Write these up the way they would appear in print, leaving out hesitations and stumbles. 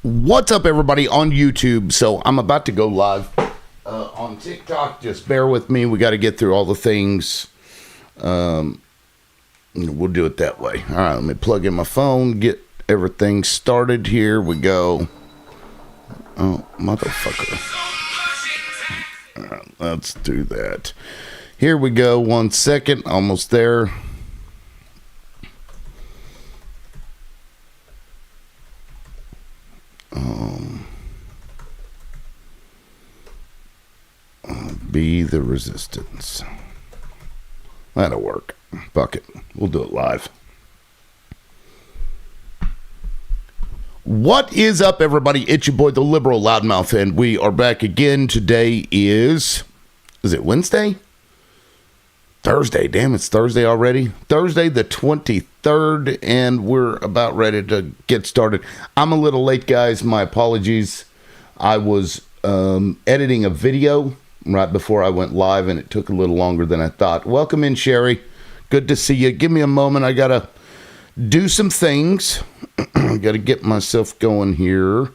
What's up, everybody, on YouTube? So I'm about to go live on TikTok. Just bear with me. We got to get through all the things. We'll do it that way. All right, let me plug in my phone, get everything started. Here we go. Oh, motherfucker. All right, let's do that. Here we go. 1 second. Almost there. Be the resistance. That'll work. Fuck it. We'll do it live. What is up, everybody? It's your boy, the Liberal Loudmouth, and we are back again. Today is it Wednesday? Thursday. Damn, it's Thursday already. Thursday the 23rd, and we're about ready to get started. I'm a little late, guys. My apologies. I was editing a video right before I went live, and it took a little longer than I thought. Welcome in, Sherry. Good to see you. Give me a moment. I got to do some things. I got to get myself going here.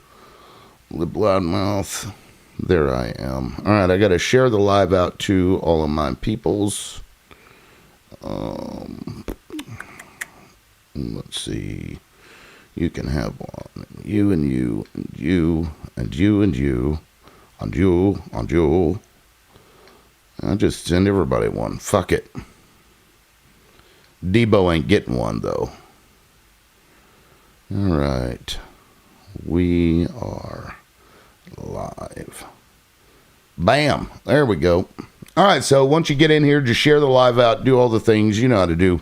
Lib Loudmouth. There I am. All right, I got to share the live out to all of my peoples. Let's see. You can have one. You and you and you and you and you and you and you. I'll just send everybody one. Fuck it. Debo ain't getting one, though. All right. We are live. Bam. There we go. All right, so once you get in here, just share the live out, do all the things you know how to do.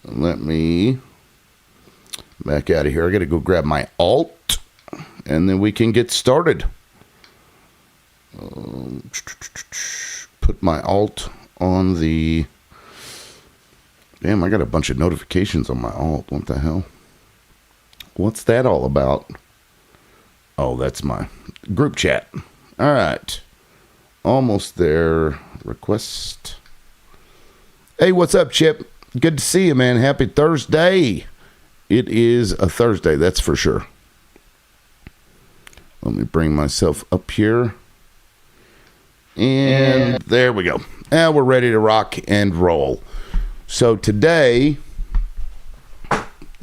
Let me back out of here. I got to go grab my alt, and then we can get started. Put my alt on the... Damn, I got a bunch of notifications on my alt. What the hell? What's that all about? Oh, that's my group chat. All right. Almost there. Request. Hey, what's up, Chip? Good to see you, man. Happy Thursday. It is a Thursday, that's for sure. Let me bring myself up here. And there we go. Now we're ready to rock and roll. So today,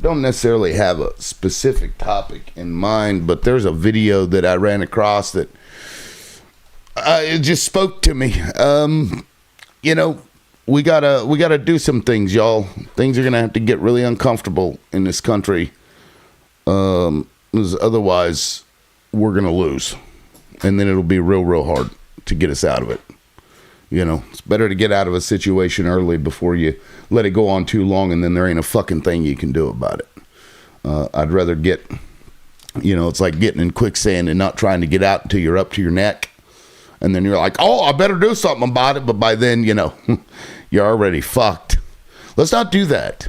don't necessarily have a specific topic in mind, but there's a video that I ran across that it just spoke to me. You know, we gotta do some things, y'all. Things are gonna have to get really uncomfortable in this country, because otherwise we're gonna lose, and then it'll be real hard to get us out of it. You know, it's better to get out of a situation early before you let it go on too long, and then there ain't a fucking thing you can do about it. I'd rather get, you know, it's like getting in quicksand and not trying to get out until you're up to your neck. And then you're like, oh, I better do something about it. But by then, you know, you're already fucked. Let's not do that.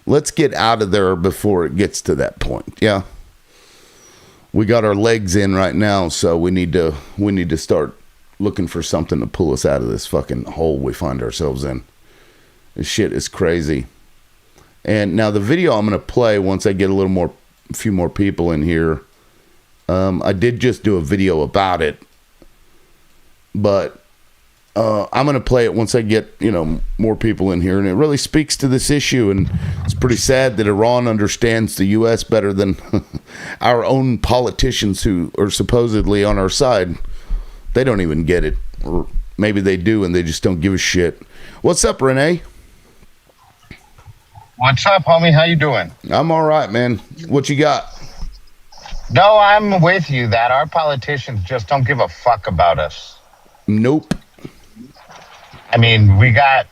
Let's get out of there before it gets to that point. Yeah. We got our legs in right now, so we need to start looking for something to pull us out of this fucking hole we find ourselves in. This shit is crazy. And now the video I'm going to play once I get a few more people in here. I did just do a video about it, but I'm going to play it once I get, you know, more people in here. And it really speaks to this issue. And it's pretty sad that Iran understands the U.S. better than our own politicians who are supposedly on our side. They don't even get it. Or maybe they do and they just don't give a shit. What's up, Renee? What's up, homie? How you doing? I'm all right, man. What you got? No, I'm with you that our politicians just don't give a fuck about us. Nope. I mean, we got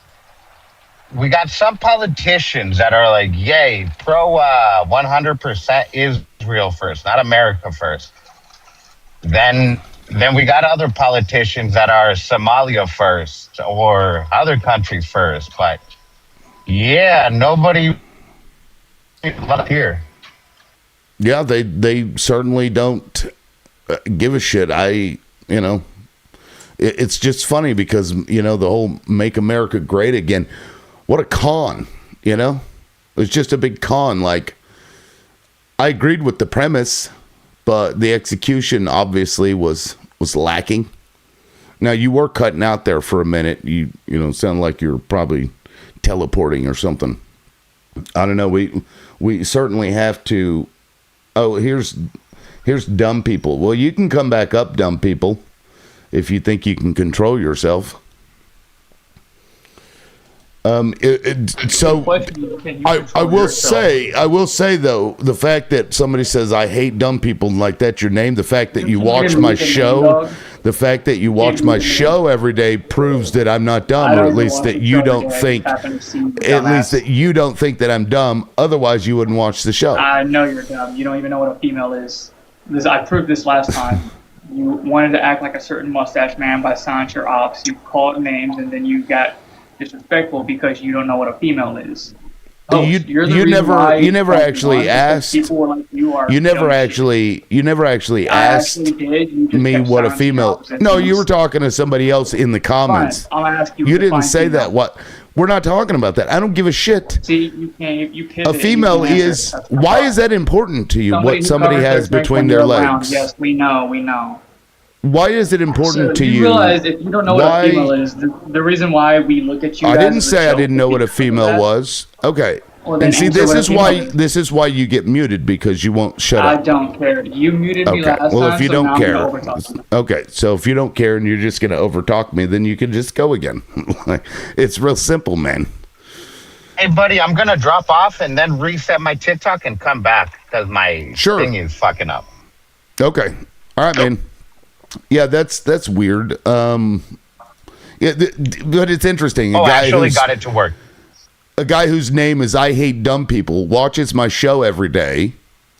some politicians that are like, yay, pro 100% Israel first, not America first. Then we got other politicians that are Somalia first or other countries first. But yeah, nobody here. Yeah, they certainly don't give a shit. It's just funny because, you know, the whole Make America Great Again, what a con, you know? It's just a big con. Like, I agreed with the premise. but the execution obviously was lacking. Now you were cutting out there for a minute. You sound like you're probably teleporting or something. I don't know. We certainly have to. Oh, here's dumb people. Well, you can come back up, dumb people, if you think you can control yourself. So I will say though, the fact that somebody says I hate dumb people and like that's your name, the fact that you watch my show, every day proves that I'm not dumb, or at least that you don't think, that I'm dumb. Otherwise, you wouldn't watch the show. I know you're dumb. You don't even know what a female is. I proved this last time. You wanted to act like a certain mustache man by silence your ops. You called names, and then you got disrespectful because you don't know what a female is. You never actually asked me what a female. No, you were talking to somebody else in the comments. Fine, I'll ask you. You didn't say that. What? We're not talking about that. I don't give a shit. See, you can't. A female is. Why is that important to you? What somebody has between their legs? Yes, we know. Why is it important to you? Realize if you don't know what a female is, the reason why we look at you. I didn't say I didn't know what a female was. Okay. Well, and see, this is why you get muted, because you won't shut up. I don't care. You muted me last time. Well, if you don't care, okay. So if you don't care and you're just going to overtalk me, then you can just go again. It's real simple, man. Hey, buddy, I'm going to drop off and then reset my TikTok and come back because my thing is fucking up. Okay. All right, man. Yeah, that's weird. But it's interesting. I actually got it to work. A guy whose name is I Hate Dumb People watches my show every day,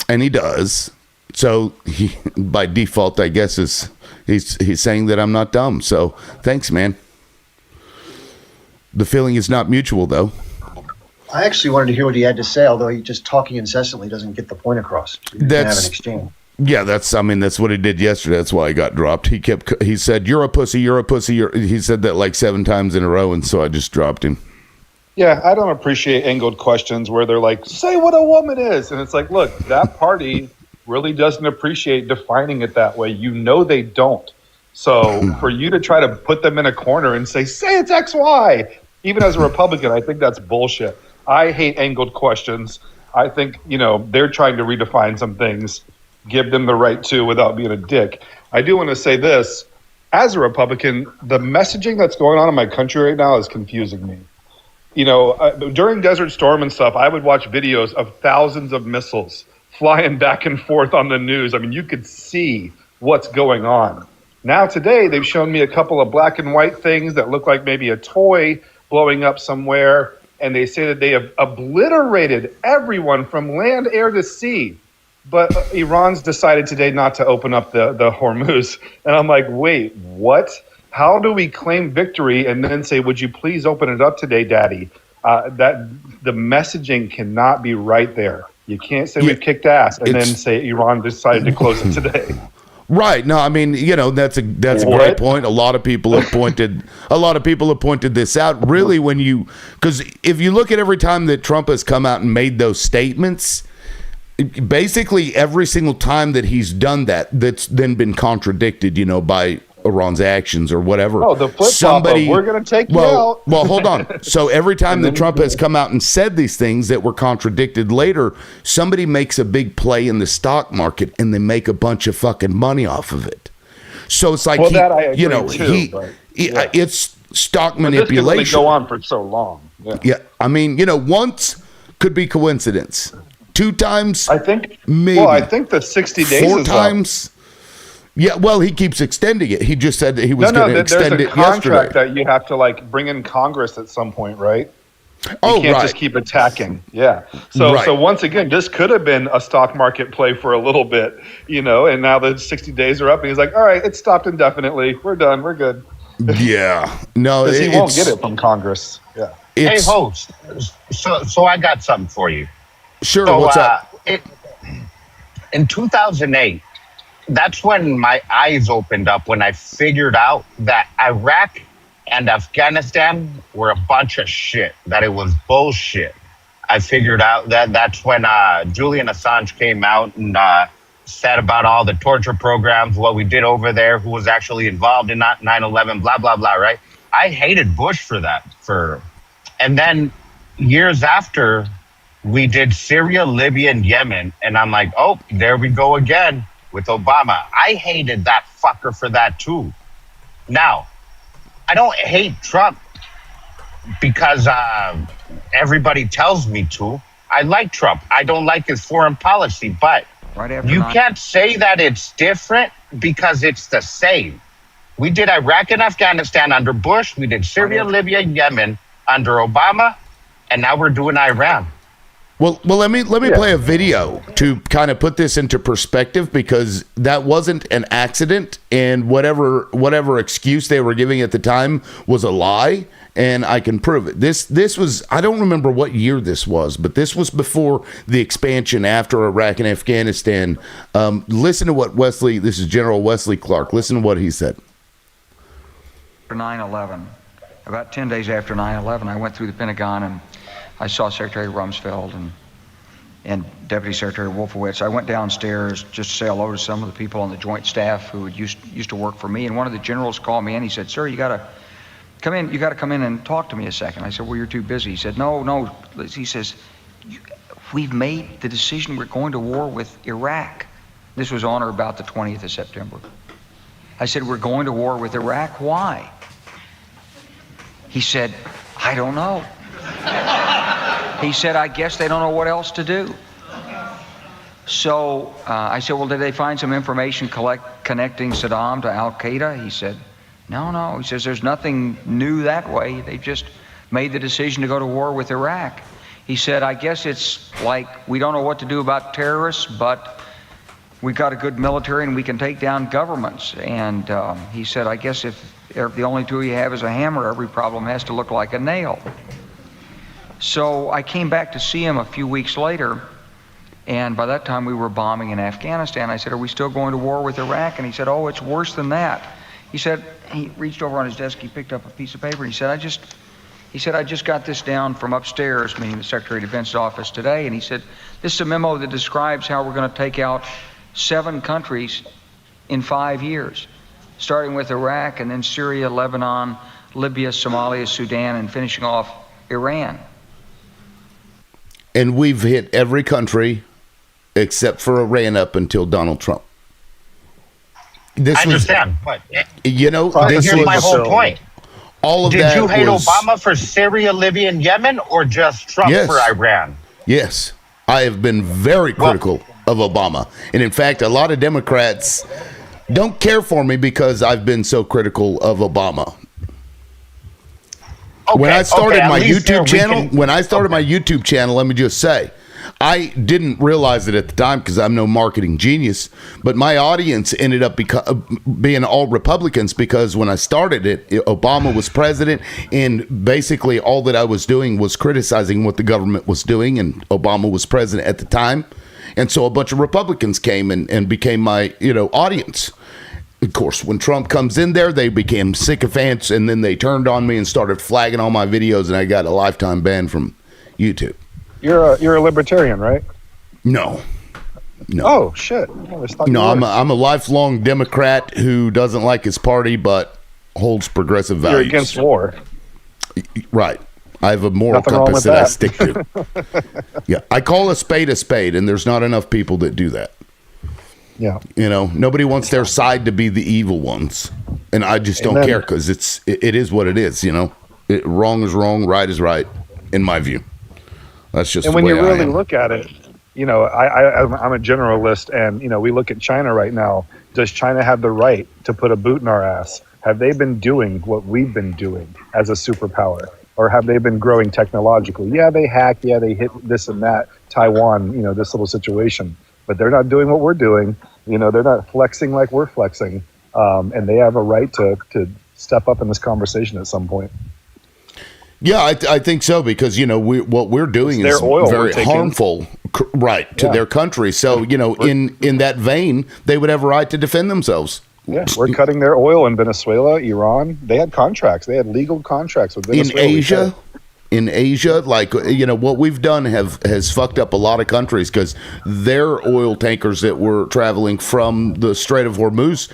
and he does. So he, by default, I guess he's saying that I'm not dumb. So thanks, man. The feeling is not mutual, though. I actually wanted to hear what he had to say, although he just talking incessantly doesn't get the point across. You can have an exchange. Yeah, that's what he did yesterday. That's why he got dropped. He said, "You're a pussy. You're a pussy." He said that like 7 times in a row, and so I just dropped him. Yeah, I don't appreciate angled questions where they're like, "Say what a woman is," and it's like, look, that party really doesn't appreciate defining it that way. You know they don't. So for you to try to put them in a corner and say it's X, Y, even as a Republican, I think that's bullshit. I hate angled questions. I think they're trying to redefine some things. Give them the right to without being a dick. I do want to say this. As a Republican, the messaging that's going on in my country right now is confusing me. During Desert Storm and stuff, I would watch videos of thousands of missiles flying back and forth on the news. I mean, you could see what's going on. Now today, they've shown me a couple of black and white things that look like maybe a toy blowing up somewhere. And they say that they have obliterated everyone from land, air to sea. But Iran's decided today not to open up the Hormuz. And I'm like, wait, what? How do we claim victory and then say, would you please open it up today, Daddy? That the messaging cannot be right there. You can't say we've kicked ass and then say Iran decided to close it today. Right. No, I mean, that's a great point. A lot of people have pointed this out. Really, because if you look at every time that Trump has come out and made those statements, basically every single time that he's done that's then been contradicted, by Iran's actions or whatever. Oh, the flip-flop of, we're going to take you out. Well, hold on. So every time that Trump has come out and said these things that were contradicted later, somebody makes a big play in the stock market and they make a bunch of fucking money off of it. So it's like, it's stock manipulation. This can really go on for so long. Yeah. I mean, once could be coincidence. 2 times, I think. Maybe. Well, I think the 60 days 4 is times. Up. Yeah, well, he keeps extending it. He just said that he was going to extend it yesterday. There's a contract that you have to bring in Congress at some point, right? You can't just keep attacking. Yeah. So once again, this could have been a stock market play for a little bit, and now the 60 days are up, and he's like, all right, it's stopped indefinitely. We're done. We're good. Yeah. No, because he won't get it from Congress. Yeah. Hey, host. So I got something for you. Sure. So, what's up? In 2008, that's when my eyes opened up when I figured out that Iraq and Afghanistan were a bunch of shit, that it was bullshit. I figured out that's when Julian Assange came out and said about all the torture programs, what we did over there, who was actually involved in 9/11, blah, blah, blah, right? I hated Bush for that. And then years after, we did Syria, Libya, and Yemen. And I'm like, oh, there we go again with Obama. I hated that fucker for that too. Now, I don't hate Trump because everybody tells me to. I like Trump. I don't like his foreign policy, but you can't say that it's different because it's the same. We did Iraq and Afghanistan under Bush. We did Syria, Libya, Yemen under Obama, and now we're doing Iran. Well, let me play a video to kind of put this into perspective, because that wasn't an accident, and whatever excuse they were giving at the time was a lie, and I can prove it. This was, I don't remember what year this was, but this was before the expansion after Iraq and Afghanistan. Listen to what this is General Wesley Clark. Listen to what he said. After 9/11, about 10 days after 9/11, I went through the Pentagon and I saw Secretary Rumsfeld and Deputy Secretary Wolfowitz. I went downstairs just to say hello to some of the people on the Joint Staff who used to work for me. And one of the generals called me and he said, "Sir, you got to come in. You got to come in and talk to me a second." I said, "Well, you're too busy." He said, No. He says, "We've made the decision. We're going to war with Iraq." This was on or about the 20th of September. I said, "We're going to war with Iraq. Why?" He said, "I don't know." He said, "I guess they don't know what else to do." So I said, "Well, did they find some information connecting Saddam to Al-Qaeda?" He said, No. He says, "There's nothing new that way. They just made the decision to go to war with Iraq." He said, "I guess it's like we don't know what to do about terrorists, but we got a good military and we can take down governments." And he said, "I guess if the only tool you have is a hammer, every problem has to look like a nail." So I came back to see him a few weeks later, and by that time we were bombing in Afghanistan. I said, "Are we still going to war with Iraq?" And he said, "Oh, it's worse than that." He said, he reached over on his desk, he picked up a piece of paper, and he said, I just got this down from upstairs," meaning the Secretary of Defense's office today, and he said, "This is a memo that describes how we're going to take out 7 countries in 5 years, starting with Iraq and then Syria, Lebanon, Libya, Somalia, Sudan, and finishing off Iran." And we've hit every country except for Iran up until Donald Trump. I understand, but you know, here's my whole point. All of Did that you hate was, Obama for Syria, Libya, and Yemen, or just Trump for Iran? Yes, I have been very critical of Obama, and in fact, a lot of Democrats don't care for me because I've been so critical of Obama. When I started my YouTube channel, let me just say, I didn't realize it at the time because I'm no marketing genius, but my audience ended up being all Republicans, because when I started it, Obama was president, and basically all that I was doing was criticizing what the government was doing, and Obama was president at the time. And so a bunch of Republicans came and became my audience. Of course, when Trump comes in there, they became sycophants, and then they turned on me and started flagging all my videos, and I got a lifetime ban from YouTube. You're a libertarian, right? No. Oh shit! I'm a lifelong Democrat who doesn't like his party but holds progressive values. You're against war, right? I have a moral compass that I stick to. Yeah, I call a spade, and there's not enough people that do that. Yeah, nobody wants their side to be the evil ones, and I just don't care, because it is what it is. Wrong is wrong, right is right, in my view. That's just. And when you really look at it, I'm a generalist, and we look at China right now. Does China have the right to put a boot in our ass? Have they been doing what we've been doing as a superpower, or have they been growing technologically? Yeah, they hack. Yeah, they hit this and that. Taiwan, this little situation. But they're not doing what we're doing. They're not flexing like we're flexing. And they have a right to step up in this conversation at some point. Yeah, I think so, because, what we're doing is very harmful, to their country. So, in that vein, they would have a right to defend themselves. Yeah, we're cutting their oil in Venezuela, Iran. They had contracts. They had legal contracts with Venezuela. In Asia, in Asia, like what we've done has fucked up a lot of countries because their oil tankers that were traveling from the Strait of Hormuz,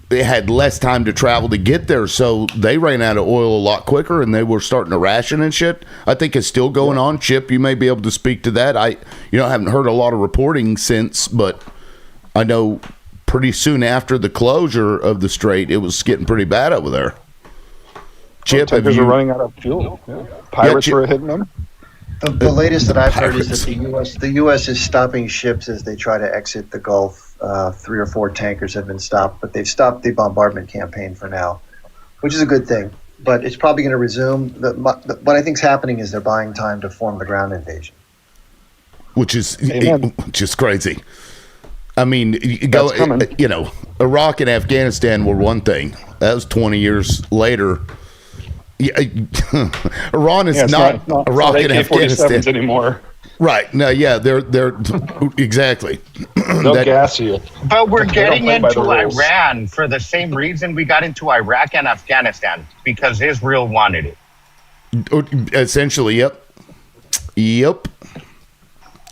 they had less time to travel to get there, so they ran out of oil a lot quicker, and they were starting to ration and shit. I think it's still going on. Chip, you may be able to speak to that. I haven't heard a lot of reporting since, but I know pretty soon after the closure of the strait, it was getting pretty bad over there. Chip, tankers are running out of fuel. Yeah. Pirates were hitting them. The latest that I've heard is that the U.S. is stopping ships as they try to exit the Gulf. 3 or 4 tankers have been stopped, but they've stopped the bombardment campaign for now, which is a good thing. But it's probably going to resume. What I think is happening is they're buying time to form the ground invasion, which is crazy. I mean, Iraq and Afghanistan were one thing. That was 20 years later. Yeah, Iran is not Iraq and Afghanistan anymore. Right? No, yeah, they're exactly. They'll gas you. But we're getting into Iran for the same reason we got into Iraq and Afghanistan, because Israel wanted it. Essentially, yep.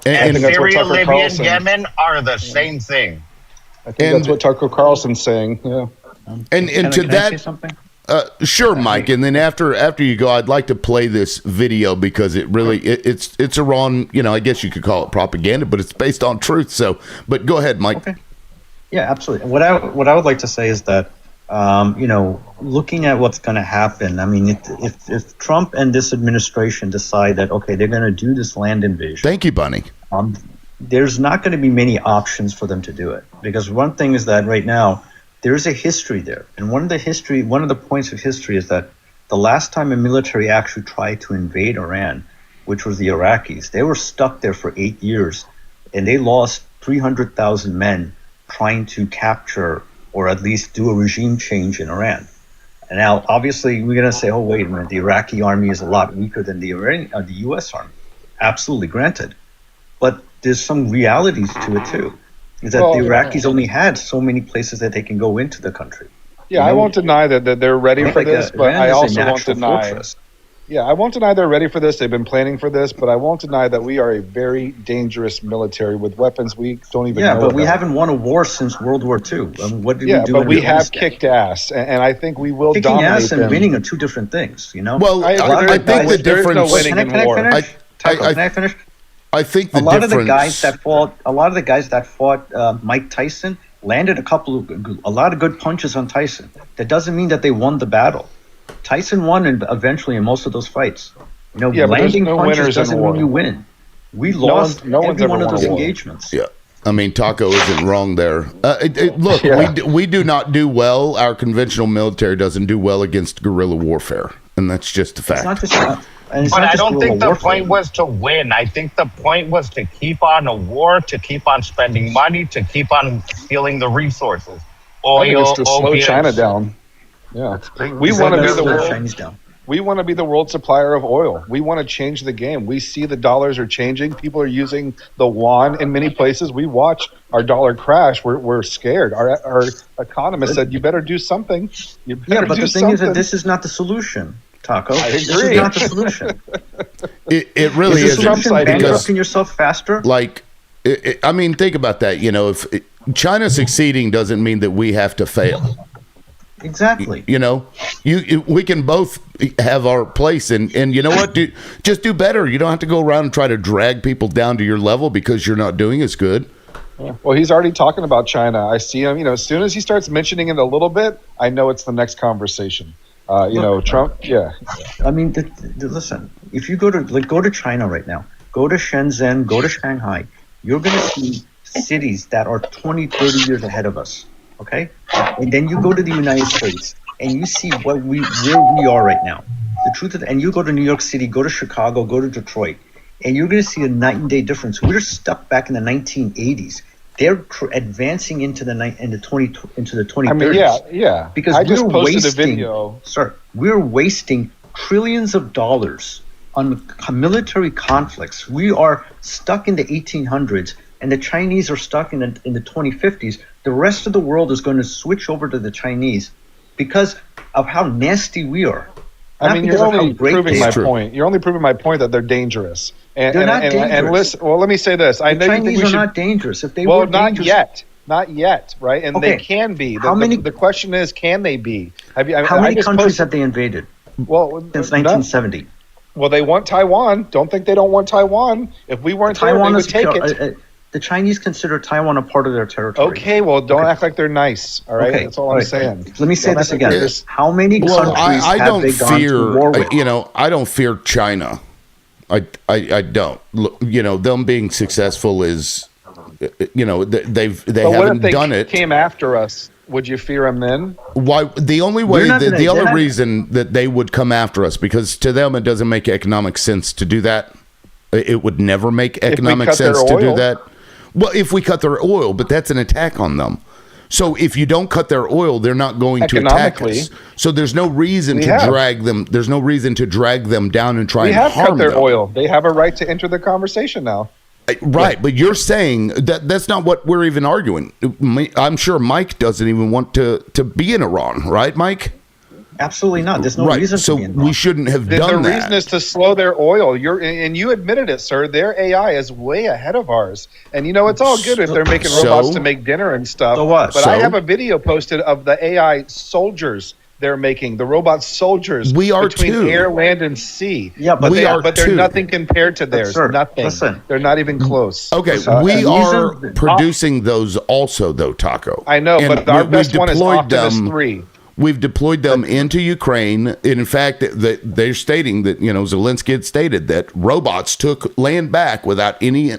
And Syria, Libya, and Yemen are the same thing. I think that's what Tucker Carlson's saying. Yeah. And to that. Sure, Mike. And then after you go, I'd like to play this video because it really it's Iran. I guess you could call it propaganda, but it's based on truth. So, but go ahead, Mike. Okay. Yeah, absolutely. What I would like to say is that looking at what's going to happen. I mean, if Trump and this administration decide that they're going to do this land invasion. Thank you, Bunny. There's not going to be many options for them to do it, because one thing is that right now there's a history there. And one of the points of history is that the last time a military actually tried to invade Iran, which was the Iraqis, they were stuck there for 8 years, and they lost 300,000 men trying to capture or at least do a regime change in Iran. And now, obviously, we're going to say, oh, wait a minute, the Iraqi army is a lot weaker than the U.S. army. Absolutely, granted. But there's some realities to it, too. Is that the Iraqis only had so many places that they can go into the country. Yeah, I won't deny that they're ready for this, but I also won't deny. Yeah, I won't deny they're ready for this. They've been planning for this, but I won't deny that we are a very dangerous military with weapons we don't even know. Yeah, but we haven't won a war since World War II. What did we do? But we have kicked ass, and I think we will dominate them. Kicking ass and winning are two different things, Well, I think the difference. Can I finish? I think a lot of the guys that fought Mike Tyson landed a lot of good punches on Tyson. That doesn't mean that they won the battle. Tyson won eventually in most of those fights. Landing punches doesn't mean you win. We lost every one of those engagements. Yeah. I mean, Taco isn't wrong there. Look, we do not do well. Our conventional military doesn't do well against guerrilla warfare, and that's just a fact. It's not just but I don't think the point was to win. I think the point was to keep on a war, to keep on spending money, to keep on stealing the resources. Oil, to slow China down. Yeah, we want to be the world. We want to be the world supplier of oil. We want to change the game. We see the dollars are changing. People are using the yuan in many places. We watch our dollar crash. We're scared. Our economist said, "You better do something." But the thing is that this is not the solution. Taco. I agree. This is not the solution. It really is. Is bankrupting yourself faster? I mean, think about that. If China succeeding doesn't mean that we have to fail. Exactly. We can both have our place, and you know what? Just do better. You don't have to go around and try to drag people down to your level because you're not doing as good. Yeah. Well, he's already talking about China. I see him. As soon as he starts mentioning it a little bit, I know it's the next conversation. Trump. Yeah. I mean, listen. If you go to China right now, go to Shenzhen, go to Shanghai, you're going to see cities that are 20, 30 years ahead of us. Okay, and then you go to the United States and you see where we are right now. The truth is, and you go to New York City, go to Chicago, go to Detroit, and you're going to see a night and day difference. We're stuck back in the 1980s. They're advancing into the 2030s. I mean, yeah. Because I just posted a video. Sir, we're wasting trillions of dollars on military conflicts. We are stuck in the 1800s, and the Chinese are stuck in the 2050s. The rest of the world is going to switch over to the Chinese because of how nasty we are. I Not mean, because you're of how only great proving they my are. point. You're only proving my point that they're dangerous. And, They're and, not and, and dangerous. listen, well, let me say this. I know The you think Chinese we are should. not dangerous. If they Well, were not dangerous, yet, right? And they Okay. can be. How many- The question is, can they be? Have you? how I many just countries posted- have they invaded Well, since no. 1970? Well, they want Taiwan. Don't think they don't want Taiwan. If we weren't there, they would take it. The Chinese consider Taiwan a part of their territory. Okay, well, don't act like they're nice. All right, Okay, that's all all I'm right. saying. Let me say Don't this act like again. they're just- How many Well, countries I have don't they gone fear. to war with? I don't fear China. I don't. Look, them being successful is, they But what if haven't they done it. came after us? Would you fear them then? Why? The only way, We're not the gonna- only they're not- reason that they would come after us, because to them it doesn't make economic sense to do that. It would never make economic cut their sense to do oil. that. Well, if we cut their oil, but that's an attack on them. So if you don't cut their oil, they're not going to attack Economically. us. So there's no reason We to have. drag them. There's no reason to drag them down and try We and have harm cut their them. oil. They have a right to enter the conversation now. Right, but you're saying that's not what we're even arguing. I'm sure Mike doesn't even want to be in Iran, right, Mike? Absolutely not. There's no right. reason So to be we involved. shouldn't have The done reason that. is to slow their oil. And you admitted it, sir. Their AI is way ahead of ours. And it's all good if they're making So? robots to make dinner and stuff. So what? But I So? have a video posted of the AI soldiers they're making, the robot soldiers. We are between too. air, land, and sea. Yeah, but We are but they're too. nothing compared to theirs. sir, nothing. listen. They're not even close. Okay, So, we and are these are- producing those also, though, Taco. I know, And but our we've best one is deployed Optimus them- 3. We've deployed them into Ukraine. And in fact, they're stating that, Zelensky had stated that robots took land back without any,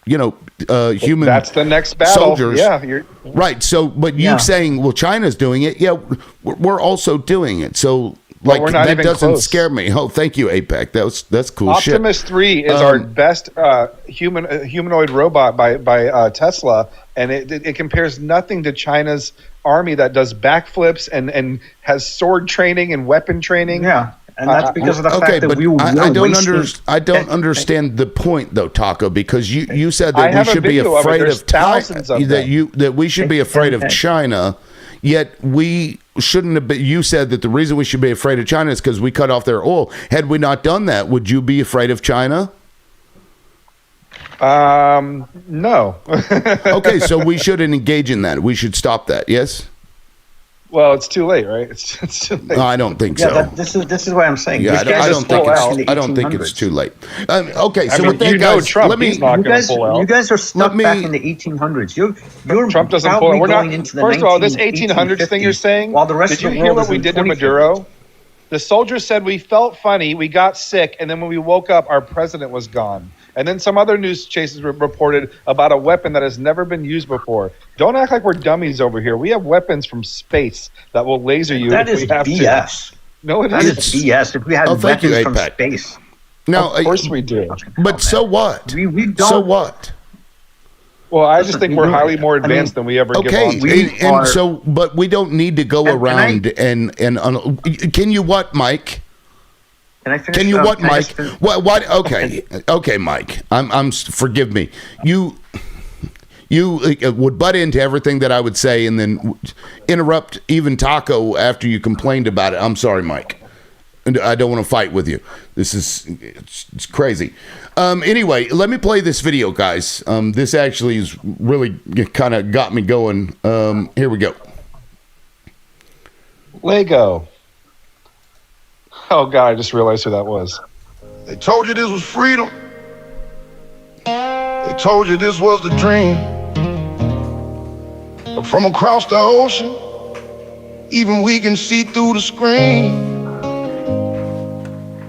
human. That's the next battle. soldiers. Yeah, you're, Right. So, but you Yeah. saying, well, China's doing it. Yeah, we're also doing it. So, like, we're not that even doesn't close. scare me. Oh, thank you, APEC. That's cool shit. Optimus 3 is our best humanoid robot by Tesla, and it compares nothing to China's army that does backflips and has sword training and weapon training. Yeah, and that's because of the Okay, fact that but we were I don't wasting- I don't understand the point though, Taco, because you said I that we have a should be video of it. afraid There's of China, thousands of them. that we should be afraid of Okay. China, yet we shouldn't have been. You said that the reason we should be afraid of China is because we cut off their oil. Had we not done that, would you be afraid of China? No. Okay, so we shouldn't engage in that. We should stop that. Yes. Well, it's too late, right? It's too late. No, I don't think Yeah, so. this is what I'm saying. Yeah, You I guys don't just think pull out it's. in the I don't think it's 1800s. too late. Okay, so I mean, with that, guys, Trump, let me. he's not You going to guys, pull out. you guys are stuck Let me- back in the 1800s. You're Trump doesn't pull proudly out. We're not. going into the First of all, this 1850s, 1800s thing you're saying. while the rest did of you the hear world what is we in did to 2050s. Maduro? The soldiers said we felt funny, we got sick, and then when we woke up, our president was gone. And then some other news chases reported about a weapon that has never been used before. Don't act like we're dummies over here. We have weapons from space that will laser you That if is we have to. BS. No, it That is isn't. BS. If we had Oh, thank you, weapons from APEC. space, Now, Of course we do. but so what? we don't. So what? Well, I just Listen, think we we're don't- highly more I mean, advanced than we ever give Okay, on to. We and are- so, but we don't need to go Can I- around can you what, Mike? Can I finish? Can you what, can I Mike? just finish? What? Okay, Mike. Forgive me. You would butt into everything that I would say, and then interrupt even Taco after you complained about it. I'm sorry, Mike. And I don't want to fight with you. This is it's crazy. Anyway, let me play this video, guys. This actually is really kind of got me going. Here we go. Lego. Oh, God, I just realized who that was. They told you this was freedom. They told you this was the dream. But from across the ocean, even we can see through the screen.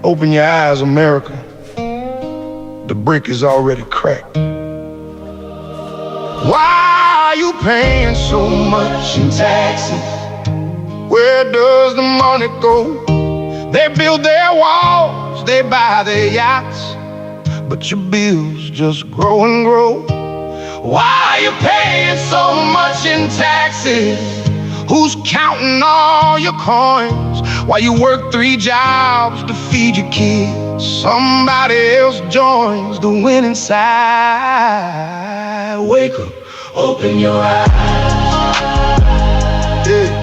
Open your eyes, America. The brick is already cracked. Why are you paying so much in taxes? Where does the money go? They build their walls, they buy their yachts, but your bills just grow and grow. Why are you paying so much in taxes? Who's counting all your coins while you work 3 jobs to feed your kids? Somebody else joins the winning side. Wake up, open your eyes. Yeah.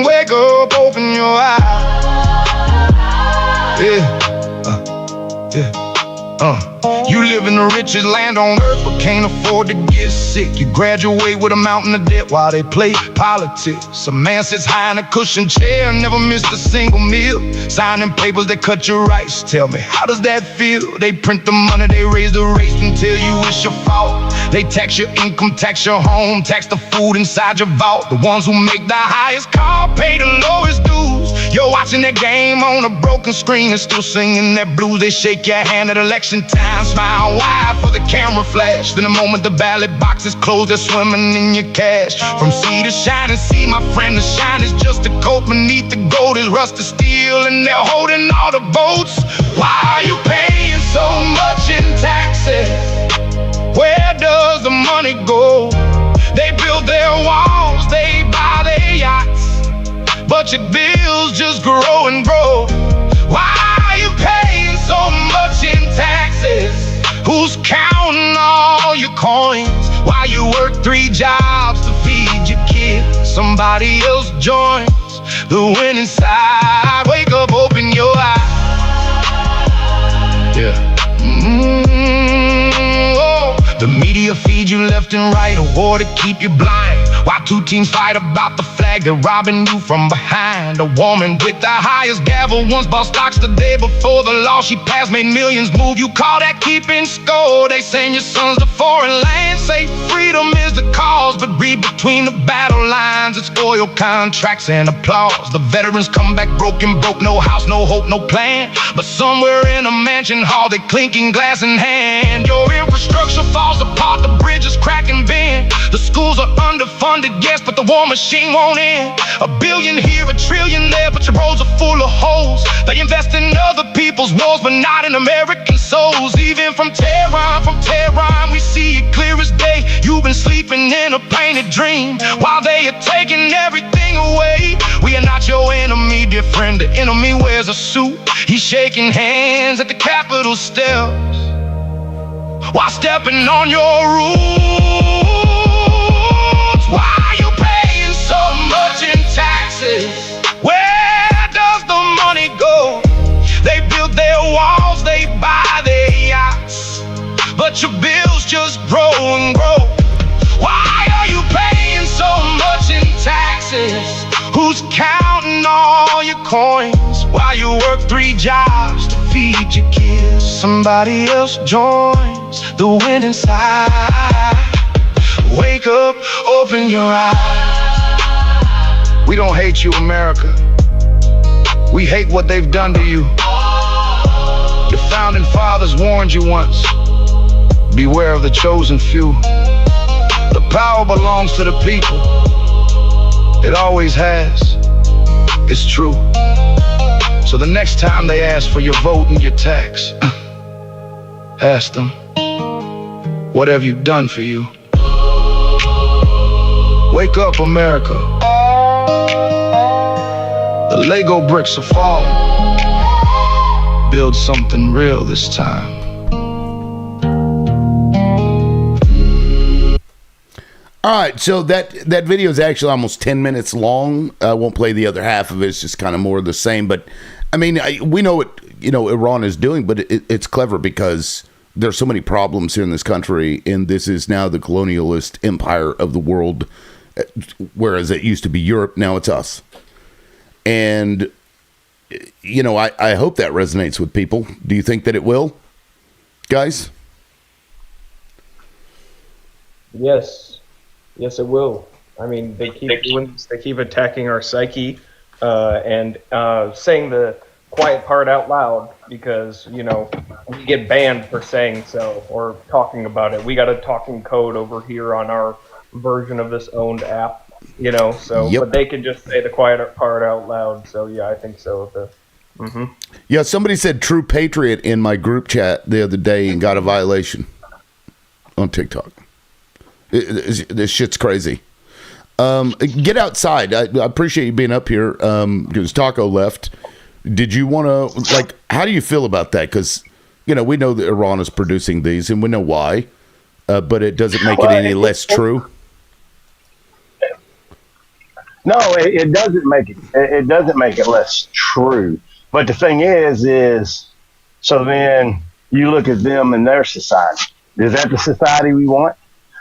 Wake up, open your eyes. Yeah. You live in the richest land on earth, but can't afford to get sick. You graduate with a mountain of debt while they play politics. A man sits high in a cushioned chair, never missed a single meal, signing papers that cut your rights. Tell me, how does that feel? They print the money, they raise the rates and tell you it's your fault. They tax your income, tax your home, tax the food inside your vault. The ones who make the highest call pay the lowest dues. You're watching that game on a broken screen and still singing that blues. They shake your hand at election time, smile wide for the camera flash. Then the moment the ballot box is closed, they're swimming in your cash. From sea to shining sea, my friend, the shine is just a coat. Beneath the gold is rusted steel, and they're holding all the votes. Why are you paying so much in taxes? Where does the money go? They build their walls, they buy their yachts, but your bills just grow and grow. Why are you paying so much in taxes? Who's counting all your coins while you work 3 jobs to feed your kids? Somebody else joins the winning side. Wake up, open your eyes. Yeah. The media feeds you left and right, a war to keep you blind, while 2 teams fight about the flag, they're robbing you from behind. A woman with the highest gavel once bought stocks the day before the law she passed made millions move. You call that keeping score? They send your sons to foreign lands, say freedom is the cause, but read between the battle lines, it's oil contracts and applause. The veterans come back broken, broke, no house, no hope, no plan, but somewhere in a mansion hall they clinking glass in hand. Your infrastructure falls apart, the bridges crack and bend. The schools are underfunded, yes, but the war machine won't end. $1 billion here, $1 trillion there, but your roads are full of holes. They invest in other people's wars, but not in American souls. Even from Tehran, we see it clear as day. You've been sleeping in a painted dream while they are taking everything away. We are not your enemy, dear friend. The enemy wears a suit. He's shaking hands at the Capitol steps while stepping on your roots. Why are you paying so much in taxes? Where does the money go? They build their walls, they buy their yachts, but your bills just grow and grow. Why are you paying so much in taxes? Who's counting all your coins while you work 3 jobs to feed your kids? Somebody else joins the winning side. Wake up, open your eyes. We don't hate you, America. We hate what they've done to you. Your founding fathers warned you once. Beware of the chosen few. The power belongs to the people. It always has. It's true. So the next time they ask for your vote and your tax, ask them, what have you done for you? Wake up, America. The Lego bricks are falling. Build something real this time. All right, so that video is actually almost 10 minutes long. I won't play the other half of it. It's just kind of more of the same. But I mean, we know what Iran is doing, but it's clever because there's so many problems here in this country, and this is now the colonialist empire of the world. Whereas it used to be Europe, now it's us. And I hope that resonates with people. Do you think that it will, guys? Yes, it will. I mean, they keep doing this. They keep attacking our psyche and saying the quiet part out loud because, we get banned for saying so or talking about it. We got a talking code over here on our version of this owned app, so, yep. But they can just say the quiet part out loud. So, yeah, I think so. Yeah, somebody said True Patriot in my group chat the other day and got a violation on TikTok. This shit's crazy. Get outside. I appreciate you being up here because Taco left. Did you want to, how do you feel about that? Because, we know that Iran is producing these and we know why, but it doesn't make it any less true. No, it doesn't make it. It doesn't make it less true. But the thing is, so then you look at them and their society. Is that the society we want?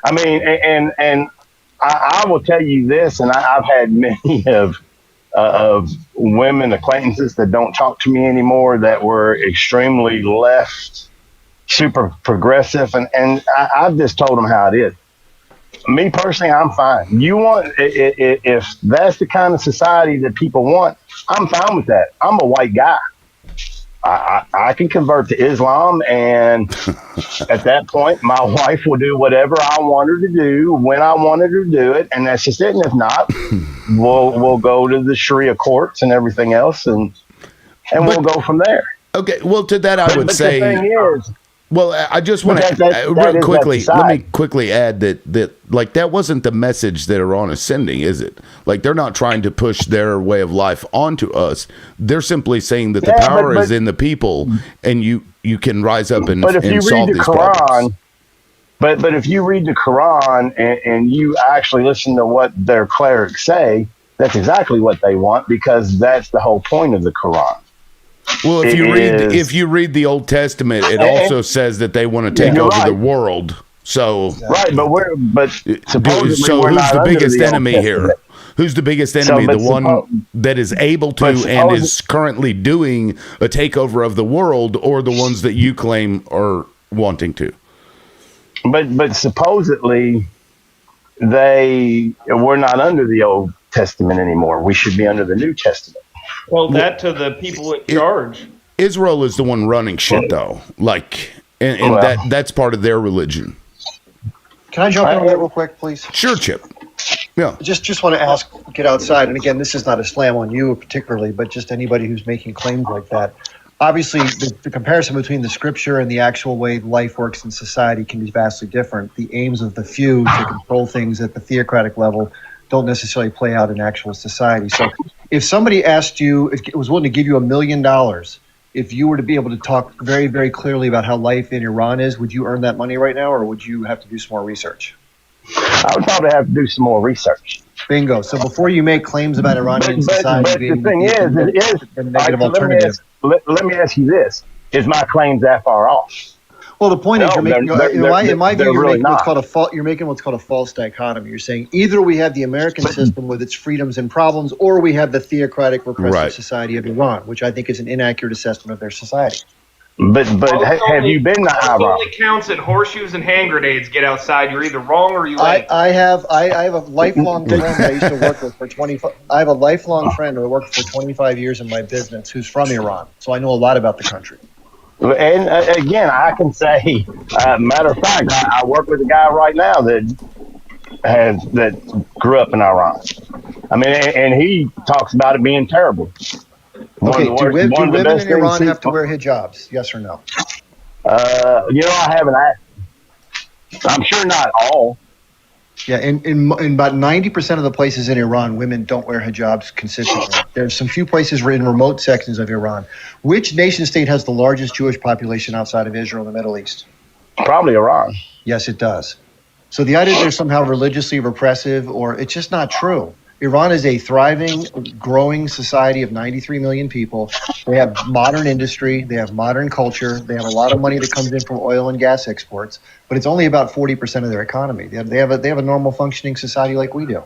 I mean, and I will tell you this, and I've had many of women acquaintances that don't talk to me anymore that were extremely left, super progressive, and I've just told them how it is. Me personally, I'm fine. You want if that's the kind of society that people want, I'm fine with that. I'm a white guy. I can convert to Islam, and at that point, my wife will do whatever I want her to do when I want her to do it, and that's just it. And if not, we'll go to the Sharia courts and everything else, and we'll go from there. Okay, well, to that I would But say. the thing is, Well, I just want to that real is quickly. that Let me side. quickly add that like that wasn't the message that Iran is sending, is it? Like they're not trying to push their way of life onto us. They're simply saying that the Yeah, power but- is in the people, and you can rise up and, But if you and solve read the these Quran, problems. but if you read the Quran and you actually listen to what their clerics say, that's exactly what they want, because that's the whole point of the Quran. Well, It is- if you read the Old Testament, it And- also says that they want to take You're over the right. world. So, Right, but supposedly so we're who's not the under biggest the Old enemy here? Testament. Who's the biggest So, enemy? but The one that is able to but and suppose- is currently doing a takeover of the world, or the ones that you claim are wanting to? But supposedly we're not under the Old Testament anymore. We should be under the New Testament. Well, that to the people in charge. Israel is the one running shit, though. Like, and Well- that's part of their religion. Can I jump in on that real quick, please? Sure, Chip. Yeah. Just want to ask, get outside, and again, this is not a slam on you particularly, but just anybody who's making claims like that. Obviously, the comparison between the scripture and the actual way life works in society can be vastly different. The aims of the few to control things at the theocratic level don't necessarily play out in actual society. So if somebody asked you, if it was willing to give you $1 million, if you were to be able to talk very, very clearly about how life in Iran is, would you earn that money right now, or would you have to do some more research? I would probably have to do some more research. Bingo. So before you make claims about Iranian society But being the thing is, the negative all right, so alternative. let me ask you this: is my claims that far off? Well, the point is, No, you're making, they're- in my view, they're you're really making what's not. called you're making what's called a false dichotomy. You're saying either we have the American system with its freedoms and problems, or we have the theocratic repressive Right. society of Iran, which I think is an inaccurate assessment of their society. But have you been to It Iran? only counts in horseshoes and hand grenades. Get outside. You're either wrong or you ain't. I have a lifelong friend I used to work with for 25. I have a lifelong friend who worked for 25 years in my business who's from Iran, so I know a lot about the country. And again, I can say, matter of fact, I work with a guy right now that grew up in Iran. I mean, and he talks about it being terrible. Okay, do women in things Iran he- have to wear hijabs? Yes or no? I haven't asked. I'm sure not all. Yeah, in about 90% of the places in Iran, women don't wear hijabs consistently. There's some few places in remote sections of Iran. Which nation state has the largest Jewish population outside of Israel in the Middle East? Probably Iran. Yes, it does. So the idea that they're somehow religiously repressive, or it's just not true. Iran is a thriving, growing society of 93 million people. They have modern industry. They have modern culture. They have a lot of money that comes in from oil and gas exports, but it's only about 40% of their economy. They have a normal functioning society like we do.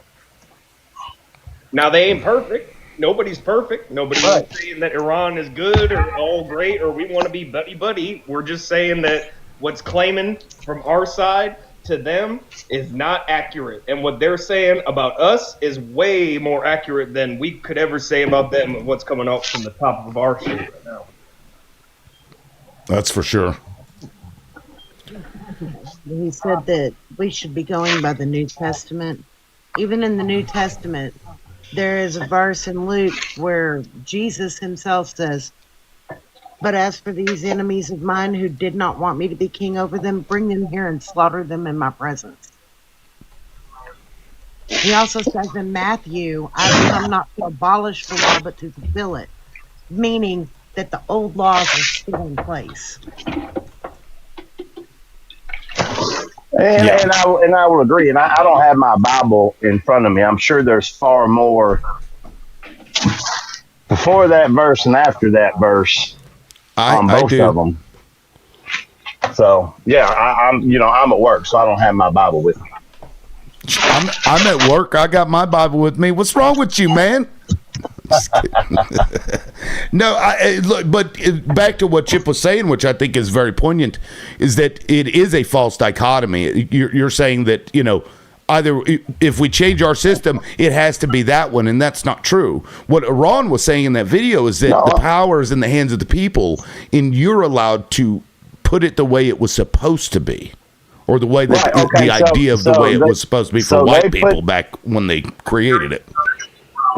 Now they ain't perfect. Nobody's perfect. Nobody's Right. saying that Iran is good or all great or we want to be buddy buddy. We're just saying that what's claiming from our side to them is not accurate, and what they're saying about us is way more accurate than we could ever say about them and what's coming out from the top of our shit right now. That's for sure. He said that we should be going by the New Testament. Even in the New Testament, there is a verse in Luke where Jesus himself says, "But as for these enemies of mine who did not want me to be king over them, bring them here and slaughter them in my presence." He also says in Matthew, "I've come not to abolish the law, but to fulfill it," meaning that the old laws are still in place. And I will agree. And I don't have my Bible in front of me. I'm sure there's far more before that verse and after that verse on both of them. So yeah, I'm at work, so I don't have my Bible with me. I'm at work. I got my Bible with me. What's wrong with you, man? No, look, but back to what Chip was saying, which I think is very poignant, is that it is a false dichotomy. You're saying that, either if we change our system, it has to be that one, and that's not true. What Iran was saying in that video is that the power is in the hands of the people, and you're allowed to put it the way it was supposed to be, or the way that the idea of the way it was supposed to be for white people back when they created it.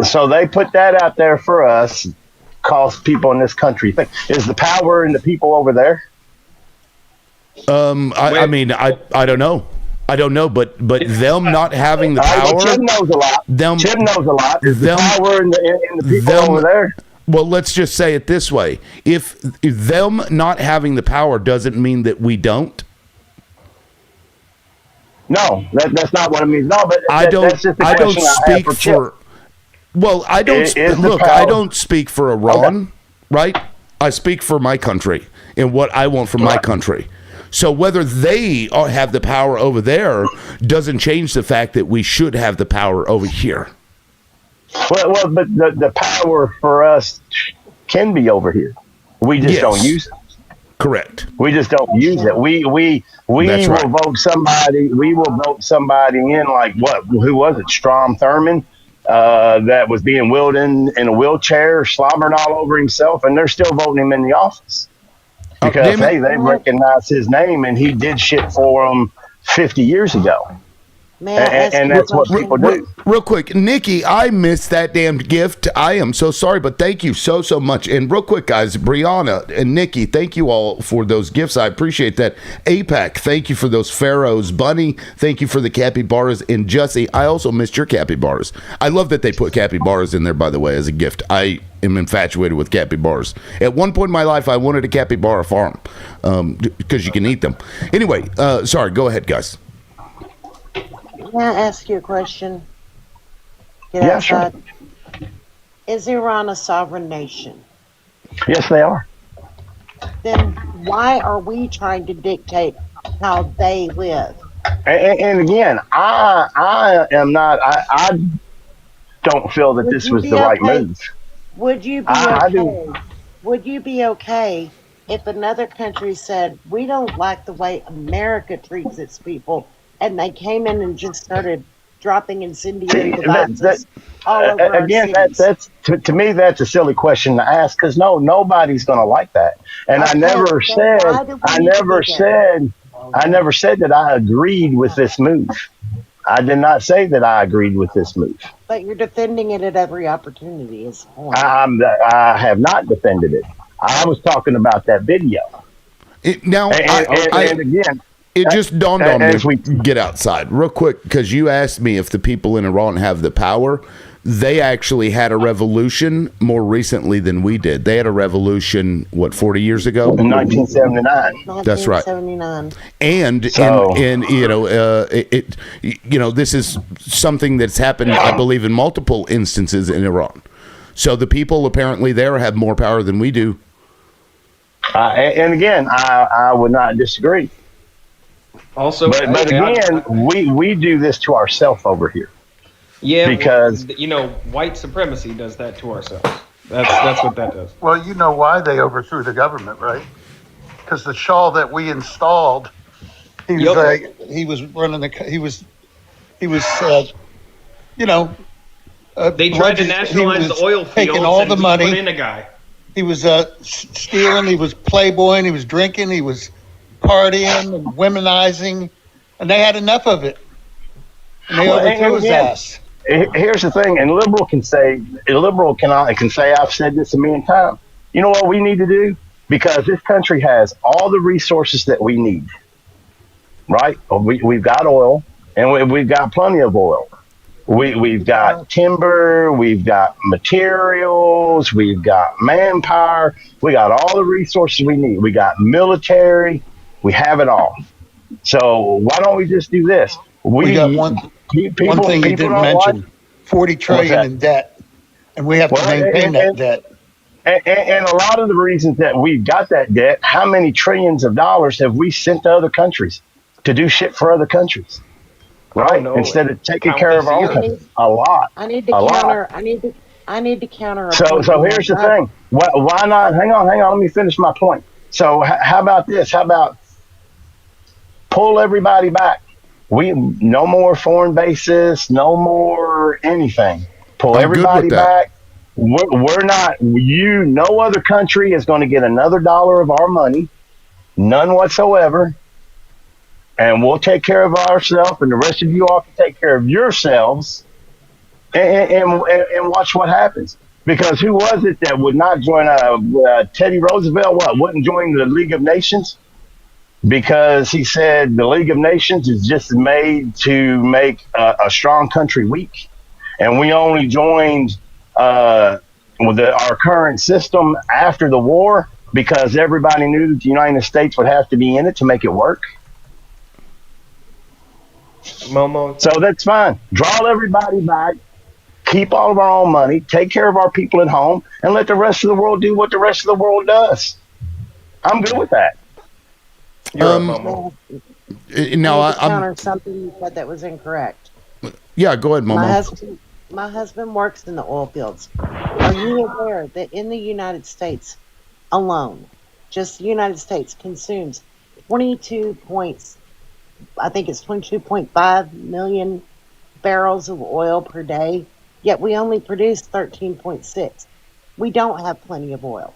So they put that out there for us, cause people in this country think. Is the power in the people over there? I mean, I don't know. I don't know, but them not having the power. Chip knows a lot. Chip knows a lot. Is the power in the people over there? Well, let's just say it this way: if them not having the power doesn't mean that we don't. No, that's not what it means. No, but I don't speak for. Well, I don't look. I don't speak for Iran, right? I speak for my country and what I want for my country. So whether they have the power over there doesn't change the fact that we should have the power over here. Well, but the power for us can be over here. We just don't use it. Correct. We just don't use it. We will vote somebody. We will vote somebody in like what? Who was it? Strom Thurmond. That was being wheeled in a wheelchair, slobbering all over himself, and they're still voting him in the office because they recognize his name and he did shit for them 50 years ago. And that's what people do. Real quick, Nikki, I missed that damned gift. I am so sorry, but thank you so much. And real quick, guys, Brianna and Nikki, thank you all for those gifts. I appreciate that. APAC, thank you for those Pharaohs. Bunny, thank you for the capybaras. And Jussie, I also missed your capybaras. I love that they put capybaras in there, by the way, as a gift. I am infatuated with capybaras. At one point in my life, I wanted a capybara farm because you can eat them. Anyway, sorry, go ahead, guys. Can I ask you a question? Get outside. Sure. Is Iran a sovereign nation? Yes, they are. Then why are we trying to dictate how they live? And again, I am not. I don't feel that this was the right move. Would you be okay? Would you be okay if another country said we don't like the way America treats its people? And they came in and just started dropping incendiary devices all over again, our cities. that's to me, that's a silly question to ask because nobody's going to like that. And I never said that I agreed with this move. I did not say that I agreed with this move. But you're defending it at every opportunity. Is the point. I have not defended it. I was talking about that video. And again. It just dawned on me. We get outside real quick because you asked me if the people in Iran have the power. They actually had a revolution more recently than we did. They had a revolution, 40 years ago? In 1979. That's right. 1979. And this is something that's happened, I believe, in multiple instances in Iran. So the people apparently there have more power than we do. And again, I would not disagree. Also, but again, we do this to ourselves over here. Yeah, because white supremacy does that to ourselves. That's what that does. Well, you know why they overthrew the government, right? Because the Shah that we installed, he was running he was they tried to nationalize the oil fields, taking all the money. Put in a guy. He was stealing. He was playboying. He was drinking. He was partying and womenizing, and they had enough of it. And they overthrew his ass. Here's the thing, and liberal can say I've said this a million times. You know what we need to do? Because this country has all the resources that we need, right? We've got oil, and we've got plenty of oil. We've got timber, we've got materials, we've got manpower, we got all the resources we need. We got military, we have it all. So why don't we just do this? We got one thing you didn't mention: 40 trillion in debt, and we have to maintain that debt. And a lot of the reasons that we've got that debt, how many trillions of dollars have we sent to other countries to do shit for other countries, right? Instead of taking care of our own country. A lot. I need to counter. I need to counter. So here's the thing. Why not? Hang on. Let me finish my point. So how about this? How about pull everybody back? No more foreign bases, no more anything. Pull everybody back. We're not, no other country is going to get another dollar of our money, none whatsoever. And we'll take care of ourselves, and the rest of you all can take care of yourselves and watch what happens. Because who was it that would not join Teddy Roosevelt? Wouldn't join the League of Nations? Because he said the League of Nations is just made to make a strong country weak. And we only joined with our current system after the war because everybody knew that the United States would have to be in it to make it work. Momo. So that's fine. Draw everybody back, keep all of our own money, take care of our people at home, and let the rest of the world do what the rest of the world does. I'm good with that. Now, Now, counter something you said that was incorrect. Yeah, go ahead, Momo. My husband works in the oil fields. Are you aware that in the United States alone, just the United States consumes 22.5 million barrels of oil per day, yet we only produce 13.6. We don't have plenty of oil.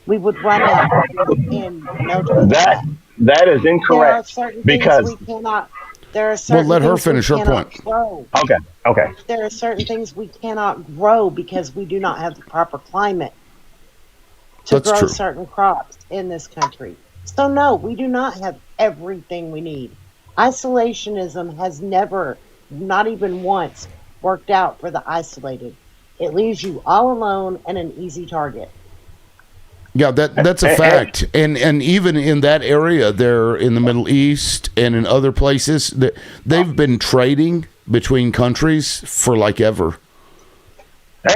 We would run out in no time. That is incorrect. There are certain because things we cannot. There are certain let her things finish we her cannot point. grow. Okay. There are certain things we cannot grow because we do not have the proper climate to That's grow true. certain crops in this country. So no, we do not have everything we need. Isolationism has never, not even once, worked out for the isolated. It leaves you all alone and an easy target. Yeah, that's a fact. And even in that area there in the Middle East and in other places, they've been trading between countries for like ever.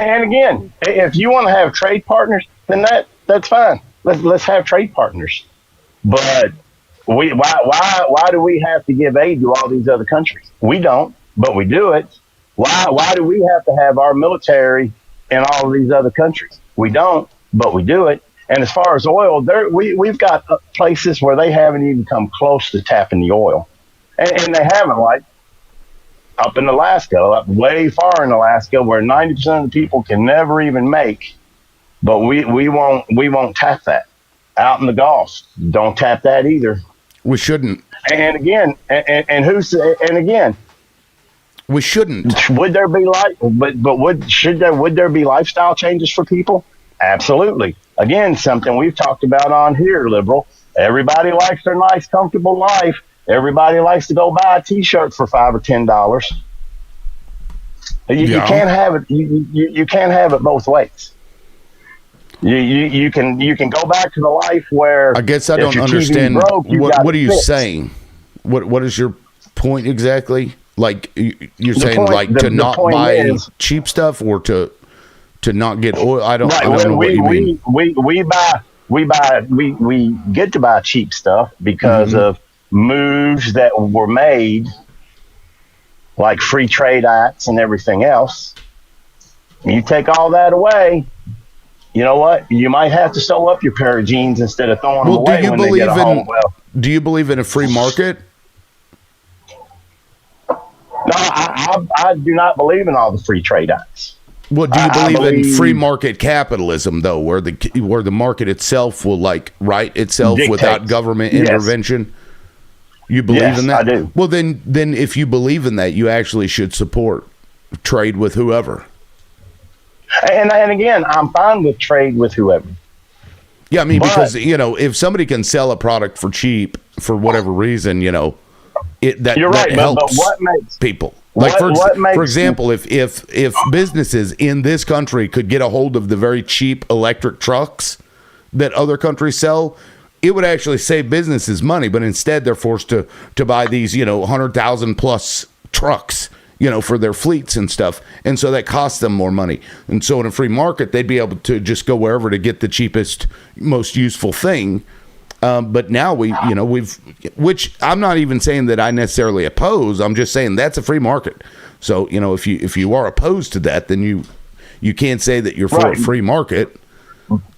And again, if you want to have trade partners, then that's fine. Let's have trade partners. But why do we have to give aid to all these other countries? We don't, but we do it. Why do we have to have our military in all of these other countries? We don't, but we do it. And as far as oil, we've got places where they haven't even come close to tapping the oil, and they haven't, like up in Alaska, up way far in Alaska, where 90% of the people can never even make. But we won't tap that. Out in the Gulf, don't tap that either. We shouldn't. And again, we shouldn't. Would there be would there be lifestyle changes for people? Absolutely. Again, something we've talked about on here, Liberal. Everybody likes their nice, comfortable life. Everybody likes to go buy a T-shirt for $5 or $10. You can't have it. You can't have it both ways. You can go back to the life where I guess I don't understand. What are you saying? What is your point exactly? Like you're saying, like to not buy cheap stuff or to not get oil. I don't know what you mean. We get to buy cheap stuff because of moves that were made, like free trade acts and everything else. You take all that away, you know what? You might have to sew up your pair of jeans instead of throwing them away when they get home. Do you believe in a free market? No, I do not believe in all the free trade acts. Well, do you believe in free market capitalism, though, where the market itself will right itself without government intervention? You believe in that? I do. Well, then if you believe in that, you actually should support trade with whoever. And again, I'm fine with trade with whoever. Yeah, I mean, because if somebody can sell a product for cheap for whatever reason, that helps but what makes people. Like for example, if businesses in this country could get a hold of the very cheap electric trucks that other countries sell, it would actually save businesses money, but instead they're forced to buy these, 100,000 plus trucks, for their fleets and stuff. And so that costs them more money. And so in a free market, they'd be able to just go wherever to get the cheapest, most useful thing. But now which I'm not even saying that I necessarily oppose. I'm just saying that's a free market. So, if you are opposed to that, then you can't say that you're for a free market.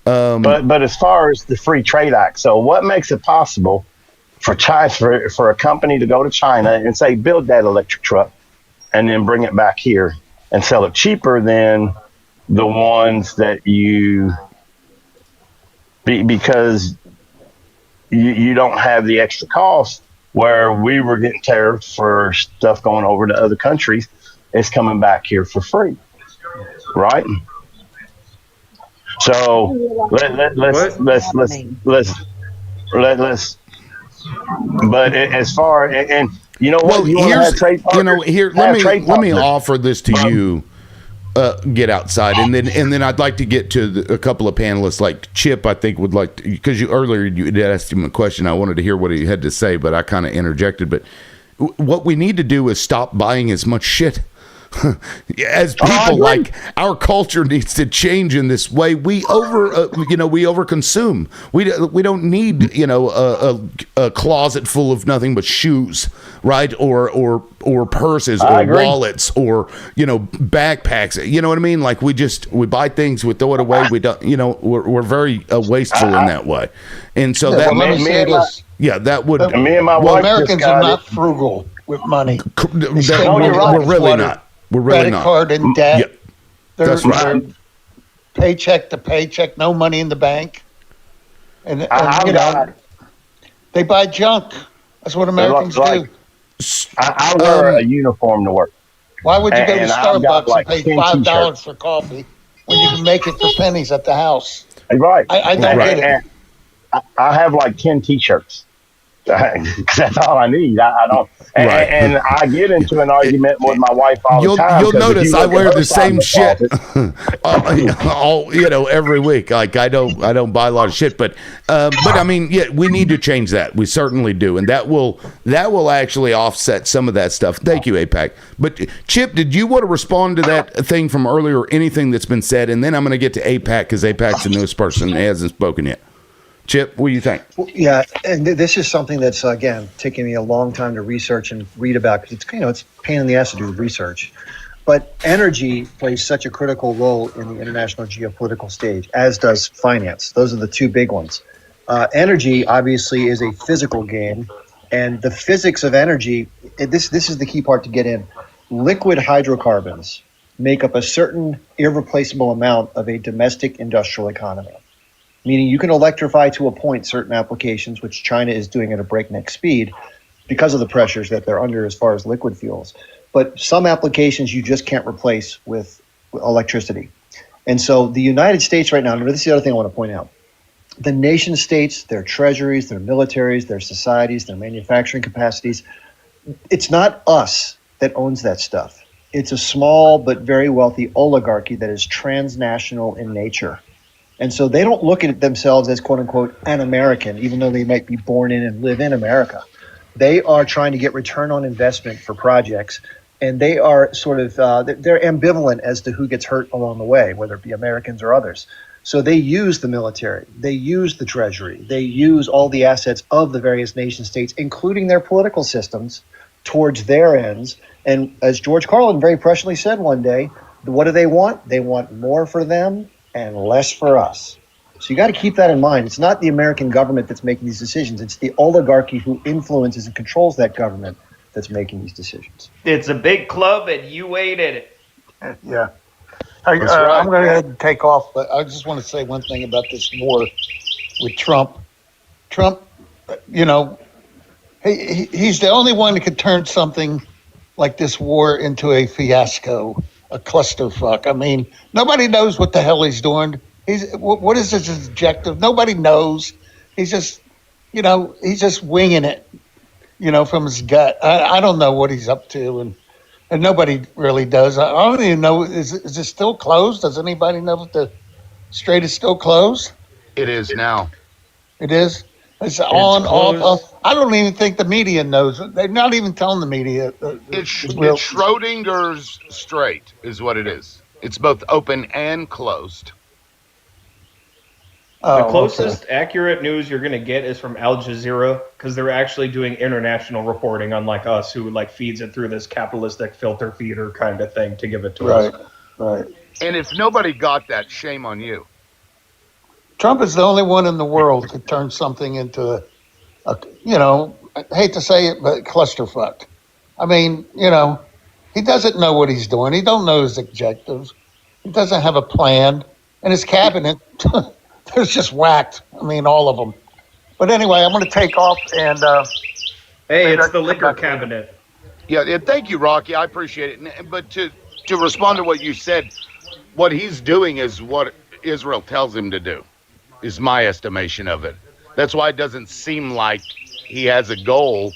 But as far as the Free Trade Act, so what makes it possible for China, for a company to go to China and say, build that electric truck and then bring it back here and sell it cheaper than the ones that because you don't have the extra cost where we were getting tariffed for stuff going over to other countries. It's coming back here for free, right? So let's. But as far and what, let me offer this to you. Get outside, and then I'd like to get to a couple of panelists like Chip. I think would like to, because earlier you asked him a question. I wanted to hear what he had to say, but I kind of interjected. But what we need to do is stop buying as much shit. As people, like, our culture needs to change in this way. We overconsume. We don't need a closet full of nothing but shoes, right? Or purses or wallets or backpacks. You know what I mean? Like we buy things, we throw it away. We don't. We're very wasteful in that way. And so that would. Me and my wife. Americans are not frugal with money. We're really not. We're really credit not. card in debt. Yep. That's right. They're paycheck to paycheck, no money in the bank, and they buy junk. That's what Americans do. I wear a uniform to work. Why would you go to Starbucks like and pay $5 for coffee when you can make it for pennies at the house? Right. I don't get it. I have like 10 T-shirts. That's all I need. I don't, and I get into an argument with my wife all the time. You'll notice I wear the same shit every week. Like I don't buy a lot of shit, but I mean, yeah, we need to change that. We certainly do, and that will actually offset some of that stuff. Thank you, APAC. But Chip, did you want to respond to that thing from earlier, or anything that's been said, and then I'm going to get to APAC because APAC's the newest person and hasn't spoken yet. Chip, what do you think? Yeah, and this is something that's, again, taking me a long time to research and read about, because it's a pain in the ass to do the research. But energy plays such a critical role in the international geopolitical stage, as does finance. Those are the two big ones. Energy, obviously, is a physical game, and the physics of energy, this is the key part to get in. Liquid hydrocarbons make up a certain irreplaceable amount of a domestic industrial economy. Meaning you can electrify to a point certain applications, which China is doing at a breakneck speed because of the pressures that they're under as far as liquid fuels. But some applications you just can't replace with electricity. And so the United States right now, and this is the other thing I want to point out, the nation states, their treasuries, their militaries, their societies, their manufacturing capacities, it's not us that owns that stuff. It's a small but very wealthy oligarchy that is transnational in nature. And so they don't look at themselves as, quote unquote, an American, even though they might be born in and live in America. They are trying to get return on investment for projects. And they are sort of, they're ambivalent as to who gets hurt along the way, whether it be Americans or others. So they use the military, they use the treasury, they use all the assets of the various nation states, including their political systems, towards their ends. And as George Carlin very presciently said one day, what do they want? They want more for them and less for us. So you got to keep that in mind. It's not the American government that's making these decisions. It's the oligarchy who influences and controls that government that's making these decisions. It's a big club and you ain't in it. Yeah. I'm going to go ahead and take off, but I just want to say one thing about this war with Trump. Trump, he's the only one that could turn something like this war into a fiasco, a clusterfuck. I mean, nobody knows what the hell he's doing. What is his objective? Nobody knows. He's just, he's just winging it, from his gut. I don't know what he's up to, and nobody really does. I don't even know. Is it still closed? Does anybody know if the strait is still closed? It is now. It is? It's on, off, closed. off. I don't even think the media knows. They're not even telling the media. It's real- Schrodinger's Strait is what it is. It's both open and closed. Oh, The closest accurate news you're going to get is from Al Jazeera because they're actually doing international reporting, unlike us, who like feeds it through this capitalistic filter feeder kind of thing to give it to Right, us. right. And if nobody got that, shame on you. Trump is the only one in the world could turn something into a I hate to say it, but clusterfuck. I mean, he doesn't know what he's doing. He don't know his objectives. He doesn't have a plan. And his cabinet, they're just whacked. I mean, all of them. But anyway, I'm going to take off and. Hey, it's the liquor cabinet. Yeah, thank you, Rocky. I appreciate it. But to respond to what you said, what he's doing is what Israel tells him to do, is my estimation of it. That's why it doesn't seem like he has a goal,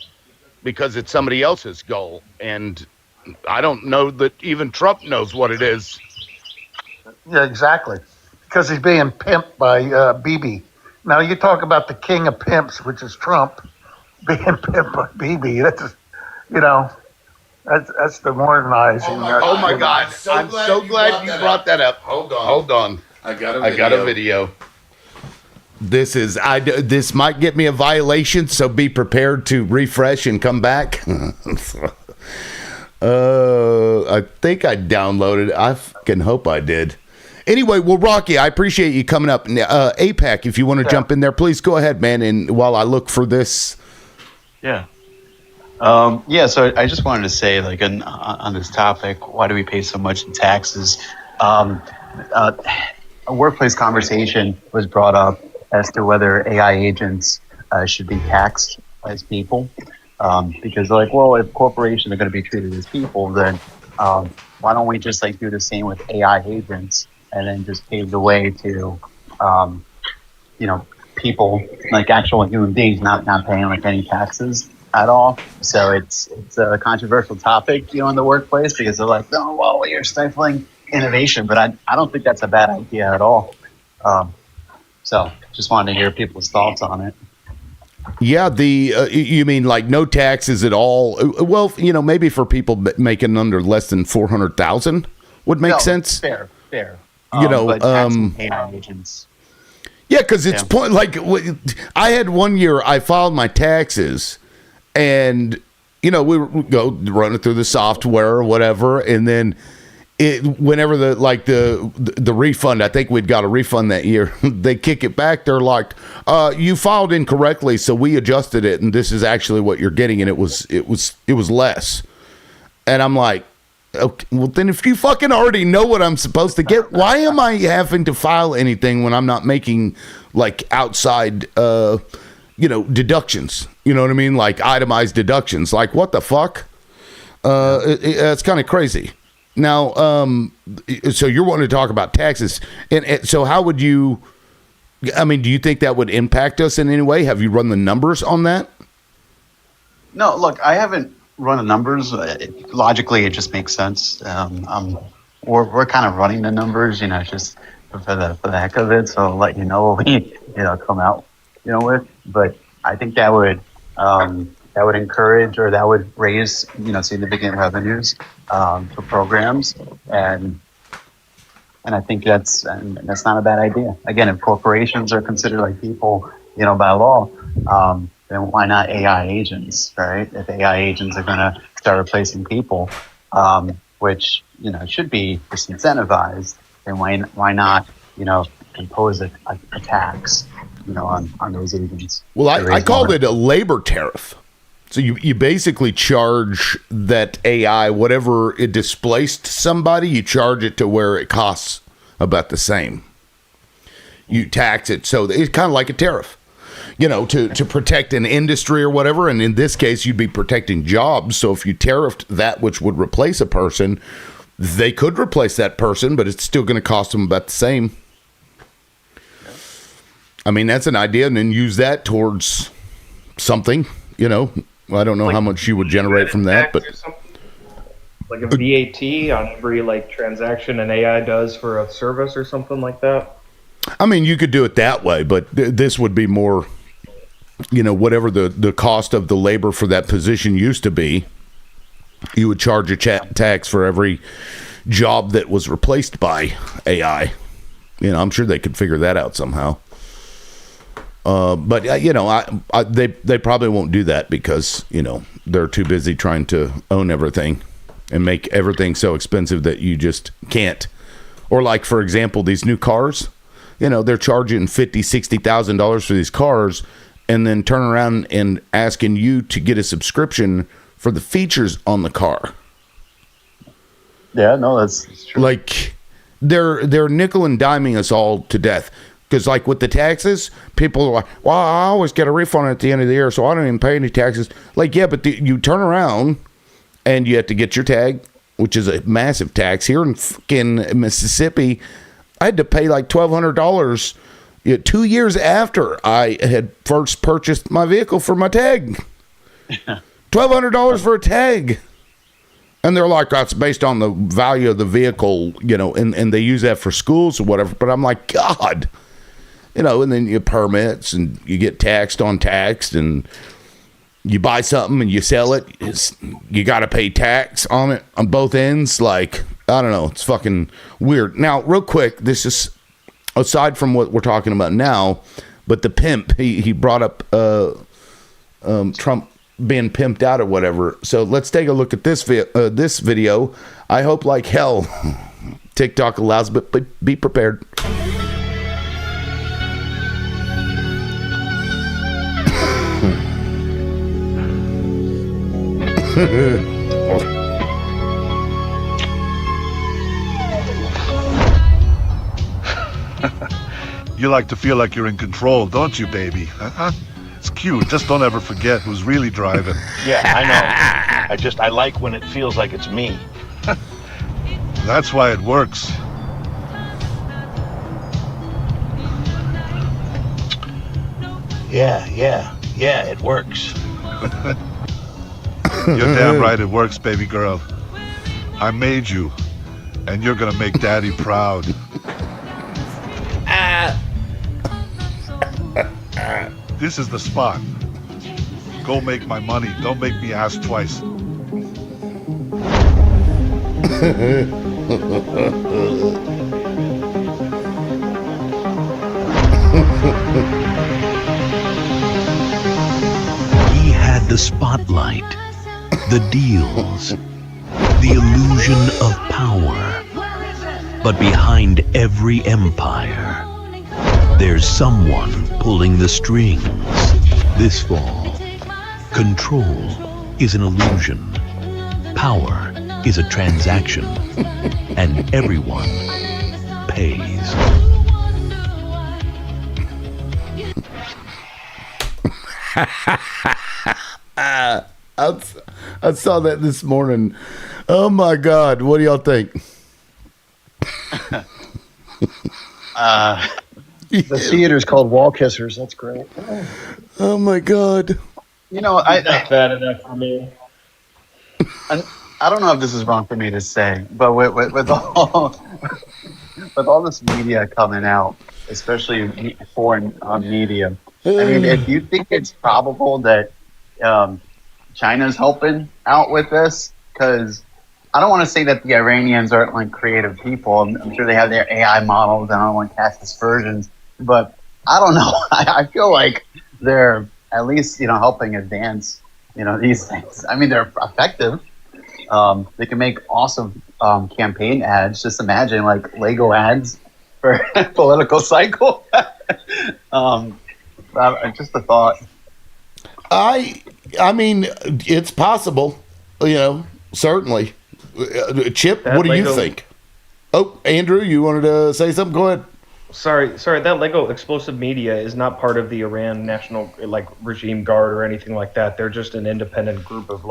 because it's somebody else's goal. And I don't know that even Trump knows what it is. Yeah, exactly. Because he's being pimped by Bibi. Now, you talk about the king of pimps, which is Trump, being pimped by Bibi. That's, that's the modernizing. Oh my God! I'm so glad you brought that up. Hold on. I got a video. This is this might get me a violation, so be prepared to refresh and come back. I think I downloaded it. I fucking hope I did. Anyway, well, Rocky, I appreciate you coming up. APAC, if you want to jump in there, please go ahead, man. And while I look for this. Yeah. So I just wanted to say, like, on this topic, why do we pay so much in taxes? A workplace conversation was brought up as to whether AI agents should be taxed as people. Because, like, well, if corporations are going to be treated as people, then why don't we just, like, do the same with AI agents and then just pave the way to, people, like actual human beings, not paying, like, any taxes at all. So it's a controversial topic, in the workplace, because they're like, oh, well, you're stifling innovation, but I don't think that's a bad idea at all. So just wanted to hear people's thoughts on it. Yeah, you mean like no taxes at all? Well, maybe for people making under less than 400,000 would make sense. Fair. But taxing AI agents. Yeah, because it's point like I had one year I filed my taxes, and we would go run it through the software or whatever, and then whenever the refund, I think we'd got a refund that year, they kick it back. They're like, you filed incorrectly, so we adjusted it, and this is actually what you're getting, and it was less. And I'm like, okay, well then if you fucking already know what I'm supposed to get, why am I having to file anything when I'm not making like outside deductions? You know what I mean? Like itemized deductions. Like what the fuck? It's kind of crazy. Now, so you're wanting to talk about taxes, and so how would you? I mean, do you think that would impact us in any way? Have you run the numbers on that? No, look, I haven't run the numbers. Logically, it just makes sense. We're kind of running the numbers, just for the heck of it. So I'll let you know what we come out with. But I think that would encourage, or that would raise significant revenues for programs, and I think that's not a bad idea. Again, if corporations are considered like people, by law, then why not AI agents, right? If AI agents are going to start replacing people, which should be disincentivized, then why not impose a tax on those agents? Well, I called it a labor tariff. So you basically charge that AI, whatever it displaced somebody, you charge it to where it costs about the same. You tax it. So it's kind of like a tariff, to protect an industry or whatever. And in this case, you'd be protecting jobs. So if you tariffed that which would replace a person, they could replace that person, but it's still going to cost them about the same. I mean, that's an idea, and then use that towards something, I don't know how much you would generate from that, but like a VAT on every transaction an AI does for a service or something like that. I mean, you could do it that way, but this would be more whatever the cost of the labor for that position used to be, you would charge a tax for every job that was replaced by AI. I'm sure they could figure that out somehow. But they probably won't do that because they're too busy trying to own everything and make everything so expensive that you just can't. Or like, for example, these new cars, they're charging $50,000-$60,000 for these cars, and then turn around and asking you to get a subscription for the features on the car. Yeah, no, that's true. Like, they're nickel and diming us all to death. Because, like, with the taxes, people are like, well, I always get a refund at the end of the year, so I don't even pay any taxes. Like, yeah, but you turn around and you have to get your tag, which is a massive tax. Here in fucking Mississippi, I had to pay like $1,200 2 years after I had first purchased my vehicle for my tag. $1,200 for a tag. And they're like, that's based on the value of the vehicle, and they use that for schools or whatever. But I'm like, God. And then you permits and you get taxed on taxed, and you buy something and you sell it. You got to pay tax on it on both ends. Like, I don't know. It's fucking weird. Now, real quick, this is aside from what we're talking about now, but the pimp, he brought up Trump being pimped out or whatever. So let's take a look at this video. I hope like hell TikTok allows, but be prepared. You like to feel like you're in control, don't you, baby? It's cute. Just don't ever forget who's really driving. Yeah, I know. I like when it feels like it's me. That's why it works. Yeah, it works. You're damn right it works, baby girl. I made you, and you're gonna make Daddy proud. This is the spot. Go make my money. Don't make me ask twice. He had the spotlight, the deals, the illusion of power. But behind every empire, there's someone pulling the strings. This fall, control is an illusion, power is a transaction, and everyone pays. I saw that this morning. Oh my God, what do y'all think? The theater's called Wall Kissers. That's great. Oh my God. Not bad enough for me. I don't know if this is wrong for me to say, but with all this media coming out, especially foreign media, I mean, if you think it's probable that China's helping out with this, because I don't want to say that the Iranians aren't like creative people. I'm sure they have their AI models, and I don't want to cast aspersions, but I don't know. I feel like they're at least helping advance these things. I mean, they're effective. They can make awesome campaign ads. Just imagine like Lego ads for a political cycle. Just a thought. I mean, it's possible. Certainly. Chip, what do you think? Oh, Andrew, you wanted to say something? Go ahead. Sorry. That Lego Explosive Media is not part of the Iran National Regime Guard or anything like that. They're just an independent group of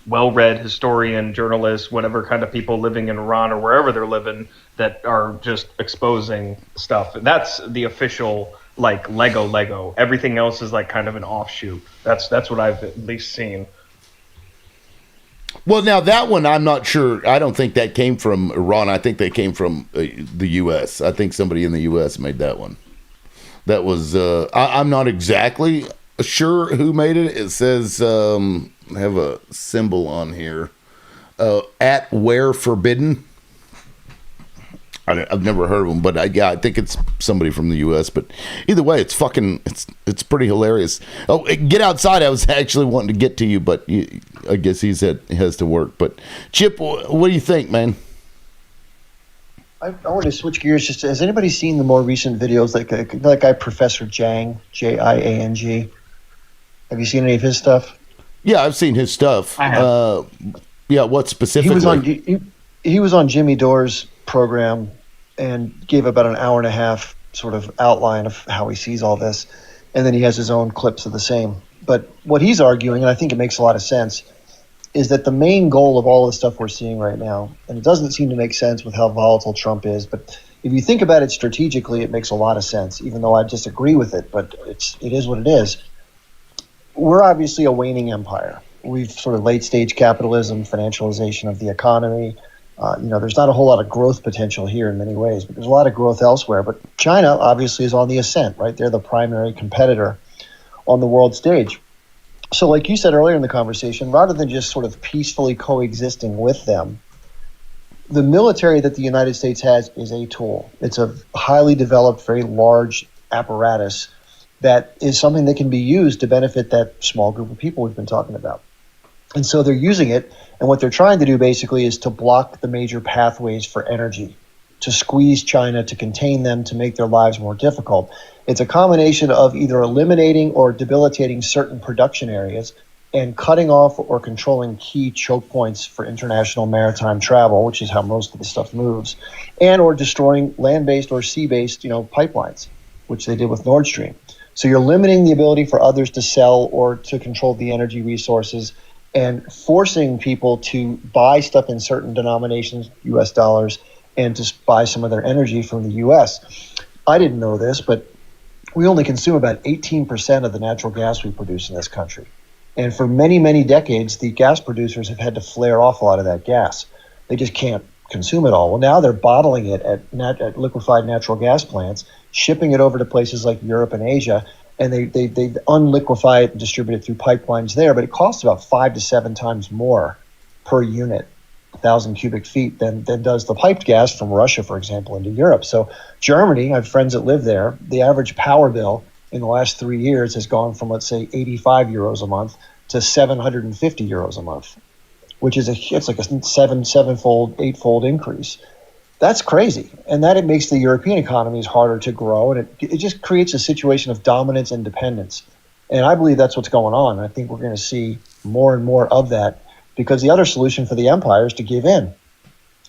well-read historian, journalists, whatever kind of people living in Iran or wherever they're living that are just exposing stuff. That's the official Lego. Everything else is kind of an offshoot. That's what I've at least seen. Well, now that one, I'm not sure. I don't think that came from Iran. I think they came from the U.S. I think somebody in the U.S. made that one. That was I'm not exactly sure who made it. It says I have a symbol on here. At Where Forbidden. I've never heard of them, but I think it's somebody from the U.S. But either way, it's it's pretty hilarious. Oh, Get Outside! I was actually wanting to get to you, but I guess he has to work. But Chip, what do you think, man? I want to switch gears. Just has anybody seen the more recent videos, like that guy Professor Jang, Jiang? Have you seen any of his stuff? Yeah, I've seen his stuff. I have. Yeah, what specifically? He was on Jimmy Dore's program and gave about an hour and a half sort of outline of how he sees all this, and then he has his own clips of the same. But what he's arguing, and I think it makes a lot of sense, is that the main goal of all the stuff we're seeing right now, and it doesn't seem to make sense with how volatile Trump is, but if you think about it strategically, it makes a lot of sense, even though I disagree with it, but it is what it is. We're obviously a waning empire. We've sort of late stage capitalism, financialization of the economy. There's not a whole lot of growth potential here in many ways, but there's a lot of growth elsewhere. But China obviously is on the ascent, right? They're the primary competitor on the world stage. So like you said earlier in the conversation, rather than just sort of peacefully coexisting with them, the military that the United States has is a tool. It's a highly developed, very large apparatus that is something that can be used to benefit that small group of people we've been talking about. And so they're using it, and what they're trying to do basically is to block the major pathways for energy, to squeeze China, to contain them, to make their lives more difficult. It's a combination of either eliminating or debilitating certain production areas and cutting off or controlling key choke points for international maritime travel, which is how most of the stuff moves, and or destroying land-based or sea-based, pipelines, which they did with Nord Stream. So you're limiting the ability for others to sell or to control the energy resources and forcing people to buy stuff in certain denominations, US dollars, and to buy some of their energy from the US. I didn't know this, but we only consume about 18% of the natural gas we produce in this country. And for many, many decades, the gas producers have had to flare off a lot of that gas. They just can't consume it all. Well, now they're bottling it at liquefied natural gas plants, shipping it over to places like Europe and Asia, and they unliquefy it and distribute it through pipelines there, but it costs about 5 to 7 times more per unit, 1,000 cubic feet, than does the piped gas from Russia, for example, into Europe. So Germany, I have friends that live there, the average power bill in the last 3 years has gone from, let's say, 85 euros a month to 750 euros a month, which is it's like a sevenfold, eightfold increase. That's crazy. And that it makes the European economies harder to grow, and it just creates a situation of dominance and dependence. And I believe that's what's going on. I think we're going to see more and more of that, because the other solution for the empire is to give in.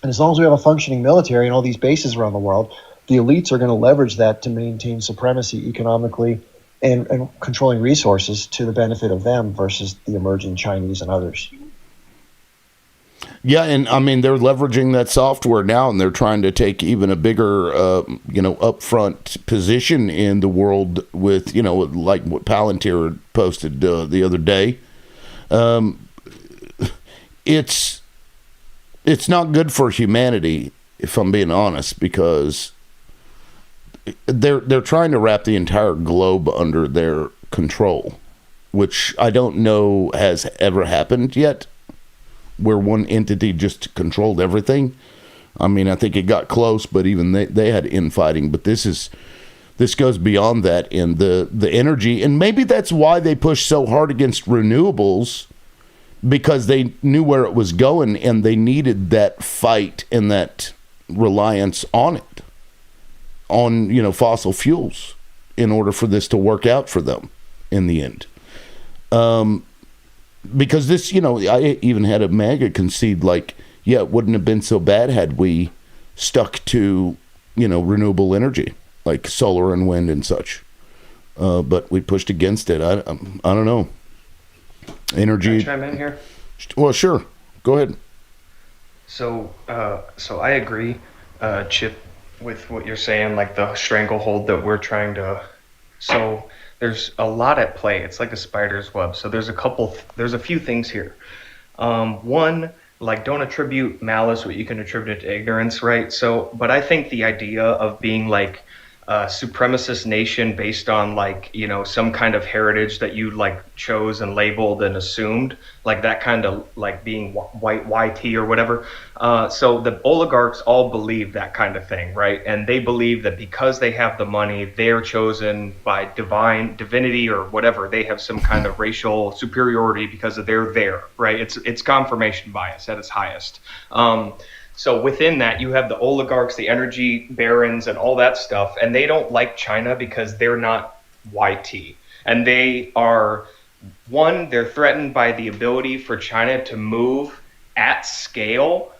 And as long as we have a functioning military and all these bases around the world, the elites are going to leverage that to maintain supremacy economically and controlling resources to the benefit of them versus the emerging Chinese and others. Yeah, and I mean, they're leveraging that software now, and they're trying to take even a bigger, upfront position in the world with, like what Palantir posted the other day. It's not good for humanity, if I'm being honest, because they're trying to wrap the entire globe under their control, which I don't know has ever happened yet, where one entity just controlled everything. I mean, I think it got close, but even they had infighting. But this goes beyond that in the energy, and maybe that's why they pushed so hard against renewables, because they knew where it was going, and they needed that fight and that reliance on it, on fossil fuels, in order for this to work out for them in the end. Because this, I even had a MAGA concede, it wouldn't have been so bad had we stuck to, renewable energy, like solar and wind and such. But we pushed against it. I don't know. Energy. Can I chime in here? Well, sure. Go ahead. So I agree, Chip, with what you're saying, like the stranglehold that we're trying to. So there's a lot at play. It's like a spider's web. So there's a few things here. One, don't attribute malice what you can attribute to ignorance, right? So, but I think the idea of being supremacist nation based on like, you know, some kind of heritage that you like chose and labeled and assumed, like that kind of like being white YT or whatever. So the oligarchs all believe that kind of thing, right? And they believe that because they have the money, they're chosen by divinity or whatever. They have some kind of racial superiority because they're there, right? It's confirmation bias at its highest. So within that, you have the oligarchs, the energy barons, and all that stuff, and they don't like China because they're not YT. And they are, one, they're threatened by the ability for China to move at scale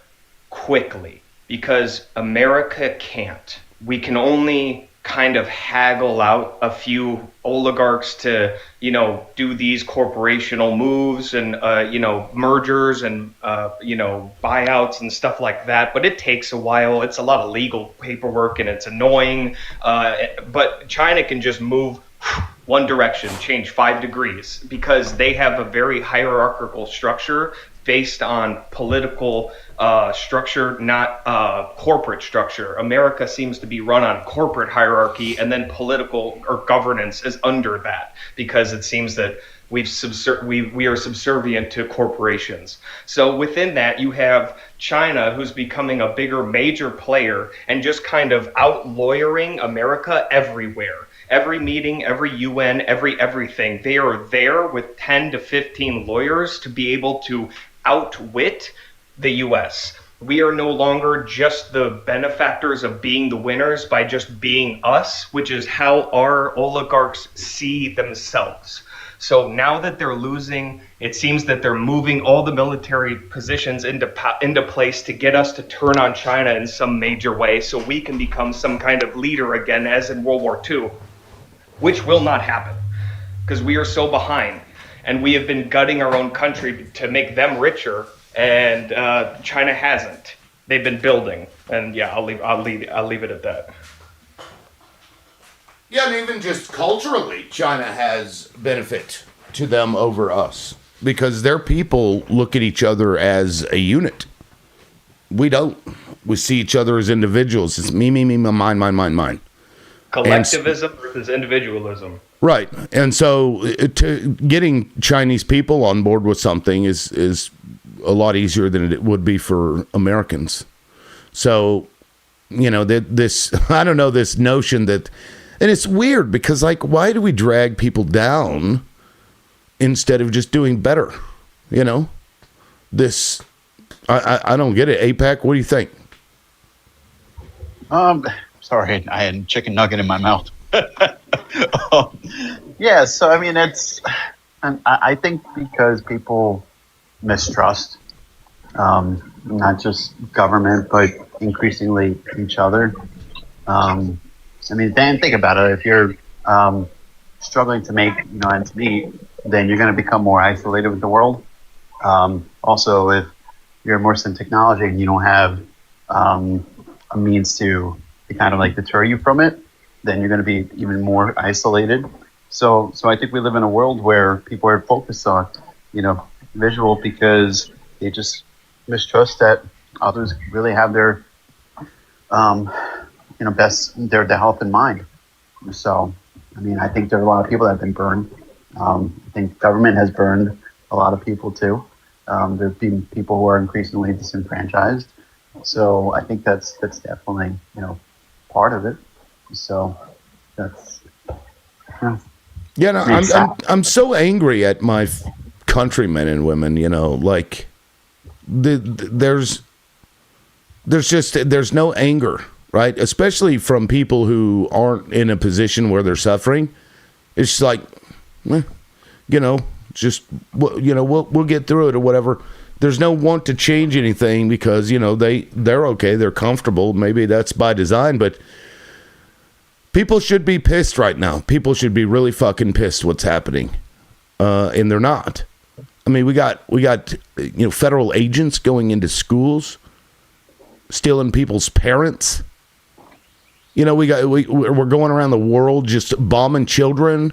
quickly because America can't. We can only kind of haggle out a few oligarchs to, you know, do these corporational moves and, you know, mergers and, you know, buyouts and stuff like that. But it takes a while. It's a lot of legal paperwork and it's annoying. But China can just move one direction, change 5 degrees because they have a very hierarchical structure based on political structure, not corporate structure. America seems to be run on corporate hierarchy, and then political or governance is under that because it seems that we are subservient to corporations. So within that, you have China, who's becoming a bigger major player and just kind of out-lawyering America everywhere. Every meeting, every UN, everything, they are there with 10 to 15 lawyers to be able to outwit the US. We are no longer just the benefactors of being the winners by just being us, which is how our oligarchs see themselves. So now that they're losing, it seems that they're moving all the military positions into place to get us to turn on China in some major way so we can become some kind of leader again, as in World War II, which will not happen because we are so behind. And we have been gutting our own country to make them richer, and China hasn't. They've been building, and yeah, I'll leave it at that. Yeah, and even just culturally, China has benefit to them over us because their people look at each other as a unit. We don't. We see each other as individuals. It's me, mine. Collectivism versus individualism. Right. And so getting Chinese people on board with something is a lot easier than it would be for Americans. So, you know, this notion that, and it's weird because, like, why do we drag people down instead of just doing better? You know, I don't get it. APAC, what do you think? Sorry, I had a chicken nugget in my mouth. Yeah, so I mean, I think because people mistrust not just government, but increasingly each other. I mean, Dan, think about it. If you're struggling to make ends meet, then you're going to become more isolated with the world. Also, if you're immersed in technology and you don't have a means to kind of like deter you from it, then you're going to be even more isolated. So I think we live in a world where people are focused on, visual because they just mistrust that others really have their, their health in mind. So, I mean, I think there are a lot of people that have been burned. I think government has burned a lot of people too. There's been people who are increasingly disenfranchised. So I think that's definitely, part of it. So that's, yeah, no, I'm so angry at my countrymen and women, like there's no anger, right? Especially from people who aren't in a position where they're suffering. It's like, we'll get through it or whatever. There's no want to change anything because, they're okay. They're comfortable. Maybe that's by design, but people should be pissed right now. People should be really fucking pissed what's happening. And they're not. I mean, we got federal agents going into schools, stealing people's parents. We're going around the world just bombing children,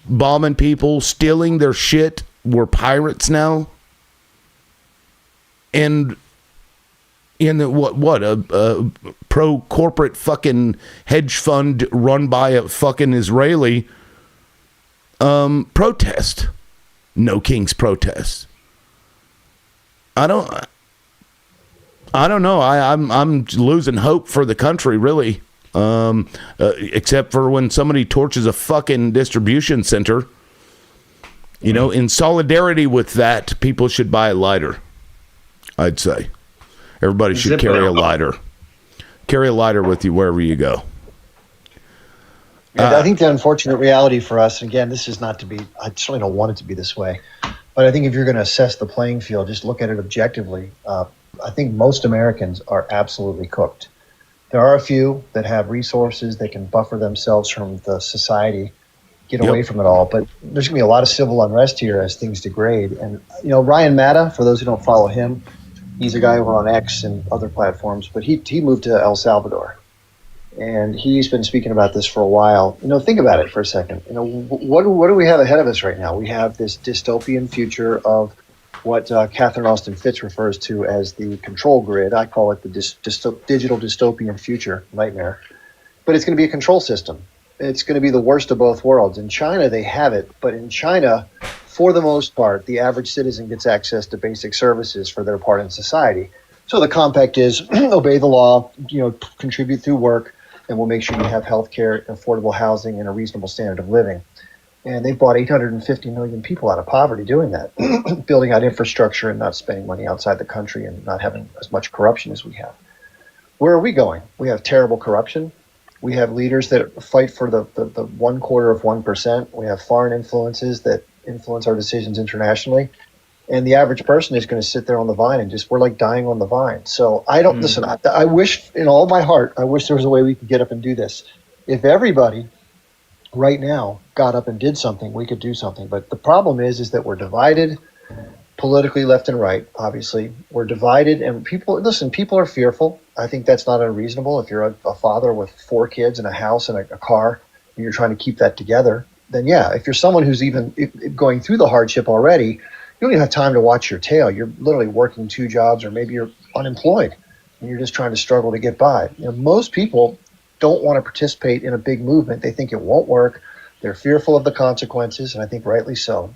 bombing people, stealing their shit. We're pirates now. And, in the what a pro corporate fucking hedge fund run by a fucking Israeli protest. No Kings protest. I don't know. I'm losing hope for the country, really. Except for when somebody torches a fucking distribution center. You know, in solidarity with that, people should buy a lighter. I'd say everybody should carry a lighter. Carry a lighter with you wherever you go. And I think the unfortunate reality for us, and again, this is not to be, I certainly don't want it to be this way, but I think if you're going to assess the playing field, just look at it objectively. I think most Americans are absolutely cooked. There are a few that have resources that can buffer themselves from the society, get away from it all. But there's going to be a lot of civil unrest here as things degrade. And, you know, Ryan Matta, for those who don't follow him, he's a guy over on X and other platforms, but he moved to El Salvador. And he's been speaking about this for a while. You know, think about it for a second. You know, what do we have ahead of us right now? We have this dystopian future of what Catherine Austin Fitts refers to as the control grid. I call it the digital dystopian future nightmare. But it's going to be a control system. It's going to be the worst of both worlds. In China, they have it. But in China, for the most part, the average citizen gets access to basic services for their part in society. So the compact is obey the law, you know, contribute through work, and we'll make sure you have health care, affordable housing, and a reasonable standard of living. And they've brought 850 million people out of poverty doing that, building out infrastructure and not spending money outside the country and not having as much corruption as we have. Where are we going? We have terrible corruption. We have leaders that fight for the 0.25%. We have foreign influences that influence our decisions internationally. And the average person is going to sit there on the vine and just, we're like dying on the vine. So I don't, listen, I wish in all my heart, I wish there was a way we could get up and do this. If everybody right now got up and did something, we could do something. But the problem is that we're divided politically left and right, obviously. We're divided and people are fearful. I think that's not unreasonable. If you're a father with 4 kids and a house and a car, and you're trying to keep that together, then yeah, if you're someone who's even going through the hardship already, you don't even have time to watch your tail. You're literally working 2 jobs, or maybe you're unemployed and you're just trying to struggle to get by. You know, most people don't want to participate in a big movement. They think it won't work. They're fearful of the consequences, and I think rightly so.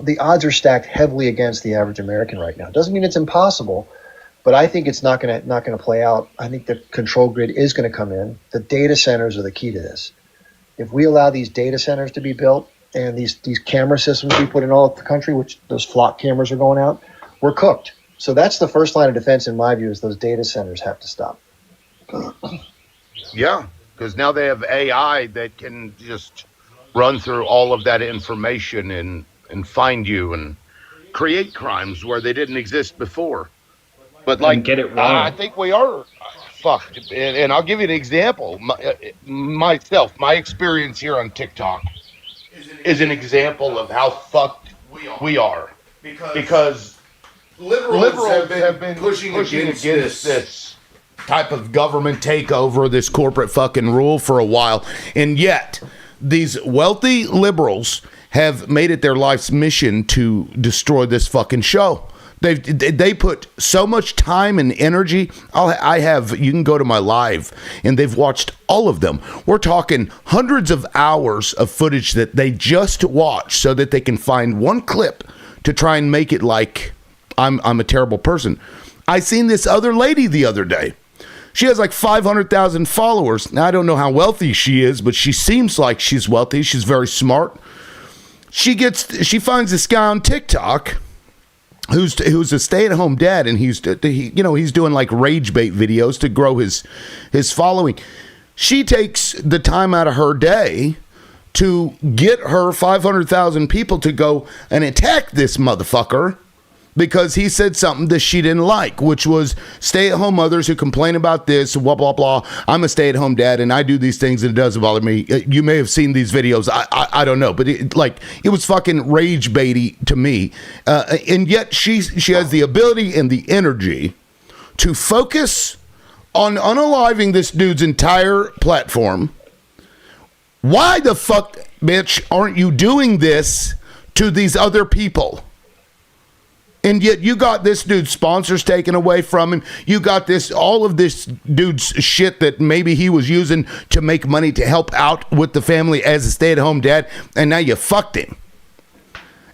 The odds are stacked heavily against the average American right now. Doesn't mean it's impossible, but I think it's not going to play out. I think the control grid is going to come in. The data centers are the key to this. If we allow these data centers to be built and these camera systems we put in all of the country, which those flock cameras are going out, we're cooked. So that's the first line of defense in my view, is those data centers have to stop. Yeah, because now they have AI that can just run through all of that information and find you and create crimes where they didn't exist before. But like, get it wrong. I think we are fucked. And I'll give you an example. Myself, my experience here on TikTok is an example of how fucked we are. Because liberals have been pushing against this type of government takeover, this corporate fucking rule for a while. And yet, these wealthy liberals have made it their life's mission to destroy this fucking show. They put so much time and energy. You can go to my live and they've watched all of them. We're talking hundreds of hours of footage that they just watch so that they can find one clip to try and make it like I'm a terrible person. I seen this other lady the other day. She has like 500,000 followers. Now, I don't know how wealthy she is, but she seems like she's wealthy. She's very smart. She finds this guy on TikTok who's a stay-at-home dad, and he's doing like rage bait videos to grow his following. She takes the time out of her day to get her 500,000 people to go and attack this motherfucker because he said something that she didn't like, which was stay-at-home mothers who complain about this, blah, blah, blah. I'm a stay-at-home dad, and I do these things, and it doesn't bother me. You may have seen these videos. I don't know, but it was fucking rage baity to me. And yet she has the ability and the energy to focus on unaliving this dude's entire platform. Why the fuck, bitch, aren't you doing this to these other people? And yet you got this dude's sponsors taken away from him. You got all of this dude's shit that maybe he was using to make money to help out with the family as a stay-at-home dad, and now you fucked him.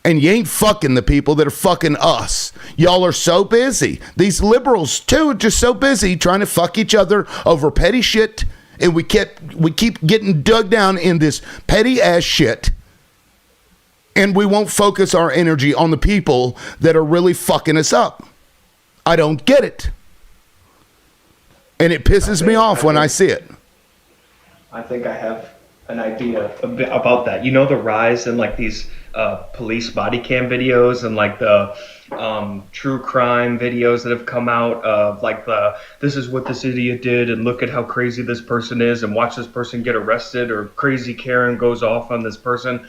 And you ain't fucking the people that are fucking us. Y'all are so busy. These liberals too are just so busy trying to fuck each other over petty shit, and we keep getting dug down in this petty ass shit. And we won't focus our energy on the people that are really fucking us up. I don't get it. And it pisses me off when I see it. I think I have an idea about that. You know, the rise in like these police body cam videos and like the true crime videos that have come out of like this is what this idiot did and look at how crazy this person is and watch this person get arrested, or crazy Karen goes off on this person.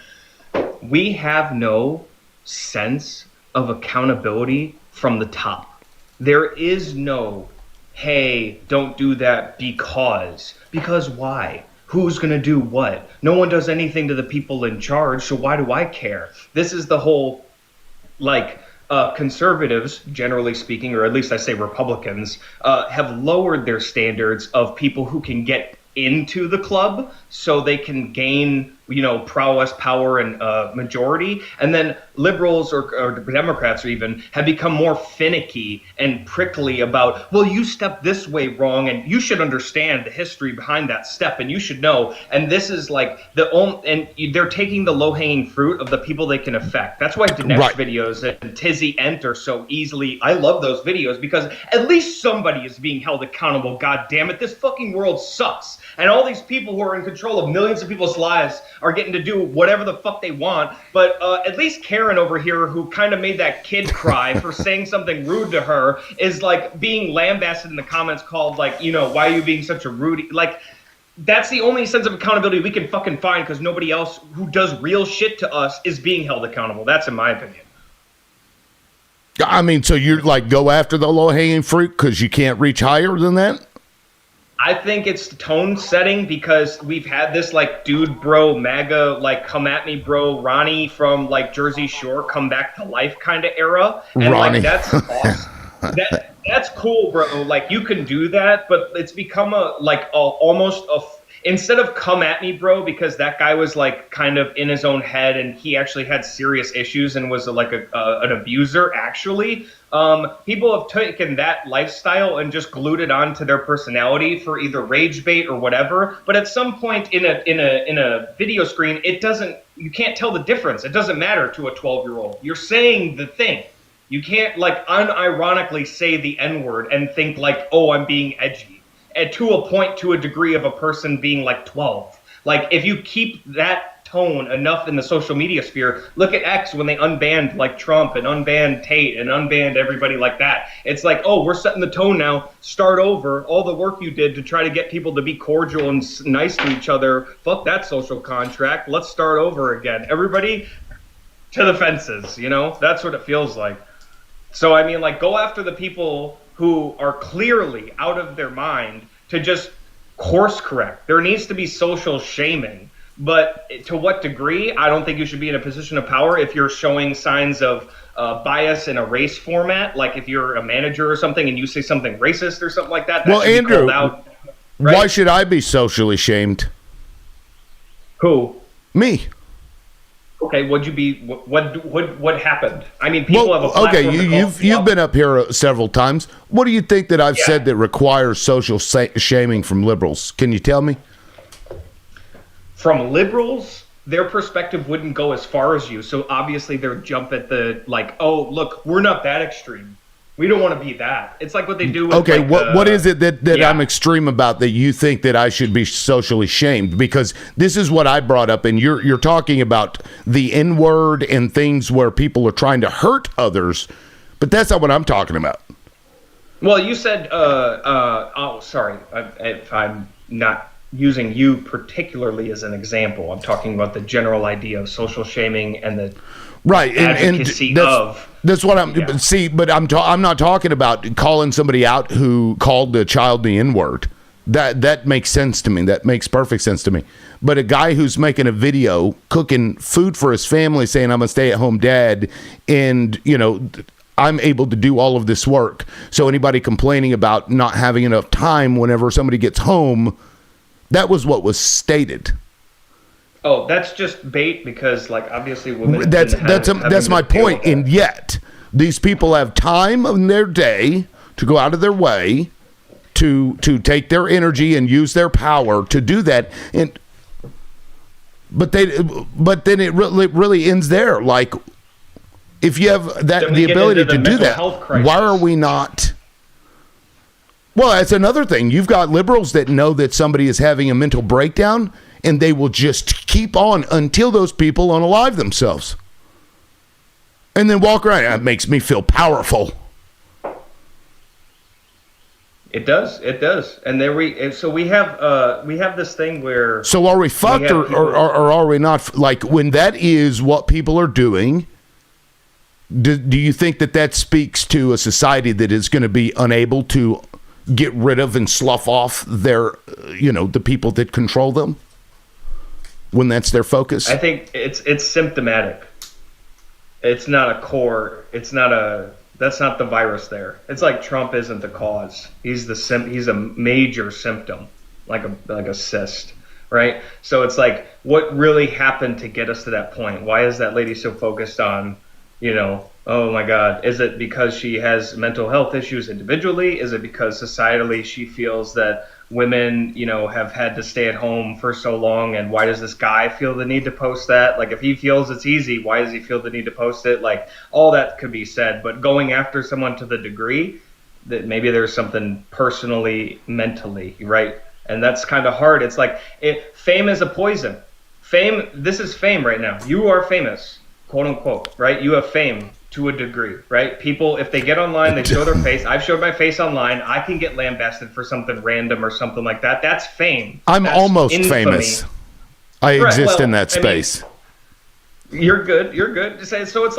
We have no sense of accountability from the top. There is no, hey, don't do that because why? Who's going to do what? No one does anything to the people in charge, so why do I care? This is the whole, like, conservatives, generally speaking, or at least I say Republicans, have lowered their standards of people who can get into the club so they can gain, prowess, power, and majority. And then liberals or Democrats or even have become more finicky and prickly about, well, you stepped this way wrong and you should understand the history behind that step and you should know. And this is like and they're taking the low-hanging fruit of the people they can affect. That's why Dinesh videos and Tizzy Ent are so easily, I love those videos because at least somebody is being held accountable. God damn it, this fucking world sucks. And all these people who are in control of millions of people's lives are getting to do whatever the fuck they want. But at least Karen over here, who kind of made that kid cry for saying something rude to her, is like being lambasted in the comments called like, why are you being such a rude? Like, that's the only sense of accountability we can fucking find because nobody else who does real shit to us is being held accountable. That's in my opinion. I mean, so you're like, go after the low-hanging fruit because you can't reach higher than that? I think it's tone setting because we've had this like dude bro MAGA like come at me bro Ronnie from like Jersey Shore come back to life kind of era, and Ronnie. like that's awesome. That's cool, bro. Like you can do that, but it's become almost instead of come at me bro, because that guy was like kind of in his own head and he actually had serious issues and was like an abuser actually. People have taken that lifestyle and just glued it onto their personality for either rage bait or whatever. But at some point in a video screen, you can't tell the difference. It doesn't matter to a 12-year-old. You're saying the thing. You can't like unironically say the N-word and think like, oh, I'm being edgy. And to a point, to a degree of a person being like 12. Like if you keep that tone enough in the social media sphere, look at X when they unbanned like Trump and unbanned Tate and unbanned everybody like that. It's like, oh, we're setting the tone now. Start over. All the work you did to try to get people to be cordial and nice to each other. Fuck that social contract. Let's start over again. Everybody to the fences, That's what it feels like. So, I mean, like, go after the people who are clearly out of their mind to just course correct. There needs to be social shaming. But to what degree? I don't think you should be in a position of power if you're showing signs of bias in a race format. Like if you're a manager or something and you say something racist or something like that. Well, Andrew, out, right? Why should I be socially shamed? Who? Me. Okay, would you be? What happened? I mean, people have a platform. Okay, you've been up here several times. What do you think that I've said that requires social shaming from liberals? Can you tell me? From liberals, their perspective wouldn't go as far as you. So obviously they're jump at the like, oh, look, we're not that extreme. We don't want to be that. It's like what they do with okay, what is it that I'm extreme about that you think that I should be socially shamed? Because this is what I brought up, and you're talking about the N-word and things where people are trying to hurt others, but that's not what I'm talking about. Well, you said, oh, sorry, if I'm not using you particularly as an example. I'm talking about the general idea of social shaming and the advocacy of. That's what I'm see, but I'm not talking about calling somebody out who called the child the N-word. That makes sense to me. That makes perfect sense to me. But a guy who's making a video cooking food for his family, saying I'm a stay-at-home dad, and I'm able to do all of this work. So anybody complaining about not having enough time whenever somebody gets home, that was what was stated. Oh, that's just bait because, like, obviously women. That's my point. With And yet, these people have time in their day to go out of their way to take their energy and use their power to do that. And but then it really ends there. Like, if you have the ability to do that, why are we not? Well, that's another thing. You've got liberals that know that somebody is having a mental breakdown, and they will just keep on until those people unalive themselves. And then walk around. That makes me feel powerful. It does. And so we have this thing where. So are we fucked or are we not? Like, when that is what people are doing, do you think that speaks to a society that is going to be unable to get rid of and slough off their, the people that control them when that's their focus? I think it's symptomatic. It's not a core. That's not the virus there. It's like Trump isn't the cause. He's a major symptom, like a cyst, right? So it's like, what really happened to get us to that point? Why is that lady so focused on, oh my God, is it because she has mental health issues individually? Is it because societally she feels that women, have had to stay at home for so long, and why does this guy feel the need to post that? Like, if he feels it's easy, why does he feel the need to post it? Like, all that could be said, but going after someone to the degree that maybe there's something personally, mentally, right? And that's kind of hard. It's like, fame is a poison. This is fame right now. You are famous, quote unquote, right? You have fame to a degree, right? People, if they get online, they show their face. I've showed my face online. I can get lambasted for something random or something like that. That's fame. I'm That's almost infamy. famous. I exist in that space. You're good. So it's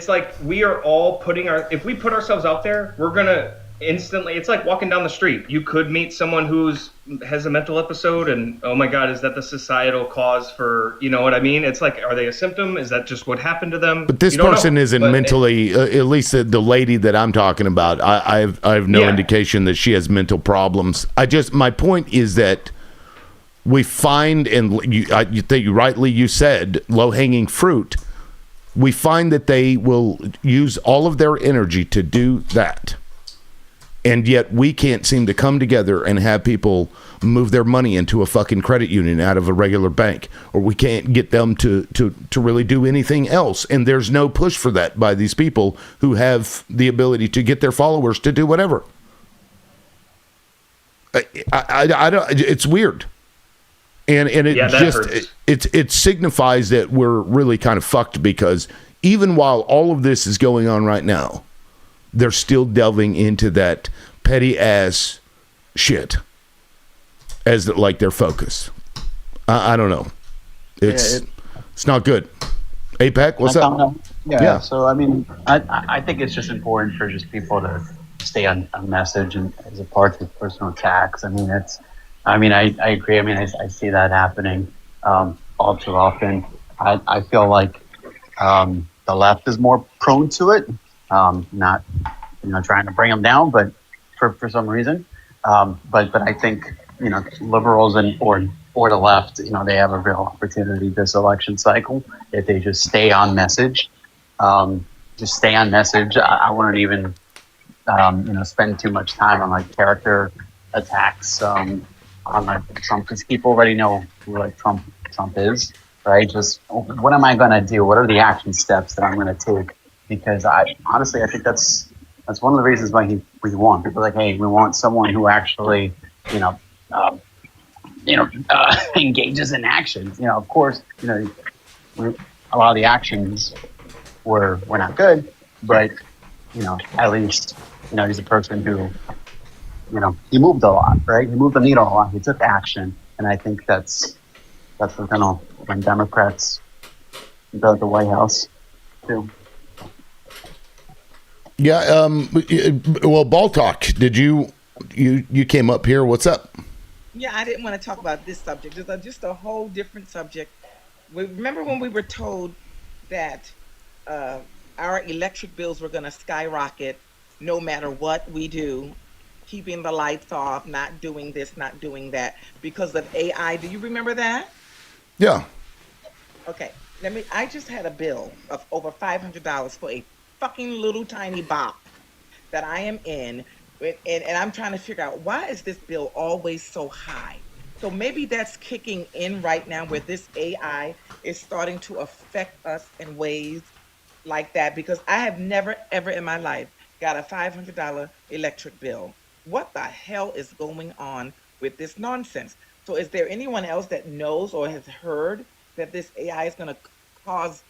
like we are all if we put ourselves out there, we're gonna instantly. It's like walking down the street. You could meet someone has a mental episode, and oh my God, is that the societal cause for? You know what I mean? It's like, are they a symptom? Is that just what happened to them? But this person isn't mentally. At least the lady that I'm talking about, I have no indication that she has mental problems. My point is that we find, and you said low hanging fruit. We find that they will use all of their energy to do that. And yet we can't seem to come together and have people move their money into a fucking credit union out of a regular bank, or we can't get them to really do anything else. And there's no push for that by these people who have the ability to get their followers to do whatever. I don't. It's weird, and it signifies that we're really kind of fucked, because even while all of this is going on right now, they're still delving into that petty ass shit as like their focus. I don't know. It's not good. APEC, what's up? Yeah. So I mean, I think it's just important for just people to stay on message and as a part of personal attacks. I mean, I agree. I mean, I see that happening all too often. I feel like the left is more prone to it. Not trying to bring them down, but for some reason. But I think liberals or the left, they have a real opportunity this election cycle if they just stay on message. Just stay on message. I wouldn't even spend too much time on like character attacks on like Trump, because people already know who like Trump is, right? Just what am I gonna do? What are the action steps that I'm gonna take? Because I think that's one of the reasons why we want people like, hey, we want someone who actually, engages in actions. Of course, a lot of the actions were not good, but at least he's a person who, he moved a lot, right? He moved the needle a lot. He took action, and I think that's when Democrats go to the White House too. Yeah. Well, Ball Talk. Did you came up here? What's up? Yeah, I didn't want to talk about this subject. Just a whole different subject. Remember when we were told that our electric bills were going to skyrocket no matter what we do, keeping the lights off, not doing this, not doing that because of AI. Do you remember that? Yeah. Okay, I just had a bill of over $500 for a fucking little tiny box that I am in, and I'm trying to figure out why is this bill always so high? So maybe that's kicking in right now where this AI is starting to affect us in ways like that, because I have never ever in my life got a $500 electric bill. What the hell is going on with this nonsense? So is there anyone else that knows or has heard that this AI is going to cause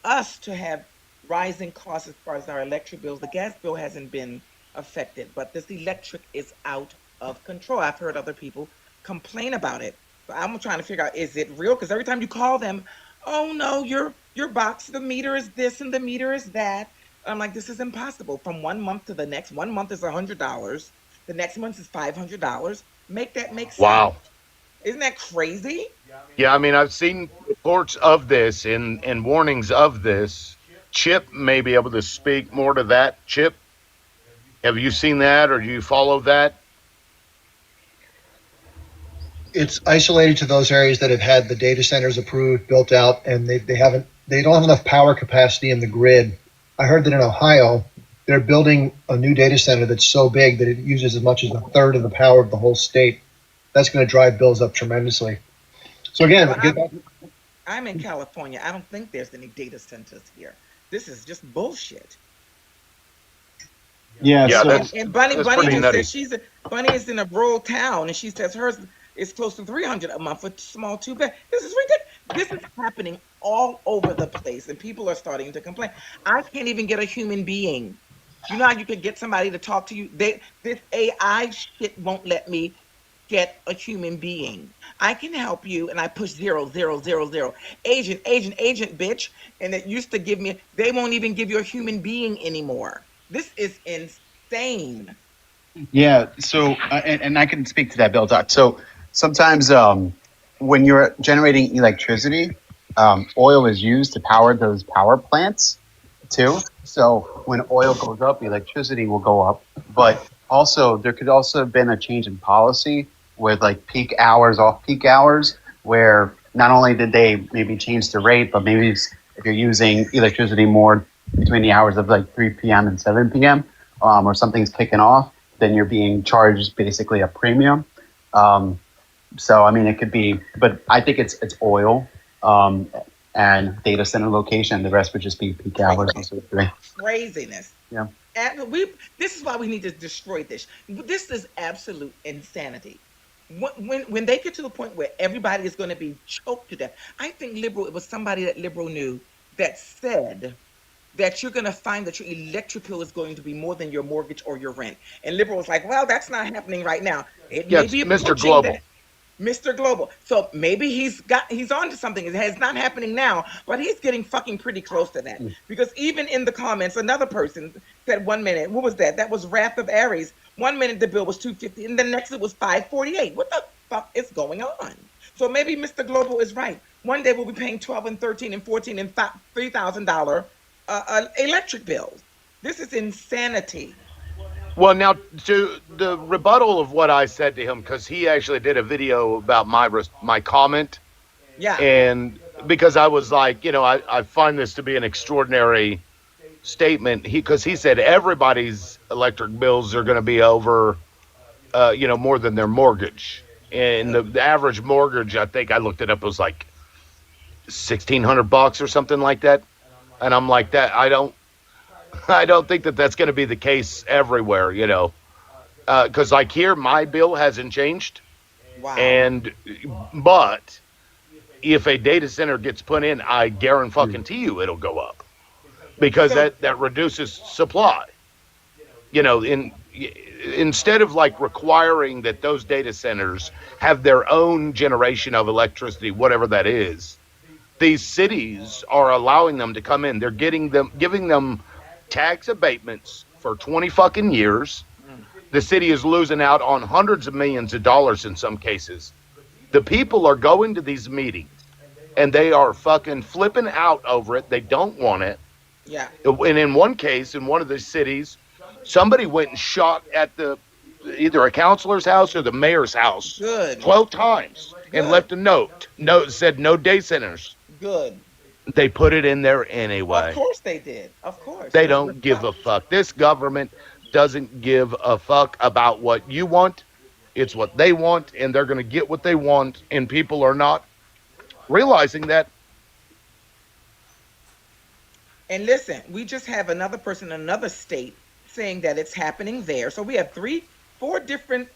us to have rising costs as far as our electric bills? The gas bill hasn't been affected, but this electric is out of control. I've heard other people complain about it. So I'm trying to figure out, is it real? Because every time you call them, oh no, your box, the meter is this and the meter is that. I'm like, this is impossible. From 1 month to the next, 1 month is $100. The next month is $500. Make that make sense. Wow. Isn't that crazy? Yeah, I mean, I've seen reports of this and warnings of this. Chip may be able to speak more to that. Chip, have you seen that or do you follow that? It's isolated to those areas that have had the data centers approved, built out, and they don't have enough power capacity in the grid. I heard that in Ohio, they're building a new data center that's so big that it uses as much as a third of the power of the whole state. That's going to drive bills up tremendously. So again, I'm in California. I don't think there's any data centers here. This is just bullshit. Yeah, and Bunny just said Bunny is in a rural town, and she says hers is close to $300 a month for small two-bed. This is ridiculous. This is happening all over the place, and people are starting to complain. I can't even get a human being. You know how you can get somebody to talk to you? This AI shit won't let me get a human being. I can help you, and I push 0, 0, 0, 0. Agent, bitch. And it used to give me, they won't even give you a human being anymore. This is insane. Yeah. So, and I can speak to that, Bill Doc. So sometimes when you're generating electricity, oil is used to power those power plants too. So when oil goes up, electricity will go up. But also, there could also have been a change in policy with like peak hours, off peak hours, where not only did they maybe change the rate, but maybe if you're using electricity more between the hours of like 3 p.m. and 7 p.m. Or something's kicking off, then you're being charged basically a premium. So, I mean, it could be, but I think it's oil and data center location. The rest would just be peak hours. Craziness. Yeah. This is why we need to destroy this. This is absolute insanity. When they get to the point where everybody is going to be choked to death, I think it was somebody that Liberal knew that said that you're going to find that your electric bill is going to be more than your mortgage or your rent. And Liberal was like, well, that's not happening right now. It may be Mr. Global. Mr. Global. So maybe he's on to something. It's not happening now, but he's getting fucking pretty close to that. Because even in the comments, another person said 1 minute, what was that? That was Wrath of Aries. 1 minute the bill was $250, and the next it was $548. What the fuck is going on? So maybe Mr. Global is right. One day we'll be paying $12 and $13 and $14 and $3,000 electric bills. This is insanity. Well, now to the rebuttal of what I said to him, because he actually did a video about my comment. Yeah. And because I was like, I find this to be an extraordinary statement. Because he said everybody's electric bills are going to be over, more than their mortgage. And the average mortgage, I think I looked it up, was like $1,600 or something like that. And I'm like, I don't think that that's going to be the case everywhere, because like here, my bill hasn't changed. Wow. But if a data center gets put in, I guarantee you it'll go up because that reduces supply. Instead of like requiring that those data centers have their own generation of electricity, whatever that is, these cities are allowing them to come in. They're giving them tax abatements for 20 fucking years. The city is losing out on hundreds of millions of dollars in some cases. The people are going to these meetings and they are fucking flipping out over it. They don't want it. Yeah. And in one case, in one of the cities, somebody went and shot at either a counselor's house or the mayor's house Good. 12 times and left a note. Said no day centers. Good. They put it in there anyway. Of course they did. Of course. They don't give a fuck. This government doesn't give a fuck about what you want. It's what they want, and they're going to get what they want, and people are not realizing that. And listen, we just have another person in another state saying that it's happening there. So we have 4 different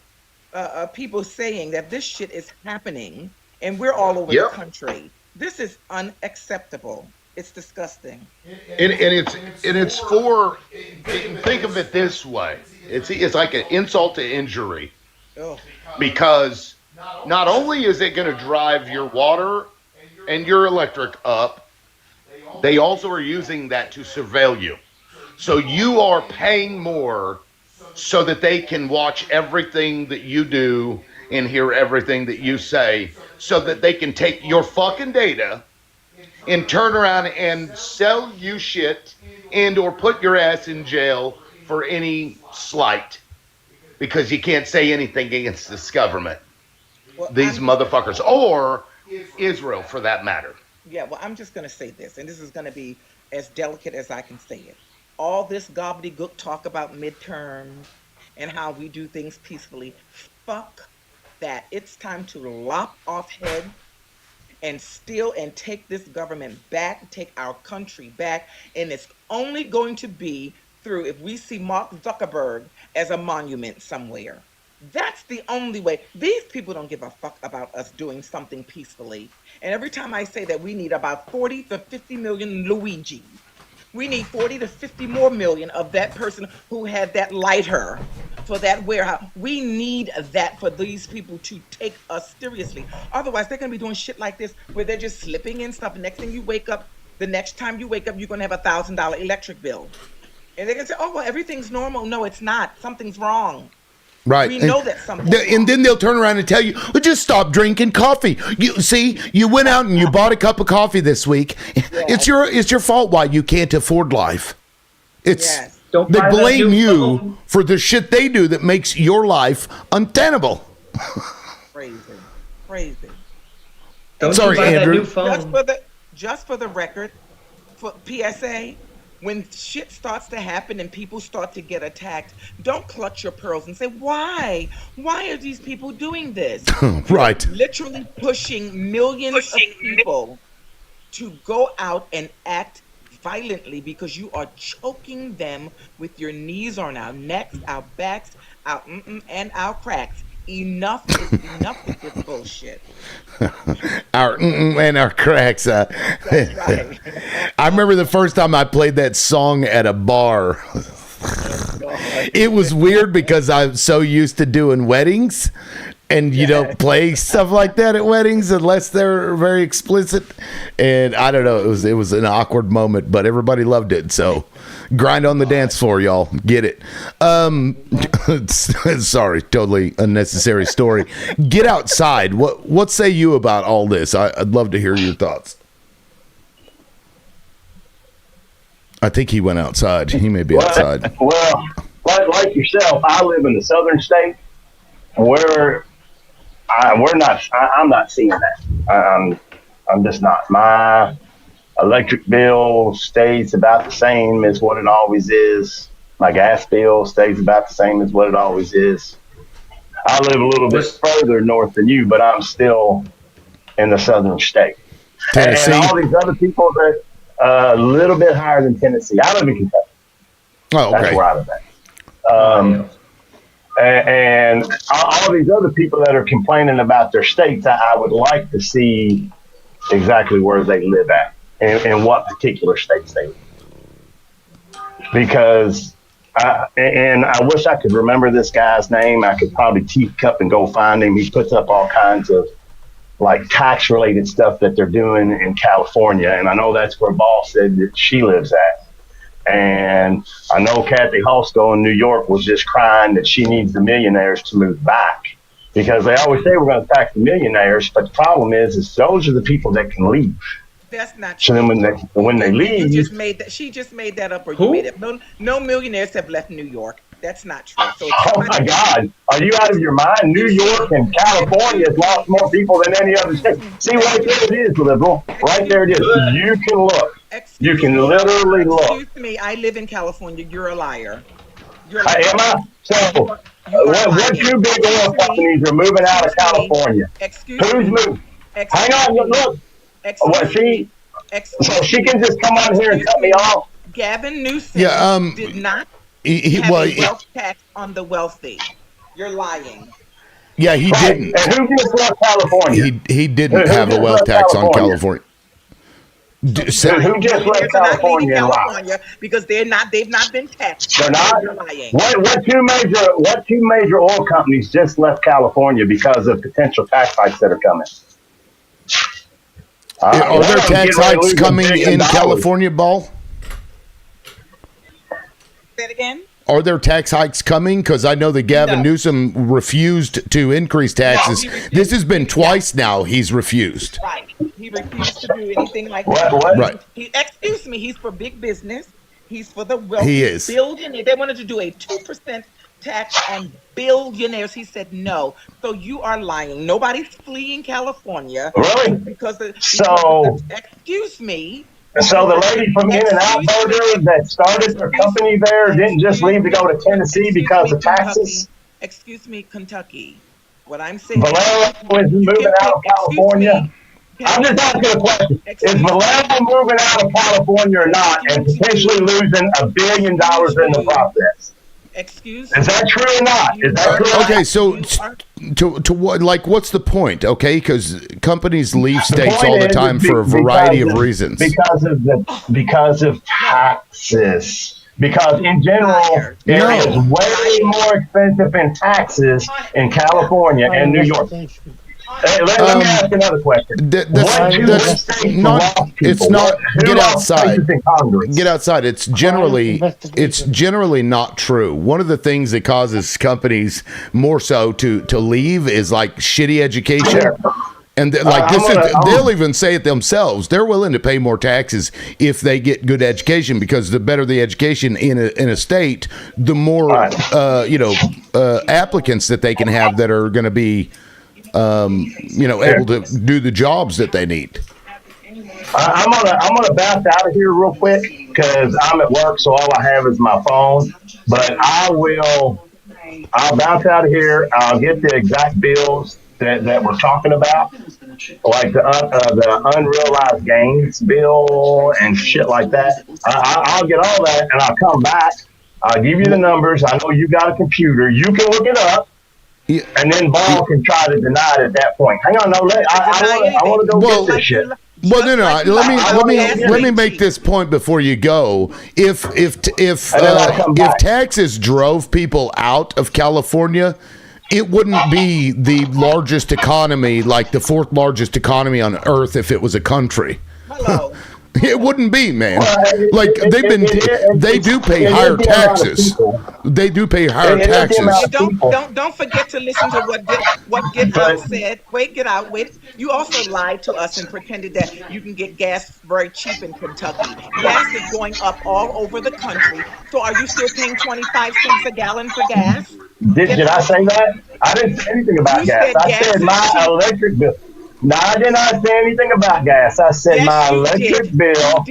people saying that this shit is happening, and we're all over the country. This is unacceptable. It's disgusting. And it's for, think of it this way. It's like an insult to injury. Because not only is it going to drive your water and your electric up, they also are using that to surveil you. So you are paying more so that they can watch everything that you do and hear everything that you say, so that they can take your fucking data and turn around and sell you shit and or put your ass in jail for any slight, because you can't say anything against this government. These motherfuckers, or Israel for that matter. Yeah, well, I'm just going to say this, and this is going to be as delicate as I can say it. All this gobbledygook talk about midterms and how we do things peacefully, fuck that. It's time to lop off head and steal and take this government back, take our country back, and it's only going to be through if we see Mark Zuckerberg as a monument somewhere. That's the only way. These people don't give a fuck about us doing something peacefully. And every time I say that we need about 40 to 50 million Luigi, we need 40 to 50 more million of that person who had that lighter for that warehouse. We need that for these people to take us seriously. Otherwise, they're going to be doing shit like this where they're just slipping in stuff. Next thing you wake up, the next time you wake up, you're going to have $1,000 electric bill. And they're going to say, oh, well, everything's normal. No, it's not. Something's wrong. Right. We know that something. And then they'll turn around and tell you, well, just stop drinking coffee. You went out and you bought a cup of coffee this week. It's your fault why you can't afford life. It's Don't they buy that blame new you phone. for the shit they do that makes your life untenable. Crazy. Don't Sorry, you buy Andrew. that new phone. Just for the record, for PSA, when shit starts to happen and people start to get attacked, don't clutch your pearls and say, why? Why are these people doing this? Right. You're literally pushing millions of people to go out and act violently because you are choking them with your knees on our necks, our backs, our and our cracks. Enough is enough with this bullshit. Our and our cracks. That's right. I remember the first time I played that song at a bar. It was weird because I'm so used to doing weddings, and you don't play stuff like that at weddings unless they're very explicit. And I don't know, it was an awkward moment, but everybody loved it. So grind on the dance floor, y'all. Get it. Sorry, totally unnecessary story. Get outside. What say you about all this? I'd love to hear your thoughts. I think he went outside. He may be outside. Well, like yourself, I live in the southern state where I'm not seeing that. I'm just not. My electric bill stays about the same as what it always is. My gas bill stays about the same as what it always is. I live a little bit further north than you, but I'm still in the southern state. Tennessee. And all these other people that a little bit higher than Tennessee. I live in Kentucky. Oh, okay. That's where I live at. And all these other people that are complaining about their states, I would like to see exactly where they live at and what particular states they live. Because I wish I could remember this guy's name. I could probably teacup and go find him. He puts up all kinds of like tax related stuff that they're doing in California. And I know that's where Ball said that she lives at. And I know Kathy Hosko in New York was just crying that she needs the millionaires to move back because they always say we're going to tax the millionaires. But the problem is those are the people that can leave. That's not So true. then when they You leave, just made that. She just made that up, or you Who? made it. No millionaires have left New York. That's not true. So if oh my God, are you out of your mind? New York and California has lost more people than any other state. See, right there it is, liberal. Right there it is. You can look. You can literally look. Excuse me, I live in California. You're a liar. You're a liar. Am I? So, what two big oil companies are moving out of California? Who's moving? Hang on, look. What, so she can just come on here and cut me off? Gavin Newsom did not have a wealth tax on the wealthy. You're lying. Yeah, he didn't. And who just left California? He didn't have a wealth tax on California. Who just left California and why? Because they've not been taxed. They're not. You're lying. What two major oil companies just left California because of potential tax hikes that are coming? Are there tax hikes coming in California, Ball? Say it again. Are there tax hikes coming? Because I know that Gavin Newsom refused to increase taxes. This has been twice now he's refused. Right. He refused to do anything like What? that. Right. Excuse me. He's for big business. He's for the wealthy. He is. Billionaires. They wanted to do a 2% tax on billionaires. He said no. So you are lying. Nobody's fleeing California. Really? Excuse me. So the lady from In-N-Out Burger that started their company there didn't just leave to go to Tennessee because of taxes? Excuse me, Kentucky. What I'm saying Valero is moving out of California. I'm just asking a question. Is Valero moving out of California or not and potentially losing $1 billion in the process? Excuse me. Is that true or not? Is that true? Okay, so to what? Like, what's the point? Okay, because companies leave states all the time for a variety of reasons. Because of taxes. Because in general, there is way more expensive in taxes in California and New York. Let me ask another question. It's not. Get outside. Get outside. It's generally not true. One of the things that causes companies more so to leave is like shitty education. And they'll even say it themselves. They're willing to pay more taxes if they get good education, because the better the education in a state, the more applicants that they can have that are going to be able to do the jobs that they need. I'm gonna bounce out of here real quick because I'm at work, so all I have is my phone. But I'll bounce out of here. I'll get the exact bills that we're talking about, like the unrealized gains bill and shit like that. I'll get all that and I'll come back. I'll give you the numbers. I know you got a computer. You can look it up. Yeah. And then Ball can try to deny it at that point. Hang on, I want to go get this shit. Well, no. Let me make this point before you go. If taxes drove people out of California, it wouldn't be the largest economy, like the fourth largest economy on earth, if it was a country. Hello. It wouldn't be, man. Like they do pay higher taxes. They do pay higher taxes. Don't forget to listen to what Get Out said. Get out. You also lied to us and pretended that you can get gas very cheap in Kentucky. Gas is going up all over the country. So are you still paying 25 cents a gallon for gas? Did I say that? I didn't say anything about gas. I said my electric bill. No, I did not say anything about gas. I said my electric bill.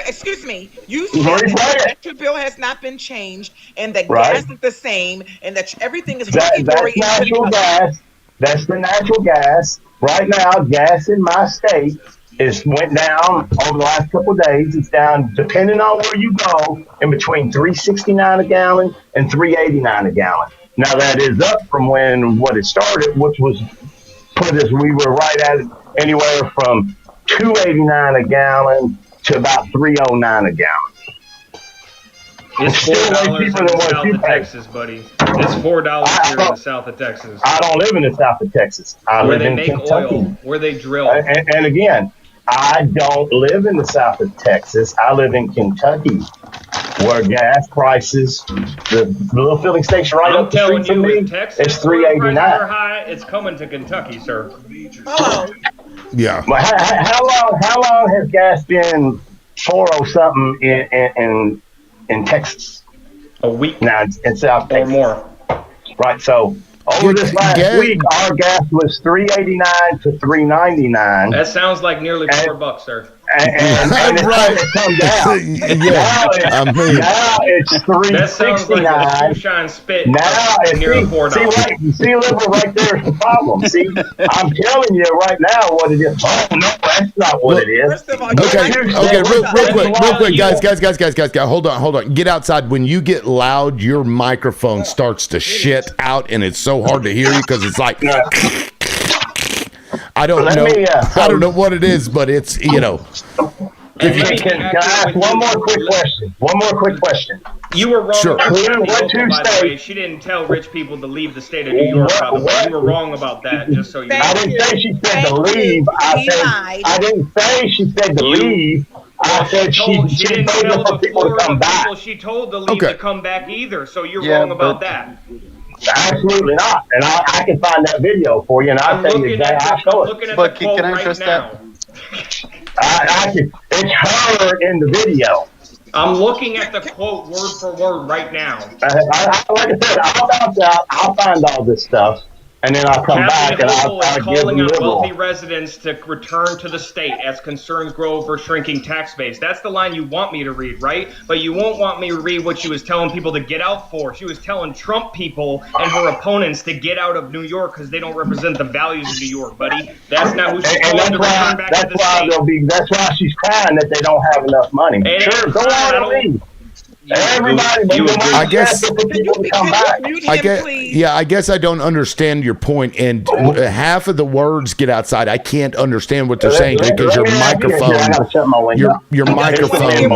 Excuse me. You said that the electric bill has not been changed, and that gas is the same, and that everything is that's natural gas. That's the natural gas. Right now, gas in my state went down over the last couple of days. It's down, depending on where you go, in between $3.69 a gallon and $3.89 a gallon. Now that is up from what it started, which was. We were right at it, anywhere from $2.89 a gallon to about $3.09 a gallon. It's $4 in the south of Texas, buddy. It's $4 here in the south of Texas. I don't live in the south of Texas. I live in Kentucky. Oil, where they drill. And again, I don't live in the south of Texas. I live in Kentucky, where gas prices, the little filling station right up the street from me, it's $3.89. High, it's coming to Kentucky, sir. Hello. Yeah. But how long has gas been 40 something in Texas? A week now in South Texas or more. Right. So over this last week, our gas was $3.89 to $3.99. That sounds like nearly $4, sir. And it's Right. starting to come down. Yeah. Now it's That sounds like a $3.69. shoeshine spit. Now it's near $4. see, liberal, right there is the problem. See, I'm telling you right now what it is. Oh no, that's not what it is. Okay, real quick, guys, hold on. Get outside. When you get loud, your microphone starts to shit out, and it's so hard to hear you because it's like. I don't know. I don't know what it is, but it's Can I ask one more quick question? You were wrong Sure. about Kathy What Hochul, two by the way. states- She didn't tell rich people to leave the state of New York, by the way. You were wrong about that, just so you know. I didn't say she said to leave. I didn't say she said to leave. I said she didn't told tell for the people to Florida come back. people she told to leave to come back either, so you're Yeah, wrong about but- that. Absolutely not. And I can find that video for you, and I'll tell you exactly. I'll show it. But can I address that? I can. It's her in the video. I'm looking at the quote word for word right now. Like I said, I'll find all this stuff, and then I'll come back Kathy and Hochul I'll is give calling you on liberal. wealthy residents to return to the state as concerns grow over shrinking tax base. That's the line you want me to read, right? But you won't want me to read what she was telling people to get out for. She was telling Trump people and her opponents to get out of New York because they don't represent the values of New York, buddy. That's not who she's And calling to return back to the state. That's why she's crying that they don't have enough money. It Sure, ain't go crying, on and leave. Everybody, I guess. come back. I guess I don't understand your point, and half of the words get outside. I can't understand what they're saying because your microphone, your microphone.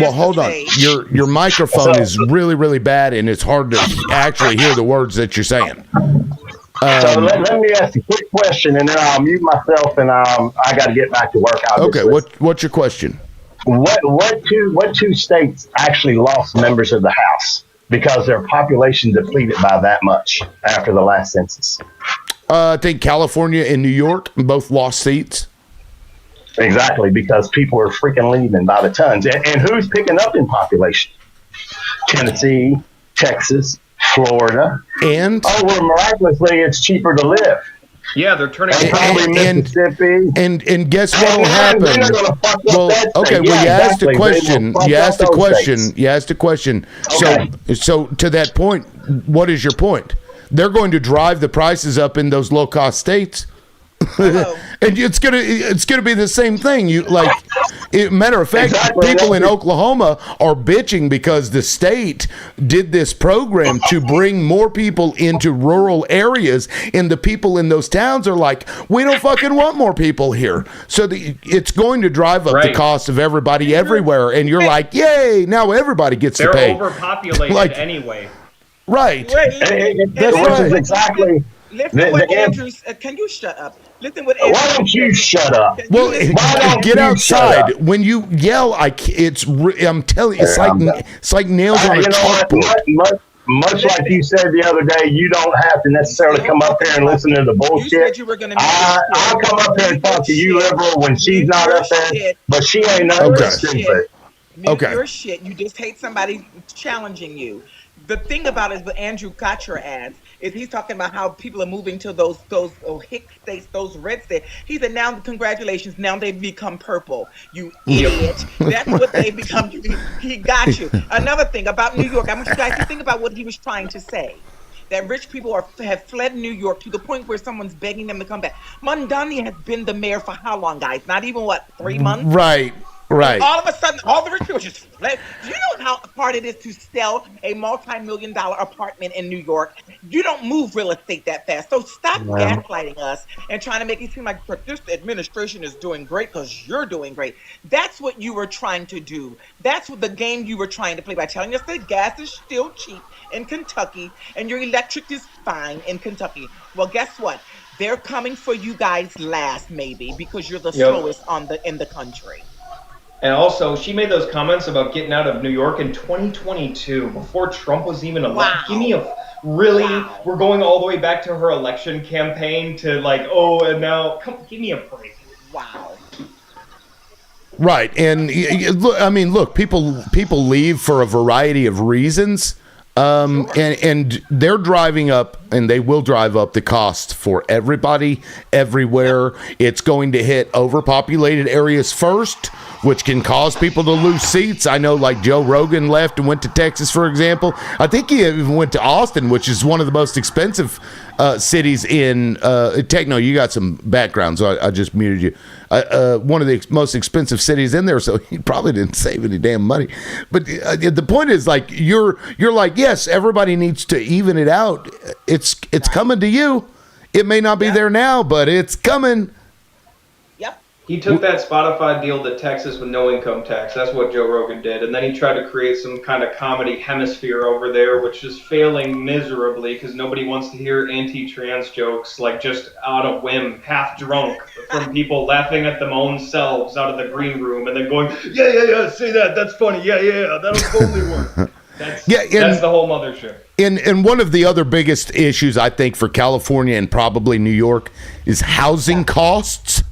Well, hold on. Your microphone is really, really bad, and it's hard to actually hear the words that you're saying. So let me ask you a quick question, and then I'll mute myself, and I got to get back to work. Okay, what's your question? What two states actually lost members of the House because their population depleted by that much after the last census? I think California and New York both lost seats. Exactly, because people are freaking leaving by the tons. And who's picking up in population? Tennessee, Texas, Florida. And? Oh, well, miraculously, it's cheaper to live. Yeah, they're turning and guess what will happen? Well, okay, well, you asked a question. You asked a question. So to that point, what is your point? They're going to drive the prices up in those low cost states. And it's gonna be the same thing. Matter of fact, people in Oklahoma are bitching because the state did this program to bring more people into rural areas, and the people in those towns are like, we don't fucking want more people here. So it's going to drive up the cost of everybody everywhere, and you're like, yay! Now everybody gets to pay. They're overpopulated anyway. Right. That's right. Exactly. Listen what Andrew's. Can you shut up? Listen what Andrew. Why don't you shut up? Well, get outside. When you yell, I'm telling you, it's like nails on a chalkboard. Much like you said the other day, you don't have to necessarily come up here and listen to the bullshit. You said you were gonna I'll come up here and talk to you, liberal, when she's not up there, but she ain't nothing but stupid. Mute your shit. You just hate somebody challenging you. The thing about it is, what Andrew got your ass is he's talking about how people are moving to those hick states, those red states. He said, now congratulations, now they've become purple. You idiot. That's what they've become. He got you. Another thing about New York, I want you guys to think about what he was trying to say. That rich people have fled New York to the point where someone's begging them to come back. Mamdani has been the mayor for how long, guys? Not even, 3 months? Right. And all of a sudden, all the rich people just fled. Do you know how hard it is to sell a multi-million-dollar apartment in New York? You don't move real estate that fast. So stop gaslighting us and trying to make it seem like this administration is doing great because you're doing great. That's what you were trying to do. That's what the game you were trying to play by telling us that gas is still cheap in Kentucky and your electric is fine in Kentucky. Well, guess what? They're coming for you guys last, maybe, because you're the slowest in the country. And also, she made those comments about getting out of New York in 2022, before Trump was even alive. Wow. Really? Wow. We're going all the way back to her election campaign to like, oh, and now, come, give me a break. Wow. Right, and I mean, look, people leave for a variety of reasons, and they're driving up, and they will drive up the cost for everybody, everywhere. It's going to hit overpopulated areas first, which can cause people to lose seats. I know, like Joe Rogan left and went to Texas, for example. I think he even went to Austin, which is one of the most expensive cities in Techno. You got some background, so I just muted you. One of the most expensive cities in there, so he probably didn't save any damn money. But the point is, like, you're like, yes, everybody needs to even it out. It's coming to you. It may not be there now, but it's coming. He took that Spotify deal to Texas with no income tax. That's what Joe Rogan did. And then he tried to create some kind of comedy hemisphere over there, which is failing miserably because nobody wants to hear anti-trans jokes, like just out of whim, half drunk, from people laughing at them own selves out of the green room and then going, yeah, say that. That's funny. Yeah, that'll totally work. That's the whole mothership. And one of the other biggest issues, I think, for California and probably New York is housing costs.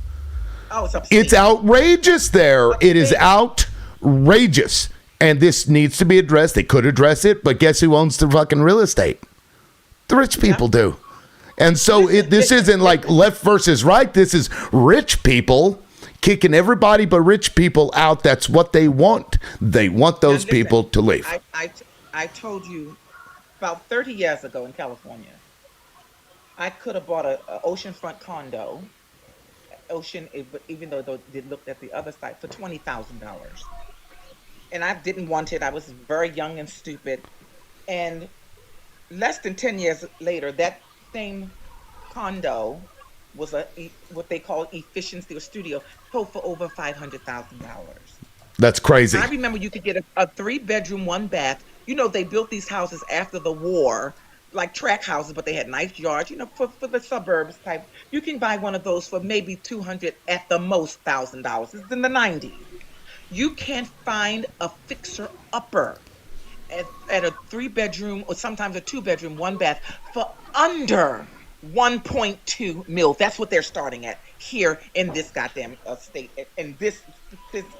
Oh, it's outrageous there. It is outrageous. And this needs to be addressed. They could address it, but guess who owns the fucking real estate? The rich people do. And so this isn't like left versus right. This is rich people kicking everybody but rich people out. That's what they want. They want those people to leave. I told you about 30 years ago in California, I could have bought an oceanfront condo. Even though they looked at the other side, for $20,000, and I didn't want it. I was very young and stupid, and less than 10 years later, that same condo was what they call efficiency or studio, sold for over $500,000. That's crazy. I remember you could get a 3-bedroom, 1-bath. You know, they built these houses after the war, like tract houses, but they had nice yards, for the suburbs type. You can buy one of those for maybe $200 at the most $1,000. It's in the 90s. You can't find a fixer-upper at a 3-bedroom or sometimes a 2-bedroom, 1-bath for under 1.2 mil. That's what they're starting at here in this goddamn state, in this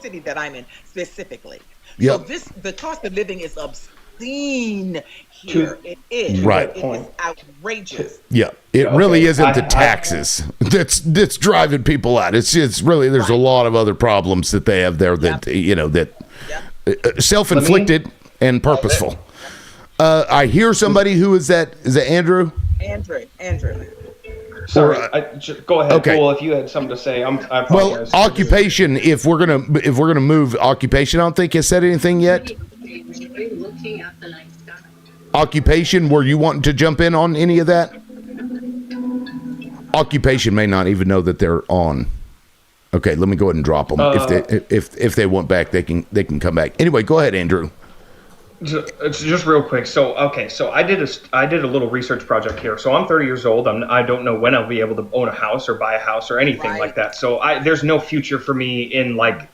city that I'm in specifically. Yep. So the cost of living is obscene here. It is. Right. It is outrageous. Yeah, it really isn't the taxes that's driving people out. It's really there's a lot of other problems that they have there that self-inflicted and purposeful. I hear somebody who is that Andrew? Andrew. Sorry, go ahead. Okay. Cool. If you had something to say, I Well, apologize. occupation. If we're gonna move occupation, I don't think you said anything yet. Occupation, were you wanting to jump in on any of that? Occupation may not even know that they're on. Okay, let me go ahead and drop them. If they want back, they can come back. Anyway, go ahead, Andrew. Just real quick. So I did a little research project here. So I'm 30 years old. I don't know when I'll be able to own a house or buy a house or anything like that. So there's no future for me in like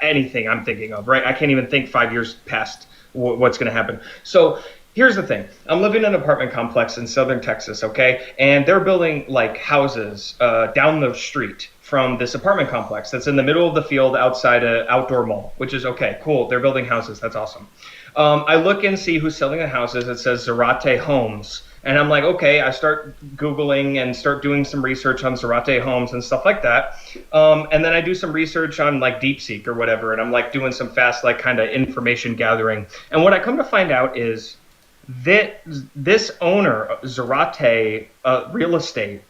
anything I'm thinking of. Right? I can't even think 5 years past what's going to happen. So here's the thing. I'm living in an apartment complex in southern Texas, okay? And they're building like houses down the street from this apartment complex that's in the middle of the field outside an outdoor mall, which is okay, cool. They're building houses. That's awesome. I look and see who's selling the houses. It says Zarate Homes. And I'm like, okay, I start Googling and start doing some research on Zarate Homes and stuff like that. And then I do some research on like DeepSeek or whatever. And I'm like doing some fast, like kind of information gathering. And what I come to find out is that this owner, Zarate Real Estate,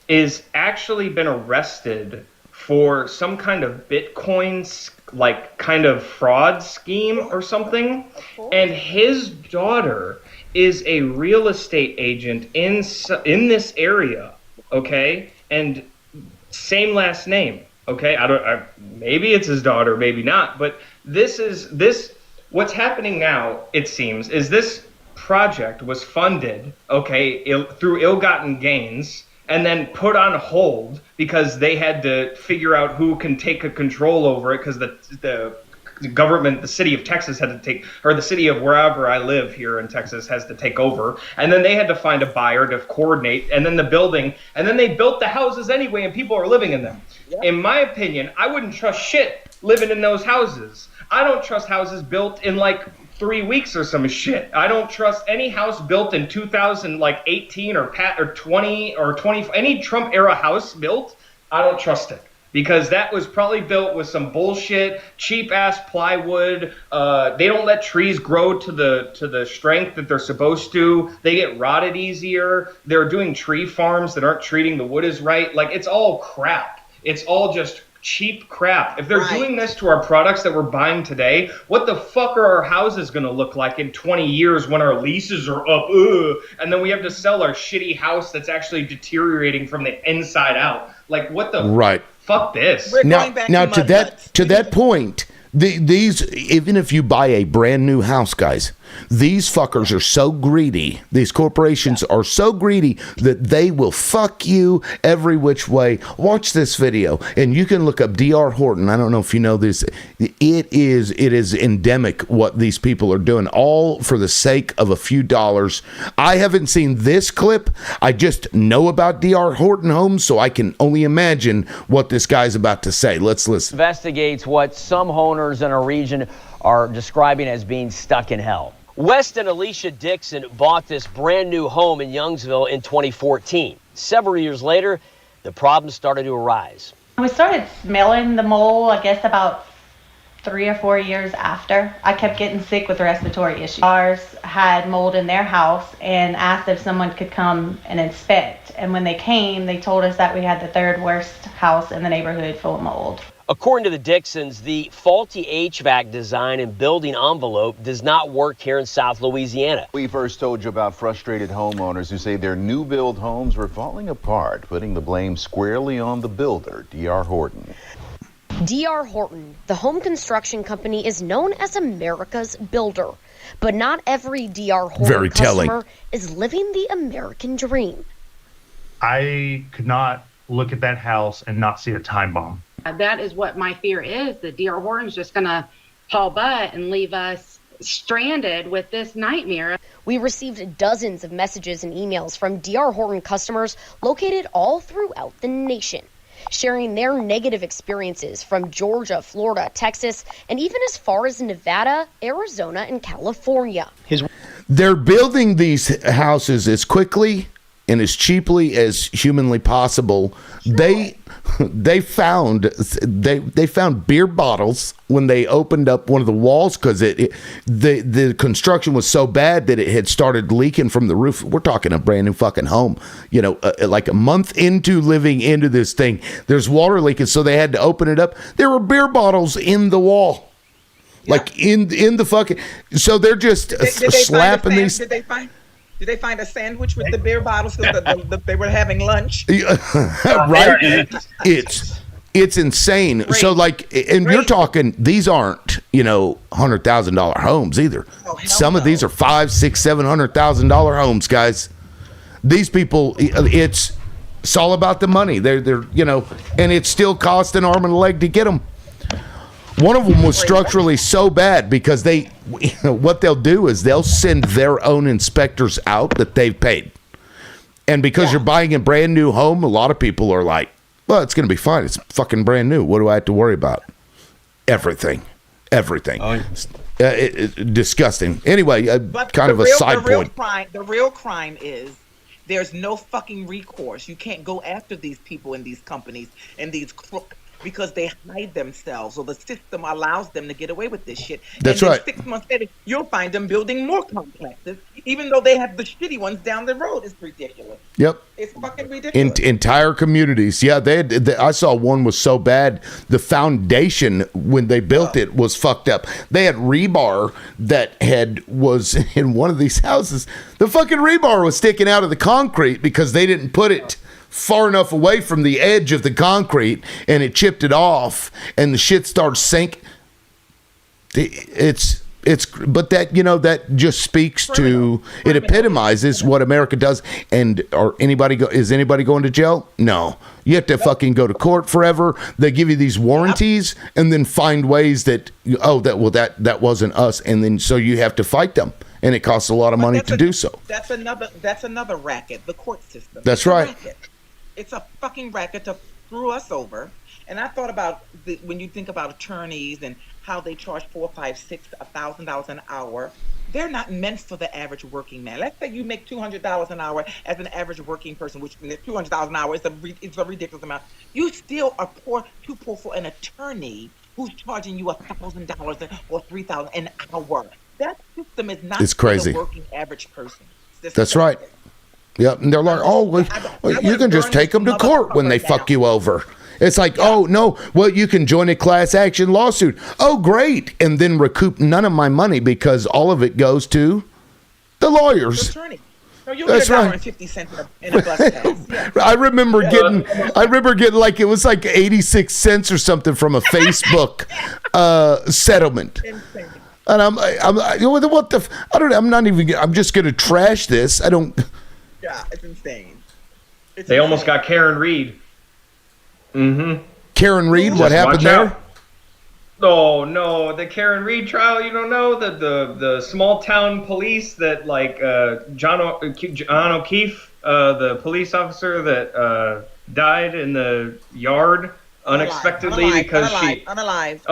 is actually been arrested for some kind of Bitcoin like kind of fraud scheme or something. And his daughter is a real estate agent in this area, okay? And same last name, okay? Maybe it's his daughter, maybe not, but what's happening now, it seems, is this project was funded, okay, through ill-gotten gains, and then put on hold because they had to figure out who can take a control over it because the government, the city of Texas had to take, or the city of wherever I live here in Texas has to take over. And then they had to find a buyer to coordinate, and then the building, and then they built the houses anyway, and people are living in them. Yep. In my opinion, I wouldn't trust shit living in those houses. I don't trust houses built in like 3 weeks or some shit. I don't trust any house built in 2018 or 20 or 20, any Trump era house built. I don't trust it. Because that was probably built with some bullshit, cheap ass plywood. They don't let trees grow to the strength that they're supposed to. They get rotted easier. They're doing tree farms that aren't treating the wood as right. Like, it's all crap. It's all just cheap crap. If they're doing this to our products that we're buying today, what the fuck are our houses going to look like in 20 years when our leases are up? And then we have to sell our shitty house that's actually deteriorating from the inside out. Like, what the right? Fuck this. Now to that point, these, even if you buy a brand new house, guys, these fuckers are so greedy. These corporations are so greedy that they will fuck you every which way. Watch this video, and you can look up D.R. Horton. I don't know if you know this. It is endemic what these people are doing, all for the sake of a few dollars. I haven't seen this clip. I just know about D.R. Horton Homes, so I can only imagine what this guy's about to say. Let's listen. Investigates what some owners in our region are describing as being stuck in hell. West and Alicia Dixon bought this brand new home in Youngsville in 2014. Several years later, the problems started to arise. We started smelling the mold, I guess, about 3 or 4 years after. I kept getting sick with respiratory issues. Ours had mold in their house and asked if someone could come and inspect. And when they came, they told us that we had the 3rd worst house in the neighborhood full of mold. According to the Dixons, the faulty HVAC design and building envelope does not work here in South Louisiana. We first told you about frustrated homeowners who say their new build homes were falling apart, putting the blame squarely on the builder, D.R. Horton. D.R. Horton, the home construction company, is known as America's builder. But not every D.R. Horton customer is living the American dream. I could not look at that house and not see a time bomb. That is what my fear is, that D.R. Horton's just going to haul butt and leave us stranded with this nightmare. We received dozens of messages and emails from D.R. Horton customers located all throughout the nation, sharing their negative experiences from Georgia, Florida, Texas, and even as far as Nevada, Arizona, and California. They're building these houses as quickly and as cheaply as humanly possible. Sure. They found beer bottles when they opened up one of the walls because the construction was so bad that it had started leaking from the roof. We're talking a brand new fucking home, like a month into living into this thing. There's water leaking, so they had to open it up. There were beer bottles in the wall, like in the fucking. So they're just slapping these. Did they find a sandwich with the beer bottles so that they were having lunch? Right? It's insane. Great. So you're talking, these aren't, $100,000 homes either. Some of these are $500,000, $600,000, $700,000 homes, guys. These people, it's all about the money. They're and it still cost an arm and a leg to get them. One of them was structurally so bad because what they'll do is they'll send their own inspectors out that they've paid. And because you're buying a brand new home, a lot of people are like, well, it's going to be fine. It's fucking brand new. What do I have to worry about? Everything. Oh, yeah. Disgusting. Anyway, kind of a side point. The real crime is there's no fucking recourse. You can't go after these people in these companies and these crooks, because they hide themselves, or the system allows them to get away with this shit. That's right. 6 months later, you'll find them building more complexes, even though they have the shitty ones down the road. It's ridiculous. Yep. It's fucking ridiculous. Entire communities. Yeah, I saw one was so bad, the foundation, when they built it, was fucked up. They had rebar that was in one of these houses. The fucking rebar was sticking out of the concrete because they didn't put it far enough away from the edge of the concrete, and it chipped it off, and the shit starts sinking. It's But that, that just speaks to, it epitomizes what America does. And is anybody going to jail? No. You have to fucking go to court forever. They give you these warranties and then find ways that that wasn't us, and then so you have to fight them, and it costs a lot of money to do so. That's another racket, the court system. That's right. It's a fucking racket to screw us over. And I thought about when you think about attorneys and how they charge $4, $5, $6, $1,000 an hour. They're not meant for the average working man. Let's say you make $200 an hour as an average working person, which $200 an hour is a ridiculous amount. You still are too poor for an attorney who's charging you $1,000 or $3,000 an hour. That system is not it's crazy. For the working average person. That's right. Yep, and they're like, you can just take them to court when they fuck you over. It's like, oh, no, well, you can join a class action lawsuit. Oh, great. And then recoup none of my money because all of it goes to the lawyers. The attorney. So you get $1.50 in a bus pass. Yeah. I remember getting like, it was like 86 cents or something from a Facebook settlement. Insane. And I'm what the, I don't know, I'm just going to trash this. I don't. Yeah, it's insane. They almost got Karen Reed. Mm-hmm. Karen Reed, what happened there? Oh no, the Karen Reed trial. You don't know the small town police that John O'Keefe, the police officer that died in the yard unexpectedly because she unalived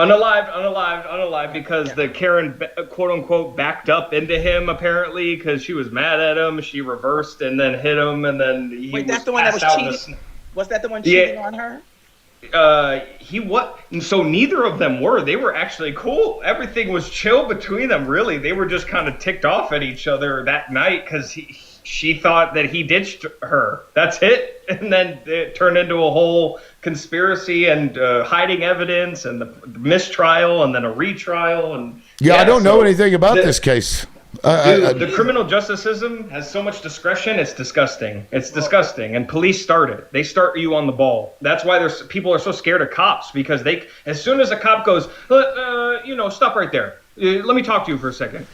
because the Karen quote unquote backed up into him apparently because she was mad at him. She reversed and then hit him and then he was that's the one that was cheating. Was that the one cheating on her? So neither of them were. They were actually cool. Everything was chill between them. Really, they were just kind of ticked off at each other that night because she thought that he ditched her. That's it. And then it turned into a whole conspiracy and hiding evidence and the mistrial and then a retrial and I don't know anything about this case. The criminal justice system has so much discretion. It's disgusting. It's disgusting. And police start it. They start you on the ball. That's why people are so scared of cops because as soon as a cop goes, stop right there. Let me talk to you for a second.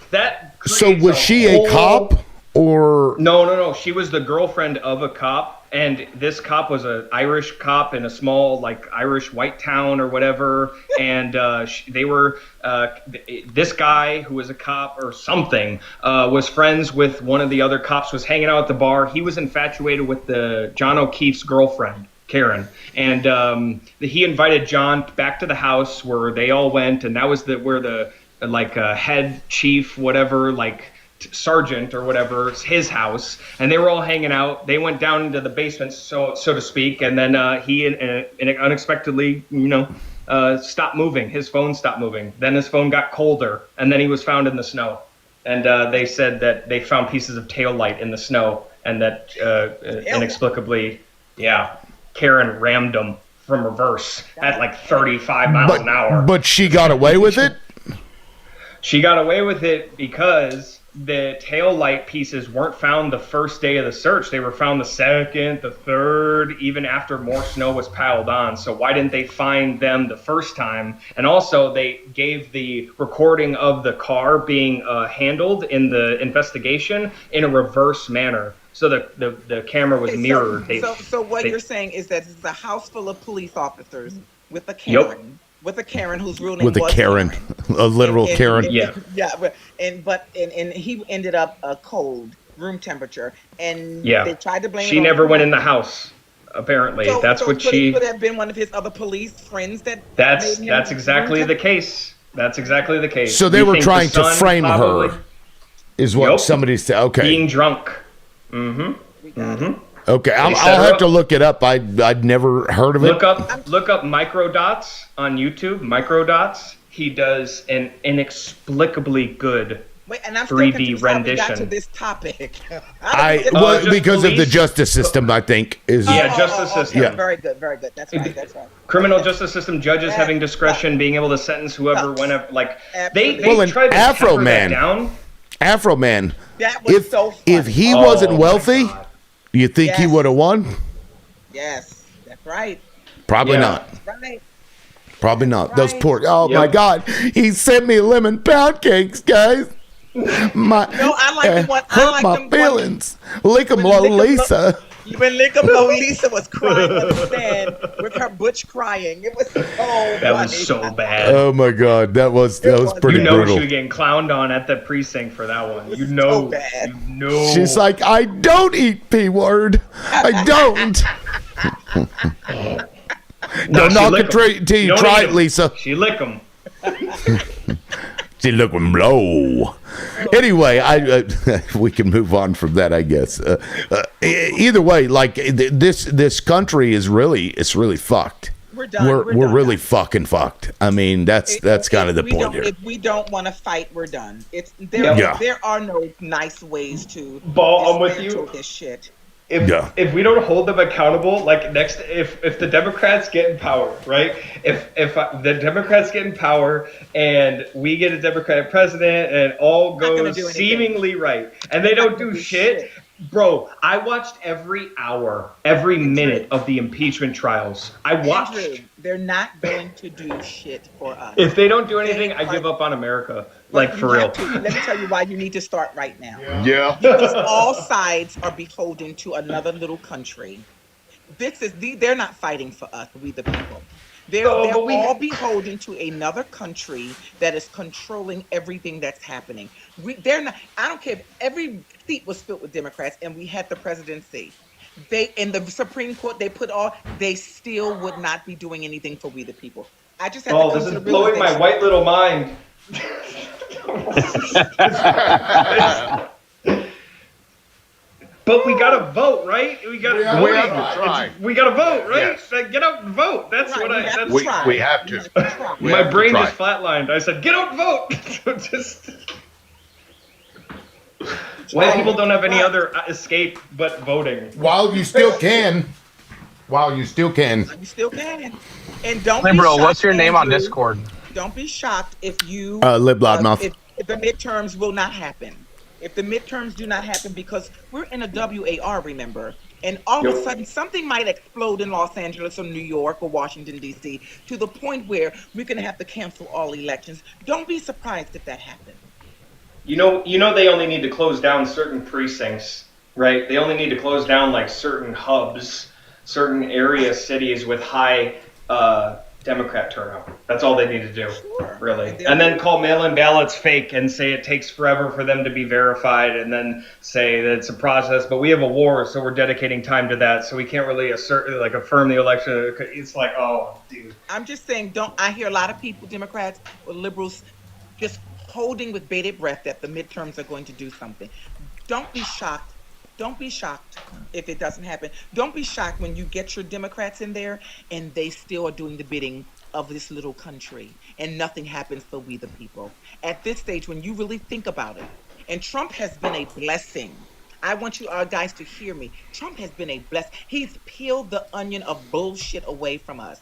So was she a cop or? No. She was the girlfriend of a cop. And this cop was an Irish cop in a small, Irish white town or whatever. And they were, this guy who was a cop or something was friends with one of the other cops, was hanging out at the bar. He was infatuated with John O'Keefe's girlfriend, Karen. And he invited John back to the house where they all went. And that was where the head chief, whatever, sergeant or whatever, his house, and they were all hanging out. They went down into the basement, so to speak, and then he unexpectedly, stopped moving. His phone stopped moving. Then his phone got colder, and then he was found in the snow. And they said that they found pieces of tail light in the snow, and that inexplicably, Karen rammed him from reverse at 35 miles an hour. But she got away with it? She got away with it because the tail light pieces weren't found the first day of the search. They were found the second, the third, even after more snow was piled on. So why didn't they find them the first time? And also they gave the recording of the car being handled in the investigation in a reverse manner. So the camera was mirrored. So what you're saying is that it's a house full of police officers with a Karen. Yep. With a Karen whose real name was Karen. A literal Karen. And he ended up cold, room temperature, and they tried to blame. She never went in the house. Apparently, she could have been one of his other police friends. That's exactly the case. That's exactly the case. So they were trying to frame her, is what somebody said. Okay, being drunk. Mm-hmm. Okay, I'll have to look it up. I'd never heard of it. Look up Microdots on YouTube. Microdots. He does an inexplicably good 3D rendition. Got to this topic. Because of the justice system, I think is. Justice system. Yeah. Very good. That's right. Criminal justice system, judges having discretion, being able to sentence whoever, whenever. They tried to Afro Man. Down. Afro Man. That was so funny. If he wasn't wealthy. You think he would have won? Yes, that's right. Probably not. Right. Probably not. Those poor. Oh Yep. my God! He sent me lemon pound cakes, guys. My No, I like the one. I hurt like my them feelings. Lick 'em, When Lick 'em Lisa. When Lickamlo Lisa was crying on the stand with her butch crying, it was so That was funny. so bad. Oh my God, that was pretty You know brutal. she was getting clowned on at the precinct for that one. You know. You know. She's like, I don't eat P word. I don't. No, Don't she knock lick it 'em. till you Don't try eat it, 'em. Lisa. She lick them. She look low. Anyway, we can move on from that, I guess. Either way, like this country is really fucked. We're done. We're really fucking fucked. I mean, that's kind of the point here. If we don't want to fight, we're done. Yeah. There are no nice ways to Ball, I'm with dismantle you. this shit. If we don't hold them accountable, like if the Democrats get in power, right? If the Democrats get in power and we get a Democratic president and it all goes seemingly right, and they don't do shit, bro. I watched every hour, every minute of the impeachment trials. I watched. Andrew, they're not going to do shit for us. If they don't do anything, I give up on America. Like, You for real. have to. Let me tell you why you need to start right now. Yeah. Because all sides are beholden to another little country. They're not fighting for us, we the people. They're all beholden to another country that is controlling everything that's happening. They're not. I don't care if every seat was filled with Democrats and we had the presidency. They in the Supreme Court they still would not be doing anything for we the people. I just have to come This to is the blowing my realization. white little mind. But we gotta vote, right? We gotta We have to try. We gotta vote, right? Yes. Like, get out and vote. That's Right, what we I. have That's to try. We have to. We my have to brain try. just flatlined. I said, get out and vote. Just. White people don't have any other escape but voting. While you still can. While you still can. You still can. And don't Liberal, be shocked, what's your name on Andrew. Discord? Don't be shocked if you Lib Loudmouth. if the midterms will not happen. If the midterms do not happen, because we're in a WAR, remember, and all of a sudden something might explode in Los Angeles or New York or Washington D.C. to the point where we're going to have to cancel all elections. Don't be surprised if that happens. You know, they only need to close down certain precincts, right? They only need to close down like certain hubs, certain area cities with high Democrat turnout. That's all they need to do, really. And then call mail-in ballots fake and say it takes forever for them to be verified, and then say that it's a process. But we have a war, so we're dedicating time to that, so we can't really affirm the election. It's like, oh, dude. I'm just saying, I hear a lot of people, Democrats or liberals, just holding with bated breath that the midterms are going to do something. Don't be shocked. Don't be shocked if it doesn't happen. Don't be shocked when you get your Democrats in there and they still are doing the bidding of this little country and nothing happens for we the people. At this stage, when you really think about it, and Trump has been a blessing. I want you guys to hear me. Trump has been a blessing. He's peeled the onion of bullshit away from us.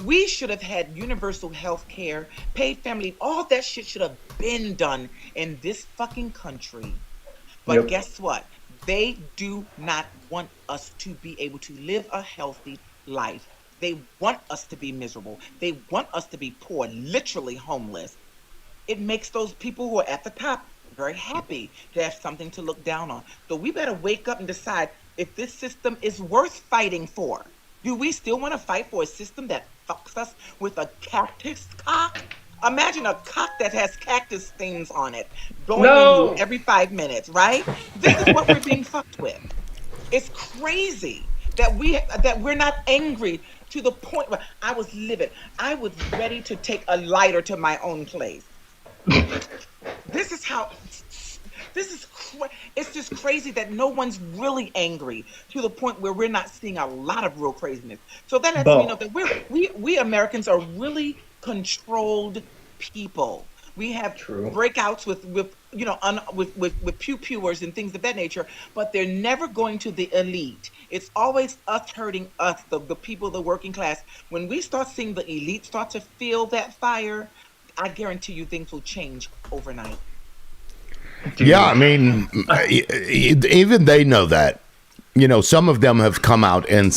We should have had universal health care, paid family, all that shit should have been done in this fucking country. But guess what? They do not want us to be able to live a healthy life. They want us to be miserable. They want us to be poor, literally homeless. It makes those people who are at the top very happy to have something to look down on. So we better wake up and decide if this system is worth fighting for. Do we still want to fight for a system that fucks us with a cactus cock? Imagine a cock that has cactus things on it going in you every 5 minutes, right? This is what we're being fucked with. It's crazy that we're not angry to the point where I was livid. I was ready to take a lighter to my own place. It's just crazy that no one's really angry to the point where we're not seeing a lot of real craziness. So that lets me know that we Americans are really controlled people. We have breakouts with pew-pewers and things of that nature, but they're never going to the elite. It's always us hurting us, the people, the working class. When we start seeing the elite start to feel that fire, I guarantee you things will change overnight. Yeah, I mean, even they know that. You know, some of them have come out and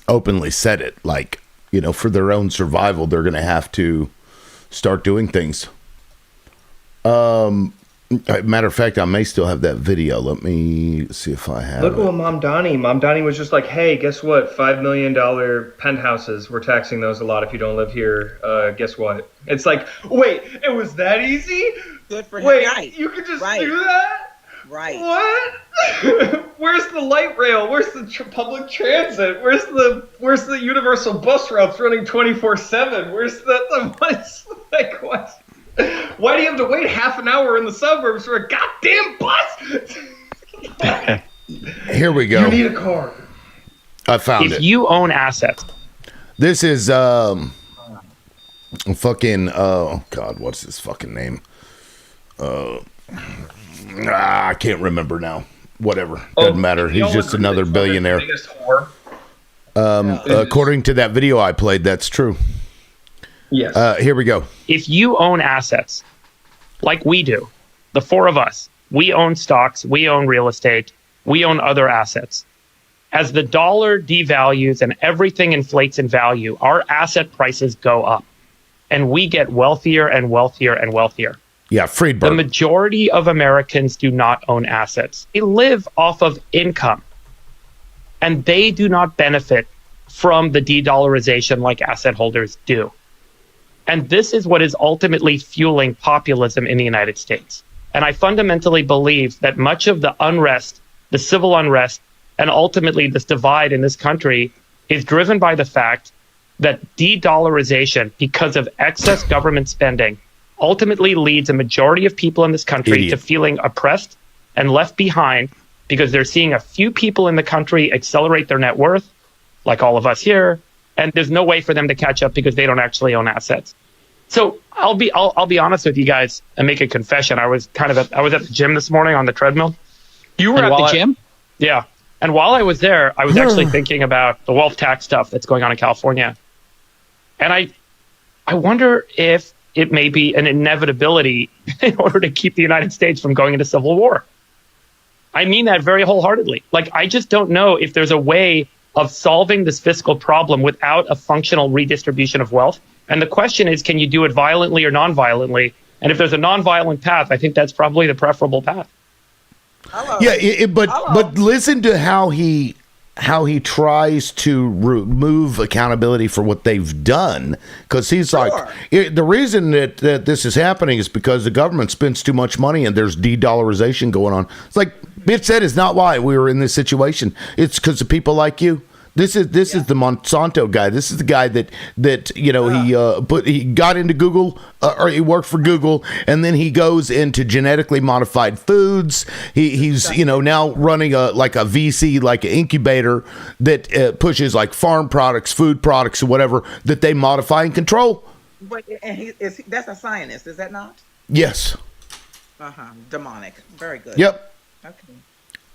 openly said it. Like, for their own survival, they're going to have to start doing things. Matter of fact, I may still have that video. Let me see if I have Look it. at Mom Donnie was just like, hey, guess what? $5 million penthouses. We're taxing those a lot if you don't live here. Guess what? It's like, wait, it was that easy? Good for him. Wait, Right. you could just Right. do that? Right. What? Where's the light rail? Where's the public transit? Where's the universal bus routes running 24/7? Where's the what's like what? Why do you have to wait half an hour in the suburbs for a goddamn bus? Here we go. You need a car. I found it. If you own assets. This is fucking oh god, what's his fucking name? I can't remember now. Whatever. Doesn't matter. He's just another billionaire. According to that video I played, that's true. Yes. Here we go. If you own assets, like we do, the four of us, we own stocks, we own real estate, we own other assets. As the dollar devalues and everything inflates in value, our asset prices go up. And we get wealthier and wealthier and wealthier. Yeah, The Friedberg. majority of Americans do not own assets. They live off of income. And they do not benefit from the de-dollarization like asset holders do. And this is what is ultimately fueling populism in the United States. And I fundamentally believe that much of the unrest, the civil unrest, and ultimately this divide in this country is driven by the fact that de-dollarization, because of excess government spending, ultimately leads a majority of people in this country to feeling oppressed and left behind because they're seeing a few people in the country accelerate their net worth, like all of us here, and there's no way for them to catch up because they don't actually own assets. So I'll be honest with you guys and make a confession. I was at the gym this morning on the treadmill. You were at the gym? Yeah. And while I was there, I was actually thinking about the wealth tax stuff that's going on in California. And I wonder if it may be an inevitability in order to keep the United States from going into civil war. I mean that very wholeheartedly. Like, I just don't know if there's a way of solving this fiscal problem without a functional redistribution of wealth. And the question is, can you do it violently or non-violently? And if there's a non-violent path, I think that's probably the preferable path. Yeah, but listen to how he tries to remove accountability for what they've done, because he's like, the reason that this is happening is because the government spends too much money and there's de-dollarization going on. It's like, bitch, that is not why we were in this situation. It's because of people like you. This is the Monsanto guy. This is the guy that he got into Google, or he worked for Google, and then he goes into genetically modified foods. He's now running a VC, like an incubator that pushes like farm products, food products, or whatever that they modify and control. But that's a scientist, is that not? Yes. Demonic. Very good. Yep. Okay.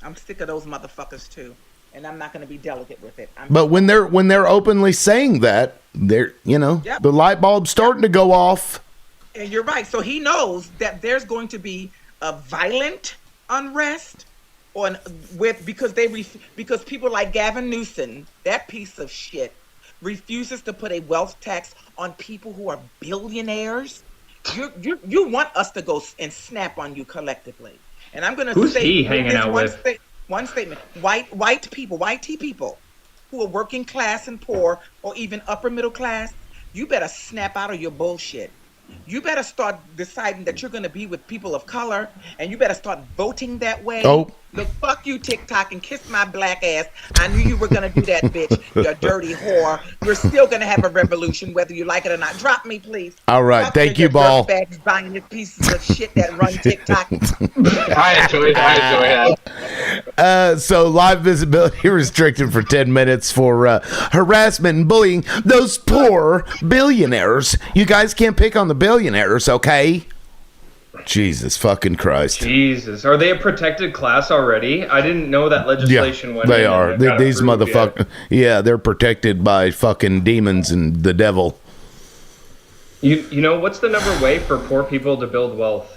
I'm sick of those motherfuckers too. And I'm not going to be delicate with it. But when they're openly saying that, the light bulb's starting to go off. And you're right. So he knows that there's going to be a violent unrest because people like Gavin Newsom, that piece of shit, refuses to put a wealth tax on people who are billionaires. You want us to go and snap on you collectively. And I'm going to say, who's he hanging out with? One statement: white people who are working class and poor, or even upper middle class, you better snap out of your bullshit. You better start deciding that you're going to be with people of color, and you better start voting that way. Oh. Look, fuck you, TikTok, and kiss my black ass. I knew you were going to do that, bitch. You dirty whore. You're still going to have a revolution, whether you like it or not. Drop me, please. All right. Fuck Thank you, Ball. Dirtbags buying your pieces of shit that run TikTok. I enjoy that. So live visibility restricted for 10 minutes for harassment and bullying those poor billionaires. You guys can't pick on the billionaires, okay? Jesus fucking Christ. Jesus. Are they a protected class already? I didn't know that legislation went in. They are. and it got These approved motherfuckers. Yeah, they're protected by fucking demons and the devil. yet. You know, what's the number way for poor people to build wealth?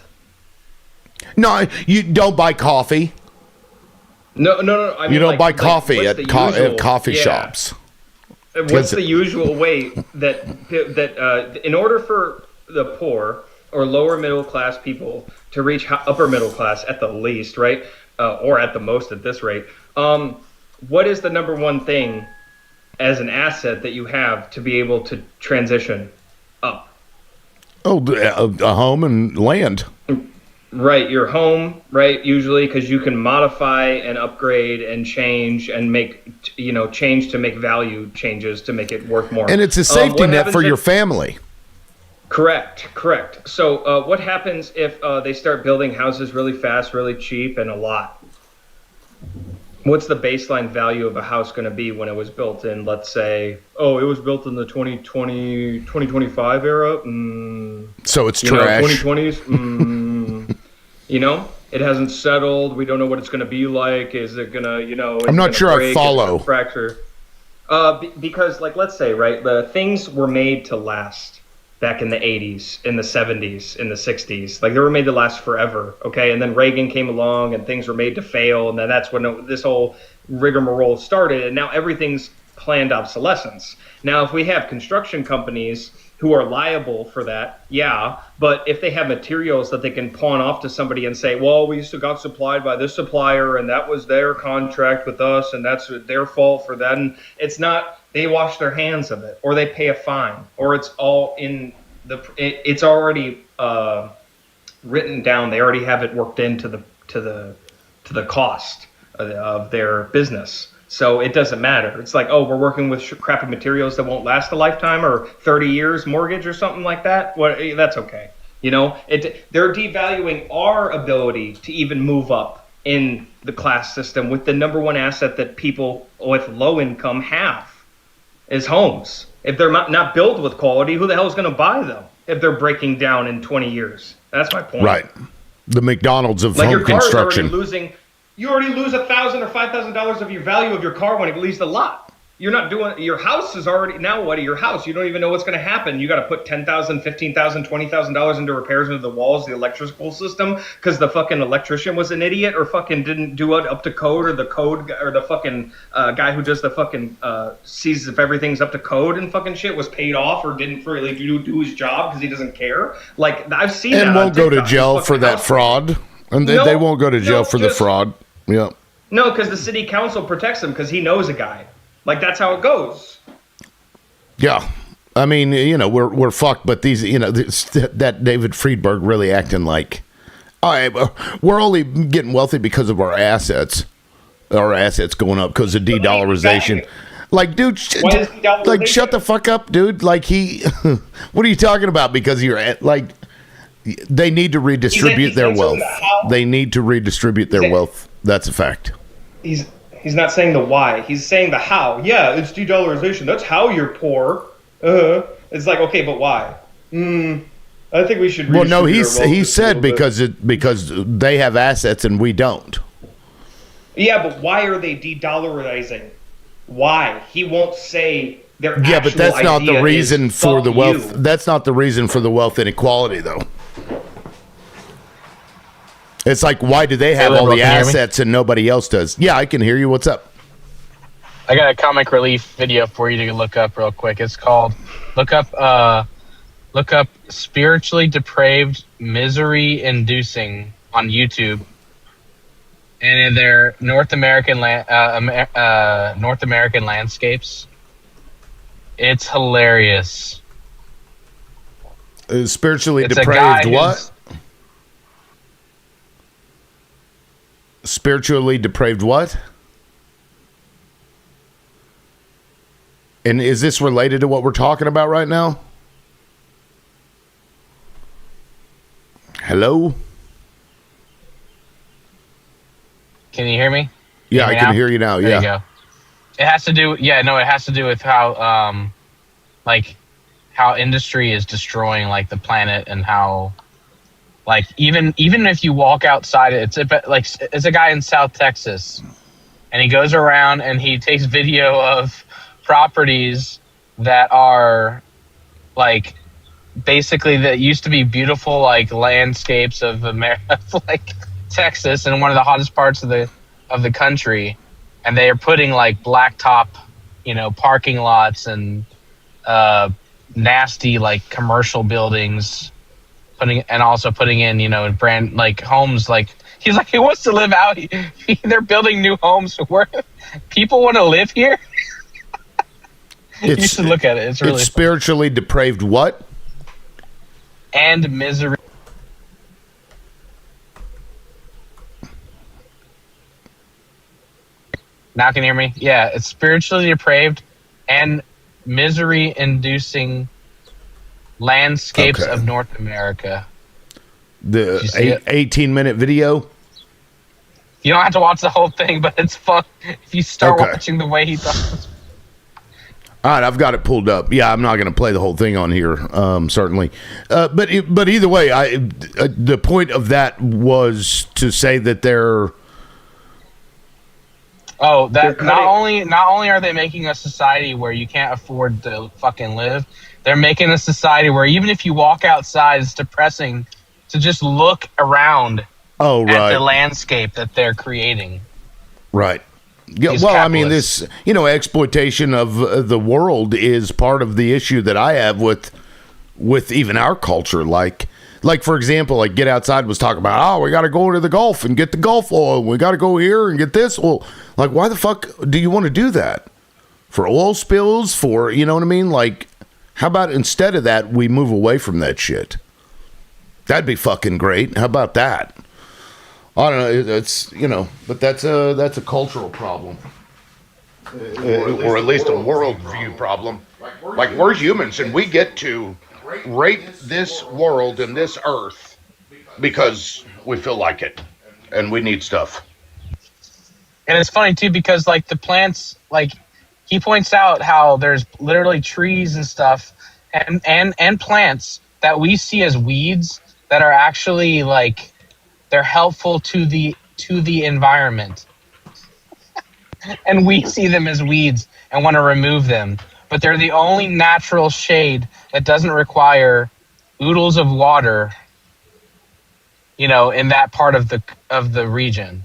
No, you don't buy coffee. No. I mean, You don't buy like, coffee what's at the usual- coffee yeah. shops. What's the usual way that in order for the poor or lower middle class people to reach upper middle class at the least, right, or at the most at this rate, what is the number one thing as an asset that you have to be able to transition up? Oh, a home and land. Right, your home, right, usually, because you can modify and upgrade and change and make, change to make value changes to make it worth more. And it's a safety net for your family. Correct. So what happens if they start building houses really fast, really cheap, and a lot? What's the baseline value of a house going to be when it was built in, let's say, it was built in the 2025 era? So it's trash. 2020s? It hasn't settled. We don't know what it's going to be like. Is it going to, I'm not sure I follow. Fracture. Because, let's say, right, the things were made to last back in the 80s, in the 70s, in the 60s. They were made to last forever, okay? And then Reagan came along and things were made to fail, and then that's when this whole rigmarole started, and now everything's planned obsolescence. Now, if we have construction companies who are liable for that, yeah, but if they have materials that they can pawn off to somebody and say, well, we got supplied by this supplier, and that was their contract with us, and that's their fault for that, and it's not... They wash their hands of it, or they pay a fine, or it's all in it's already written down. They already have it worked into the cost of their business. So it doesn't matter. It's like, we're working with crappy materials that won't last a lifetime or 30 years mortgage or something like that. That's okay. They're devaluing our ability to even move up in the class system with the number one asset that people with low income have. Is homes. If they're not built with quality, who the hell is going to buy them if they're breaking down in 20 years? That's my point. Right. The McDonald's of home your car construction. You already lose $1,000 or $5,000 of your value of your car when it leaves the lot. You're not doing, your house is already, now what, your house, you don't even know what's going to happen. You got to put $10,000, $15,000, $20,000 into repairs into the walls, the electrical system, because the fucking electrician was an idiot or fucking didn't do it up to code, or the code, or the fucking guy who does the fucking, sees if everything's up to code and fucking shit was paid off or didn't really do his job because he doesn't care. I've seen that. And won't go to jail for that fraud. And they won't go to jail for the fraud. Yeah. No, because the city council protects him because he knows a guy. That's how it goes. Yeah. I mean, we're fucked, but these, that David Friedberg really acting like, all right, we're only getting wealthy because of our assets going up because of de-dollarization. Dude, shut the fuck up, dude. What are you talking about? Because you're they need to redistribute their wealth. They need to redistribute their wealth. That's a fact. He's not saying the why. He's saying the how. Yeah, it's de-dollarization. That's how you're poor. It's okay, but why? I think we should. Well, no, he said because they have assets and we don't. Yeah, but why are they de-dollarizing? Why? He won't say their. Yeah, but that's not the reason for the wealth. That's not the reason for the wealth inequality, though. It's why do they have all the assets and nobody else does? Yeah, I can hear you. What's up? I got a comic relief video for you to look up real quick. It's called look up spiritually depraved misery inducing on YouTube. And they're North American landscapes. It's hilarious. Spiritually depraved what? Spiritually depraved what? And is this related to what we're talking about right now? Hello? Can you hear me? Yeah, I can hear you now. There you go. It has to do. Yeah, no, it has to do with how, how industry is destroying the planet and how, even if you walk outside, it's a guy in South Texas, and he goes around and he takes video of properties that are basically that used to be beautiful landscapes of America, Texas, and one of the hottest parts of the country, and they are putting blacktop parking lots and nasty like commercial buildings, putting in brand like homes. Like he's like, he wants to live out. They're building new homes where people want to live here. You should look at it. It's really spiritually depraved. What? And misery. Now can you hear me? Yeah, it's spiritually depraved and misery-inducing landscapes of North America. The 18-minute video? You don't have to watch the whole thing, but it's fun if you start watching the way he does. All right, I've got it pulled up. Yeah, I'm not going to play the whole thing on here, certainly. But either way, the point of that was to say that they're... Oh, that not only are they making a society where you can't afford to fucking live, they're making a society where even if you walk outside, it's depressing to just look around at the landscape that they're creating. Right. Yeah, well, I mean, this, exploitation of the world is part of the issue that I have with even our culture. Like for example, like Get Outside was talking about, we got to go to the Gulf and get the Gulf oil. We got to go here and get this. Well, like, why the fuck do you want to do that? For oil spills? For, you know what I mean? Like, how about instead of that, we move away from that shit? That'd be fucking great. How about that? I don't know. It's, but that's a cultural problem. Or at least a worldview problem. Like, we're humans and we get to rape this world and this earth because we feel like it and we need stuff. And it's funny too because like the plants, like he points out how there's literally trees and stuff and plants that we see as weeds that are actually like they're helpful to the environment. And we see them as weeds and want to remove them. But they're the only natural shade that doesn't require oodles of water, in that part of the region.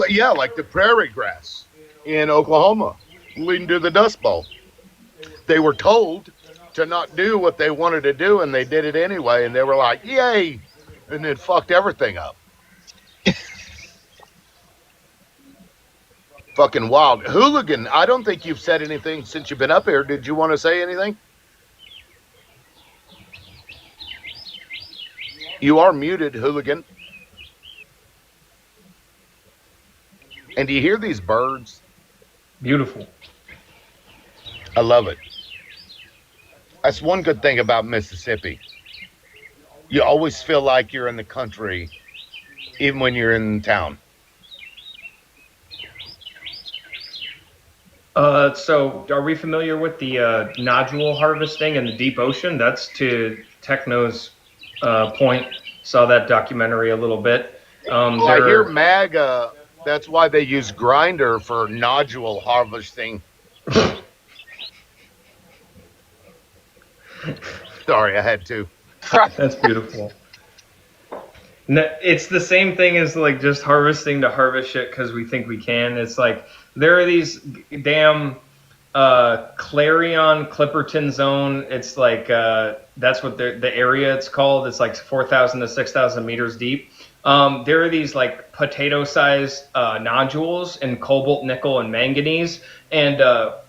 Yeah, like the prairie grass in Oklahoma, leading to the Dust Bowl. They were told to not do what they wanted to do, and they did it anyway, and they were like, yay, and it fucked everything up. Fucking wild. Hooligan, I don't think you've said anything since you've been up here. Did you want to say anything? You are muted, Hooligan. And do you hear these birds? Beautiful. I love it. That's one good thing about Mississippi. You always feel like you're in the country, even when you're in town. So are we familiar with the nodule harvesting in the deep ocean? That's to Techno's point. Saw that documentary a little bit. I hear MAGA, that's why they use Grindr for nodule harvesting. Sorry, I had to. That's beautiful. It's the same thing as like just harvesting to harvest shit because we think we can. It's like there are these damn Clarion Clipperton Zone. It's like that's what the area it's called. It's like 4,000 to 6,000 meters deep. There are these like potato-sized nodules in cobalt, nickel, and manganese, and the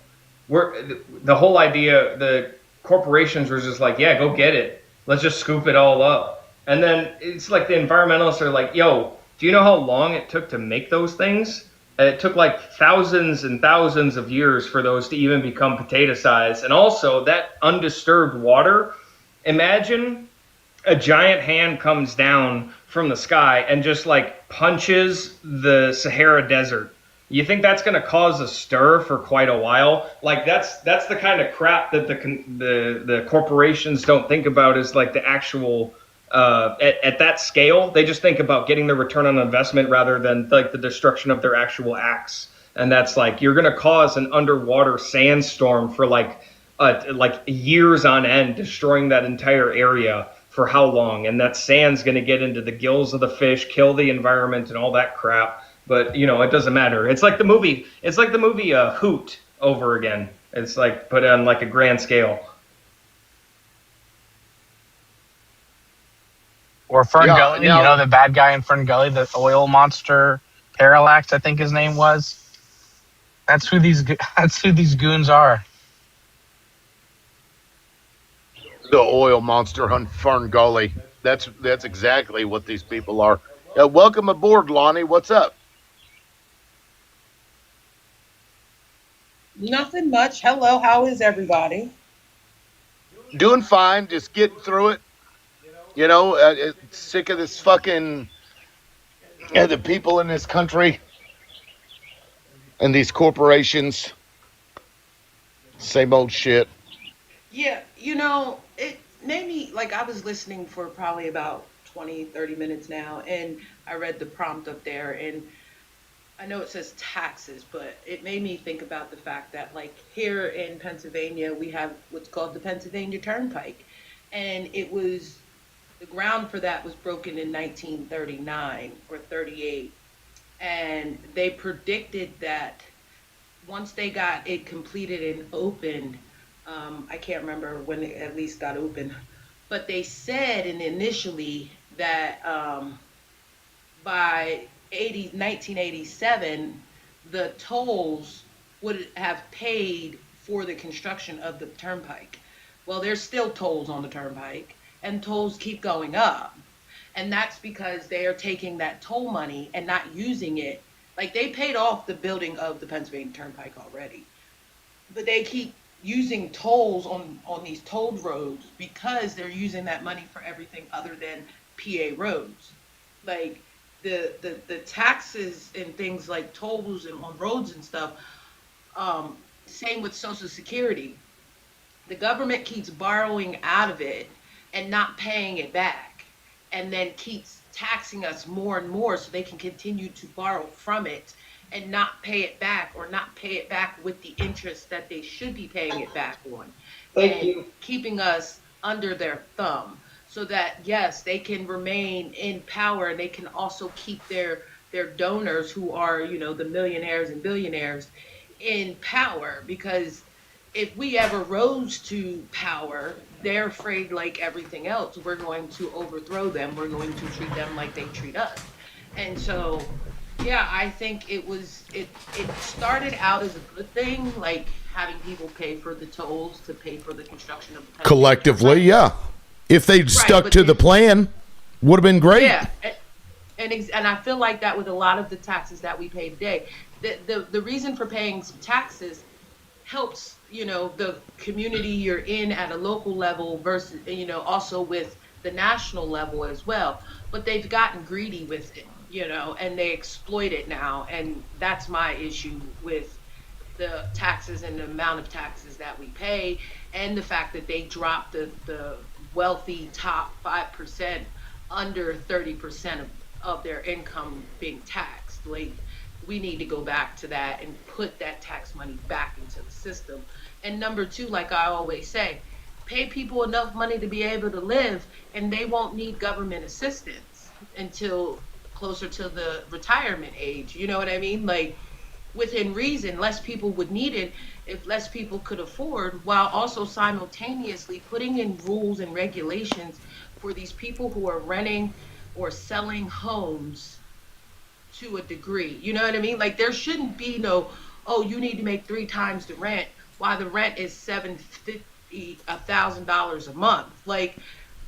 whole idea. The corporations were just like, yeah, go get it. Let's just scoop it all up. And then it's like the environmentalists are like, yo, do you know how long it took to make those things? It took like thousands and thousands of years for those to even become potato size. And also that undisturbed water, imagine a giant hand comes down from the sky and just like punches the Sahara Desert. You think that's going to cause a stir for quite a while? Like that's the kind of crap that the corporations don't think about is like the actual at that scale. They just think about getting the return on investment rather than like the destruction of their actual acts. And that's like you're going to cause an underwater sandstorm for like years on end, destroying that entire area for how long? And that sand's going to get into the gills of the fish, kill the environment, and all that crap. But it doesn't matter. It's like the movie. Hoot. over again. It's like put on like a grand scale. Or Fern Yeah, Gully, now- you know, the bad guy in Fern Gully, the oil monster, Parallax, I think his name was. That's who these goons are. The oil monster on Fern Gully. That's exactly what these people are. Welcome aboard, Lonnie. What's up? Nothing much. Hello, how is everybody? Doing fine. Just getting through it. You know, sick of this fucking the people in this country and these corporations. Same old shit. Yeah, you know, it made me, like, I was listening for probably about 20, 30 minutes now, and I read the prompt up there, and I know it says taxes, but it made me think about the fact that, like, here in Pennsylvania, we have what's called the Pennsylvania Turnpike, and the ground for that was broken in 1939 or 38, and they predicted that once they got it completed and opened, I can't remember when it at least got open, but they said initially that by 1987, the tolls would have paid for the construction of the turnpike. Well, there's still tolls on the turnpike, and tolls keep going up. And that's because they are taking that toll money and not using it. Like, they paid off the building of the Pennsylvania Turnpike already, but they keep using tolls on these tolled roads because they're using that money for everything other than PA roads. Like, the taxes and things like tolls and on roads and stuff, same with Social Security. The government keeps borrowing out of it and not paying it back, and then keeps taxing us more and more so they can continue to borrow from it and not pay it back, or not pay it back with the interest that they should be paying it back on. Thank you. Keeping us under their thumb so that, yes, they can remain in power, and they can also keep their donors, who are, you know, the millionaires and billionaires, in power. Because if we ever rose to power, they're afraid, like everything else, we're going to overthrow them. We're going to treat them like they treat us. And so, yeah, I think it started out as a good thing, like having people pay for the tolls to pay for the construction of the Collectively, yeah. If they'd stuck to the plan, would have been great. Yeah, and I feel like that with a lot of the taxes that we pay today. The reason for paying some taxes helps, you know, the community you're in at a local level versus, you know, also with the national level as well. But they've gotten greedy with it, you know, and they exploit it now. And that's my issue with the taxes and the amount of taxes that we pay, and the fact that they dropped the wealthy top 5% under 30% of their income being taxed. Like, we need to go back to that and put that tax money back into the system. And number two, like I always say, pay people enough money to be able to live, and they won't need government assistance until closer to the retirement age. You know what I mean? Like, within reason, less people would need it if less people could afford, while also simultaneously putting in rules and regulations for these people who are renting or selling homes to a degree. You know what I mean? Like, there shouldn't be no, oh, you need to make 3 times the rent, while the rent is $750, $1,000 a month. Like,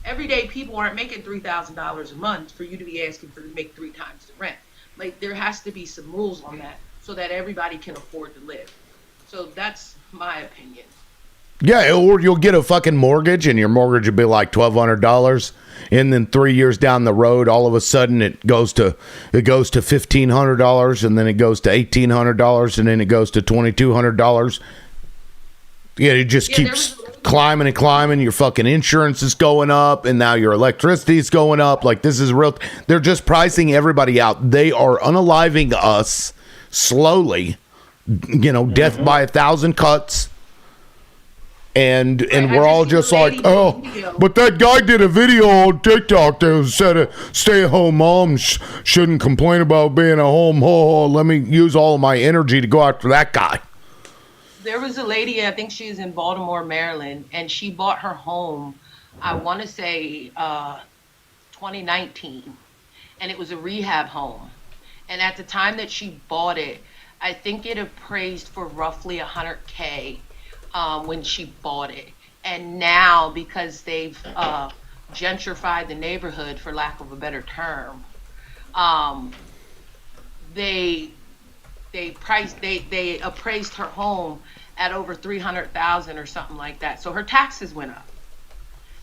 everyday people aren't making $3,000 a month for you to be asking for to make 3 times the rent. Like, there has to be some rules on that so that everybody can afford to live. So that's my opinion. Yeah, or you'll get a fucking mortgage, and your mortgage will be like $1,200, and then 3 years down the road, all of a sudden it goes to $1,500, and then it goes to $1,800, and then it goes to $2,200. Yeah, it just keeps climbing and climbing. Your fucking insurance is going up, and now your electricity is going up. Like, this is real. They're just pricing everybody out. They are unaliving us slowly. You know, death by 1,000 cuts. And we're all just like, oh, but that guy did a video on TikTok that said stay-at-home moms shouldn't complain about being at home. Oh, let me use all of my energy to go after that guy. there was a lady, I think she's in Baltimore, Maryland, and she bought her home, I want to say 2019, and it was a rehab home. And at the time that she bought it, I think it appraised for roughly $100K when she bought it. And now, because they've gentrified the neighborhood, for lack of a better term, they appraised her home at over $300,000 or something like that. So her taxes went up.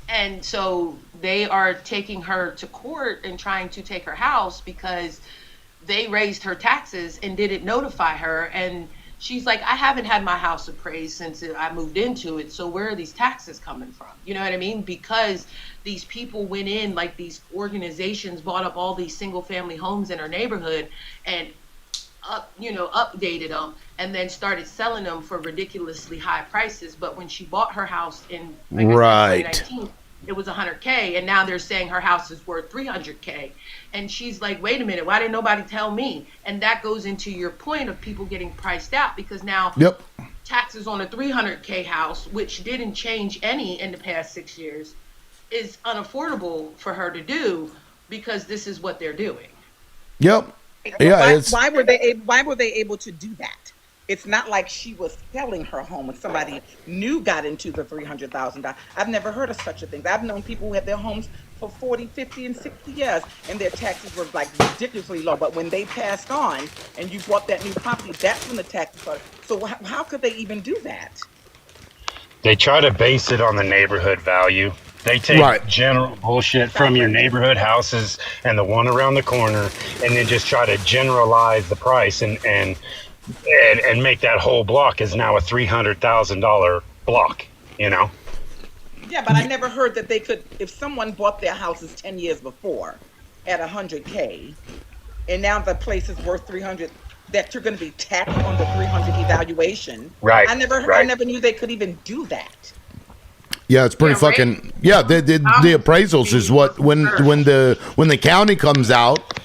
And so they are taking her to court and trying to take her house because they raised her taxes and didn't notify her. And she's like, I haven't had my house appraised since I moved into it. So where are these taxes coming from? You know what I mean? Because these people went in, like these organizations bought up all these single family homes in her neighborhood and updated them and then started selling them for ridiculously high prices. But when she bought her house in Right. 2019, it was $100K, and now they're saying her house is worth $300K. And she's like, wait a minute, why didn't nobody tell me? And that goes into your point of people getting priced out, because now Yep. taxes on a $300K house, which didn't change any in the past 6 years, is unaffordable for her to do because this is what they're doing. Yep. Yeah. Why were they able to do that? It's not like she was selling her home and somebody new got into the $300,000. I've never heard of such a thing. I've known people who had their homes for 40, 50, and 60 years, and their taxes were like ridiculously low. But when they passed on and you bought that new property, that's when the taxes started. So how could they even do that? They try to base it on the neighborhood value. They take general bullshit from your neighborhood houses and the one around the corner, and then just try to generalize the price and make that whole block is now a $300,000 block, you know? Yeah, but I never heard that they could, if someone bought their houses 10 years before at $100K, and now the place is worth 300, that you're going to be taxed on the 300 evaluation. Right, I never knew they could even do that. Yeah, it's pretty fucking. Yeah, the appraisals is what when the county comes out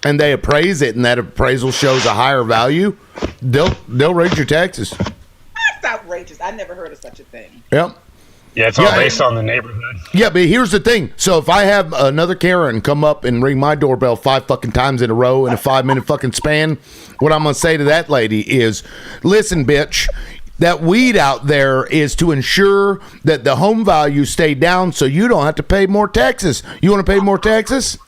and they appraise it and that appraisal shows a higher value, they'll raise your taxes. That's outrageous. I never heard of such a thing. Yep. Yeah, it's all based on the neighborhood. Yeah, but here's the thing. So if I have another Karen come up and ring my doorbell 5 fucking times in a row in a 5-minute fucking span, what I'm gonna say to that lady is, listen, bitch. That weed out there is to ensure that the home value stay down so you don't have to pay more taxes. You want to pay more taxes?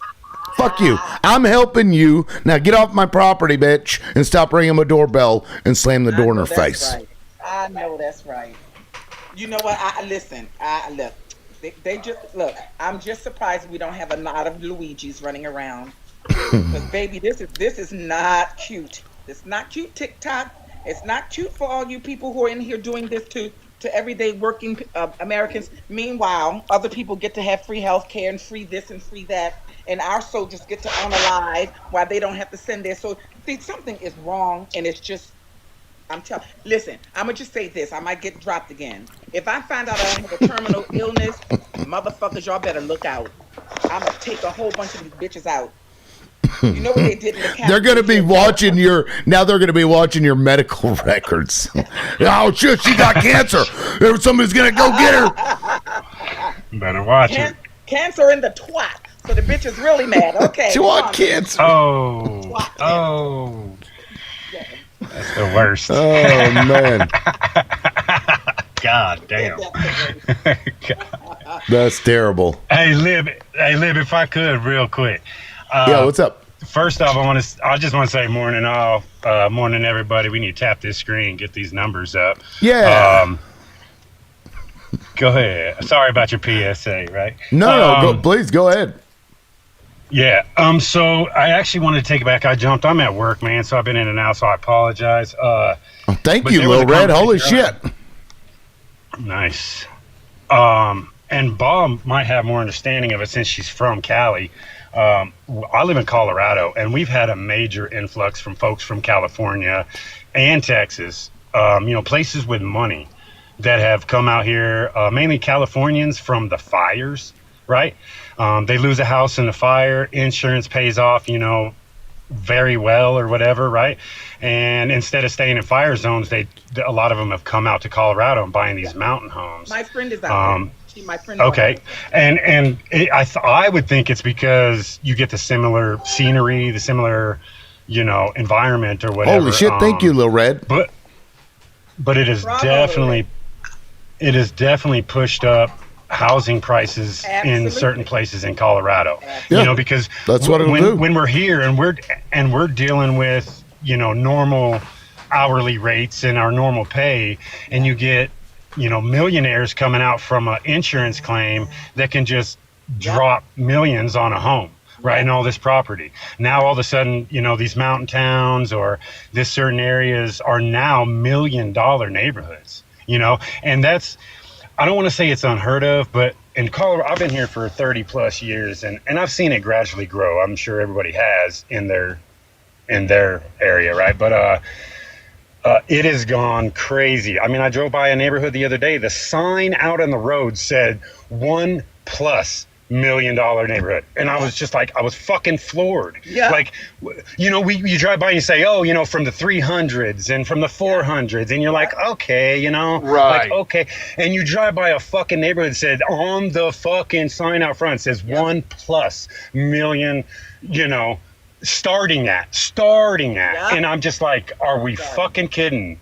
Fuck you. I'm helping you. Now get off my property, bitch, and stop ringing my doorbell and slam the door in her face. Right. I know that's right. You know what? Look. They just look. I'm just surprised we don't have a lot of Luigis running around. Because baby, this is not cute. It's not cute, TikTok. It's not cute for all you people who are in here doing this to everyday working Americans. Meanwhile, other people get to have free health care and free this and free that. And our soldiers get to unalive while they don't have to send their soldiers. See, something is wrong, and it's just, listen, I'm going to just say this. I might get dropped again. If I find out I have a terminal illness, motherfuckers, y'all better look out. I'm going to take a whole bunch of these bitches out. You know what they did in the They're going to be watching they're going to be watching your medical records. Oh, shit, she got cancer. Somebody's going to go get her. Better watch it. Cancer in the twat. So the bitch is really mad. Okay. She want cancer. Oh. That's the worst. Oh, man. God damn. That's terrible. Hey, Lib, if I could, real quick. Yeah, what's up? First off, I just want to say morning all, morning everybody. We need to tap this screen, get these numbers up. Yeah. Go ahead. Sorry about your PSA, right? No, please go ahead. Yeah. So I actually wanted to take it back. I'm at work, man, so I've been in and out, so I apologize. Thank you, Lil Red. Holy shit. Nice. And Bob might have more understanding of it since she's from Cali. I live in Colorado, and we've had a major influx from folks from California and Texas, places with money that have come out here, mainly Californians from the fires, right? They lose a house in the fire, insurance pays off, very well or whatever, right? And instead of staying in fire zones, a lot of them have come out to Colorado and buying these mountain homes. My friend is out there. My friend. Okay, I would think it's because you get the similar scenery, the similar, environment or whatever. Holy shit! Thank you, Lil Red. But it is definitely pushed up housing prices in certain places in Colorado. Yeah, because that's what it'll do. When we're here and we're dealing with normal hourly rates and our normal pay, and you get millionaires coming out from an insurance claim that can just drop millions on a home, right? And all this property. Now all of a sudden, these mountain towns or this certain areas are now $1 million neighborhoods, and that's, I don't want to say it's unheard of, but in Colorado, I've been here for 30 plus years and I've seen it gradually grow. I'm sure everybody has in their area, right? But, it has gone crazy. I mean, I drove by a neighborhood the other day. The sign out on the road said $1+ million neighborhood. And I was just like, I was fucking floored. Yeah. Like, you drive by and you say, oh, from the 300s and from the 400s. And you're like, okay, Right. Like, okay. And you drive by a fucking neighborhood that said on the fucking sign out front, says $1+ million, starting at, and I'm just like, are we fucking kidding?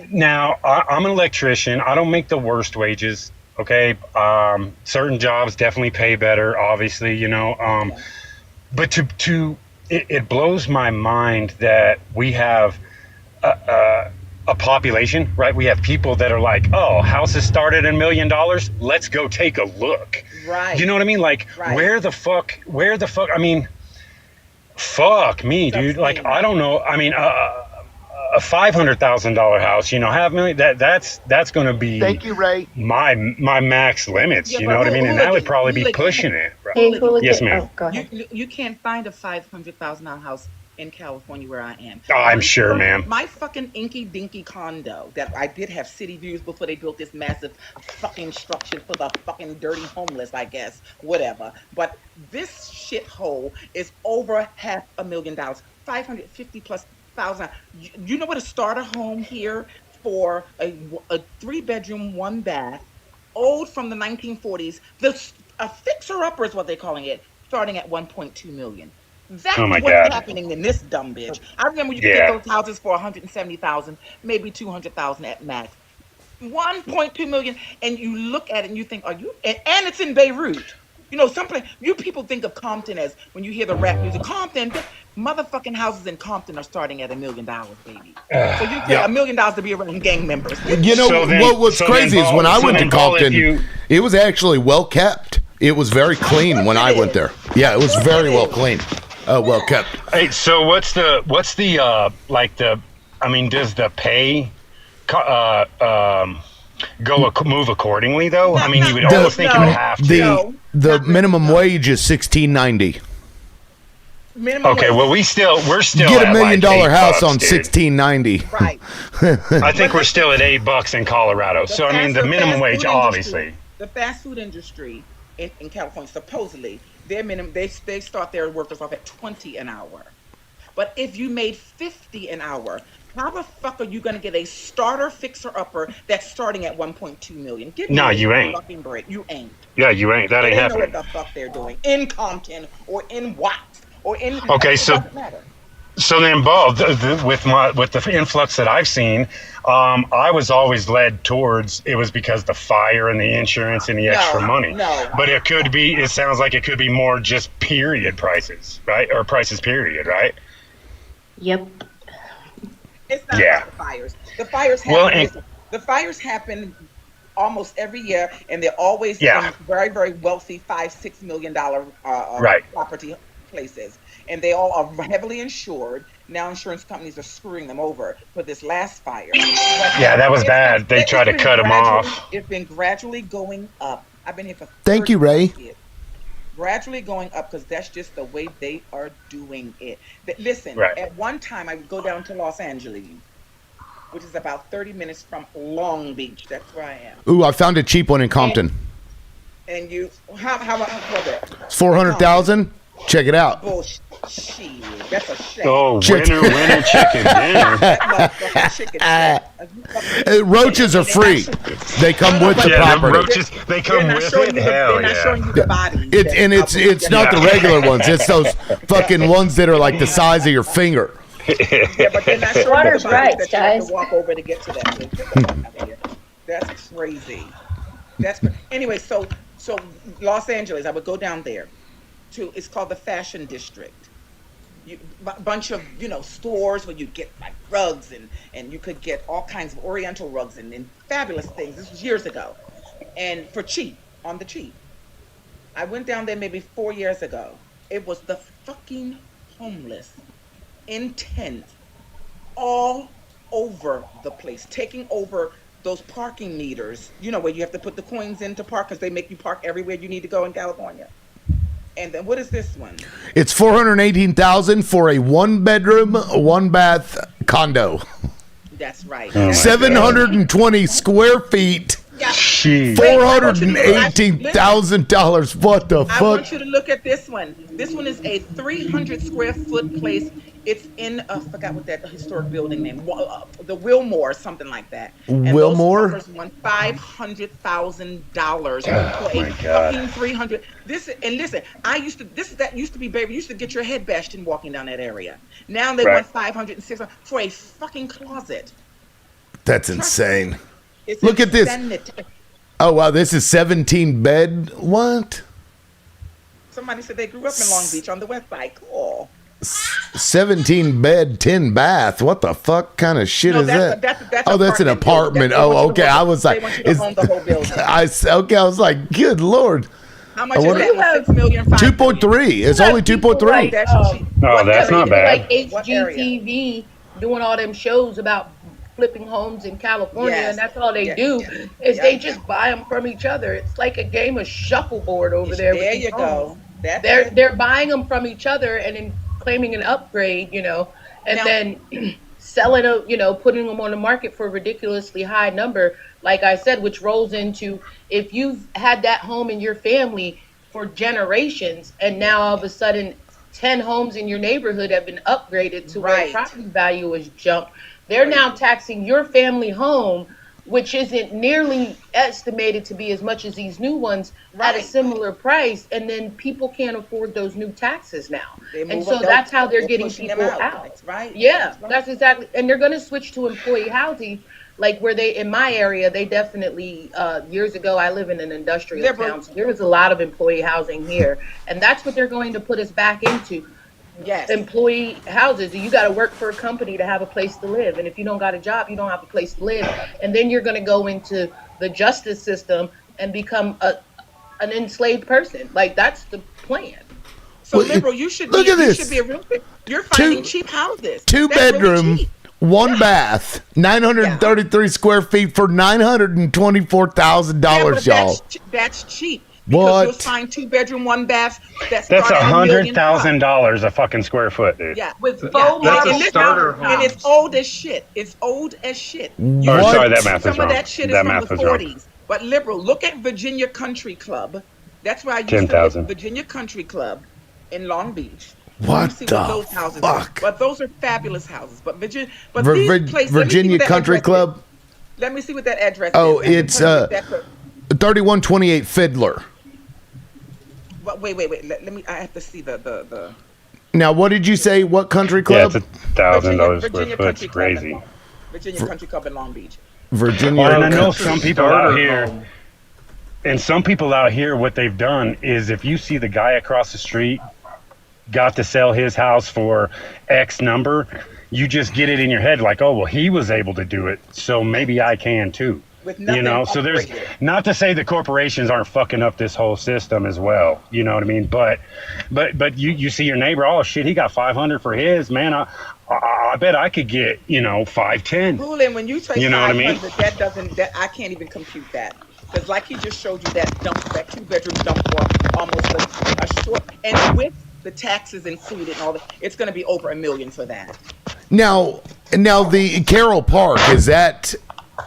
Now I'm an electrician. I don't make the worst wages. Okay. Certain jobs definitely pay better, obviously, but it blows my mind that we have a population, right? We have people that are like, oh, houses started at $1 million. Let's go take a look. Right. You know what I mean? Like, where the fuck, I mean, fuck me, dude. Like, I don't know. I mean, a $500,000 house, $500,000, that's going to be. Thank you, Ray. My max limits. You know what I mean? And that would probably be pushing it. Right? Yes, ma'am. Go ahead. You can't find a $500,000 house in California where I am. Oh, I'm sure, ma'am. My fucking inky dinky condo that I did have city views before they built this massive fucking structure for the fucking dirty homeless, I guess, whatever. But this shithole is over $500,000, 550,000+. You know what a starter home here for a 3-bedroom, 1-bath, old from the 1940s, a fixer-upper is what they're calling it, starting at $1.2 million. That's what's happening in this dumb bitch. I remember you could get those houses for $170,000, maybe $200,000 at max. $1.2 million, and you look at it and you think, are you? And it's in Beirut. Someplace you people think of Compton as when you hear the rap music. Compton, motherfucking houses in Compton are starting at $1 million, baby. So you pay $1 million to be around gang members. What's crazy is when I went to Compton, it was actually well kept. It was very clean when I went there. Yeah, it was very well clean. Well kept. Hey, so what's the I mean, does the pay move accordingly though? I mean, you would almost think it would have to. The minimum wage is $16.90. Okay, well we're still get $1 million house on $16.90. Right. I think we're still at $8 in Colorado. So I mean, the minimum wage, obviously. The fast food industry in California, supposedly, their minimum they start their workers off at $20 an hour. But if you made $50 an hour, how the fuck are you going to get a starter fixer-upper that's starting at $1.2 million? No, you ain't. Fucking break. You ain't. Yeah, you ain't. That ain't happening. They know what the fuck they're doing in Compton or in Watts or in. Okay, so then, Bob, with the influx that I've seen, I was always led towards it was because the fire and the insurance and the extra money. No. But it could be. It sounds like it could be more just period prices, right? Or prices period, right? Yep. It's not about the fires. The fires happen. The fires happen almost every year, and they're always in very, very wealthy $5-6 million property places, and they all are heavily insured. Now insurance companies are screwing them over for this last fire. Yeah, that was bad. They tried to cut them off. It's been gradually going up. I've been here for Thank you, Ray. Years. Gradually going up because that's just the way they are doing it. Listen, at one time I would go down to Los Angeles, which is about 30 minutes from Long Beach. That's where I am. Ooh, I found a cheap one in Compton. And you, how much was it? $400,000. Check it out. Bullshit. That's a shame. Oh, winner, chicken dinner. Roaches are free. They come with the property. Roaches, they come with it. Hell yeah. Showing you the body. It's not the regular ones. It's those fucking ones that are like the size of your finger. Yeah, but they're not showing Water's you the body right, that you have guys. to walk over to get to that. So get the fuck out of here. That's crazy. Anyway. So Los Angeles, I would go down there. It's called the Fashion District. Bunch of stores where you get like rugs and you could get all kinds of Oriental rugs and fabulous things. This was years ago, and for cheap, on the cheap. I went down there maybe 4 years ago. It was the fucking homeless, intense, all over the place, taking over those parking meters. Where you have to put the coins in to park because they make you park everywhere you need to go in California. And then what is this one? It's $418,000 for a 1-bedroom, 1-bath condo. That's right. Oh 720 square feet. $418,000. What the fuck? I want you to look at this one. This one is a 300 square foot place. It's in I forgot what that historic building name. The Wilmore, something like that. And Wilmore. Those won $500,000 for a fucking 300. Listen, that used to be baby. You used to get your head bashed in walking down that area. Now they want 500 and 600 for a fucking closet. That's insane. It's Look at this. insanity. Oh wow, this is 17 bed. What? Somebody said they grew up in Long Beach on the west side. Cool. 17 bed, 10 bath. What the fuck kind of shit is that? That's an apartment. Oh, okay. I was like, they want you to own the whole building. I was like, good lord. How much is that? 6 million. 2.3. It's only 2.3. Oh, that's not bad. Like HGTV doing all them shows about flipping homes in California, and that's all they do is they just buy them from each other. It's like a game of shuffleboard over there. There you go. They're buying them from each other and then claiming an upgrade, and then selling putting them on the market for a ridiculously high number, like I said, which rolls into if you've had that home in your family for generations and now all of a sudden 10 homes in your neighborhood have been upgraded to where property value has jumped. They're now taxing your family home, which isn't nearly estimated to be as much as these new ones, at a similar price, and then people can't afford those new taxes now. And so that's how they're getting people out. That's right. Yeah, that's exactly. And they're going to switch to employee housing, like where in my area, they definitely, years ago, I live in an industrial town, so there was a lot of employee housing here, and that's what they're going to put us back into. Yes. Employee houses. You got to work for a company to have a place to live. And if you don't got a job, you don't have a place to live. And then you're going to go into the justice system and become an enslaved person. Like, that's the plan. So, liberal, you should look be, at this. You should be a real You're finding cheap houses. 2-bedroom, really 1 bath, 933 square feet for $924,000, y'all. That's cheap. What? You'll find 2-bedroom, 1 bath. That's $100,000 a fucking square foot, dude. Yeah, with faux that's a starter home. And it's old as shit. It's old as shit. Sorry, that math is Some wrong. of that shit is That from math the is wrong. 40s. But liberal, look at Virginia Country Club. That's where I used to 10,000. live. Virginia Country Club in Long Beach. What See the what those houses fuck? Are. But those are fabulous houses. But these places, Virginia Country Club. Let me see what that address Oh, is. it's 3128 Fiddler. Wait. Let me. I have to see the. Now, what did you say? What country club? Yeah, it's $1,000 square Virginia foot. It's Country Club crazy. Virginia Country Club in Long Beach. Virginia. Well, and I know Country. some people out here, and some people out here, what they've done is if you see the guy across the street got to sell his house for X number, you just get it in your head like, oh, well, he was able to do it, so maybe I can too. So there's not to say the corporations aren't fucking up this whole system as well. You know what I mean? But you see your neighbor, oh shit, he got 500 for his, man. I bet I could get 510. Cool, and when you say 500, what I mean? I can't even compute that because like he just showed you that 2-bedroom dump for almost a short, and with the taxes included and all that, it's going to be over $1 million for that. Now the Carroll Park, is that?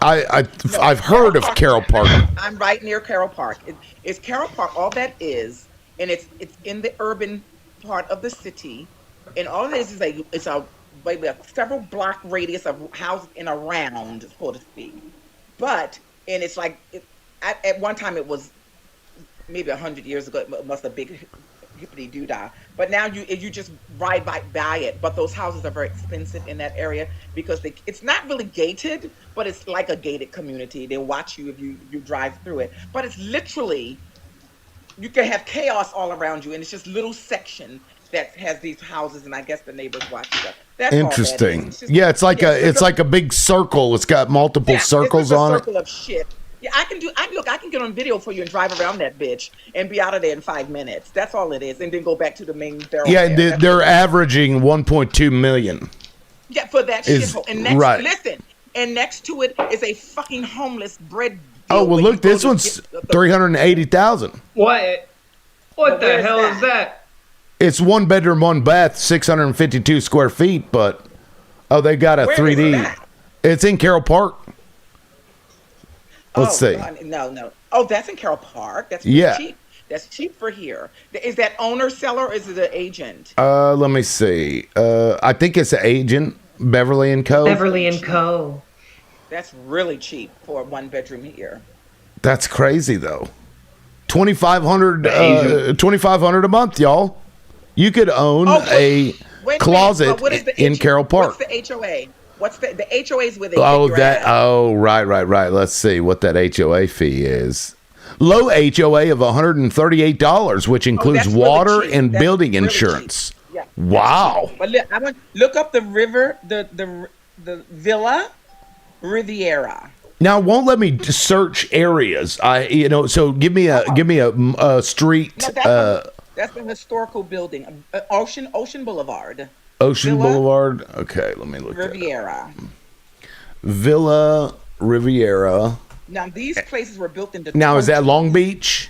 I've heard of Carroll Park. I'm right near Carroll Park. It's Carroll Park. All that is, and it's in the urban part of the city, and all it is it's a maybe a several block radius of houses in a round, so to speak. But and it's like at one time it was maybe 100 years ago. It must have big hippity doo dah. But now you just ride by it. But those houses are very expensive in that area because it's not really gated, but it's like a gated community. They watch you if you drive through it. But it's literally, you can have chaos all around you, and it's just little section that has these houses, and I guess the neighbors watch you. That's Interesting. It's just, Yeah, it's like a big circle. It's got multiple circles on it. Circle of shit. Yeah, I can get on video for you and drive around that bitch and be out of there in 5 minutes. That's all it is, and then go back to the main thoroughfare. Yeah, they're averaging 1.2 million. Yeah, for that shithole. And listen, and next to it is a fucking homeless bread. Oh well, look, this one's 380,000. What the hell is that? It's 1 bedroom, 1 bath, 652 square feet. But they got a 3D. It's in Carroll Park. Let's see. No. Oh, that's in Carroll Park. That's cheap. That's cheap for here. Is that owner, seller, or is it an agent? Let me see. I think it's an agent, Beverly and Co. Beverly and Co. That's really cheap for a 1 bedroom here. That's crazy though. $2,500 a month, y'all. You could own a closet in Carroll Park. What's the HOA? What's the HOA's where they right. Let's see what that HOA fee is. Low HOA of $138, which includes water really and building insurance. Yeah, wow. But look up the Villa Riviera. Now it won't let me search areas. So give me a street. No, that's the historical building, Ocean Boulevard. Ocean Boulevard. Okay, let me look. Riviera. Villa Riviera. Now these places were built in the. Now is that Long Beach?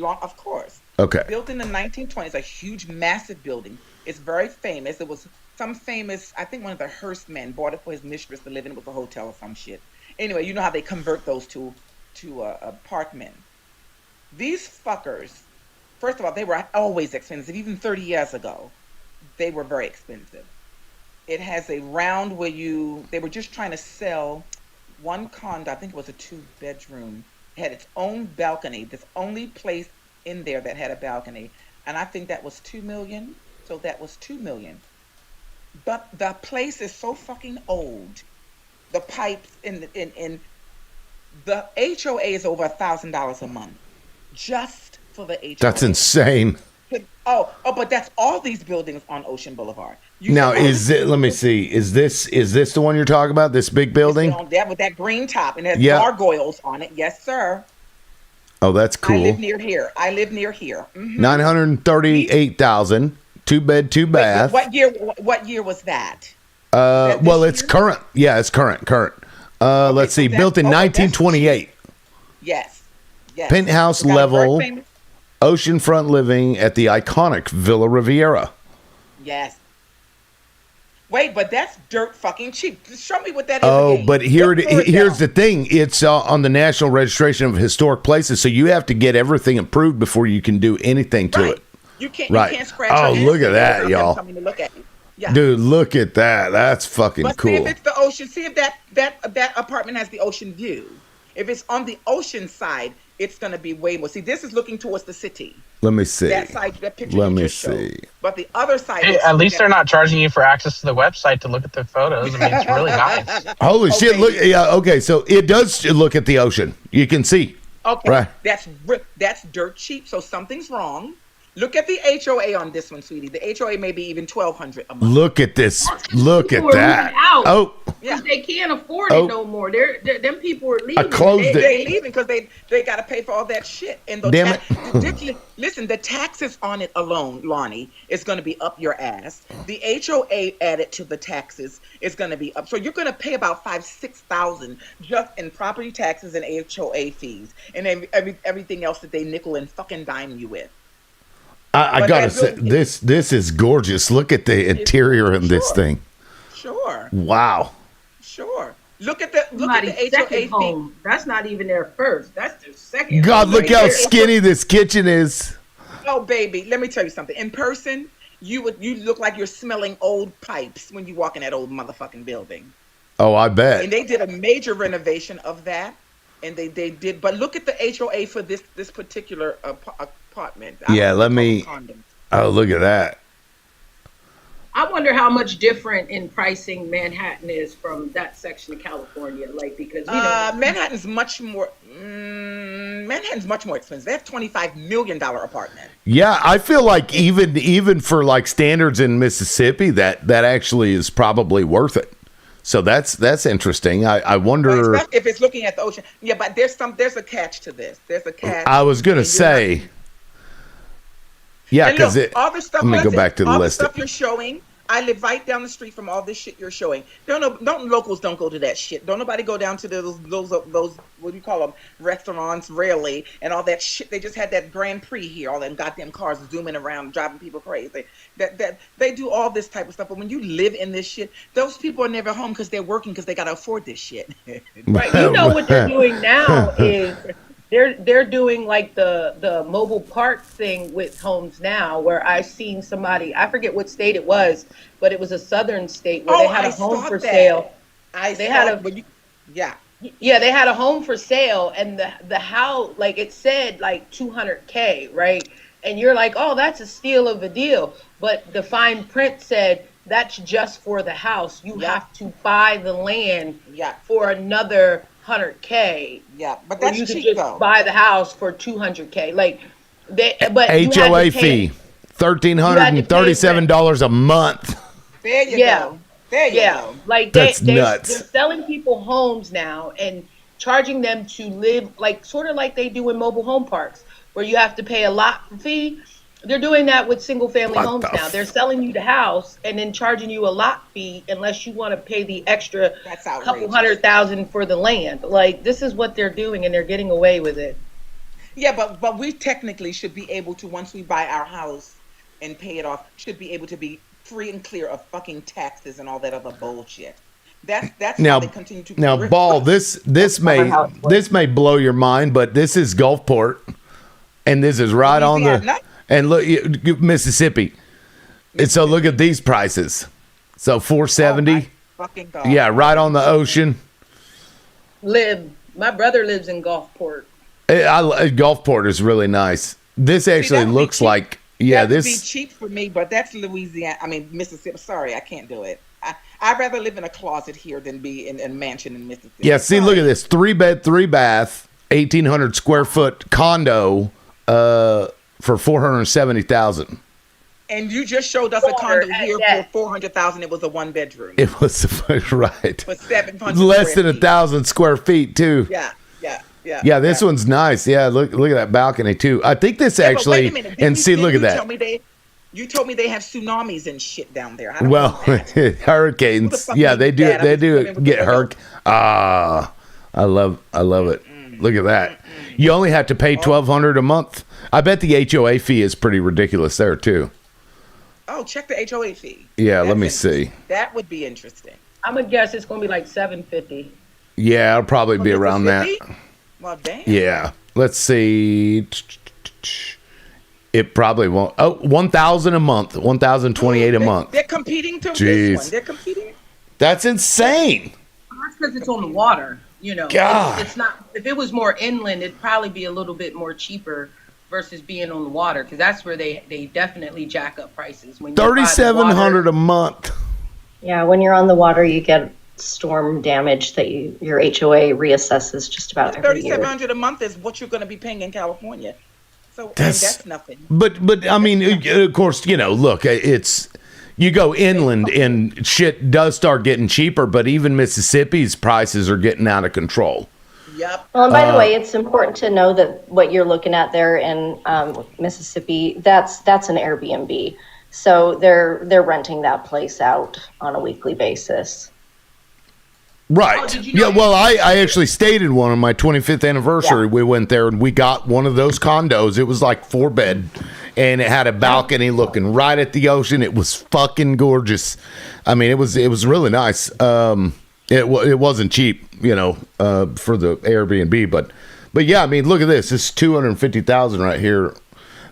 Of course. Okay. Built in the 1920s, a huge, massive building. It's very famous. It was some famous. I think one of the Hearst men bought it for his mistress to live in. It was a hotel or some shit. Anyway, you know how they convert those to apartment. These fuckers. First of all, they were always expensive. Even 30 years ago, they were very expensive. It has a round where they were just trying to sell one condo. I think it was a 2-bedroom. It had its own balcony. This only place in there that had a balcony. And I think that was $2 million. So that was $2 million. But the place is so fucking old. The pipes in the HOA is over $1,000 a month. Just for the HOA. That's insane. But that's all these buildings on Ocean Boulevard. Let me see. Is this the one you're talking about? This big building? With that green top and it has gargoyles on it. Yes, sir. Oh, that's cool. I live near here. Mm-hmm. 938,000, 2-bed, 2-bath. What year was that? It's current. Yeah, it's current. Let's see. Built in 1928. Yes. Penthouse level, oceanfront living at the iconic Villa Riviera. Yes. Wait, but that's dirt fucking cheap. Just show me what that is. Oh, but here's the thing. It's on the National Registration of Historic Places, so you have to get everything approved before you can do anything to it. You can't scratch your Oh, look at that, y'all. Coming to look at you. Yeah. Dude, look at that. That's fucking cool. See if it's the ocean. See if that apartment has the ocean view. If it's on the ocean side, it's going to be way more. See, this is looking towards the city. Let me see. That side, that picture Let you me just see. showed. But the other side. At least they're not charging you for access to the website to look at the photos. I mean, it's really nice. Holy shit! Look, okay, so it does look at the ocean. You can see. Okay, right. That's dirt cheap. So something's wrong. Look at the HOA on this one, sweetie. The HOA may be even $1,200 a month. Look at this. Look at People are that. moving out. Oh. Yeah. They can't afford it no more. Them people are leaving. I closed it. They leaving because they got to pay for all that shit. And Damn it. Listen, the taxes on it alone, Lonnie, is going to be up your ass. The HOA added to the taxes is going to be up. So you're going to pay about $5,000-$6,000 just in property taxes and HOA fees and everything else that they nickel and fucking dime you with. I gotta say, this is gorgeous. Look at the interior in this thing. Sure. Wow. Sure. Look at the HOA home. That's not even their first. That's their second. God, look how skinny this kitchen is. Oh, baby, let me tell you something. In person, you look like you're smelling old pipes when you walk in that old motherfucking building. Oh, I bet. And they did a major renovation of that, and they did. But look at the HOA for this particular apartment. Yeah, let me. Oh, look at that. I wonder how much different in pricing Manhattan is from that section of California, like because Manhattan's much more expensive. They have $25 million apartment. Yeah, I feel like even for like standards in Mississippi, that actually is probably worth it. So that's interesting. I wonder if it's looking at the ocean. Yeah, but there's a catch to this. There's a catch. I was gonna say. Yeah, because all the stuff. Let me go back to the list. All the stuff you're showing. I live right down the street from all this shit you're showing. Locals don't go to that shit. Don't nobody go down to those what do you call them, restaurants, rarely, and all that shit. They just had that Grand Prix here, all them goddamn cars zooming around, driving people crazy. That they do all this type of stuff. But when you live in this shit, those people are never home because they're working because they gotta afford this shit. Right. You know what they're doing now is they're doing like the mobile park thing with homes now, where I've seen somebody, I forget what state it was, but it was a southern state where they had a home for sale. They had a home for sale, and the house, like it said like $200K, right? And you're like, oh, that's a steal of a deal. But the fine print said that's just for the house. You have to buy the land for another $100K. Yeah, but that's you cheap just though. Buy the house for $200K. Like, but HOA fee, $1,337 a month. There you go. There you go. Like that's they're nuts. selling people homes now and charging them to live like sort of like they do in mobile home parks, where you have to pay a lot fee. They're doing that with single family homes now. They're selling you the house and then charging you a lot fee unless you want to pay the extra couple $100,000 for the land. Like, this is what they're doing, and they're getting away with it. Yeah, but we technically should be able to, once we buy our house and pay it off, should be able to be free and clear of fucking taxes and all that other bullshit. That's now, how they continue to now, Ball. This may blow your mind, but this is Gulfport, and this is right on the. And look, Mississippi. And so look at these prices. So $470. Fucking God. Yeah, right on the ocean. My brother lives in Gulfport. Gulfport is really nice. This actually looks like that would be cheap for me, but that's Louisiana. I mean Mississippi. Sorry, I can't do it. I'd rather live in a closet here than be in a mansion in Mississippi. Yeah, see, look at this: 3-bed, 3-bath, 1,800 square foot condo. For $470,000. And you just showed us a condo here for $400,000. It was a 1-bedroom. It was right. For 700. Less than 1,000 square feet too. Yeah. This one's nice. Yeah, look at that balcony too. I think this actually. And see, look at that. You told me they have tsunamis and shit down there. Hurricanes. Yeah, they do. They do get hurricane. I love it. Look at that. You only have to pay $1,200 a month. I bet the HOA fee is pretty ridiculous there too. Oh, check the HOA fee. Yeah, let me see. That would be interesting. I'm gonna guess it's gonna be like $750. Yeah, it'll probably be around that. Well, damn. Yeah, let's see. It probably won't. Oh, $1,000 a month, $1,028 a month. They're competing to this one. They're competing. That's insane. That's because it's on the water. You know, God. It's not. If it was more inland, it'd probably be a little bit more cheaper versus being on the water, because that's where they definitely jack up prices. When $3,700 a month. Yeah, when you're on the water, you get storm damage that your HOA reassesses just about every year. $3,700 a month is what you're going to be paying in California. So that's nothing. But I mean, of course, look, it's. You go inland and shit does start getting cheaper, but even Mississippi's prices are getting out of control. Yep. Well, and by the way, it's important to know that what you're looking at there in Mississippi, that's an Airbnb. So they're renting that place out on a weekly basis. Right. Yeah, well, I actually stayed in one on my 25th anniversary. Yeah. We went there and we got one of those condos. It was like 4-bed and it had a balcony looking right at the ocean. It was fucking gorgeous. I mean, it was really nice. It wasn't cheap, for the Airbnb, but yeah, I mean, look at this. This is $250,000 right here.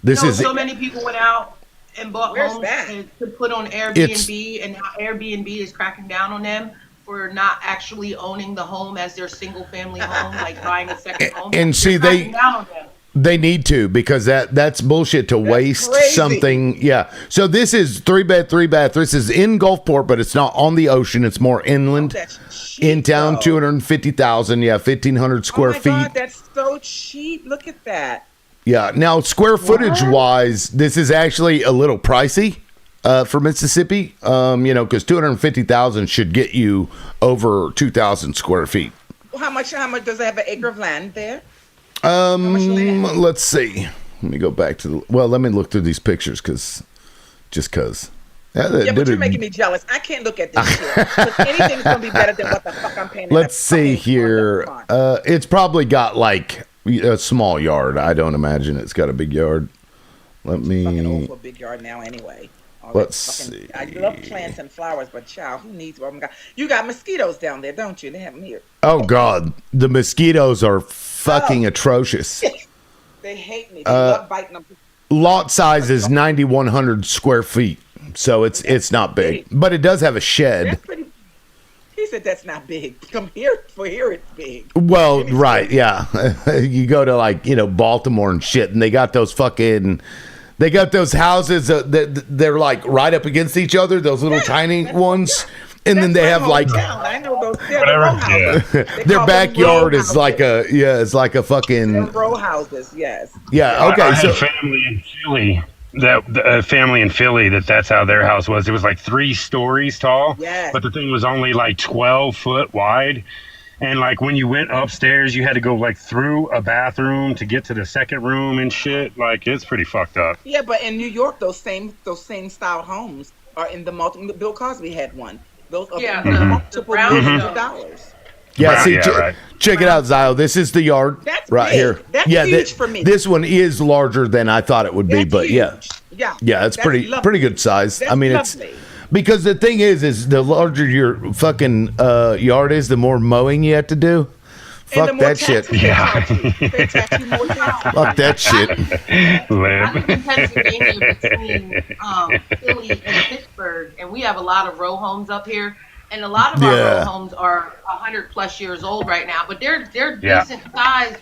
This is so many people went out and bought Where's homes that? to put on Airbnb, and now Airbnb is cracking down on them for not actually owning the home as their single family home, like buying a second home. And see, They're cracking down on them. They need to, because that's bullshit to waste crazy. something. Yeah. So this is 3-bed, 3-bath. This is in Gulfport, but it's not on the ocean. It's more inland. That's cheap, In town, though. 250,000. Yeah, 1,500 square Oh my feet. God, that's so cheap. Look at that. Yeah. Now, square footage wise, this is actually a little pricey for Mississippi. Because 250,000 should get you over 2,000 square feet. Well, how much does it have an acre of land there? Let's see. Let me go back to let me look through these pictures because. Yeah, but you're making me jealous. I can't look at this shit. 'Cause anything's gonna be better than what the fuck I'm paying. Let's see here. It's probably got like a small yard. I don't imagine it's got a big yard. Let Fucking old me. for a big yard now anyway. All Let's that fucking- see. I love plants and flowers, but child, who needs? Oh my God, you got mosquitoes down there, don't you? They have them here. Oh God, the mosquitoes are fucking atrocious. They hate me. They love biting them. Lot size is 9,100 square feet, so it's not big, but it does have a shed. That's pretty. He said that's not big. Come here, for here it's big. Well, right, yeah. You go to Baltimore and shit, and they got those houses that they're like right up against each other, those little tiny ones, and then they have like I know those. They're row houses. They their call them backyard row is like it's like a fucking They're row houses. Yes. yeah. Okay, I had so a family in Philly. A family in Philly that's how their house was. It was like 3 stories tall, Yes. but the thing was only like 12 foot wide. And like when you went upstairs, you had to go like through a bathroom to get to the second room and shit. Like it's pretty fucked up. Yeah, but in New York, those same style homes are in the multiple. Bill Cosby had one. Those are Yeah, the the multiple brown millions stone. of dollars. yeah. Right, See, yeah, right. check it out, Zio. This is the yard That's right big. here. That's yeah, huge for me. This one is larger than I thought it would be, That's but yeah. huge. Yeah. Yeah, it's That's pretty lovely. good size. That's I mean, lovely. it's because the thing is the larger your fucking yard is, the more mowing you have to do. And the Fuck more that shit. taxes they charge you. They tax you more taxes. Fuck that shit. I live in Pennsylvania between Philly and Pittsburgh, and we have a lot of row homes up here. And a lot of our Yeah. row homes are 100+ years old right now, but they're Yeah. decent size,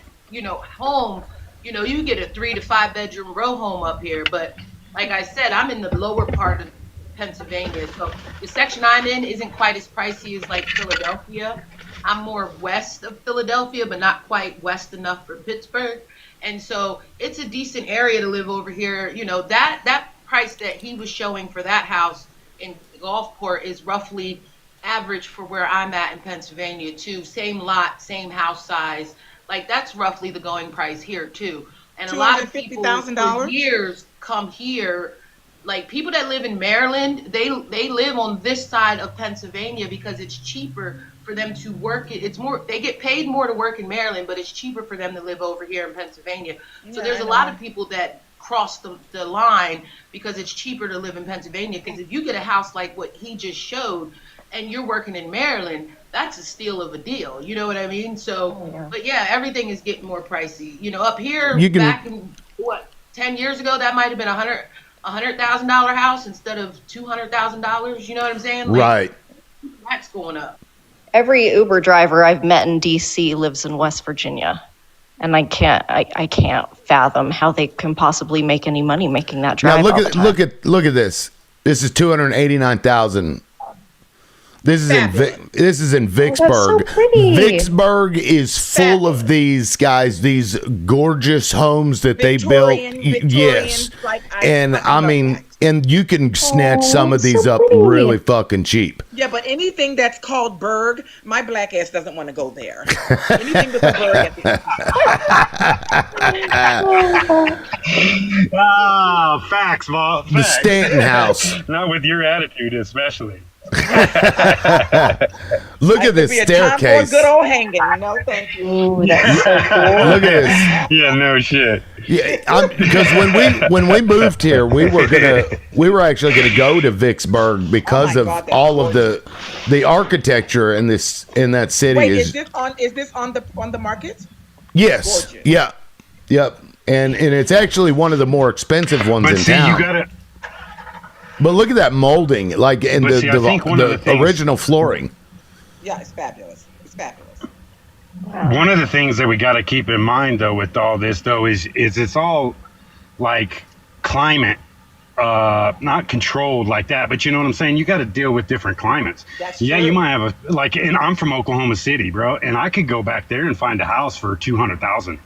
home. You get a 3 to 5 bedroom row home up here, but like I said, I'm in the lower part of Pennsylvania, so the section I'm in isn't quite as pricey as like Philadelphia. I'm more west of Philadelphia, but not quite west enough for Pittsburgh. And so it's a decent area to live over here. That price that he was showing for that house in Gulfport is roughly average for where I'm at in Pennsylvania too. Same lot, same house size. Like that's roughly the going price here too. And a lot of people $250,000? for years come here. Like people that live in Maryland, they live on this side of Pennsylvania because it's cheaper for them to work. They get paid more to work in Maryland, but it's cheaper for them to live over here in Pennsylvania. So Yeah, there's I a lot know. of people that cross the line because it's cheaper to live in Pennsylvania. Because if you get a house like what he just showed and you're working in Maryland, that's a steal of a deal. You know what I mean? So, but yeah, everything is getting more pricey. Up here, back in 10 years ago, that might have been $100,000 house instead of $200,000. You know what I'm saying? Right. That's going up. Every Uber driver I've met in DC lives in West Virginia. And I can't fathom how they can possibly make any money making that drive. Now all the time. look at this. This is 289,000. This is in Vicksburg. pretty. Vicksburg is full of these guys, these gorgeous homes that they built. Yes, and I mean, and you can snatch some of these up really fucking cheap. Yeah, but anything that's called Berg, my black ass doesn't want to go there. Anything with a Berg at the Oh, facts, Vol. The Stanton House. Not with your attitude, especially. Look at this be a time for a staircase. good old hanging. No, thank you. Ooh, that's so cool. Look at this. Yeah, no shit. Yeah, because when we moved here, we were actually gonna go to Vicksburg because of all of the architecture in that city. Wait, is this on the market? Yes. Gorgeous. Yeah. Yep. And it's actually one of the more expensive ones But in see, town. But look at that molding, like in But see, I think one of the the things- original flooring. Yeah, it's fabulous. It's fabulous. One of the things that we got to keep in mind, though, with all this, though, is it's all like climate, not controlled like that. But you know what I'm saying? You got to deal with different climates. That's yeah, true. you might have and I'm from Oklahoma City, bro, and I could go back there and find a house for $200,000.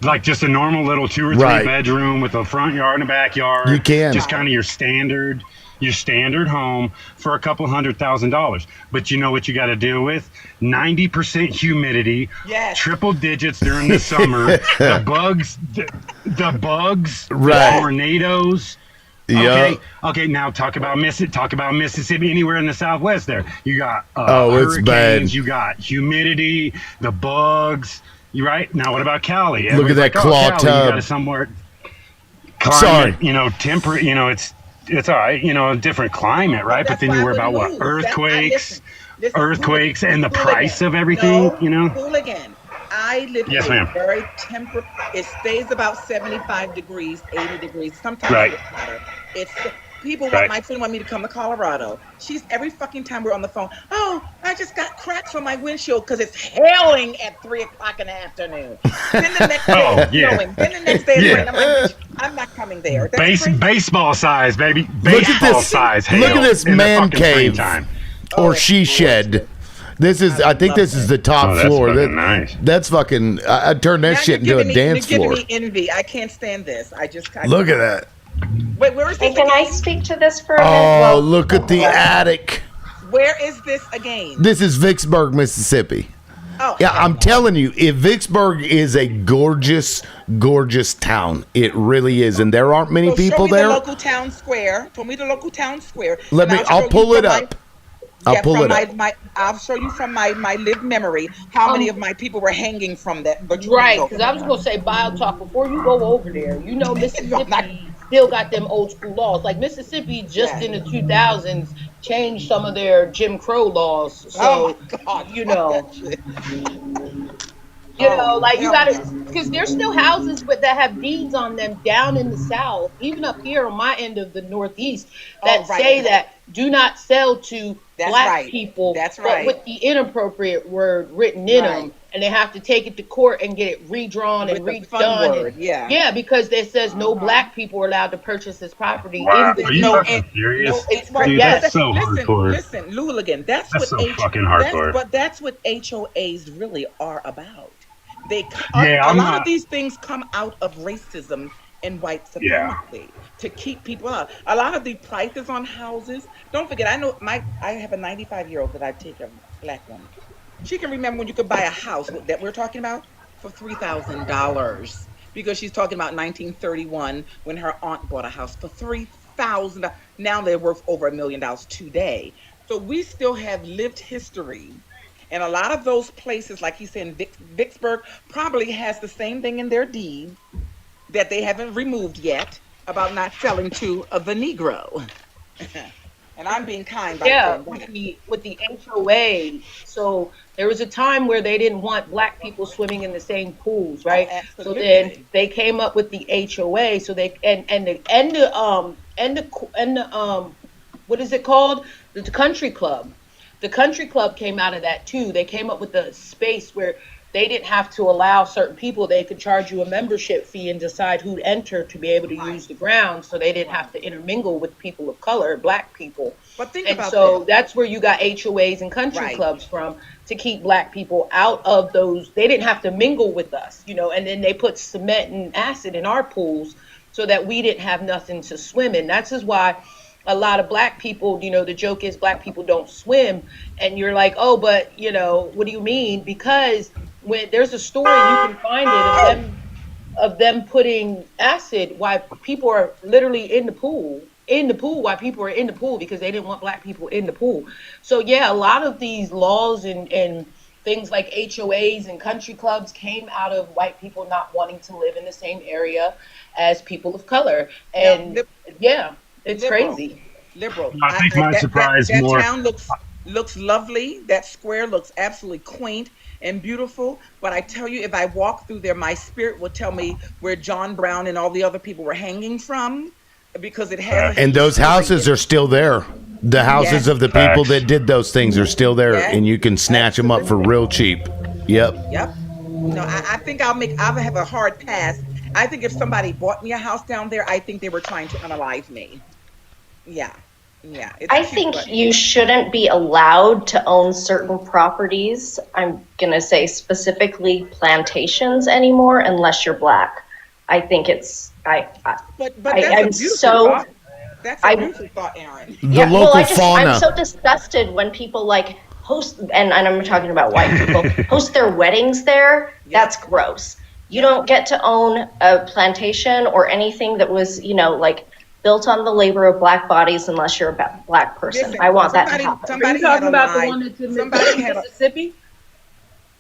Like just a normal little 2 or 3 Right. bedroom with a front yard and a backyard. You can. Just kind of your standard home for a couple $100,000. But you know what you got to deal with? 90% humidity, Yes. triple digits during the summer, the bugs, Right. the tornadoes. Yup. Okay. Now talk about Mississippi. Anywhere in the Southwest, there you got It's hurricanes, bad. you got humidity, the bugs. You right now. What about Cali? Look at Everybody's that like, claw Cali, tub. You got somewhere. Climate, Sorry. Temperate. It's all right. A different climate, right? But then you worry about what earthquakes, and the price of everything. Hooligan. I live Yes, in a ma'am. very temperate. It stays about 75 degrees, 80 degrees. Sometimes Right. it's hotter. It's people. Right. My friend want me to come to Colorado. She's every fucking time we're on the phone. Oh, I just got cracks on my windshield because it's hailing at 3:00 in the afternoon. Then the next day Oh, it's yeah. snowing. Then the next day it's Yeah. raining. I'm like, "Bitch, I'm not coming there. That's crazy." Baseball size, baby. Look at Baseball this. size. Look hail at this in the man fucking cave springtime. or she shed. This is. I think this is the top Oh, that's floor. fucking nice. That's fucking. I turned that Now shit you're into a giving me- dance you're floor. giving me envy. I can't stand this. I Look at that. Wait, where is this? Can I again? speak to this for a minute? Oh, Well, look at the attic. Where is this again? This is Vicksburg, Mississippi. Oh, Yeah, I'm telling you, if Vicksburg is a gorgeous, gorgeous town, it really is, and there aren't many So people show me there. The local town square. Show me the local town square. Let and me. show I'll you pull from it my- up. I'll pull from it up. I'll show you from my lived memory how many of my people were hanging from that. But Right, because I was gonna say bio talk before you go over there. You know Mississippi still got them old school laws. Like Mississippi just in the 2000s changed some of their Jim Crow laws. So Oh my God, you know. Like you gotta, because there's still houses that have deeds on them down in the South, even up here on my end of the Northeast, that right. say that do not sell to That's black right. people, That's but right. with the inappropriate word written in them, and they have to take it to court and get it redrawn and With the fun redone. word, yeah. Yeah, because it says no black people are allowed to purchase this property Wow, in the are you fucking serious? it's Dude, yes. that's so listen, hardcore. Listen, Luligan, that's That's what so fucking hardcore. That's what HOAs really are about. Yeah, a I'm lot not- of these things come out of racism and white supremacy to keep people out. A lot of the prices on houses. Don't forget, I have a 95-year-old that I take a black woman. She can remember when you could buy a house that we're talking about for $3,000 because she's talking about 1931 when her aunt bought a house for $3,000. Now they're worth over $1 million today. So we still have lived history. And a lot of those places, like he said, Vicksburg probably has the same thing in their deed that they haven't removed yet about not selling to the Negro. And I'm being kind by saying that. with the HOA. So there was a time where they didn't want black people swimming in the same pools, right? So absolutely. then they came up with the HOA. So they and the what is it called? The country club. The country club came out of that too. They came up with a space where they didn't have to allow certain people. They could charge you a membership fee and decide who'd enter to be able to use the grounds. So they didn't have to intermingle with people of color, black people. But think And about so this. that's where you got HOAs and country Right. clubs from, to keep black people out of those. They didn't have to mingle with us, and then they put cement and acid in our pools so that we didn't have nothing to swim in. That's just why a lot of black people, the joke is black people don't swim. And you're like, oh, but, what do you mean? Because when there's a story, you can find it of them putting acid while people are literally in the pool while people are in the pool because they didn't want black people in the pool. So, yeah, a lot of these laws and things like HOAs and country clubs came out of white people not wanting to live in the same area as people of color. And, it's Liberal. crazy. Liberal. I think my surprise that more. town looks lovely. That square looks absolutely quaint and beautiful. But I tell you, if I walk through there, my spirit will tell me where John Brown and all the other people were hanging from. because it has. And those houses are still there. The houses Yes. of the people Facts. that did those things are still there, Yes. and you can snatch them up for real cheap. Yep. Yep. No, I think I'll have a hard pass. I think if somebody bought me a house down there, I think they were trying to unalive me. Yeah. Yeah. It's I cute, think but- you shouldn't be allowed to own certain properties. I'm going to say specifically plantations anymore unless you're black. I think it's But that's I'm a beautiful so thought. That's a beautiful thought, Aaron. The local fauna. I'm so disgusted when people like host, and I'm talking about white people, host their weddings there. That's gross. You don't get to own a plantation or anything that was, like built on the labor of black bodies unless you're a black person. Listen, I want that to somebody- happen. somebody Are you talking had a about the live- one that's in somebody had a- Mississippi?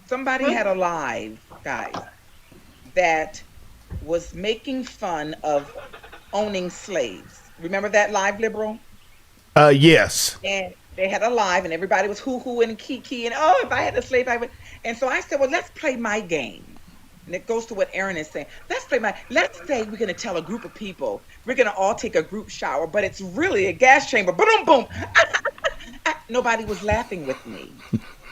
Somebody had a live, guys, that was making fun of owning slaves. Remember that live, Liberal? Yes. And they had a live, and everybody was hoo-hoo and kiki, and oh, if I had a slave, I would. And so I said, well, let's play my game. And it goes to what Aaron is saying. Let's say we're going to tell a group of people, we're going to all take a group shower, but it's really a gas chamber. Boom, boom. Nobody was laughing with me.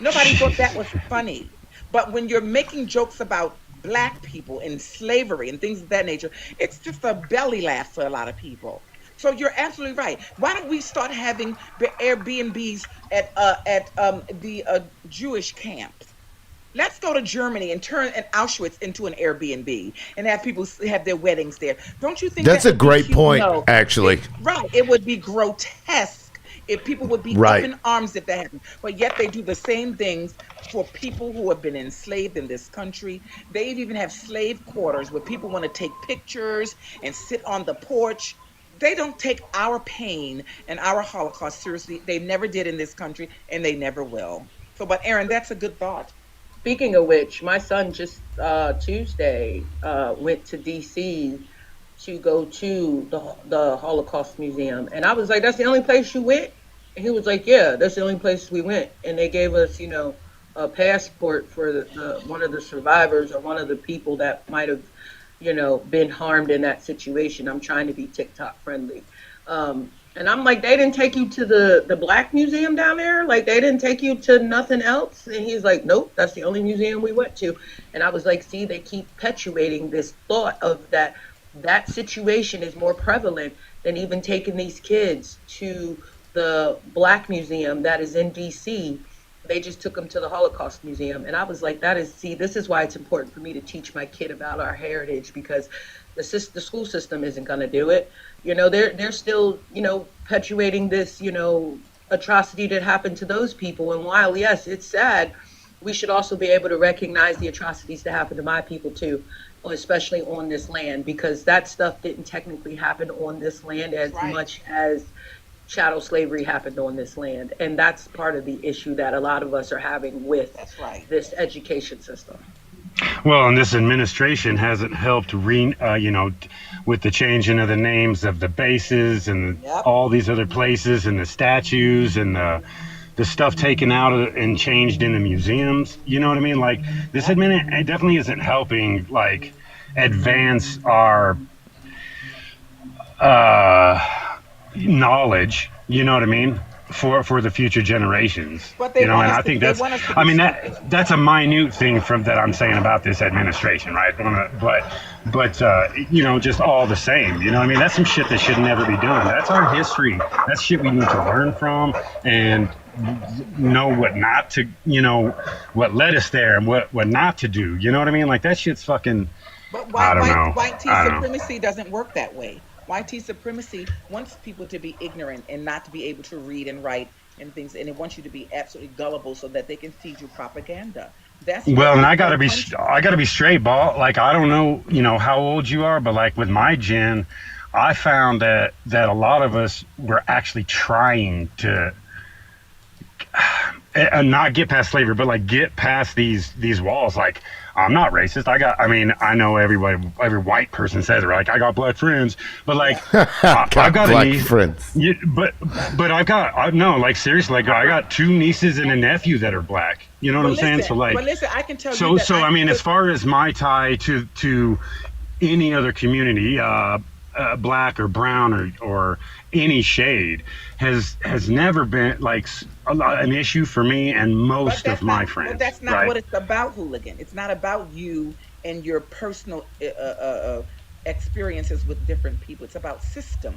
Nobody thought that was funny. But when you're making jokes about black people and slavery and things of that nature, it's just a belly laugh for a lot of people. So you're absolutely right. Why don't we start having the Airbnbs at the Jewish camps? Let's go to Germany and turn Auschwitz into an Airbnb and have people have their weddings there. Don't you think That's that a would be great cute? point, No. actually. Right. It would be grotesque if people would be Right. up in arms if that happened. But yet they do the same things for people who have been enslaved in this country. They even have slave quarters where people want to take pictures and sit on the porch. They don't take our pain and our Holocaust seriously. They never did in this country, and they never will. So, but Aaron, that's a good thought. Speaking of which, my son just Tuesday went to DC to go to the Holocaust Museum, and I was like, "That's the only place you went?" And he was like, "Yeah, that's the only place we went." And they gave us, a passport for the one of the survivors or one of the people that might have, been harmed in that situation. I'm trying to be TikTok friendly. And I'm like, they didn't take you to the Black Museum down there? Like, they didn't take you to nothing else? And he's like, nope, that's the only museum we went to. And I was like, see, they keep perpetuating this thought of that situation is more prevalent than even taking these kids to the Black Museum that is in DC. They just took them to the Holocaust Museum. And I was like, this is why it's important for me to teach my kid about our heritage, because the school system isn't going to do it. They're still, perpetuating this, atrocity that happened to those people. And while, yes, it's sad, we should also be able to recognize the atrocities that happened to my people too, especially on this land, because that stuff didn't technically happen on this land as much as chattel slavery happened on this land. And that's part of the issue that a lot of us are having with this education system. Well, and this administration hasn't helped with the changing of the names of the bases and all these other places and the statues and the stuff taken out and changed in the museums. You know what I mean? Like, this it definitely isn't helping, like, advance our knowledge, you know what I mean, for the future generations. But they and want us I to- think they that's want us to I be mean stupid. that's a minute thing that I'm saying about this administration, right? But just all the same, you know what I mean? That's some shit that should never be done. That's our history. That's shit we need to learn from and know what not to, what led us there and what not to do. You know what I mean? Like, that shit's fucking, But I don't know. white tea I don't know. supremacy doesn't work that way. White tea supremacy wants people to be ignorant and not to be able to read and write and things, and it wants you to be absolutely gullible so that they can feed you propaganda. That's well, and I gotta be straight, ball. Like, I don't know, how old you are, but like with my gen, I found that a lot of us were actually trying to not get past slavery, but like get past these walls. Like, I'm not racist. I know every white person says it, right? Like, I got black friends, but like, I've got black a niece. friends. Yeah, but like, seriously, like, I got 2 nieces and a nephew that are black. You know what I'm saying? So like, but listen, I can tell you so that I mean, as far as my tie to any other community, black or brown or any shade has never been like an issue for me and most of my friends. But that's not right? what it's about, Hooligan. It's not about you and your personal experiences with different people. It's about system.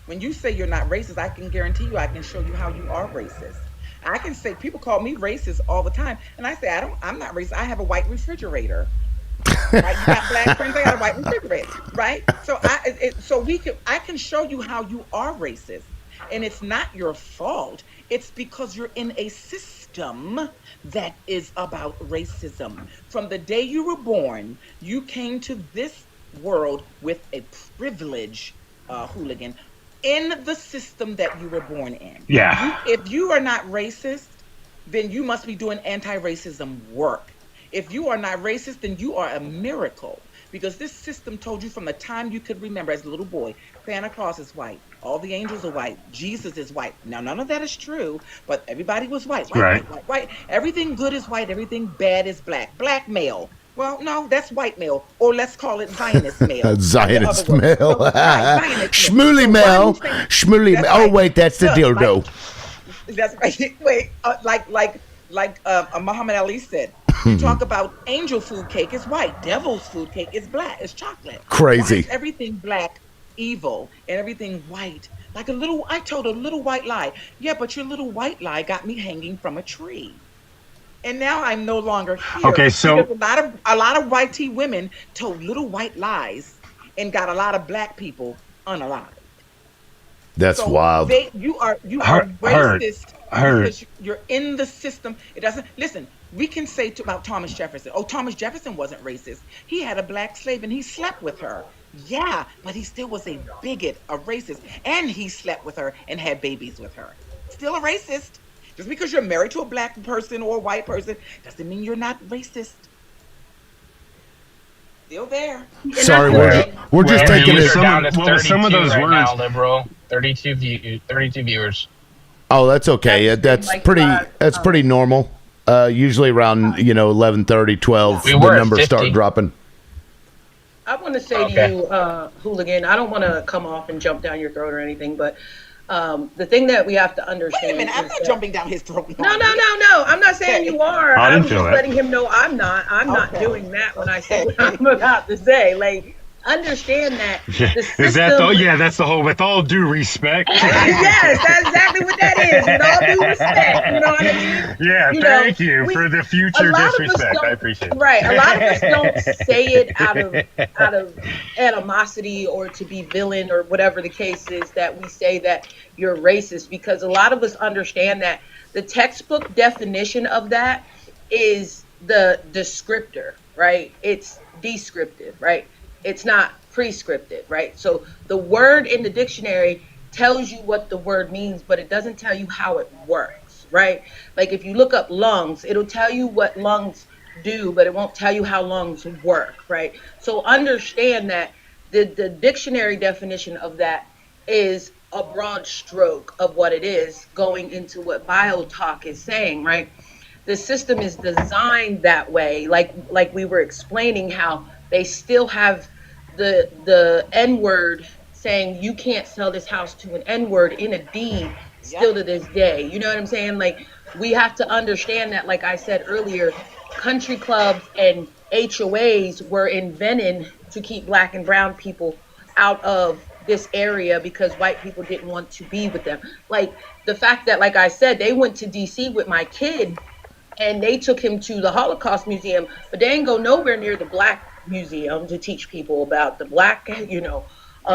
When you say you're not racist, I can guarantee you, I can show you how you are racist. I can say people call me racist all the time, and I say I'm not racist. I have a white refrigerator. Right? You got black friends, I got a white refrigerator, right? So I can show you how you are racist, and it's not your fault. It's because you're in a system that is about racism. From the day you were born, you came to this world with a privilege, Hooligan, in the system that you were born in. Yeah. If you are not racist, then you must be doing anti-racism work. If you are not racist, then you are a miracle, because this system told you from the time you could remember as a little boy, Santa Claus is white, all the angels are white, Jesus is white. Now, none of that is true, but everybody was white, white. Everything good is white, everything bad is black. Black male. Well, no, that's white male, or let's call it Zionist male. Zionist male. Schmooly male. Schmooly male. Oh, wait, that's the dildo. That's right. Wait, like Muhammad Ali said, you talk about angel food cake is white, devil's food cake is black, it's chocolate. Crazy. Why is everything black evil and everything white? I told a little white lie. Yeah, but your little white lie got me hanging from a tree. And now I'm no longer here. Okay, so a lot of white tea women told little white lies and got a lot of black people unalived. That's wild. You are racist because you're in the system. It doesn't listen. We can say about Thomas Jefferson. Oh, Thomas Jefferson wasn't racist. He had a black slave and he slept with her. Yeah, but he still was a bigot, a racist, and he slept with her and had babies with her. Still a racist. Just because you're married to a black person or a white person doesn't mean you're not racist. Still there. Sorry, we're just taking it. Some of those right words. Now, liberal, 32 viewers. Oh, that's okay. That's pretty normal. Usually around 11:30, 12, the numbers start dropping. I want to say to you, Hooligan, I don't want to come off and jump down your throat or anything, but the thing that we have to understand. Wait a minute, I'm not jumping down his throat. No. I'm not saying you are. I I'm didn't feel just that. letting him know I'm not. I'm not doing that when I say what I'm about to say. Like, understand that. The system, Is that that's the whole. With all due respect. Yes, that's exactly what that is. With all due respect, you know what I mean? Yeah, thank you for the future disrespect. I appreciate it. Right, a lot of us don't say it out of animosity or to be villain or whatever the case is, that we say that you're racist, because a lot of us understand that the textbook definition of that is the descriptor, right? It's descriptive, right? It's not prescriptive, right? So the word in the dictionary tells you what the word means, but it doesn't tell you how it works, right? Like if you look up lungs, it'll tell you what lungs do, but it won't tell you how lungs work, right? So understand that the dictionary definition of that is a broad stroke of what it is, going into what BioTalk is saying, right? The system is designed that way, like we were explaining how they still have the N-word saying you can't sell this house to an N-word in a deed still to this day. You know what I'm saying? Like, we have to understand that, like I said earlier, country clubs and HOAs were invented to keep black and brown people out of this area because white people didn't want to be with them. Like the fact that, like I said, they went to DC with my kid and they took him to the Holocaust Museum, but they didn't go nowhere near the Black Museum to teach people about the black,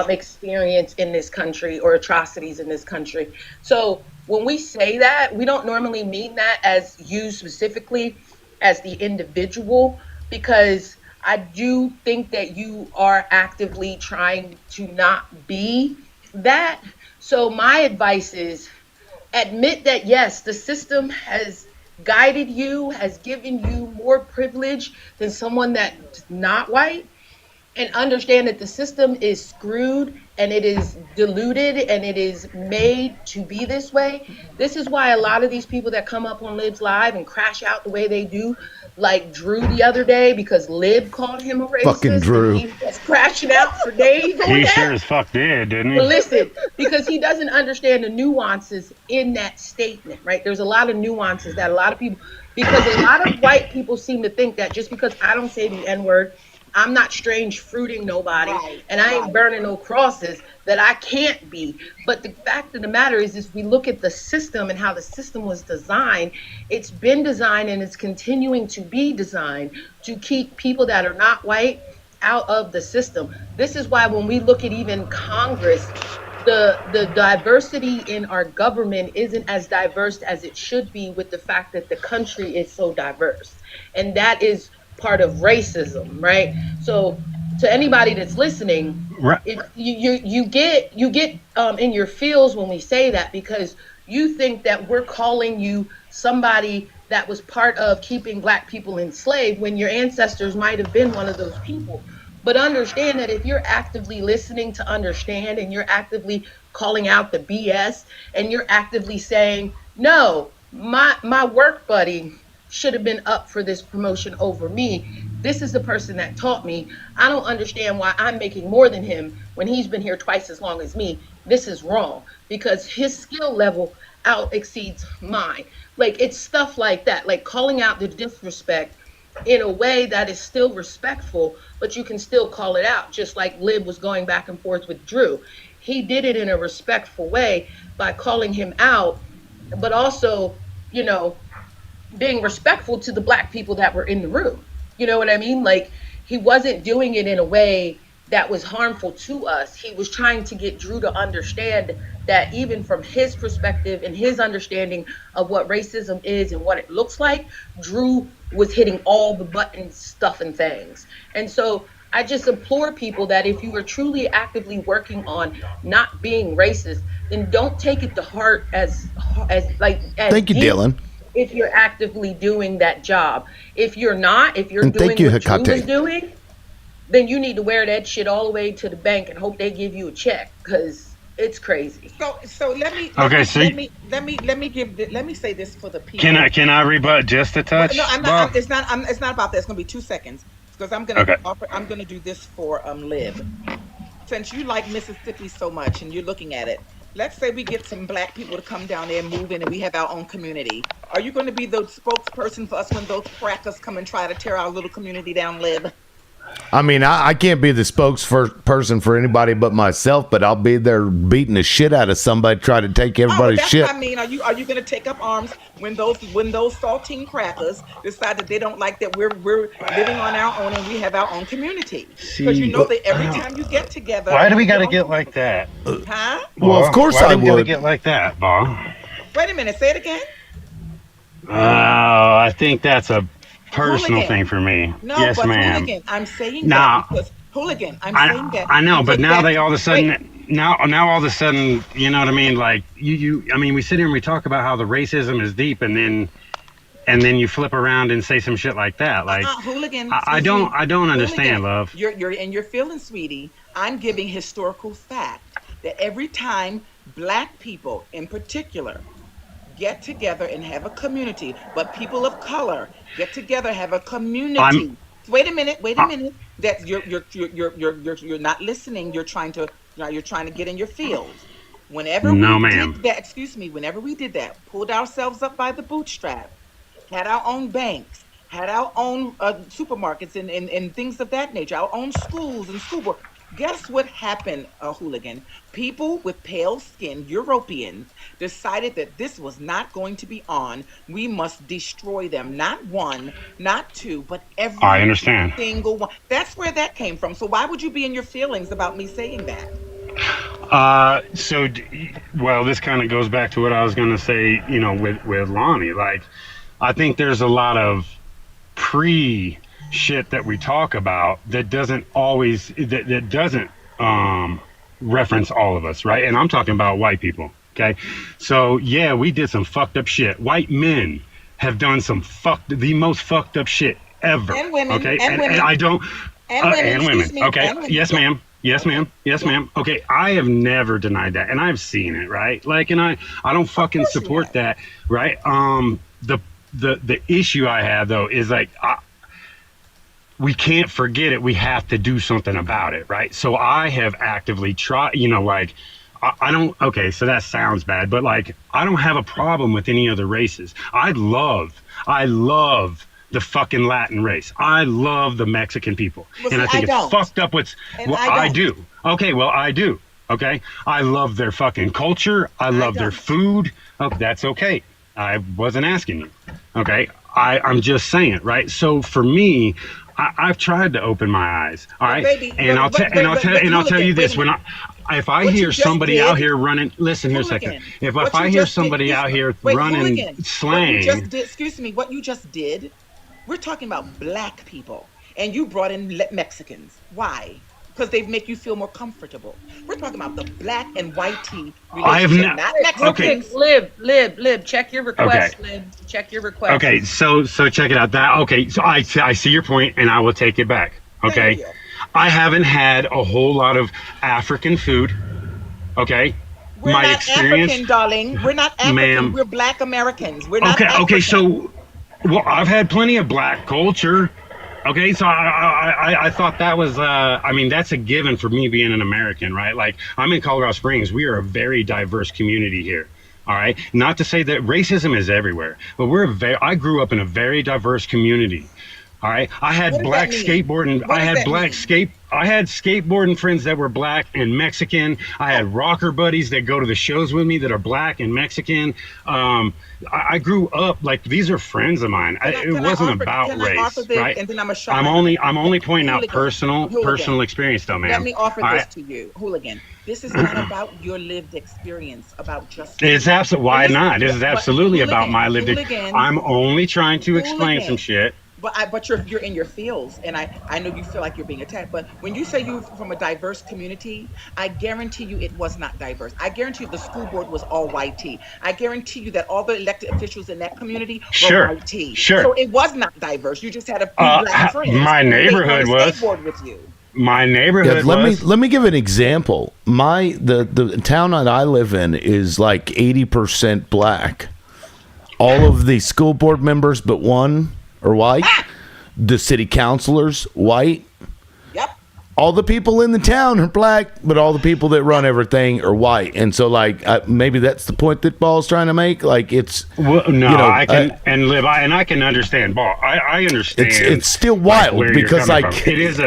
experience in this country or atrocities in this country. So when we say that, we don't normally mean that as you specifically as the individual, because I do think that you are actively trying to not be that. So my advice is admit that, yes, the system has guided you, has given you more privilege than someone that's not white, and understand that the system is screwed and it is diluted and it is made to be this way. This is why a lot of these people that come up on Lib's Live and crash out the way they do, like Drew the other day, because Lib called him a racist. Fucking Drew. He was crashing out for days on He that. sure as fuck did, didn't he? But listen, because he doesn't understand the nuances in that statement, right? There's a lot of nuances that a lot of people, because a lot of white people seem to think that just because I don't say the N-word, I'm not strange fruiting nobody, and I ain't burning no crosses, that I can't be. But the fact of the matter is we look at the system and how the system was designed. It's been designed and it's continuing to be designed to keep people that are not white out of the system. This is why when we look at even Congress, the diversity in our government isn't as diverse as it should be, with the fact that the country is so diverse. And that is part of racism, right? So to anybody that's listening, Right. you get in your feels when we say that, because you think that we're calling you somebody that was part of keeping black people enslaved when your ancestors might have been one of those people. But understand that if you're actively listening to understand, and you're actively calling out the BS, and you're actively saying, no, my work buddy should have been up for this promotion over me. This is the person that taught me. I don't understand why I'm making more than him when he's been here twice as long as me. This is wrong, because his skill level out exceeds mine. Like, it's stuff like that, like calling out the disrespect in a way that is still respectful, but you can still call it out, just like Lib was going back and forth with Drew. He did it in a respectful way by calling him out, but also, you know, being respectful to the black people that were in the room. You know what I mean? Like, he wasn't doing it in a way that was harmful to us. He was trying to get Drew to understand that even from his perspective and his understanding of what racism is and what it looks like, Drew was hitting all the buttons, stuff and things. And so I just implore people that if you are truly actively working on not being racist, then don't take it to heart as Thank you, Dylan. If you're actively doing that job. If you're not, if you're And doing thank you, what Drew Hecate. is doing, then you need to wear that shit all the way to the bank and hope they give you a check, because it's crazy. So let me Okay, so let me say this for the people. Can I rebut just a touch? No, I'm not. It's not about that. It's gonna be 2 seconds, because I'm gonna Okay. I'm gonna do this for Lib. Since you like Mississippi so much and you're looking at it, let's say we get some black people to come down there and move in, and we have our own community. Are you going to be the spokesperson for us when those crackers come and try to tear our little community down, Lib? I mean, I can't be the spokesperson for anybody but myself, but I'll be there beating the shit out of somebody trying to take everybody's that's shit. what I mean. Are you going to take up arms when those saltine crackers decide that they don't like that we're living on our own and we have our own community? Because you know that every time you get together, Why do we got to get like that? Huh? Well, of course why I do we gotta would. get like that, Bob? Wait a minute. Say it again. I think that's a personal Hooligan. thing for me. No, Yes, but ma'am. hooligan. I'm saying No. that because hooligan. I'm saying that. I know, but because now that- they all of a sudden wait, now all of a sudden, you know what I mean? Like you I mean, we sit here and we talk about how the racism is deep, and then you flip around and say some shit like that. Like hooligan. I don't understand, hooligan. love. You're feeling, sweetie. I'm giving historical fact that every time black people in particular get together and have a community, but people of color get together, have a community. Wait a minute. That you're not listening. You're trying to get in your field. Whenever whenever we did that, pulled ourselves up by the bootstrap, had our own banks, had our own supermarkets and things of that nature, our own schools and school board. Guess what happened, hooligan? People with pale skin, Europeans, decided that this was not going to be on. We must destroy them. Not one, not two, but every I understand. single one. That's where that came from. So why would you be in your feelings about me saying that? Well, this kind of goes back to what I was going to say, you know, with Lonnie. Like, I think there's a lot of shit that we talk about that doesn't always that doesn't reference all of us, right? And I'm talking about white people. Okay, so yeah, we did some fucked up shit. White men have done the most fucked up shit ever. And women, okay, and women. I don't And women, and women. excuse me, Okay, and women. yes, ma'am. Yes, ma'am. Yes, ma'am. Okay, I have never denied that, and I've seen it, right? Like, and I don't fucking support that, right? The issue I have though is like, we can't forget it. We have to do something about it, right? So I have actively tried, like, I don't, okay, so that sounds bad, but like, I don't have a problem with any other races. I love the fucking Latin race. I love the Mexican people. Well, and I see, think I it's don't. fucked up what's, And well, I I don't. do. Okay, well, I do. Okay. I love their fucking culture. I love their food. Oh, that's okay. I wasn't asking you. Okay. I'm just saying, right? So for me, I've tried to open my eyes. All right. baby, And I'll tell you this, if I What you hear just somebody did- out here running, listen here a second. Hooligan. If What I you hear just did- somebody out here Wait, running hooligan. slang, What you just did, excuse me, what you just did, we're talking about black people, and you brought in Mexicans. Why? Because they make you feel more comfortable. We're talking about the black and white tea I have relationship, not- not okay. Mexicans. Lib, check your request, Lib. Check your request. okay, so check it out. So I see your point, and I will take it back. Okay, you. I haven't had a whole lot of African food. Okay, We're my not experience, African, darling. We're not African. Ma'am. We're black Americans. We're not Okay, African. so well, I've had plenty of black culture. Okay, so I thought that was I mean, that's a given for me being an American, right? Like, I'm in Colorado Springs. We are a very diverse community here. All right, not to say that racism is everywhere, but I grew up in a very diverse community. All right, I had What does black that mean? skateboarding. What I does had that black mean? I had skateboarding friends that were black and Mexican. I had rocker buddies that go to the shows with me that are black and Mexican. I grew up like, these are friends of mine. It wasn't about Can I offer race, this, right? and then I'm a shot. I'm only pointing out Hooligan. personal experience, though, man. Let me offer All this right? to you, hooligan. This is not about your lived experience, about just. It's absolutely, why Listen, not? This is but absolutely about hooligan, my lived. hooligan, I'm only trying to explain hooligan. some shit. But you're in your fields, and I know you feel like you're being attacked. But when you say you're from a diverse community, I guarantee you it was not diverse. I guarantee you the school board was all white tea. I guarantee you that all the elected officials in that community were Sure, white tea. sure. So it was not diverse. You just had a few black friends. my who didn't neighborhood wanna was. skateboard with you. My neighborhood was. let me give an example. The town that I live in is like 80% black. All of the school board members but one are white. The city councilors white. Yep. All the people in the town are black, but all the people that run everything are white. And so, like, maybe that's the point that Ball's trying to make. Like, it's Well, no, you know, I can I can understand Ball. I understand. It's still wild where you're because, coming like, from. it is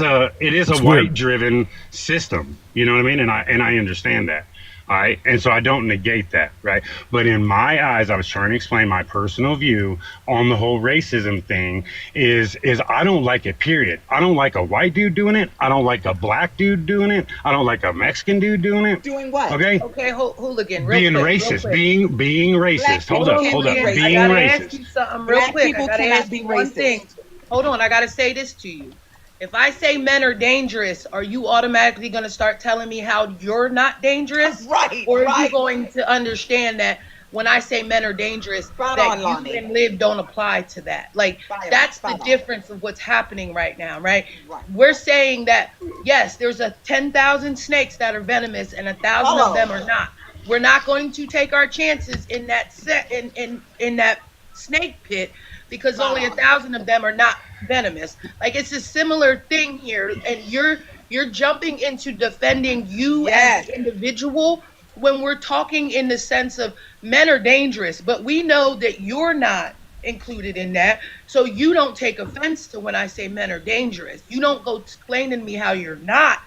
a it's white weird. driven system. You know what I mean? And I understand that. All right. And so I don't negate that. Right. But in my eyes, I was trying to explain my personal view on the whole racism thing is I don't like it, period. I don't like a white dude doing it. I don't like a black dude doing it. I don't like a Mexican dude doing it. Doing what? Okay. Okay, hooligan. Real Being quick, real racist, quick. being racist. Hold up. Hooligan, Being I gotta ask racist. you something real Black quick. people I gotta cannot ask be you one racist. thing. Hold on, I gotta say this to you. If I say men are dangerous, are you automatically gonna start telling me how you're not dangerous? Right. Or are right. you going to understand that when I say men are dangerous, Spot that on, you Lonnie. and Liv don't apply to that? Like, Spot on, that's the spot on. difference of what's happening right now, right? Right. We're saying that yes, there's 10,000 snakes that are venomous and 1,000 of them are not. We're not going to take our chances in that in that snake pit because only 1,000 of them are not venomous. Like, it's a similar thing here, and you're jumping into defending you as an individual when we're talking in the sense of men are dangerous, but we know that you're not included in that, so you don't take offense to when I say men are dangerous. You don't go explaining to me how you're not.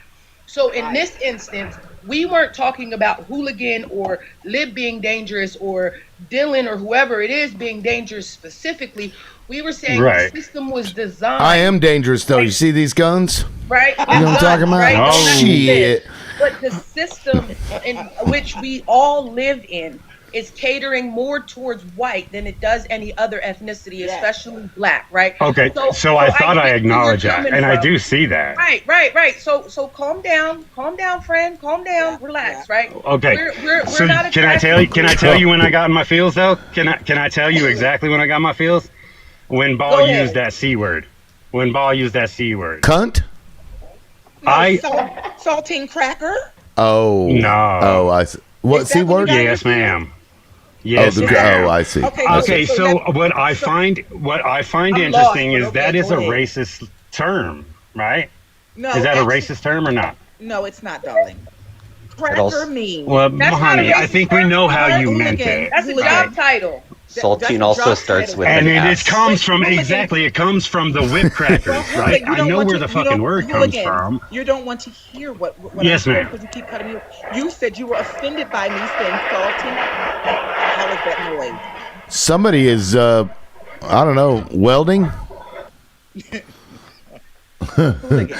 So in this instance, we weren't talking about hooligan or Lib being dangerous or Dylan or whoever it is being dangerous specifically. We were saying Right. the system was designed. I am dangerous though. You see these guns? Right? You know what I'm talking about? Right? Oh shit! But the system in which we all live in is catering more towards white than it does any other ethnicity, especially black, right? Okay, so I thought I get where acknowledged you're that, coming and I from. do see that. Right. So calm down, friend, calm down, relax, right? Okay. We're So not can I tell you? Can I attacking tell you when I got in my feels though? Can I tell you exactly when I got my feels? When Ball Go ahead. used that C word. When Ball used that C word. Cunt. Saltine cracker. Oh No. Oh, I see. What Is C that what word? you got? Yes, ma'am. Yes. Oh, ma'am. I see. Okay, so what I find I'm interesting lost, is but that okay, is a go ahead. racist term, right? No, Is that actually- a racist term or not? No, it's not, darling. Cracker also- means. Well, That's not a honey, I racist think we term. know how you Hooligan. meant it. That's a Hooligan. job title. Saltine a also job starts title. with And an it S. comes from Hooligan. exactly. It comes from the whip crackers, Well, right? Hooligan, you I don't know want where to- the you fucking don't- word comes Hooligan, from. You don't want to hear what Yes, I'm saying ma'am. because you keep cutting me. You said you were offended by me saying saltine. How is that noise? Somebody is I don't know, welding. Hooligan,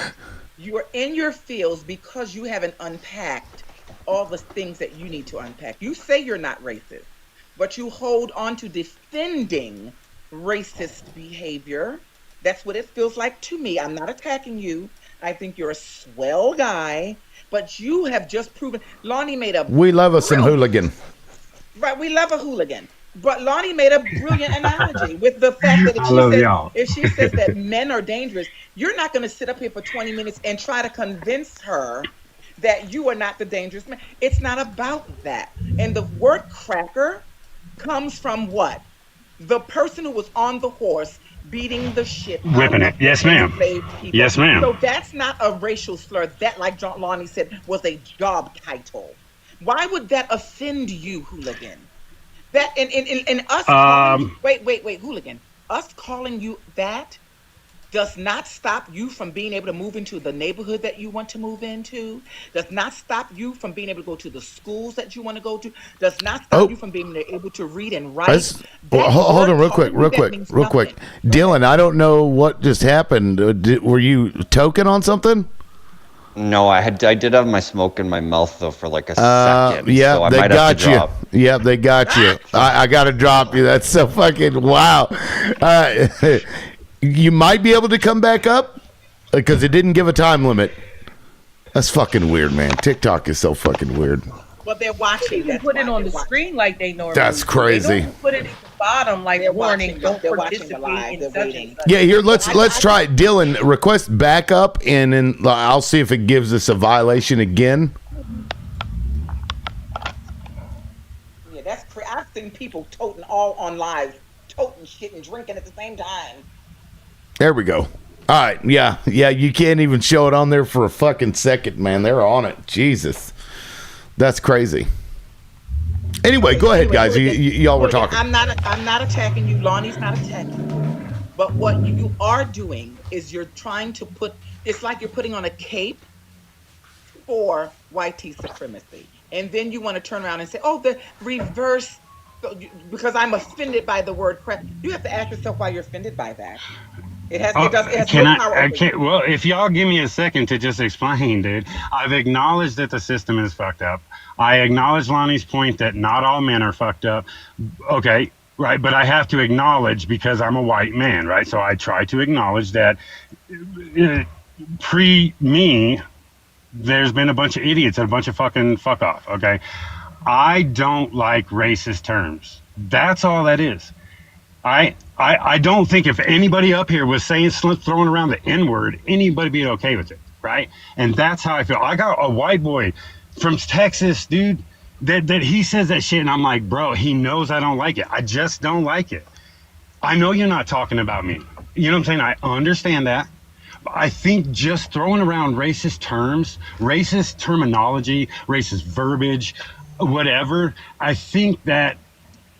you are in your fields because you haven't unpacked all the things that you need to unpack. You say you're not racist, but you hold on to defending racist behavior. That's what it feels like to me. I'm not attacking you. I think you're a swell guy, but you have just proven. Lonnie made a We love us some brilliant- hooligan. Right, we love a hooligan. But Lonnie made a brilliant analogy with the fact that I love y'all. if she says that men are dangerous, you're not going to sit up here for 20 minutes and try to convince her that you are not the dangerous man. It's not about that. And the word cracker comes from what? The person who was on the horse beating the shit out Whipping of it. Yes, the ma'am. enslaved people. Yes, ma'am. So that's not a racial slur. That, like John Lonnie said, was a job title. Why would that offend you, hooligan? That in us calling, wait, hooligan. Us calling you that does not stop you from being able to move into the neighborhood that you want to move into. Does not stop you from being able to go to the schools that you want to go to. Does not stop you from being able to read and write. Hold on, real quick. Dylan, I don't know what just happened. Were you token on something? No, I did have my smoke in my mouth though for like a second. Yeah, so I they might got have to you. drop. Yeah, they got you. I got to drop you. That's so fucking wow. You might be able to come back up because it didn't give a time limit. That's fucking weird, man. TikTok is so fucking weird. Well, they're watching. They put it on the screen like they normally That's do. crazy. They don't put it at the bottom like warning, don't They're watching the live. participate They're in such waiting. and such. Yeah, here let's try it. Dylan, request backup, and then I'll see if it gives us a violation again. Yeah, that's crazy. I've seen people toting all on live, toting shit and drinking at the same time. There we go. All right, yeah. You can't even show it on there for a fucking second, man. They're on it. Jesus, that's crazy. Anyway, go ahead, guys. Y'all were talking. I'm not attacking you. Lonnie's not attacking you. But what you are doing is you're trying to put. It's like you're putting on a cape for white supremacy, and then you want to turn around and say, "Oh, the reverse," because I'm offended by the word crap. You have to ask yourself why you're offended by that. It has no power over you. Well, if y'all give me a second to just explain, dude, I've acknowledged that the system is fucked up. I acknowledge Lonnie's point that not all men are fucked up. Okay, right, but I have to acknowledge because I'm a white man, right? So I try to acknowledge that pre-me, there's been a bunch of idiots and a bunch of fucking fuck off, okay? I don't like racist terms. That's all that is. I don't think if anybody up here was throwing around the N-word, anybody be okay with it, right? And that's how I feel. I got a white boy from Texas, dude, that he says that shit, and I'm like, bro, he knows I don't like it. I just don't like it. I know you're not talking about me. You know what I'm saying? I understand that. I think just throwing around racist terms, racist terminology, racist verbiage, whatever, I think that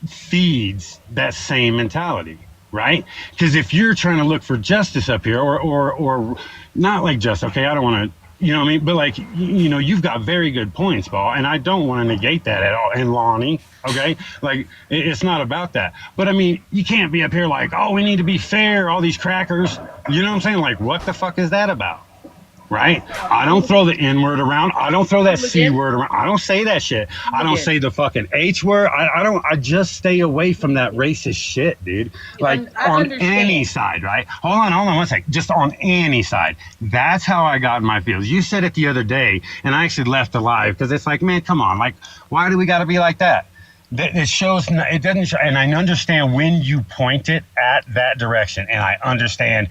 feeds that same mentality, right? Because if you're trying to look for justice up here, or not like justice, okay, I don't want to, you know what I mean? But like, you know, you've got very good points, Paul, and I don't want to negate that at all. And Lonnie, okay, like it's not about that. But I mean, you can't be up here like, oh, we need to be fair, all these crackers. You know what I'm saying? Like, what the fuck is that about? Right? I don't throw the N word around. I don't throw that C word around. I don't say that shit. I don't say the fucking H word. I just stay away from that racist shit, dude. Like on any side, right? Hold on one sec. Just on any side. That's how I got in my feels. You said it the other day, and I actually left the live because it's like, man, come on. Like, why do we got to be like that? It shows, it doesn't show, and I understand when you point it at that direction, and I understand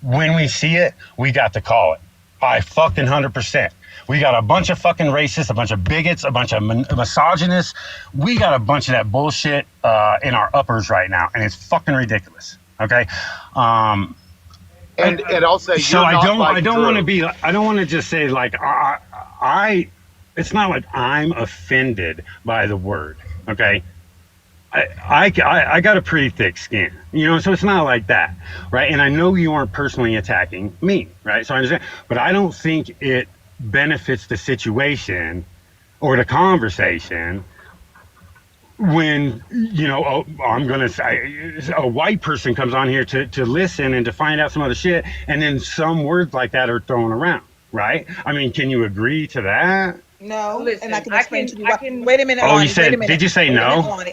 when we see it, we got to call it. I fucking 100%. We got a bunch of fucking racists, a bunch of bigots, a bunch of misogynists. We got a bunch of that bullshit in our uppers right now, and it's fucking ridiculous. Okay. And I'll say, so you're I not don't like want to Drew. be. I don't want to just say like I. It's not like I'm offended by the word. Okay. I got a pretty thick skin, you know, so it's not like that, right? And I know you aren't personally attacking me, right? So I understand, but I don't think it benefits the situation or the conversation when, you know, I'm going to say a white person comes on here to listen and to find out some other shit, and then some words like that are thrown around, right? I mean, can you agree to that? No, Listen, and I can I explain can- to you. I Why. can- Wait a minute. Oh, Lonnie, you said- wait a minute. did you say Wait a minute, no? Lonnie.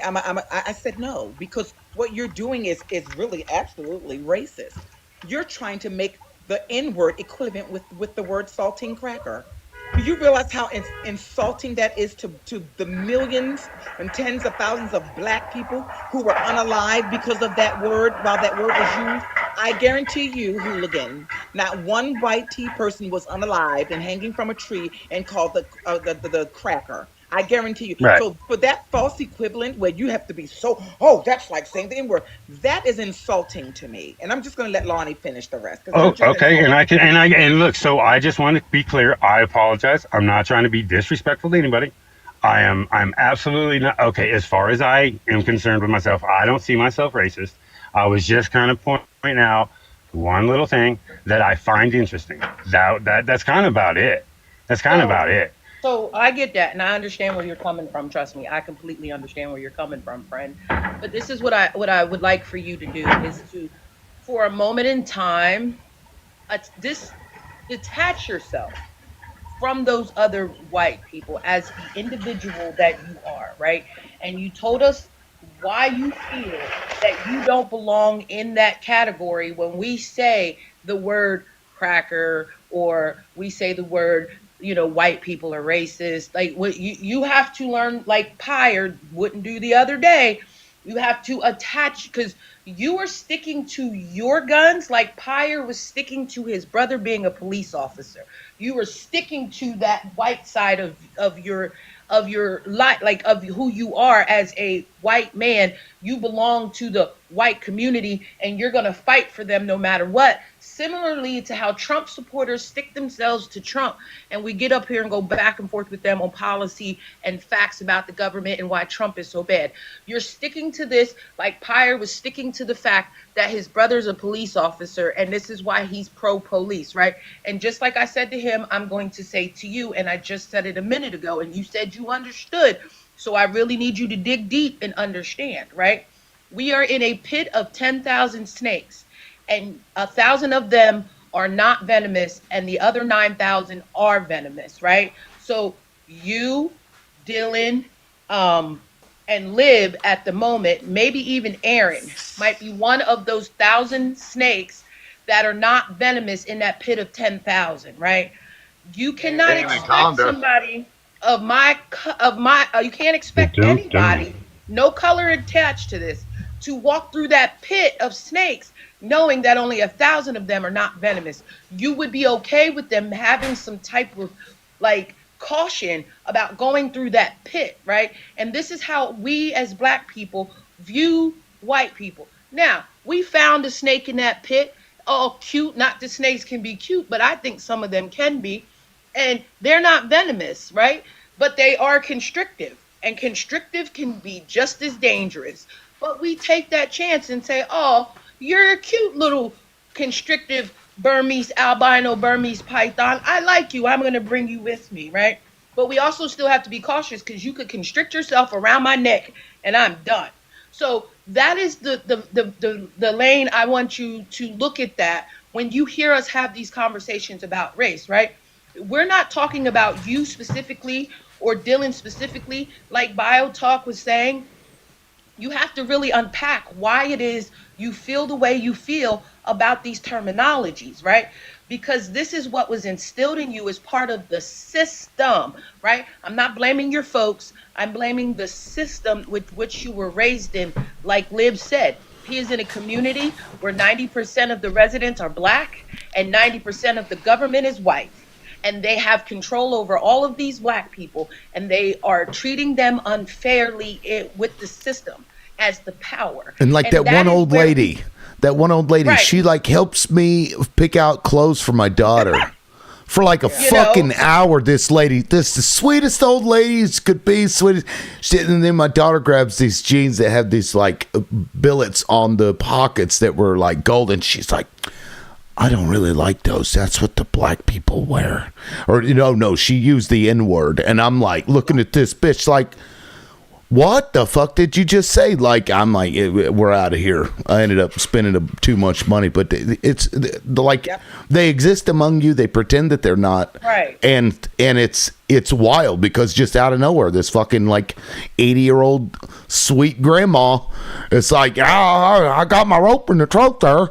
I said no because what you're doing is really absolutely racist. You're trying to make the N word equivalent with the word saltine cracker. Do you realize how insulting that is to the millions and tens of thousands of black people who were unalive because of that word while that word was used? I guarantee you, hooligan, not one white tea person was unalive and hanging from a tree and called the cracker. I guarantee you. Right. So for that false equivalent where you have to be so, oh, that's like saying the N-word, that is insulting to me. And I'm just going to let Lonnie finish the rest. 'cause Oh, you're just okay. insulting. And look, so I just want to be clear. I apologize. I'm not trying to be disrespectful to anybody. I'm absolutely not. Okay. As far as I am concerned with myself, I don't see myself racist. I was just kind of pointing out one little thing that I find interesting. That's kind of about it. That's kind of about it. So I get that, and I understand where you're coming from. Trust me, I completely understand where you're coming from, friend. But this is what I would like for you to do is to, for a moment in time, detach yourself from those other white people as the individual that you are, right? And you told us why you feel that you don't belong in that category when we say the word cracker or we say the word, you know, white people are racist. Like what you have to learn, like Pyre wouldn't do the other day. You have to attach, because you are sticking to your guns like Pyre was sticking to his brother being a police officer. You were sticking to that white side of your life, like of who you are as a white man. You belong to the white community and you're going to fight for them no matter what. Similarly to how Trump supporters stick themselves to Trump and we get up here and go back and forth with them on policy and facts about the government and why Trump is so bad. You're sticking to this like Pyre was sticking to the fact that his brother's a police officer and this is why he's pro-police, right? And just like I said to him, I'm going to say to you, and I just said it a minute ago, and you said you understood. So I really need you to dig deep and understand, right? We are in a pit of 10,000 snakes, and 1,000 of them are not venomous, and the other 9,000 are venomous, right? So you, Dylan, and Liv at the moment, maybe even Aaron, might be one of those 1,000 snakes that are not venomous in that pit of 10,000, right? You cannot expect somebody of my you can't expect anybody, no color attached to this, to walk through that pit of snakes knowing that only 1,000 of them are not venomous. You would be okay with them having some type of like caution about going through that pit, right? And this is how we as black people view white people. Now, we found a snake in that pit. Oh, cute. Not that snakes can be cute, but I think some of them can be. And they're not venomous, right? But they are constrictive. And constrictive can be just as dangerous. But we take that chance and say, oh, you're a cute little constrictive Burmese, albino Burmese python. I like you. I'm going to bring you with me, right? But we also still have to be cautious because you could constrict yourself around my neck and I'm done. So that is the lane I want you to look at that when you hear us have these conversations about race, right? We're not talking about you specifically or Dylan specifically. Like BioTalk was saying, you have to really unpack why it is you feel the way you feel about these terminologies, right? Because this is what was instilled in you as part of the system, right? I'm not blaming your folks. I'm blaming the system with which you were raised in, like Liv said. he is in a community where 90% of the residents are black and 90% of the government is white. And they have control over all of these black people, and they are treating them unfairly with the system as the power. And like that one old lady, Right. she like helps me pick out clothes for my daughter. For like a fucking hour, this the sweetest old ladies could be, sweetest. And then my daughter grabs these jeans that have these like billets on the pockets that were like golden. She's like, I don't really like those. That's what the black people wear. Or, no, she used the N-word. And I'm like, looking at this bitch like, what the fuck did you just say? Like, I'm like, we're out of here. I ended up spending too much money. But it's like, they exist among you. They pretend that they're not. Right. And it's wild because just out of nowhere, this fucking like 80-year-old sweet grandma, it's like, I got my rope in the trunk there.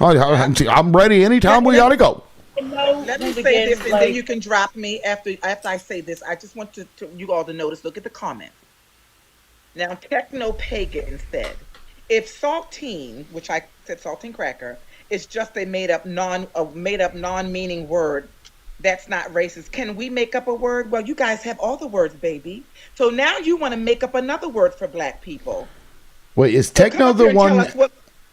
I'm ready anytime we gotta go. Let me say this, and then you can drop me after I say this. I just want you all to notice. Look at the comment. Now, Techno Pagan said, if saltine, which I said saltine cracker, is just a made up non-meaning word, that's not racist. Can we make up a word? Well, you guys have all the words, baby. So now you want to make up another word for black people. Wait, is Techno the one?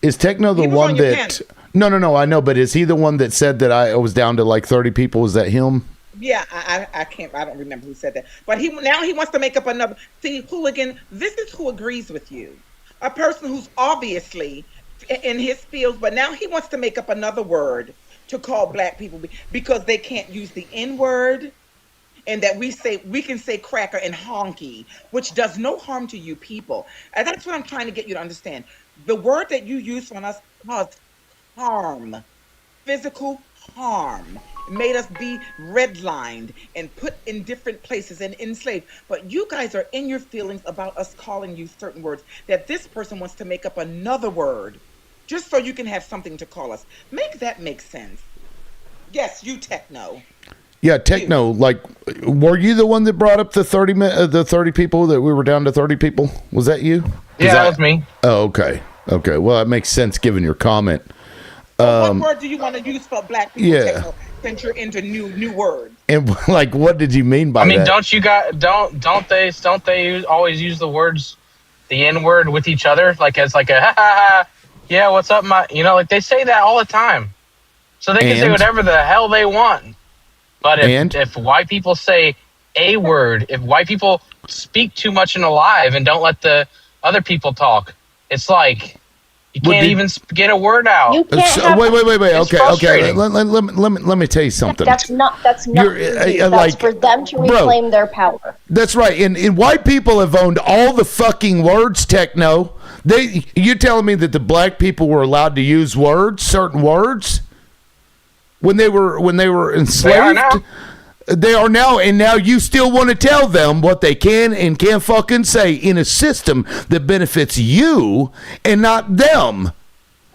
Is Techno the one that? No, I know, but is he the one that said that I was down to like 30 people? Is that him? Yeah, I can't. I don't remember who said that. But he wants to make up another. See, Hooligan, this is who agrees with you. A person who's obviously in his fields, but now he wants to make up another word to call black people because they can't use the N-word, and that we can say cracker and honky, which does no harm to you people. And that's what I'm trying to get you to understand. The word that you use on us caused harm, physical harm. It made us be redlined and put in different places and enslaved. But you guys are in your feelings about us calling you certain words, that this person wants to make up another word just so you can have something to call us. Make that make sense. Yes, you Techno. Yeah, Techno, like, were you the one that brought up the 30 people, that we were down to 30 people? Was that you? Yeah, that was me. Oh, okay. Okay, well, that makes sense given your comment. What word do you want to use for black people, Yeah. Techno, since you're into new words? And like, what did you mean by that? I mean, don't they always use the words, the N-word with each other, like as like a ha ha ha, yeah, what's up, my, like they say that all the time, so they can say whatever the hell they want. But if white people say a word, if white people speak too much in a live and don't let the other people talk, it's like you can't even get a word out. Wait. It's Okay. frustrating. Let me tell you something. That's not for you. That's for them to reclaim their power. That's right. And white people have owned all the fucking words, Techno. You're telling me that the black people were allowed to use certain words when they were enslaved? They are now, and now you still want to tell them what they can and can't fucking say in a system that benefits you and not them.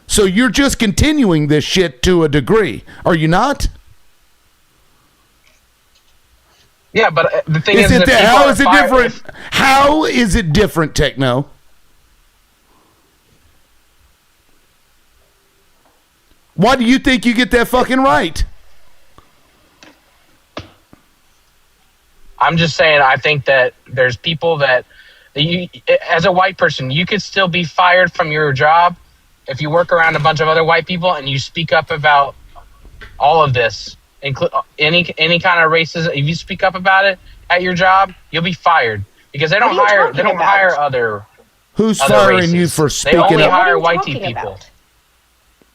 So you're just continuing this shit to a degree, are you not? Yeah, but the thing is, how is it different, Techno? Why do you think you get that fucking right? I'm just saying, I think that there's people that you, as a white person, you could still be fired from your job if you work around a bunch of other white people and you speak up about all of this, include any kind of racism. If you speak up about it at your job, you'll be fired because they don't hire other. Who's other firing races. you for speaking up? They only hire white people.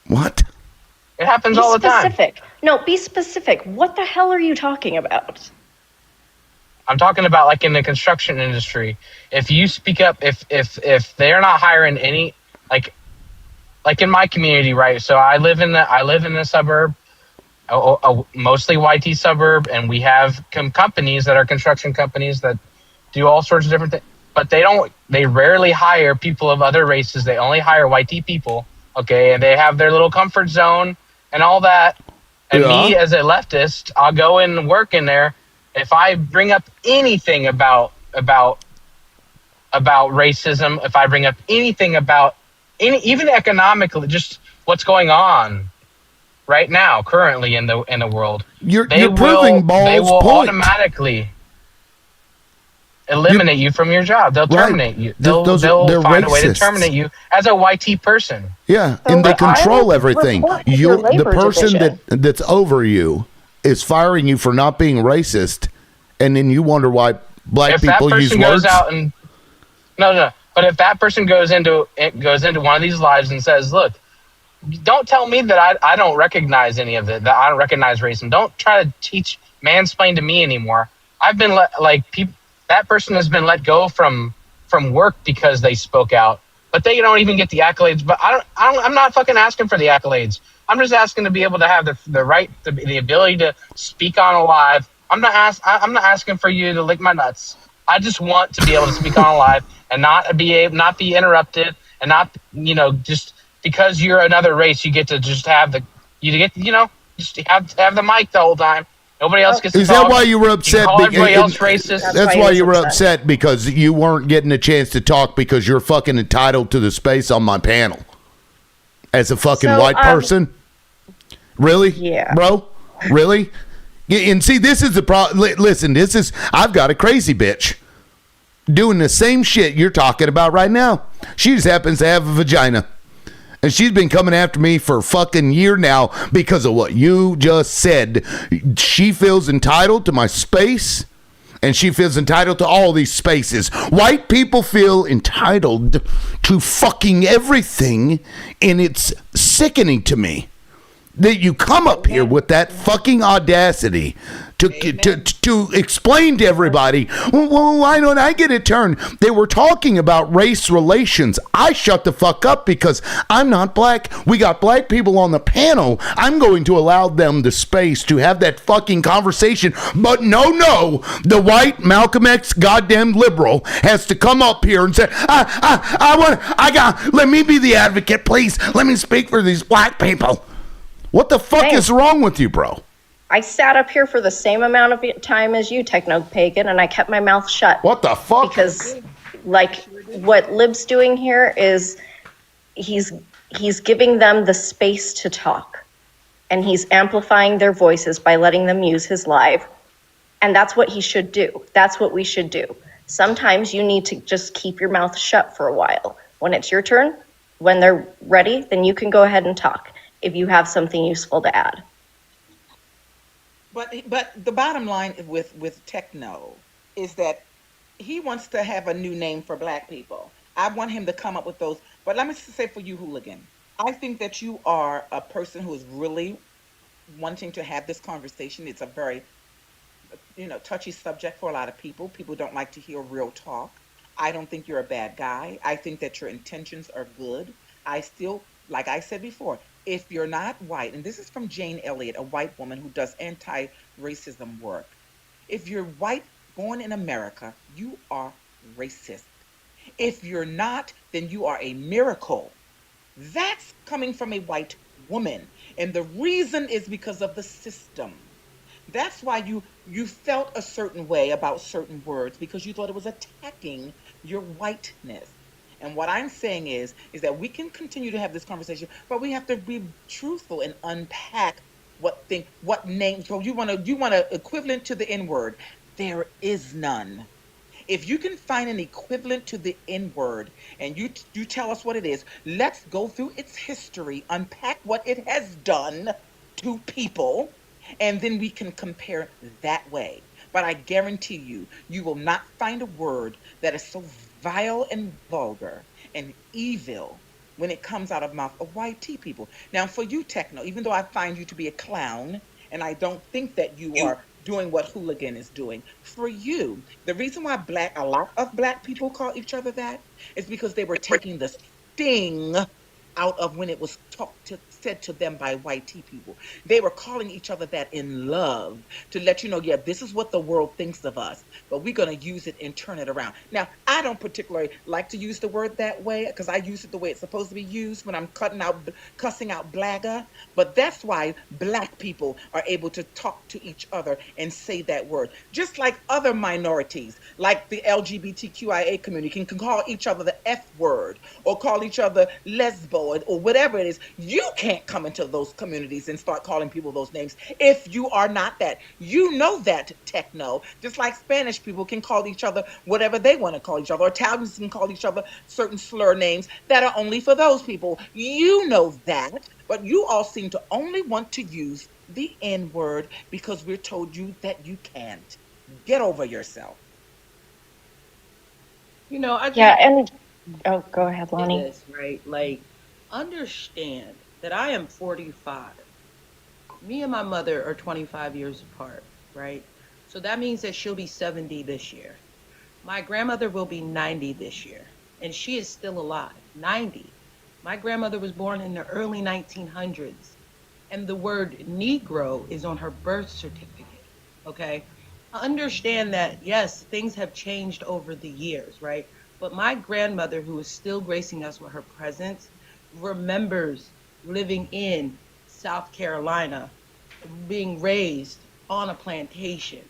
What? It happens all the time. Be specific. No, be specific. What the hell are you talking about? I'm talking about like in the construction industry. If you speak up, if they're not hiring any, like in my community, right? So I live in the suburb, a mostly YT suburb, and we have companies that are construction companies that do all sorts of different things. But they rarely hire people of other races. They only hire YT people. Okay, and they have their little comfort zone and all that. And me as a leftist, I'll go and work in there. If I bring up anything about racism, if I bring up anything about even economically, just what's going on right now, currently in the world. You're proving they Ball's will point. automatically eliminate you from your job. They'll Right. terminate you. They're They'll find a way to racists. terminate you as a YT person. Yeah, So and they but I control will everything. report to You, your the labor person division. that's over you, is firing you for not being racist, and then you wonder why black If that people use person words. goes out and no, but if that person goes into one of these lives and says, "Look, don't tell me that I don't recognize any of it, that I don't recognize racism. Don't try to mansplain to me anymore. I've been that person has been let go from work because they spoke out, but they don't even get the accolades. But I'm not fucking asking for the accolades. I'm just asking to be able to have the right, the ability to speak on a live. I'm not asking for you to lick my nuts. I just want to be able to speak on a live and not be interrupted, and not, just because you're another race, you get to just have the mic the whole time. Nobody else gets to Is talk. that why you were You upset? call everybody else racist. That's why you were upset, because you weren't getting a chance to talk because you're fucking entitled to the space on my panel as a fucking white person. Really? Yeah. Bro? Really? And see, this is the problem. Listen, I've got a crazy bitch doing the same shit you're talking about right now. She just happens to have a vagina. And she's been coming after me for a fucking year now because of what you just said. She feels entitled to my space, and she feels entitled to all these spaces. White people feel entitled to fucking everything, and it's sickening to me that you come up here with that fucking audacity to explain to everybody, well, why don't I get a turn? They were talking about race relations. I shut the fuck up because I'm not black. We got black people on the panel. I'm going to allow them the space to have that fucking conversation. But no, the white Malcolm X goddamn liberal has to come up here and say, let me be the advocate, please. Let me speak for these black people. What the fuck is wrong with you, bro? I sat up here for the same amount of time as you, Techno Pagan, and I kept my mouth shut. What the fuck? Because, what Lib's doing here is he's giving them the space to talk, and he's amplifying their voices by letting them use his live, and that's what he should do. That's what we should do. Sometimes you need to just keep your mouth shut for a while. When it's your turn, when they're ready, then you can go ahead and talk if you have something useful to add. But the bottom line with Techno is that he wants to have a new name for black people. I want him to come up with those. But let me say for you, Hooligan, I think that you are a person who is really wanting to have this conversation. It's a very, touchy subject for a lot of people. People don't like to hear real talk. I don't think you're a bad guy. I think that your intentions are good. I still, like I said before, if you're not white, and this is from Jane Elliott, a white woman who does anti-racism work. If you're white, born in America, you are racist. If you're not, then you are a miracle. That's coming from a white woman. And the reason is because of the system. That's why you felt a certain way about certain words, because you thought it was attacking your whiteness. And what I'm saying is that we can continue to have this conversation, but we have to be truthful and unpack what name. So you want to equivalent to the N-word. There is none. If you can find an equivalent to the N-word and you tell us what it is, let's go through its history, unpack what it has done to people, and then we can compare that way. But I guarantee you will not find a word that is so vile and vulgar and evil when it comes out of the mouth of YT people. Now, for you, Techno, even though I find you to be a clown, and I don't think that you are doing what Hooligan is doing, for you, the reason why a lot of black people call each other that is because they were taking the sting out of when it was talked to said to them by white tea people. They were calling each other that in love to let you know, yeah, this is what the world thinks of us, but we're going to use it and turn it around. Now, I don't particularly like to use the word that way because I use it the way it's supposed to be used when I'm cussing out blagger, but that's why black people are able to talk to each other and say that word. Just like other minorities, like the LGBTQIA community can call each other the F word or call each other lesbo or whatever it is. You can't come into those communities and start calling people those names if you are not that. You know that, techno. Just like Spanish people can call each other whatever they want to call each other, or Italians can call each other certain slur names that are only for those people. You know that, but you all seem to only want to use the N word because we're told you that you can't. Get over yourself. You know, I just, Yeah, and oh, go ahead, Lonnie. this, right? Like, understand that I am 45. Me and my mother are 25 years apart, right? So that means that she'll be 70 this year. My grandmother will be 90 this year, and she is still alive. 90. My grandmother was born in the early 1900s, and the word Negro is on her birth certificate, okay? I understand that, yes, things have changed over the years, right? But my grandmother, who is still gracing us with her presence, remembers living in South Carolina, being raised on a plantation,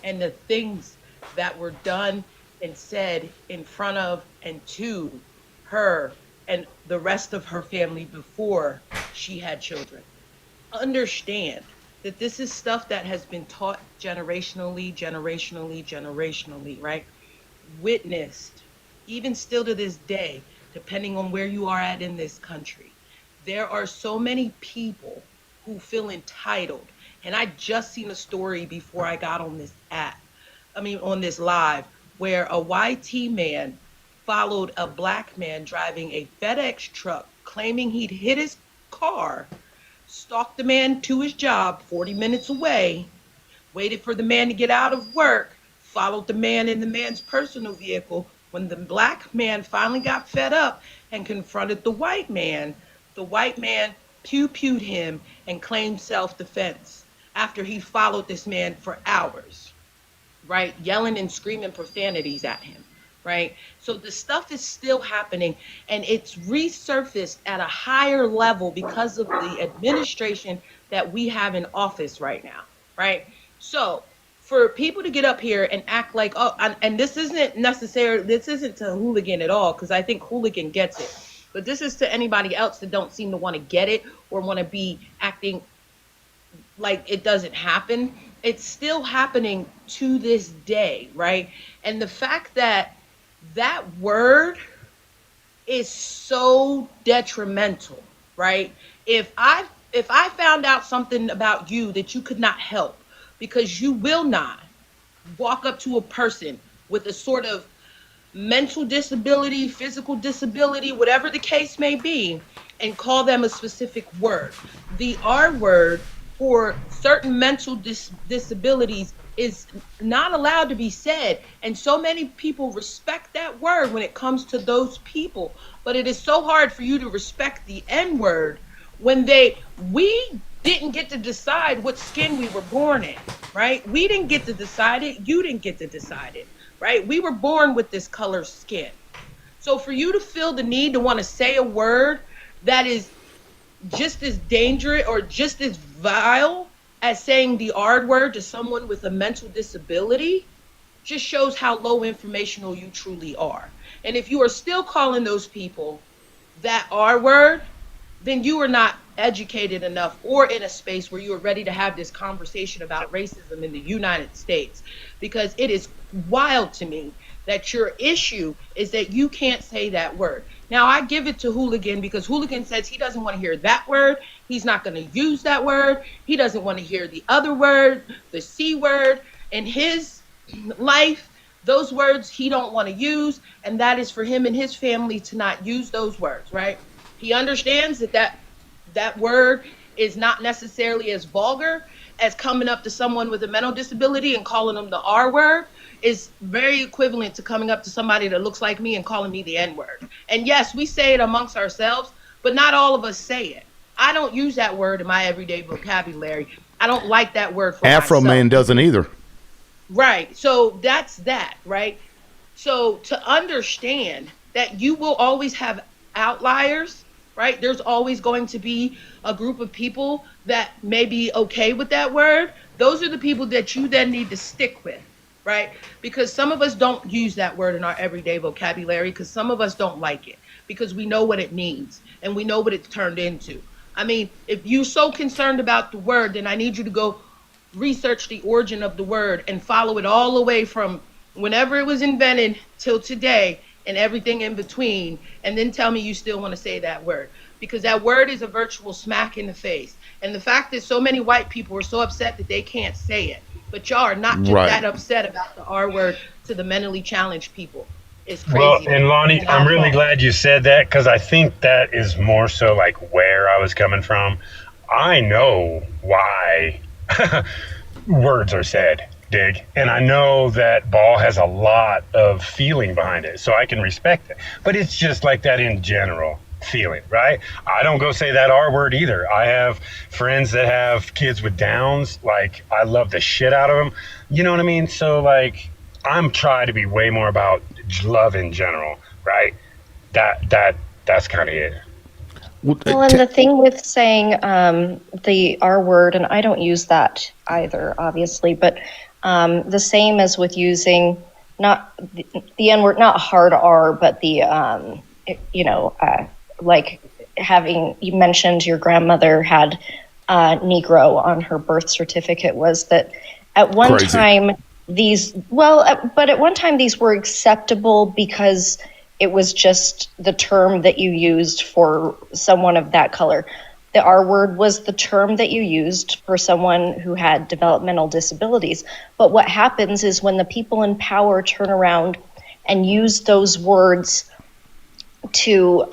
and the things that were done and said in front of and to her and the rest of her family before she had children. Understand that this is stuff that has been taught generationally, right? Witnessed, even still to this day, depending on where you are at in this country. There are so many people who feel entitled. And I just seen a story before I got on this on this live, where a YT man followed a black man driving a FedEx truck, claiming he'd hit his car, stalked the man to his job 40 minutes away, waited for the man to get out of work, followed the man in the man's personal vehicle. When the black man finally got fed up and confronted the white man pew-pewed him and claimed self-defense after he followed this man for hours, right? Yelling and screaming profanities at him, right? So the stuff is still happening, and it's resurfaced at a higher level because of the administration that we have in office right now, right? So for people to get up here and act like, oh, and this isn't to Hooligan at all, because I think Hooligan gets it. But this is to anybody else that don't seem to want to get it or want to be acting like it doesn't happen. It's still happening to this day, right? And the fact that that word is so detrimental, right? If I found out something about you that you could not help, because you will not walk up to a person with a sort of mental disability, physical disability, whatever the case may be, and call them a specific word. The R word for certain mental disabilities is not allowed to be said. And so many people respect that word when it comes to those people. But it is so hard for you to respect the N word when we didn't get to decide what skin we were born in, right? We didn't get to decide it. You didn't get to decide it, right? We were born with this color skin. So for you to feel the need to want to say a word that is just as dangerous or just as vile as saying the R word to someone with a mental disability just shows how low informational you truly are. And if you are still calling those people that R word, then you are not educated enough or in a space where you are ready to have this conversation about racism in the United States. Because it is wild to me that your issue is that you can't say that word. Now, I give it to Hooligan because Hooligan says he doesn't want to hear that word. He's not going to use that word. He doesn't want to hear the other word, the C word. In his life, those words he don't want to use, and that is for him and his family to not use those words, right? He understands that word is not necessarily as vulgar as coming up to someone with a mental disability and calling them the R word. Is very equivalent to coming up to somebody that looks like me and calling me the N word. And yes, we say it amongst ourselves, but not all of us say it. I don't use that word in my everyday vocabulary. I don't like that word for Afro myself. Man doesn't either. Right. So that's that, right? So to understand that you will always have outliers, right? There's always going to be a group of people that may be okay with that word. Those are the people that you then need to stick with, right? Because some of us don't use that word in our everyday vocabulary because some of us don't like it because we know what it means and we know what it's turned into. I mean, if you're so concerned about the word, then I need you to go research the origin of the word and follow it all the way from whenever it was invented till today and everything in between, and then tell me you still want to say that word, because that word is a virtual smack in the face. And the fact that so many white people are so upset that they can't say it, but y'all are not just Right. that upset about the R word to the mentally challenged people. It's crazy. Well, and Lonnie, And I'm our really fault. glad you said that because I think that is more so like where I was coming from. I know why words are said, dig, and I know that Ball has a lot of feeling behind it, so I can respect it. But it's just like that in general feeling, right? I don't go say that R word either. I have friends that have kids with Downs. Like, I love the shit out of them. You know what I mean? So, like, I'm trying to be way more about love in general, right? That's kind of it. Well, and the thing with saying the R word, and I don't use that either, obviously, but the same as with using not the N word, not hard R, but the, like having, you mentioned your grandmother had Negro on her birth certificate, was that at one Crazy. time but at one time these were acceptable because it was just the term that you used for someone of that color. The R word was the term that you used for someone who had developmental disabilities. But what happens is when the people in power turn around and use those words to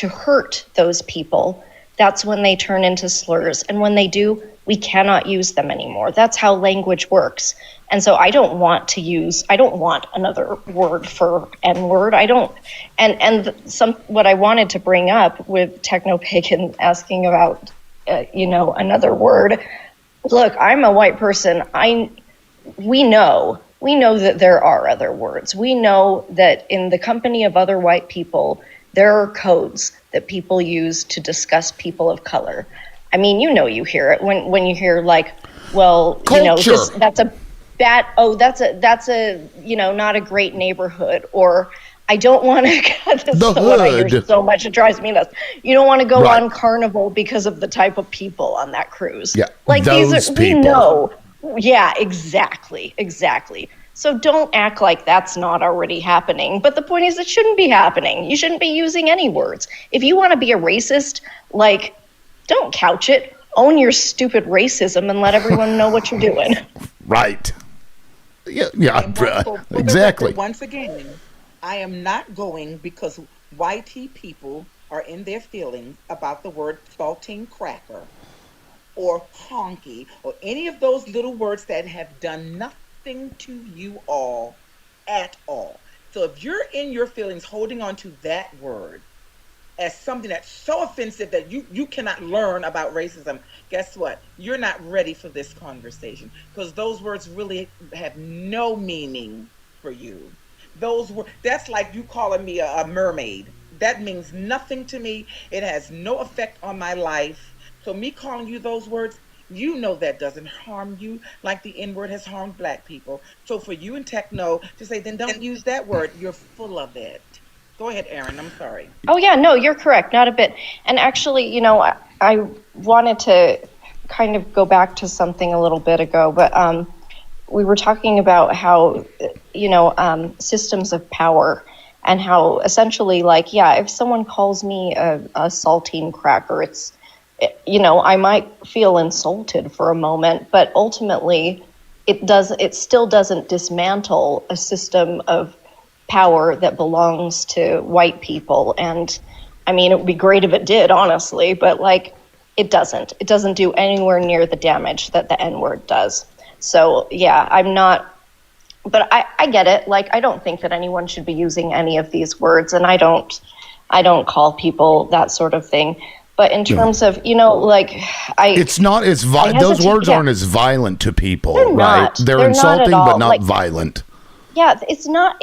hurt those people, that's when they turn into slurs. And when they do, we cannot use them anymore. That's how language works. And so I don't want another word for N-word. What I wanted to bring up with Techno-Pagan asking about, another word. Look, I'm a white person. We know that there are other words. We know that in the company of other white people, there are codes that people use to discuss people of color. I mean, you hear it when you hear like, well, Culture. that's a bad, that's a not a great neighborhood, or I don't want to, this The is what I hear hood. so much, it drives me nuts. You don't want to go Right. on Carnival because of the type of people on that cruise. Yeah, Like those we people. know. Yeah, exactly. So don't act like that's not already happening. But the point is, it shouldn't be happening. You shouldn't be using any words. If you want to be a racist, like, don't couch it. Own your stupid racism and let everyone know what you're doing. Right. Yeah, For the exactly. record, once again, I am not going because YT people are in their feelings about the word saltine cracker or honky or any of those little words that have done nothing to you all at all. So if you're in your feelings holding on to that word as something that's so offensive that you cannot learn about racism, guess what? You're not ready for this conversation because those words really have no meaning for you. That's like you calling me a mermaid. That means nothing to me. It has no effect on my life. So me calling you those words, that doesn't harm you like the N-word has harmed black people. So for you and Techno to say, then don't use that word, you're full of it. Go ahead, Aaron. I'm sorry. Oh, yeah, no, you're correct. Not a bit. And actually, I wanted to kind of go back to something a little bit ago, but we were talking about how, systems of power and how essentially, like, yeah, if someone calls me a saltine cracker, I might feel insulted for a moment, but ultimately it still doesn't dismantle a system of power that belongs to white people. And I mean, it would be great if it did, honestly, but like it doesn't do anywhere near the damage that the N-word does. So yeah, but I get it. Like, I don't think that anyone should be using any of these words, and I don't call people that sort of thing. But in terms of, like, it's not as those words aren't as violent to people, They're right? not. They're They're not insulting, at all. but not Like, violent. yeah, it's not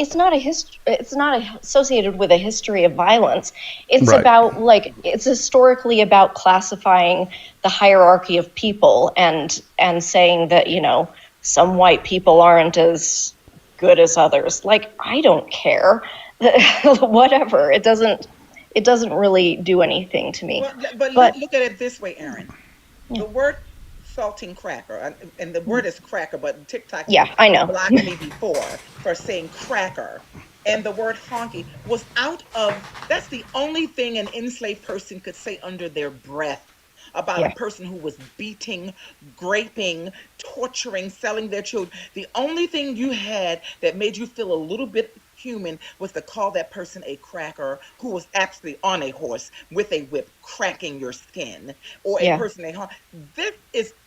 associated with a history of violence. It's Right. about, like, it's historically about classifying the hierarchy of people and saying that, some white people aren't as good as others. Like, I don't care. Whatever. It doesn't really do anything to me. But look at it this way, Aaron. The word saltine cracker, and the word is cracker, but TikTok I know. blocked me before for saying cracker. And the word honky was that's the only thing an enslaved person could say under their breath about a person who was beating, raping, torturing, selling their children. The only thing you had that made you feel a little bit human was to call that person a cracker who was actually on a horse with a whip cracking your skin, or a person this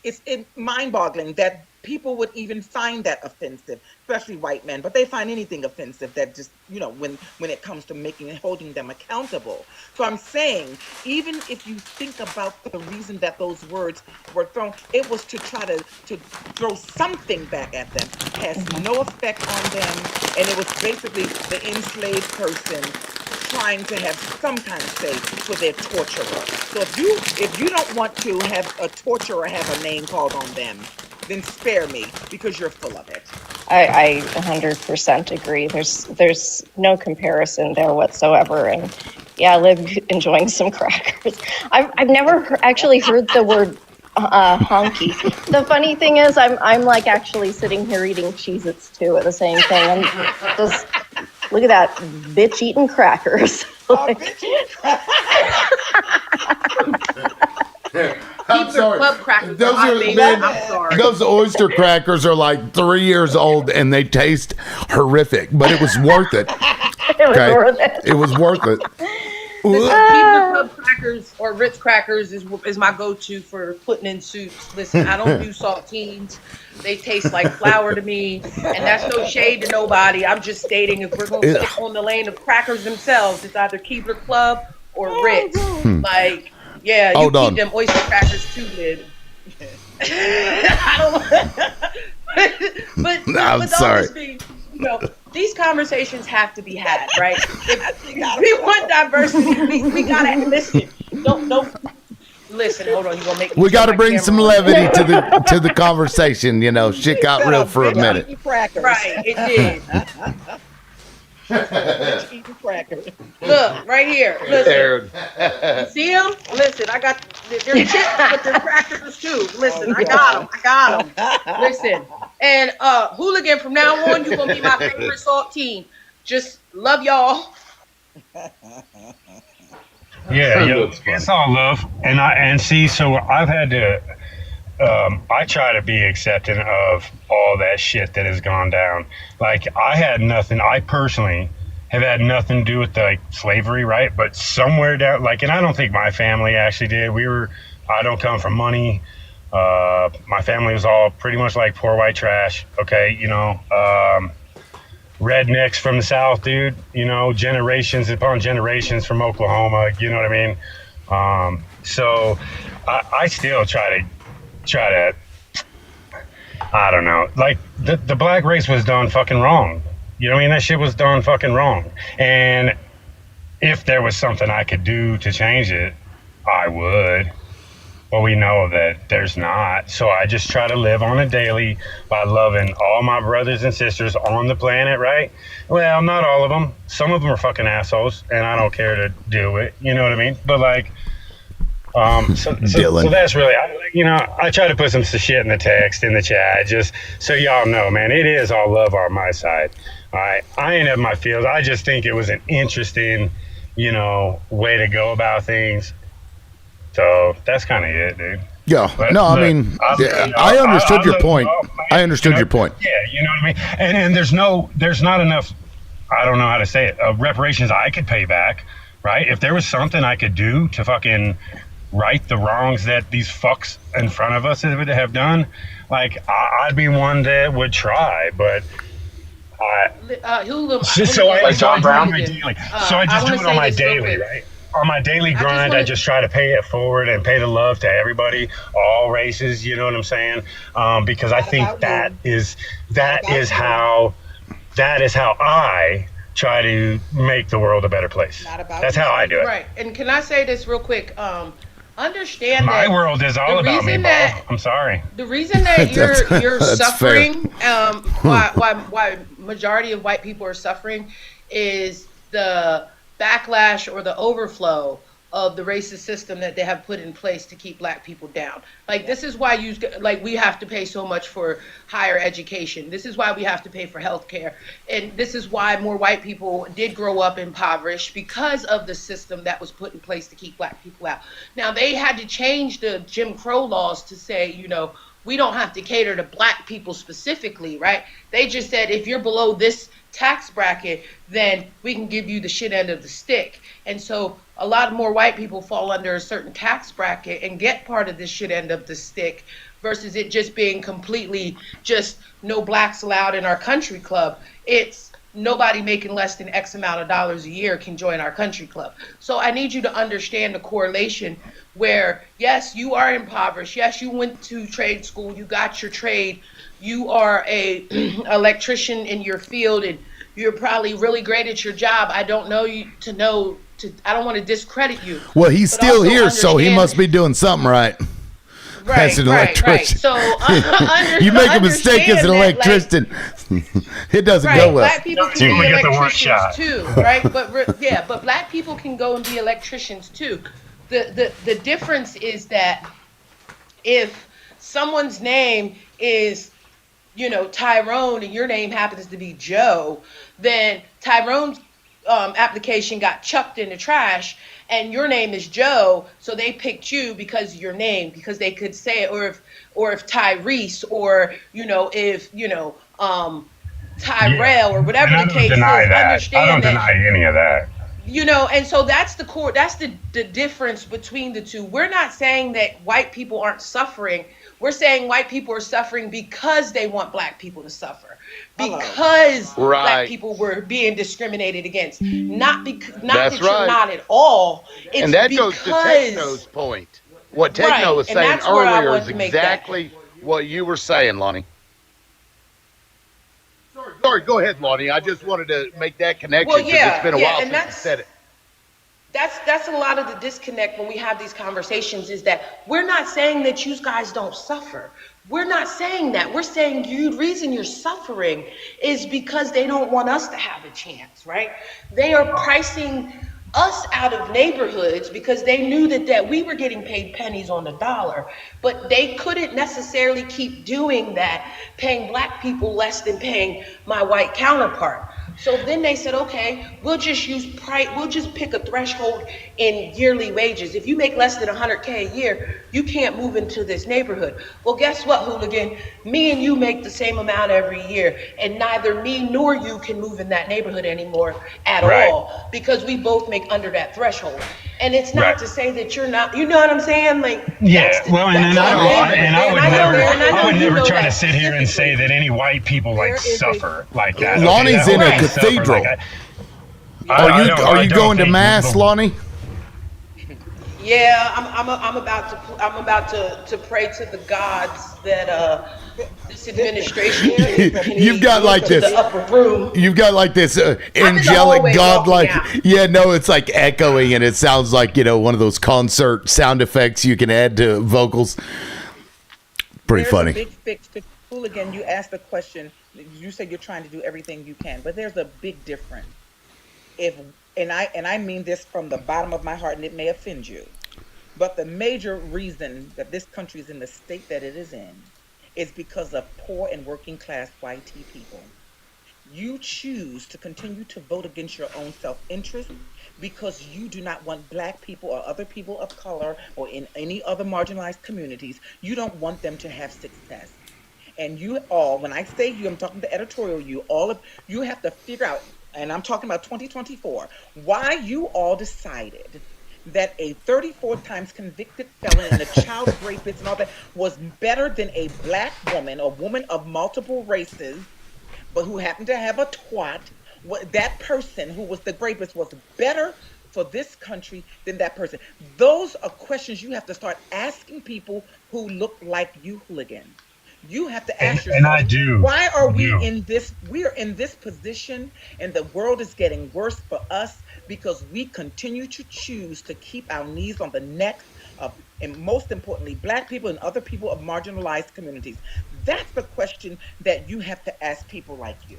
is mind-boggling that people would even find that offensive, especially white men, but they find anything offensive that just, when it comes to holding them accountable. So I'm saying, even if you think about the reason that those words were thrown, it was to try to throw something back at them. It has no effect on them, and it was basically the enslaved person trying to have some kind of say for their torturer. So if you don't want to have a torturer have a name called on them, then spare me, because you're full of it. I 100% agree. There's no comparison there whatsoever. And I live enjoying some crackers. I've never actually heard the word honky. The funny thing is, I'm like actually sitting here eating Cheez-Its too at the same thing. I'm just, look at that bitch eating crackers. Bitch eating crackers. I'm sorry. Club crackers Those are are my favorite. man, I'm sorry. those oyster crackers are like 3 years old and they taste horrific, but it was worth it. It was worth it. Keebler Club crackers or Ritz crackers is my go-to for putting in soups. Listen, I don't do saltines. They taste like flour to me, and that's no shade to nobody. I'm just stating, if we're going to stick on the lane of crackers themselves, it's either Keebler Club or Ritz. Like, you Hold on. keep them oyster crackers too, lid. I don't. but I'm with sorry. all this being, these conversations have to be had, right? If we want diversity, we gotta listen. Don't listen. Hold on, you gonna make me We got to turn my bring camera some on. levity to the conversation. Shit got real for a minute. Right, it did. Eating crackers. Look, right here. Listen. You see them? Listen, I got, they're chips, but they're crackers too. Listen, I got them. Listen. And Hooligan, from now on, you're going to be my favorite saltine. Just love y'all. Yeah, it's all love, and see. So I've had to. I try to be accepting of all that shit that has gone down. Like, I personally have had nothing to do with slavery, right? But somewhere down, and I don't think my family actually did. I don't come from money. My family was all pretty much like poor white trash. Okay, rednecks from the South, dude. Generations upon generations from Oklahoma. You know what I mean? So I still try to, I don't know, the black race was done fucking wrong. You know what I mean? That shit was done fucking wrong. And if there was something I could do to change it, I would. Well, we know that there's not. So I just try to live on a daily by loving all my brothers and sisters on the planet, right? Well, not all of them. Some of them are fucking assholes, and I don't care to do it. You know what I mean? But so that's really, I try to put some shit in the text, in the chat, just so y'all know, man, it is all love on my side. All right. I ain't have my feels. I just think it was an interesting, way to go about things. So that's kind of it, dude. Yeah. But, No, look, I mean, I understood your point. I understood your point. Yeah, you know what I mean? And there's not enough, I don't know how to say it, reparations I could pay back, right? If there was something I could do to fucking right the wrongs that these fucks in front of us have done, I'd be one that would try, but so I just do it on my daily, right? on my daily grind, I just try to pay it forward and pay the love to everybody, all races. You know what I'm saying? Because I think that is how I try to make the world a better place. That's how I do it. Right. And can I say this real quick? Understand My that world is all about me, bro. I'm sorry. the reason that you're That's suffering, why majority of white people are suffering, is the backlash or the overflow of the racist system that they have put in place to keep black people down. Like, this is why we have to pay so much for higher education. This is why we have to pay for healthcare. And this is why more white people did grow up impoverished, because of the system that was put in place to keep black people out. Now, they had to change the Jim Crow laws to say, we don't have to cater to black people specifically, right? They just said, if you're below this tax bracket, then we can give you the shit end of the stick. And so a lot more white people fall under a certain tax bracket and get part of this shit end of the stick, versus it just being completely just no blacks allowed in our country club. It's nobody making less than X amount of dollars a year can join our country club. So I need you to understand the correlation where, yes, you are impoverished. Yes, you went to trade school. You got your trade. You are a electrician in your field, and you're probably really great at your job. I don't know you to I don't want to discredit you. Well, he's still here, so he must be doing something right. Right, as an right. electrician. So You make a mistake as an electrician, it doesn't go well. Black people can be electricians too, right? But black people can go and be electricians too. The difference is that if someone's name is, Tyrone, and your name happens to be Joe, then Tyrone's application got chucked in the trash, and your name is Joe, so they picked you because of your name, because they could say it, or if Tyrese, or if Tyrell, or whatever the case is. I don't deny any of that. And so that's the difference between the two. We're not saying that white people aren't suffering. We're saying white people are suffering because they want black people to suffer, because black people were being discriminated against, not that you're not at all. It's and that because, goes to Techno's point. What Techno was saying earlier is exactly what you were saying, Lonnie. Sorry, go ahead, Lonnie. I just wanted to make that connection because it's been a while since you said it. That's a lot of the disconnect when we have these conversations, is that we're not saying that you guys don't suffer. We're not saying that. We're saying the reason you're suffering is because they don't want us to have a chance, right? They are pricing us out of neighborhoods because they knew that we were getting paid pennies on the dollar, but they couldn't necessarily keep doing that, paying black people less than paying my white counterpart. So then they said, okay, we'll just pick a threshold in yearly wages. If you make less than $100K a year, you can't move into this neighborhood. Well, guess what, hooligan? Me and you make the same amount every year, and neither me nor you can move in that neighborhood anymore at all, because we both make under that threshold. And it's not to say that you're not, you know what I'm saying? Like, I would never try to sit here and say that any white people suffer like that. Lonnie's in a cathedral. Are you going to mass, Lonnie? Yeah, I'm about to pray to the gods that this administration. You've got like this. You've got like this angelic godlike. Yeah, no, it's like echoing, and it sounds like one of those concert sound effects you can add to vocals. Pretty funny. A big fix to hooligan. You asked the question. You said you're trying to do everything you can, but there's a big difference. And I mean this from the bottom of my heart, and it may offend you, but the major reason that this country is in the state that it is in is because of poor and working class white people. You choose to continue to vote against your own self-interest because you do not want black people or other people of color or in any other marginalized communities. You don't want them to have success. And you all, when I say you, I'm talking to editorial you have to figure out, and I'm talking about 2024, why you all decided that a 34 times convicted felon and a child rapist and all that was better than a black woman, a woman of multiple races, but who happened to have a twat. That person who was the rapist was better for this country than that person? Those are questions you have to start asking people who look like you, Hooligan. You have to ask yourself, and I do. why are I we do. in this? We are in this position, and the world is getting worse for us because we continue to choose to keep our knees on the neck of, and most importantly, Black people and other people of marginalized communities. That's the question that you have to ask people like you.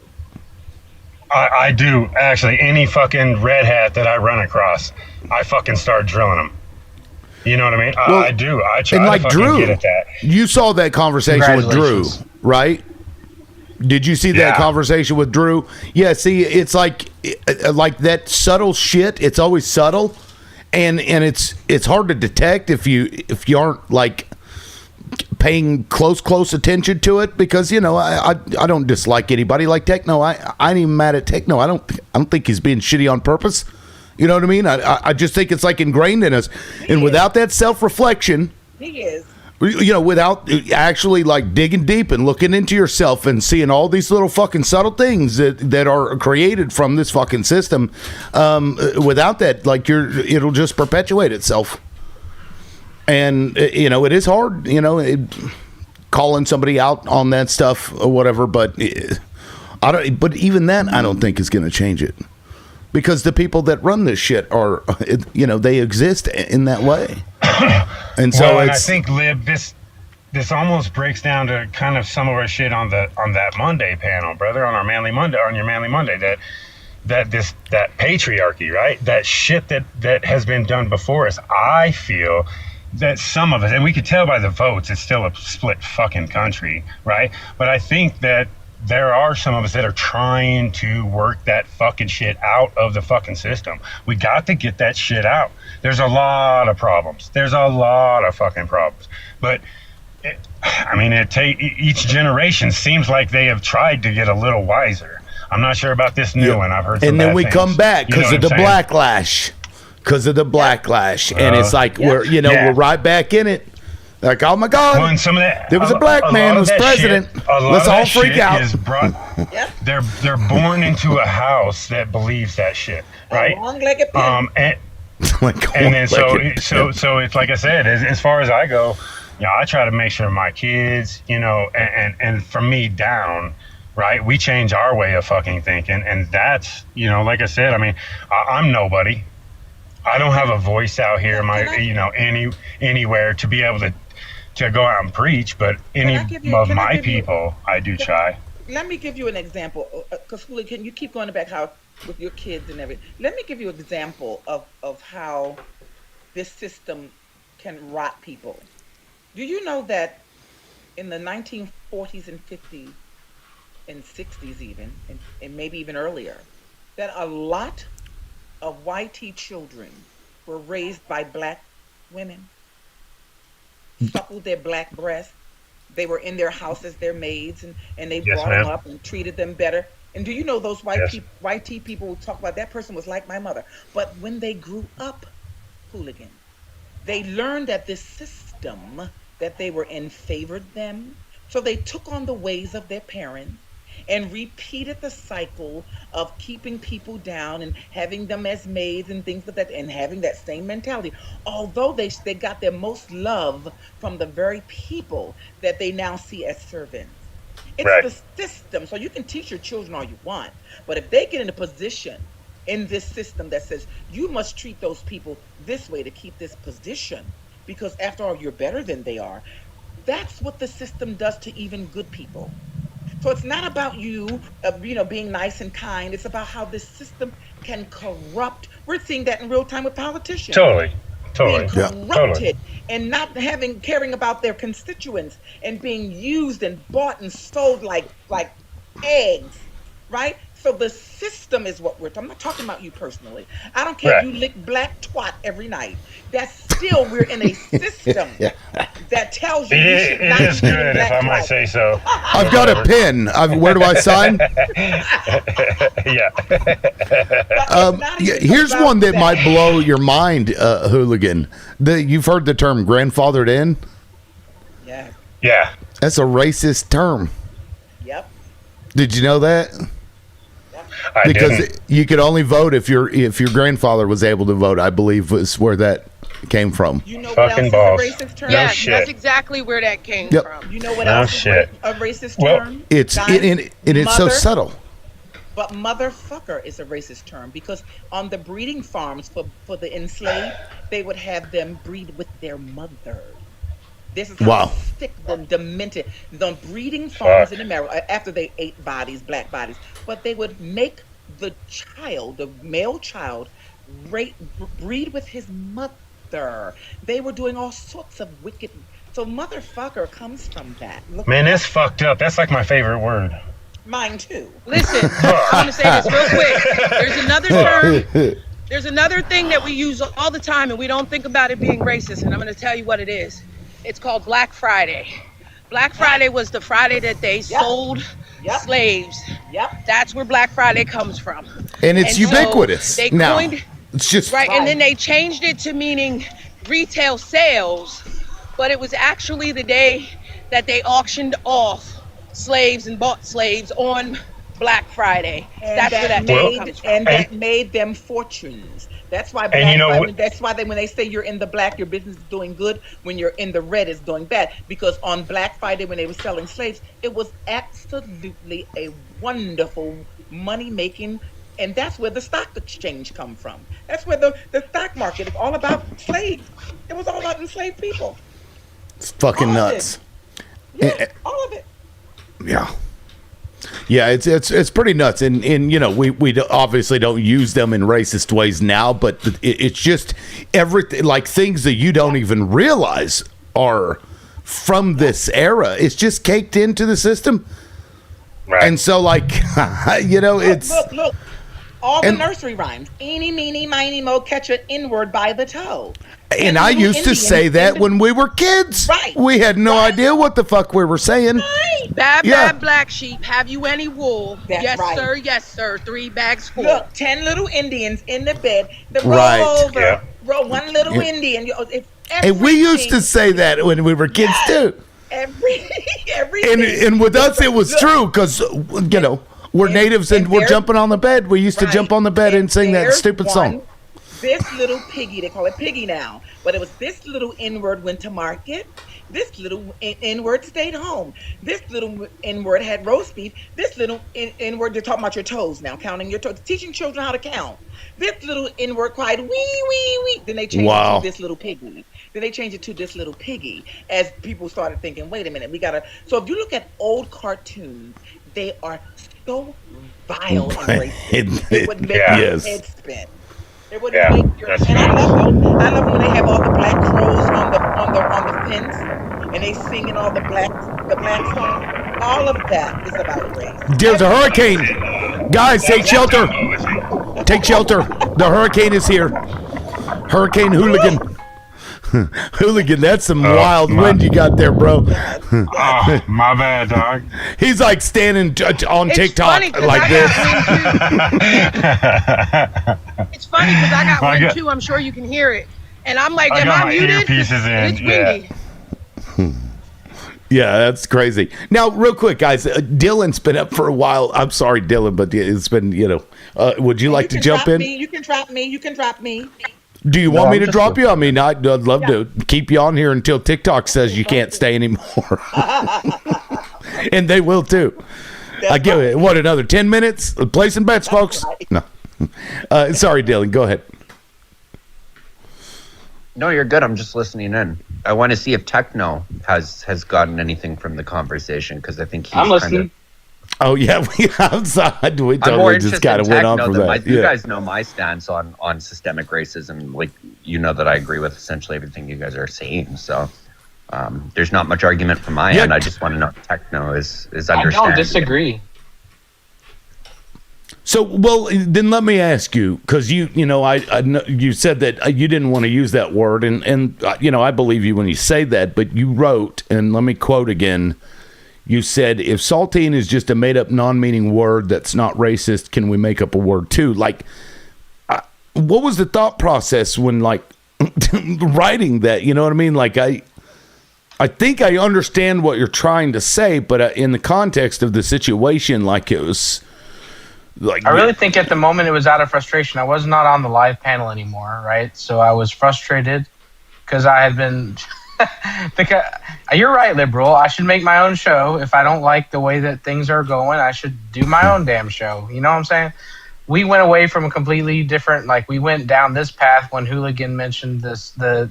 I do, actually. Any fucking red hat that I run across, I fucking start drilling them. You know what I mean? I do. I try and like to fucking Drew, get at that. you saw that conversation with Drew, right? Did you see that conversation with Drew? Yeah. See, it's like that subtle shit. It's always subtle, and it's hard to detect if you aren't like paying close attention to it, because I don't dislike anybody like Techno. I ain't even mad at Techno. I don't think he's being shitty on purpose. You know what I mean? I just think it's like ingrained in us, and without that self-reflection, He is. Without actually like digging deep and looking into yourself and seeing all these little fucking subtle things that are created from this fucking system, without that, like it'll just perpetuate itself. And it is hard, calling somebody out on that stuff or whatever, but I don't. But even that, I don't think is going to change it, because the people that run this shit are, they exist in that way. And so I think, Lib, this almost breaks down to kind of some of our shit on that Monday panel, brother, on your Manly Monday, that patriarchy, right? That shit that has been done before us. I feel that some of us, and we could tell by the votes, it's still a split fucking country, right? But I think that there are some of us that are trying to work that fucking shit out of the fucking system. We got to get that shit out. There's a lot of problems. There's a lot of fucking problems. But each generation seems like they have tried to get a little wiser. I'm not sure about this new one. I've heard some and then bad we things. come back You know because what of the I'm saying? backlash. Because of the backlash, and it's like we're right back in it. Like, oh my God, Well, and some of that, there was a black man who was president. Let's all freak out. They're born into a house that believes that shit, right? Long-legged pin. And then so it's like I said, as far as I go, I try to make sure my kids, and from me down, right, we change our way of fucking thinking, and that's, like I said, I'm nobody. I don't have a voice out here, anywhere to be able to go out and preach, but people, I do try. Let me give you an example, because Hooligan, you keep going back how with your kids and everything. Let me give you an example of how this system can rot people. Do you know that in the 1940s and 50s and 60s even, and maybe even earlier, that a lot of YT children were raised by Black women, suckled their Black breasts. They were in their house as their maids, and they brought them up and treated them better. And do you know those YT people will talk about that person was like my mother? But when they grew up, Hooligan, they learned that this system that they were in favored them. So they took on the ways of their parents and repeated the cycle of keeping people down and having them as maids and things like that, and having that same mentality. Although they got their most love from the very people that they now see as servants. It's the system. So you can teach your children all you want, but if they get in a position in this system that says you must treat those people this way to keep this position, because after all, you're better than they are. That's what the system does to even good people. So it's not about you, being nice and kind. It's about how this system can corrupt. We're seeing that in real time with politicians. Totally. Being corrupted and not caring about their constituents and being used and bought and sold like eggs, right? So the system is what we're talking. I'm not talking about you personally. I don't care if you lick black twat every night. That's still, we're in a system that tells you you should not It is be eating good, black if I might twat. say so. I've got a pin. Where do I sign? Here's one that might blow your mind, Hooligan. You've heard the term grandfathered in? Yeah. That's a racist term. Yep. Did you know that? because you could only vote if your grandfather was able to vote. I believe was where that came from. You know Fucking what else balls. is a racist term? No Yes, shit. that's exactly where that came Yep. from. You know what No else shit. is a racist Well, term? It's Guys, and it's so mother- subtle. But motherfucker is a racist term because on the breeding farms for the enslaved, they would have them breed with their mother. This is how Wow. sick, the demented, the breeding farms Fuck. in America after they ate bodies, black bodies, but they would make the child, the male child, breed with his mother. They were doing all sorts of wicked. So motherfucker comes from that. Look, Man, that's fucked up. That's like my favorite word. mine too. Listen, I'm gonna say this real quick. There's another term. There's another thing that we use all the time, and we don't think about it being racist. And I'm gonna tell you what it is. It's called Black Friday. Black Friday was the Friday that they sold slaves. Yep. That's where Black Friday comes from. And it's so ubiquitous they now. coined, It's just right, and then they changed it to meaning retail sales, but it was actually the day that they auctioned off slaves and bought slaves on Black Friday. And That's where that name comes from. and that made them fortunes. That's why. And you know what- That's why when they say you're in the black, your business is doing good. When you're in the red, it's doing bad. Because on Black Friday, when they were selling slaves, it was absolutely a wonderful money making. And that's where the stock exchange come from. That's where the stock market is all about slaves. It was all about enslaved people. it's fucking All of nuts. Yeah, all of it. Yeah. Yeah, it's pretty nuts, and you know we obviously don't use them in racist ways now, but it's just everything, like things that you don't even realize are from this era. It's just caked into the system, Right. and so like you know it's Look. All the and- nursery rhymes. Eeny, meeny, miny, mo, catch an N-word by the toe. and I used to Indian say that when we were kids. Right. We had no idea what the fuck we were saying. Bad, Yeah. bad black sheep. Have you any wool? That's yes, right. sir. Yes, sir. 3 bags full. Look, 10 little Indians in the bed. The roll Right. over. Yeah. Roll one little Yeah. Indian. If And we used to say that when we were kids too. everything. And with us, it was true because you know we're natives and we're there- jumping on the bed. We used to Right. jump on the bed and sing that There's stupid one, song. This little piggy, they call it piggy now, but it was this little N-word went to market. This little N-word stayed home. This little N-word had roast beef. This little N-word, they're talking about your toes now, counting your toes, teaching children how to count. This little N-word cried, wee, wee, wee. Then they changed Wow. it to this little piggy. Then they changed it to this little piggy as people started thinking, wait a minute, we gotta. So if you look at old cartoons, they are so vile and racist. It would make Yeah. your Yes. head spin. It would Yeah, make your that's and I right. love when they have all the black crows on the fence and they singing all the black song. All of that is about race. There's a hurricane. Guys, take shelter. Take shelter. The hurricane is here. Hurricane Hooligan. Hooligan, that's some wild wind you got there, bro. Oh, my bad, dog. He's like standing on It's TikTok funny 'cause like I this. It's funny because I got I one got- too. I'm sure you can hear it. And I'm like, I am got I my muted? earpieces in, It's windy. Yeah, that's crazy. Now, real quick, guys, Dylan's been up for a while. I'm sorry, Dylan, but it's been, you know, would you like to jump in? You can drop me. You can drop me. Do you want No, me I'm to just drop you? I mean, I'd love to keep you on here until TikTok says you can't stay anymore. And they will too. I give it, what, another 10 minutes? Placing bets, folks? No. Sorry, Dylan, go ahead. No, you're good. I'm just listening in. I want to see if Techno has gotten anything from the conversation because I think he's I'm listening. kind of. Oh, yeah, we outside. We I'm more totally interested just kind in of went on Techno from than that. you Yeah. guys know my stance on systemic racism. Like, you know that I agree with essentially everything you guys are saying. So there's not much argument from my Yeah. end. I just want to know if Techno is I understanding. don't disagree. So, well, then let me ask you, because you know, I know you said that you didn't want to use that word, and you know, I believe you when you say that, but you wrote, and let me quote again, you said, if saltine is just a made-up, non-meaning word that's not racist, can we make up a word too? Like, what was the thought process when, like, writing that? You know what I mean? Like, I think I understand what you're trying to say, but in the context of the situation, like, it was... Like, I really think at the moment it was out of frustration. I was not on the live panel anymore, right? So I was frustrated because I had been. You're right, liberal. I should make my own show. If I don't like the way that things are going, I should do my own damn show. You know what I'm saying? We went away from a completely different. Like, we went down this path when Hooligan mentioned this. Took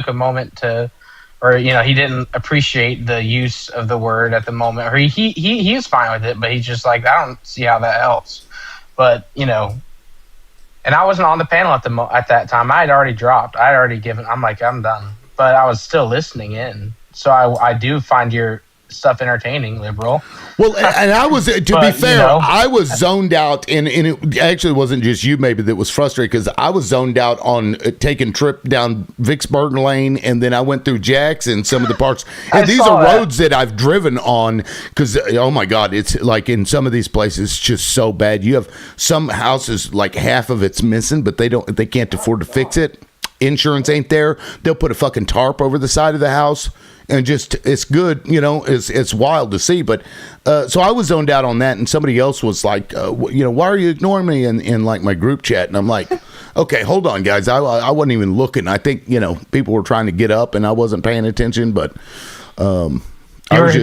a moment to. Or, he didn't appreciate the use of the word at the moment. Or he was fine with it, but he's just like, I don't see how that helps. But, and I wasn't on the panel at that time. I had already dropped. I had already given. I'm like, I'm done. But I was still listening in. So I do find your stuff entertaining, liberal. Well, and I was, to be fair, I was zoned out, and it actually wasn't just you maybe that was frustrated, because I was zoned out on taking trip down Vicksburg Lane, and then I went through Jackson, some of the parts. And these are roads that I've driven on, because, oh my God, it's like in some of these places, it's just so bad. You have some houses, like half of it's missing, but they can't afford to fix it. Insurance ain't there. They'll put a fucking tarp over the side of the house. And just, it's good, it's wild to see. But so I was zoned out on that, and somebody else was like, why are you ignoring me in like my group chat? And I'm like, okay, hold on, guys. I wasn't even looking. I think, people were trying to get up, and I wasn't paying attention. But I was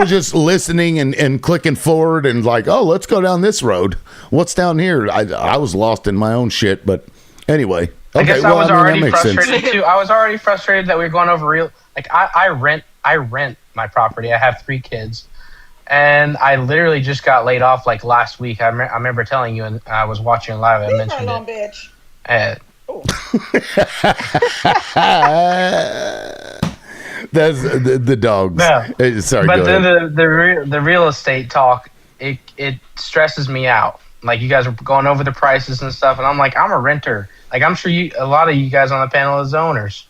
just listening and clicking forward and like, oh, let's go down this road. What's down here? I was lost in my own shit, but anyway. I guess I was already frustrated sense. too. I was already frustrated that we were going over I rent my property. I have 3 kids, and I literally just got laid off like last week. I remember telling you, and I was watching live. I mentioned it. That's the dogs. No. Sorry, but then the real estate talk, it stresses me out. Like, you guys are going over the prices and stuff, and I'm like, I'm a renter. Like, I'm sure a lot of you guys on the panel is owners,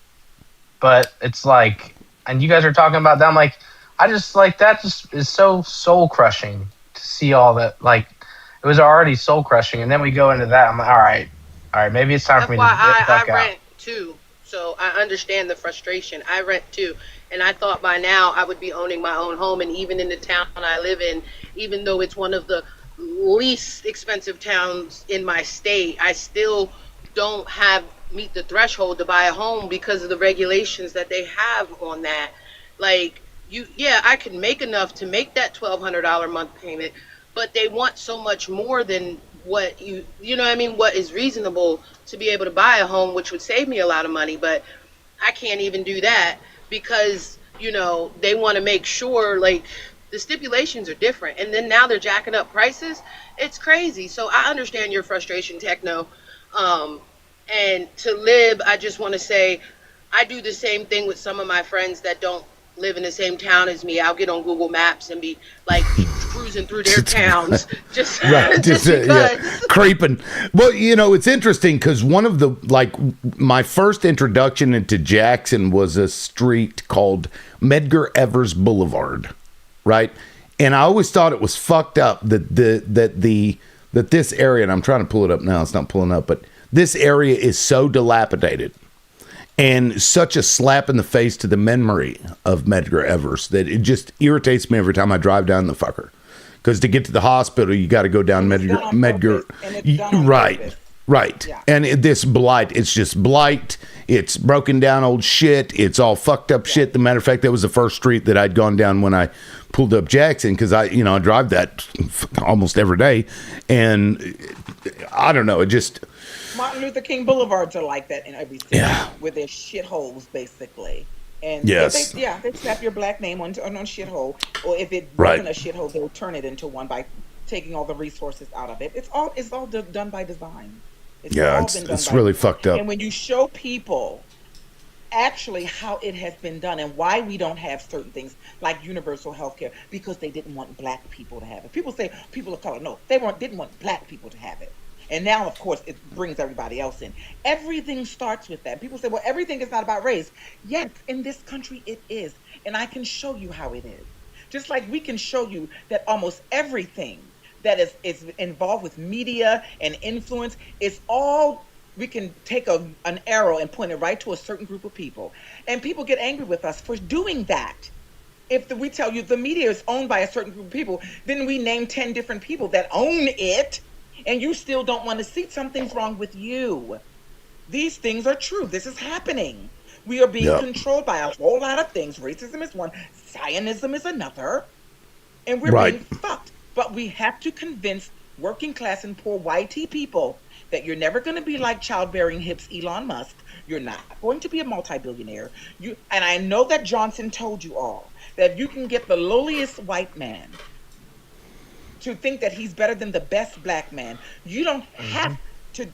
but it's like, and you guys are talking about that. I'm like, I just like, that just is so soul crushing to see all that. Like, it was already soul crushing, and then we go into that. I'm like, all right, maybe it's time for me to get back out. I rent too, so I understand the frustration. I rent too, and I thought by now I would be owning my own home, and even in the town I live in, even though it's one of the least expensive towns in my state, I still don't meet the threshold to buy a home because of the regulations that they have on that. Like, I can make enough to make that $1,200 a month payment, but they want so much more than what what is reasonable to be able to buy a home, which would save me a lot of money. But I can't even do that because they want to make sure, like, the stipulations are different, and then now they're jacking up prices. It's crazy. So I understand your frustration, Techno. And to Lib, I just want to say, I do the same thing with some of my friends that don't live in the same town as me. I'll get on Google Maps and be like cruising through their towns, just creeping. Well, it's interesting because one of the, like, my first introduction into Jackson was a street called Medgar Evers Boulevard, right? And I always thought it was fucked up that this area, and I'm trying to pull it up now, it's not pulling up, but this area is so dilapidated and such a slap in the face to the memory of Medgar Evers that it just irritates me every time I drive down the fucker. Because to get to the hospital, you got to go down Medgar. Right. Yeah. And this blight, it's just blight. It's broken down old shit. It's all fucked up shit. The matter of fact, that was the first street that I'd gone down when I pulled up Jackson, because I drive that almost every day. And I don't know, it just... Martin Luther King Boulevards are like that in every city, with their shitholes, basically. And they slap your black name on a shithole, or if it wasn't a shithole, they'll turn it into one by taking all the resources out of it. It's all done by design. It's really fucked up. And when you show people actually how it has been done and why we don't have certain things like universal health care, because they didn't want black people to have it. People say people of color. No, they didn't want black people to have it. And now, of course, it brings everybody else in. Everything starts with that. People say, well, everything is not about race. Yes, in this country it is. And I can show you how it is. Just like we can show you that almost everything that is involved with media and influence is all, we can take an arrow and point it right to a certain group of people. And people get angry with us for doing that. if we tell you the media is owned by a certain group of people, then we name 10 different people that own it, and you still don't want to see, something's wrong with you. These things are true. This is happening. We are being controlled by a whole lot of things. Racism is one, Zionism is another, and we're being fucked. But we have to convince working class and poor white people that you're never going to be like childbearing hips Elon Musk. You're not going to be a multi-billionaire. And I know that Johnson told you all that if you can get the lowliest white man to think that he's better than the best black man, you don't have to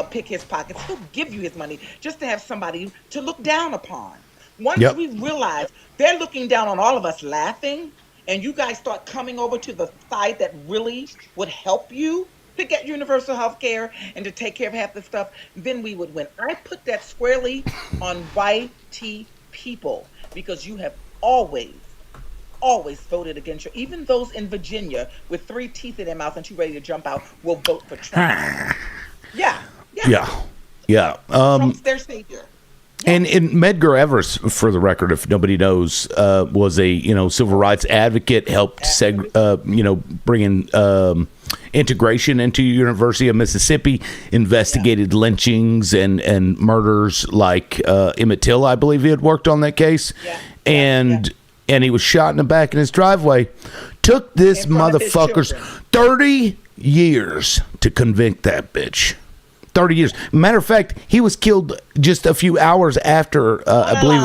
pick his pockets. He'll give you his money just to have somebody to look down upon. Once we realize they're looking down on all of us laughing, and you guys start coming over to the side that really would help you to get universal health care and to take care of half the stuff, then we would win. I put that squarely on white people because you have always voted against you. Even those in Virginia with 3 teeth in their mouth and you ready to jump out will vote for Trump. Yeah. Trump's their savior. And Medgar Evers, for the record, if nobody knows, was a civil rights advocate, helped bring in integration into University of Mississippi, investigated lynchings and murders like Emmett Till, I believe he had worked on that case, and he was shot in the back in his driveway. Took this motherfucker's 30 years to convict that bitch. 30 years. Matter of fact, he was killed just a few hours after, I believe,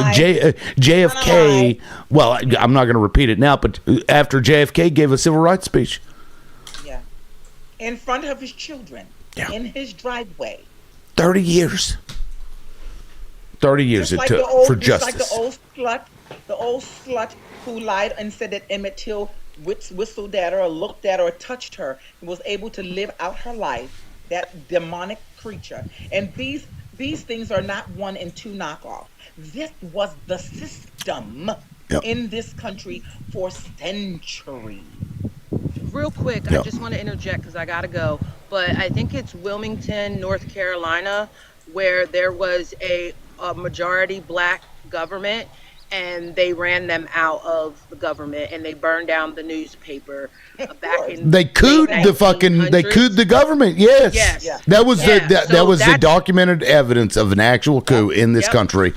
JFK. Well, I'm not going to repeat it now, but after JFK gave a civil rights speech. Yeah. In front of his children. Yeah. In his driveway. 30 years. 30 years it took for justice. Just like the old slut who lied and said that Emmett Till whistled at her or looked at her or touched her and was able to live out her life. That demonic creature. And these things are not 1 and 2 knockoff. This was the system in this country for centuries. Real quick, I just want to interject because I got to go. But I think it's Wilmington, North Carolina, where there was a majority black government, and they ran them out of the government and they burned down the newspaper back in they cooed the government. Yes. That was the documented evidence of an actual coup in this country.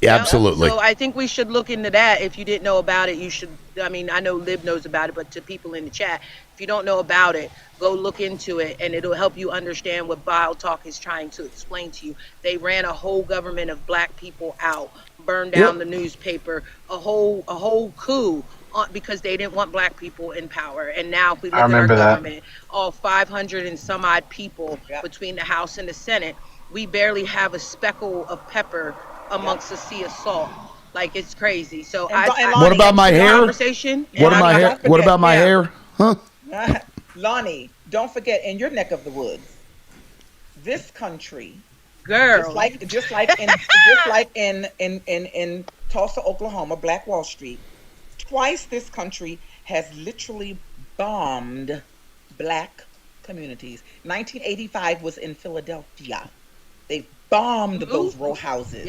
Absolutely. So I think we should look into that. If you didn't know about it, you should. I mean, I know Lib knows about it, but to people in the chat, if you don't know about it, go look into it, and it'll help you understand what Bile Talk is trying to explain to you. They ran a whole government of black people out, burned down the newspaper, a whole coup. Because they didn't want black people in power. And now if we look at our government, all 500 and some odd people between the House and the Senate, we barely have a speckle of pepper amongst a sea of salt. Like, it's crazy. So what about my hair? What about my hair? Huh? Lonnie, don't forget, in your neck of the woods, this country, girl, just like in Tulsa, Oklahoma, Black Wall Street, twice this country has literally bombed black communities. 1985 was in Philadelphia. They bombed those row houses.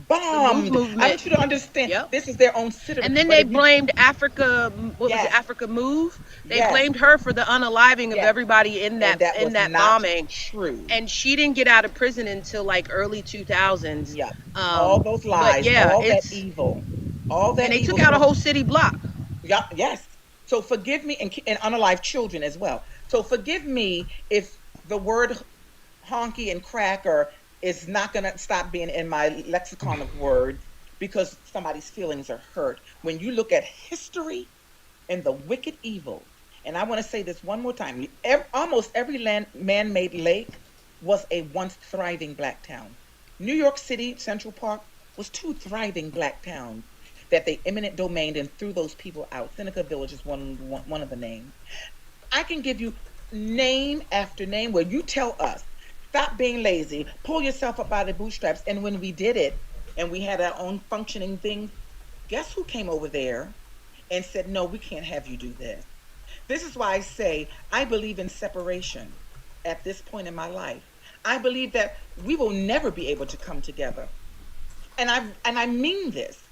Bombed. I want you to understand. This is their own citizen. And then they blamed Africa. Was it Africa Move? They blamed her for the unaliving of everybody in that bombing. True. And she didn't get out of prison until like early 2000s. Yeah. All those lies. All that evil. All that. And they took out a whole city block. Yeah. Yes. So forgive me, and unalived children as well. So forgive me if the word honky and cracker is not going to stop being in my lexicon of words because somebody's feelings are hurt. When you look at history and the wicked evil, and I want to say this one more time, almost every man-made lake was a once thriving black town. New York City, Central Park, was 2 thriving black towns that they eminent domained and threw those people out. Seneca Village is one of the names. I can give you name after name where you tell us, stop being lazy, pull yourself up by the bootstraps. And when we did it and we had our own functioning thing, guess who came over there and said, no, we can't have you do this. This is why I say I believe in separation at this point in my life. I believe that we will never be able to come together. And I mean this.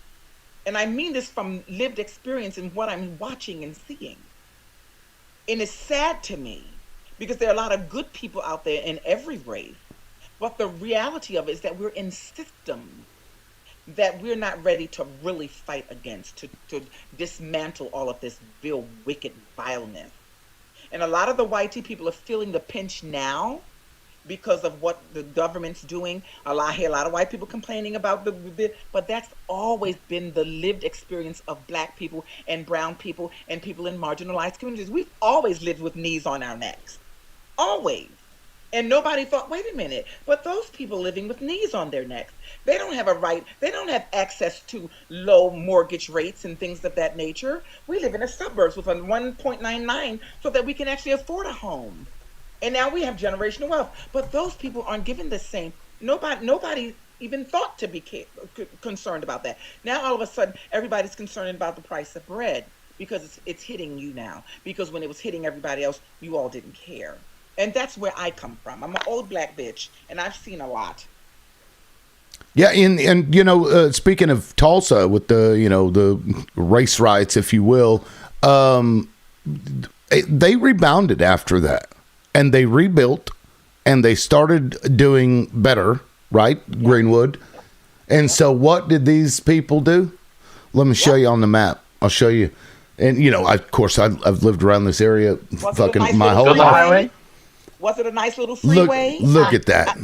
And I mean this from lived experience and what I'm watching and seeing. And it's sad to me because there are a lot of good people out there in every race. But the reality of it is that we're in systems that we're not ready to really fight against, to dismantle all of this real wicked vileness. And a lot of the white people are feeling the pinch now because of what the government's doing. I hear a lot of white people complaining about but that's always been the lived experience of black people and brown people and people in marginalized communities. We've always lived with knees on our necks. Always. And nobody thought, wait a minute, but those people living with knees on their necks, they don't have a right, they don't have access to low mortgage rates and things of that nature. We live in the suburbs with a 1.99 so that we can actually afford a home. And now we have generational wealth. But those people aren't given the same. Nobody even thought to be concerned about that. Now all of a sudden, everybody's concerned about the price of bread because it's hitting you now. Because when it was hitting everybody else, you all didn't care. And that's where I come from. I'm an old black bitch, and I've seen a lot. Yeah, and you know, speaking of Tulsa with the, you know, the race riots, if you will, they rebounded after that, and they rebuilt, and they started doing better, right? Yeah. Greenwood. And so what did these people do? Let me show you on the map. I'll show you. And, you know, of course, I've lived around this area fucking my whole life. Was it a nice little freeway? Look at that.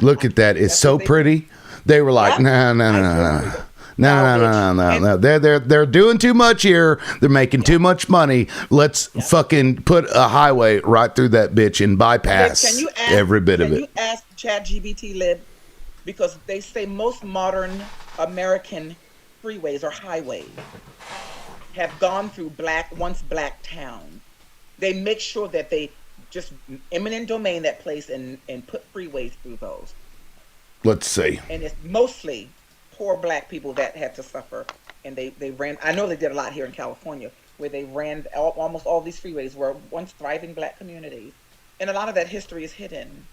Look at that. It's so pretty. They were like, no. They're doing too much here. They're making too much money. Let's fucking put a highway right through that bitch and bypass every bit of it. Can you ask ChatGPT Lib? Because they say most modern American freeways or highways have gone through once black towns. They make sure that they just eminent domain that place and put freeways through those. Let's see. And it's mostly poor black people that had to suffer. And they ran, I know they did a lot here in California, where they ran, almost all these freeways were once thriving black communities. And a lot of that history is hidden.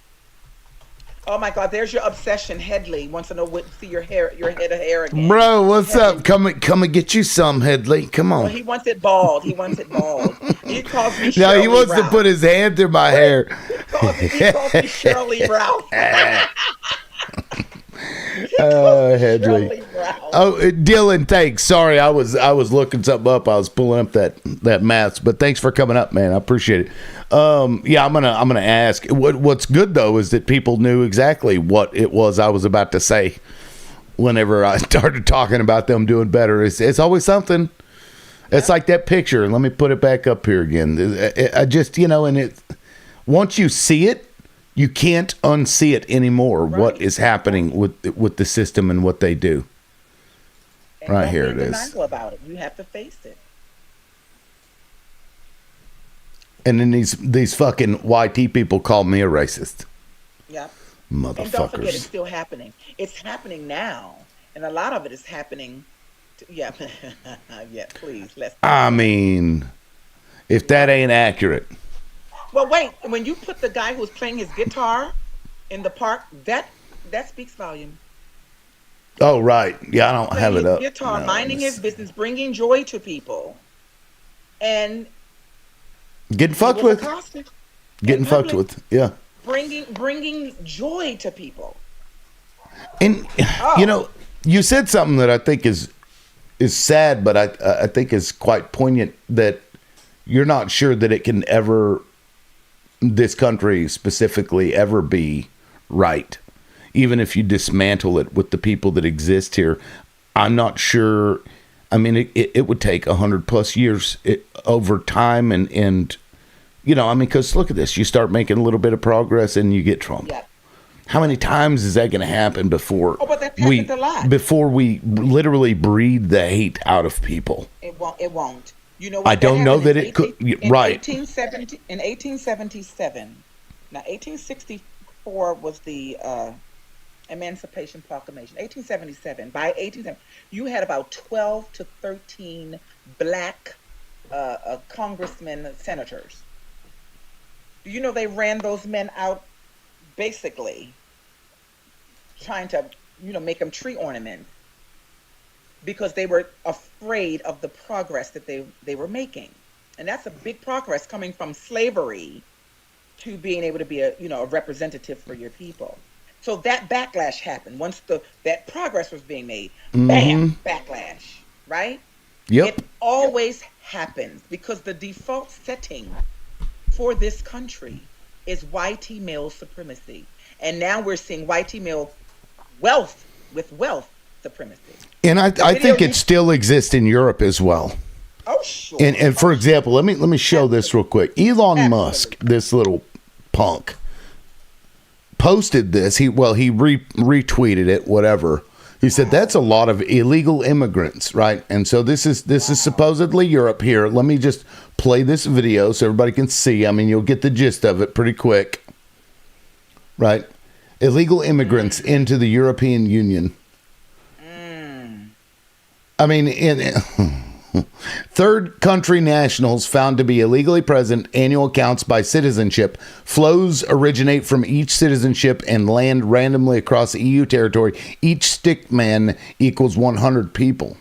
Oh my God, there's your obsession. Headley wants to know see your head of hair again. Bro, what's up? Come and get you some, Headley. Come on. Well, he wants it bald. He calls me No, Shirley he wants Ralph. to put his hand through my hair. He calls me Shirley Ralph. Headley. Oh, Dylan, thanks. Sorry, I was looking something up. I was pulling up that maths, but thanks for coming up, man. I appreciate it. Yeah, I'm gonna ask. What's good though is that people knew exactly what it was I was about to say. Whenever I started talking about them doing better, it's always something. It's like that picture. Let me put it back up here again. I just, you know, and it once you see it, you can't unsee it anymore. Right. What is happening with the system and what they do? And right here it is. About it. You have to face it. And then these fucking YT people call me a racist. Yep. Motherfuckers. And don't forget, it's still happening. It's happening now, and a lot of it is happening. Yeah, please. I mean, if that ain't accurate. Well, wait. When you put the guy who's playing his guitar in the park, that speaks volume. Oh, right. Yeah, I don't have it up. Guitar, minding his business, bringing joy to people, and getting fucked with. Getting fucked with. Yeah. Bringing joy to people. And you know, you said something that I think is sad, but I think is quite poignant. That you're not sure that it can ever, this country specifically, ever be right. Even if you dismantle it with the people that exist here, I'm not sure. I mean, it would take 100+ years over time, and you know, I mean, because look at this: you start making a little bit of progress, and you get Trump. Yep. How many times is that going to happen before a lot. Before we literally breed the hate out of people? It won't. You know what? I don't know that it could. Right. In 1877. Now, 1864 was the Emancipation Proclamation. 1877. By 1870, you had about 12 to 13 black congressmen, senators. Do you know they ran those men out, basically trying to, make them tree ornaments? because they were afraid of the progress that they were making. And that's a big progress coming from slavery to being able to be a representative for your people. So that backlash happened once that progress was being made. Bam, backlash, right? Yep. It always happens because the default setting for this country is white male supremacy. And now we're seeing white male wealth supremacy. And I think it still exists in Europe as well. Oh, sure. And for example, let me show this real quick. Elon Musk, this little punk, posted this. He retweeted it, whatever. He said that's a lot of illegal immigrants, right? And so this is supposedly Europe here. Let me just play this video so everybody can see. I mean, you'll get the gist of it pretty quick, right? Illegal immigrants into the European Union. I mean, third country nationals found to be illegally present. Annual counts by citizenship. Flows originate from each citizenship and land randomly across EU territory. Each stick man equals 100 people.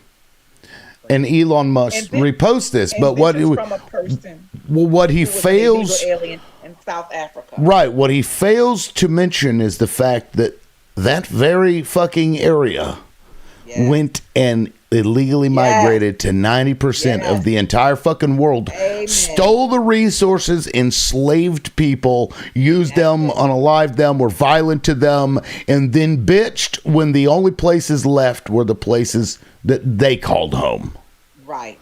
And Elon Musk reposts this, but what from a person what he who was fails an illegal alien in South Africa. right, what he fails to mention is the fact that that very fucking area went and illegally migrated to 90% of the entire fucking world, stole the resources, enslaved people, used them, unalived them, were violent to them, and then bitched when the only places left were the places that they called home. Right.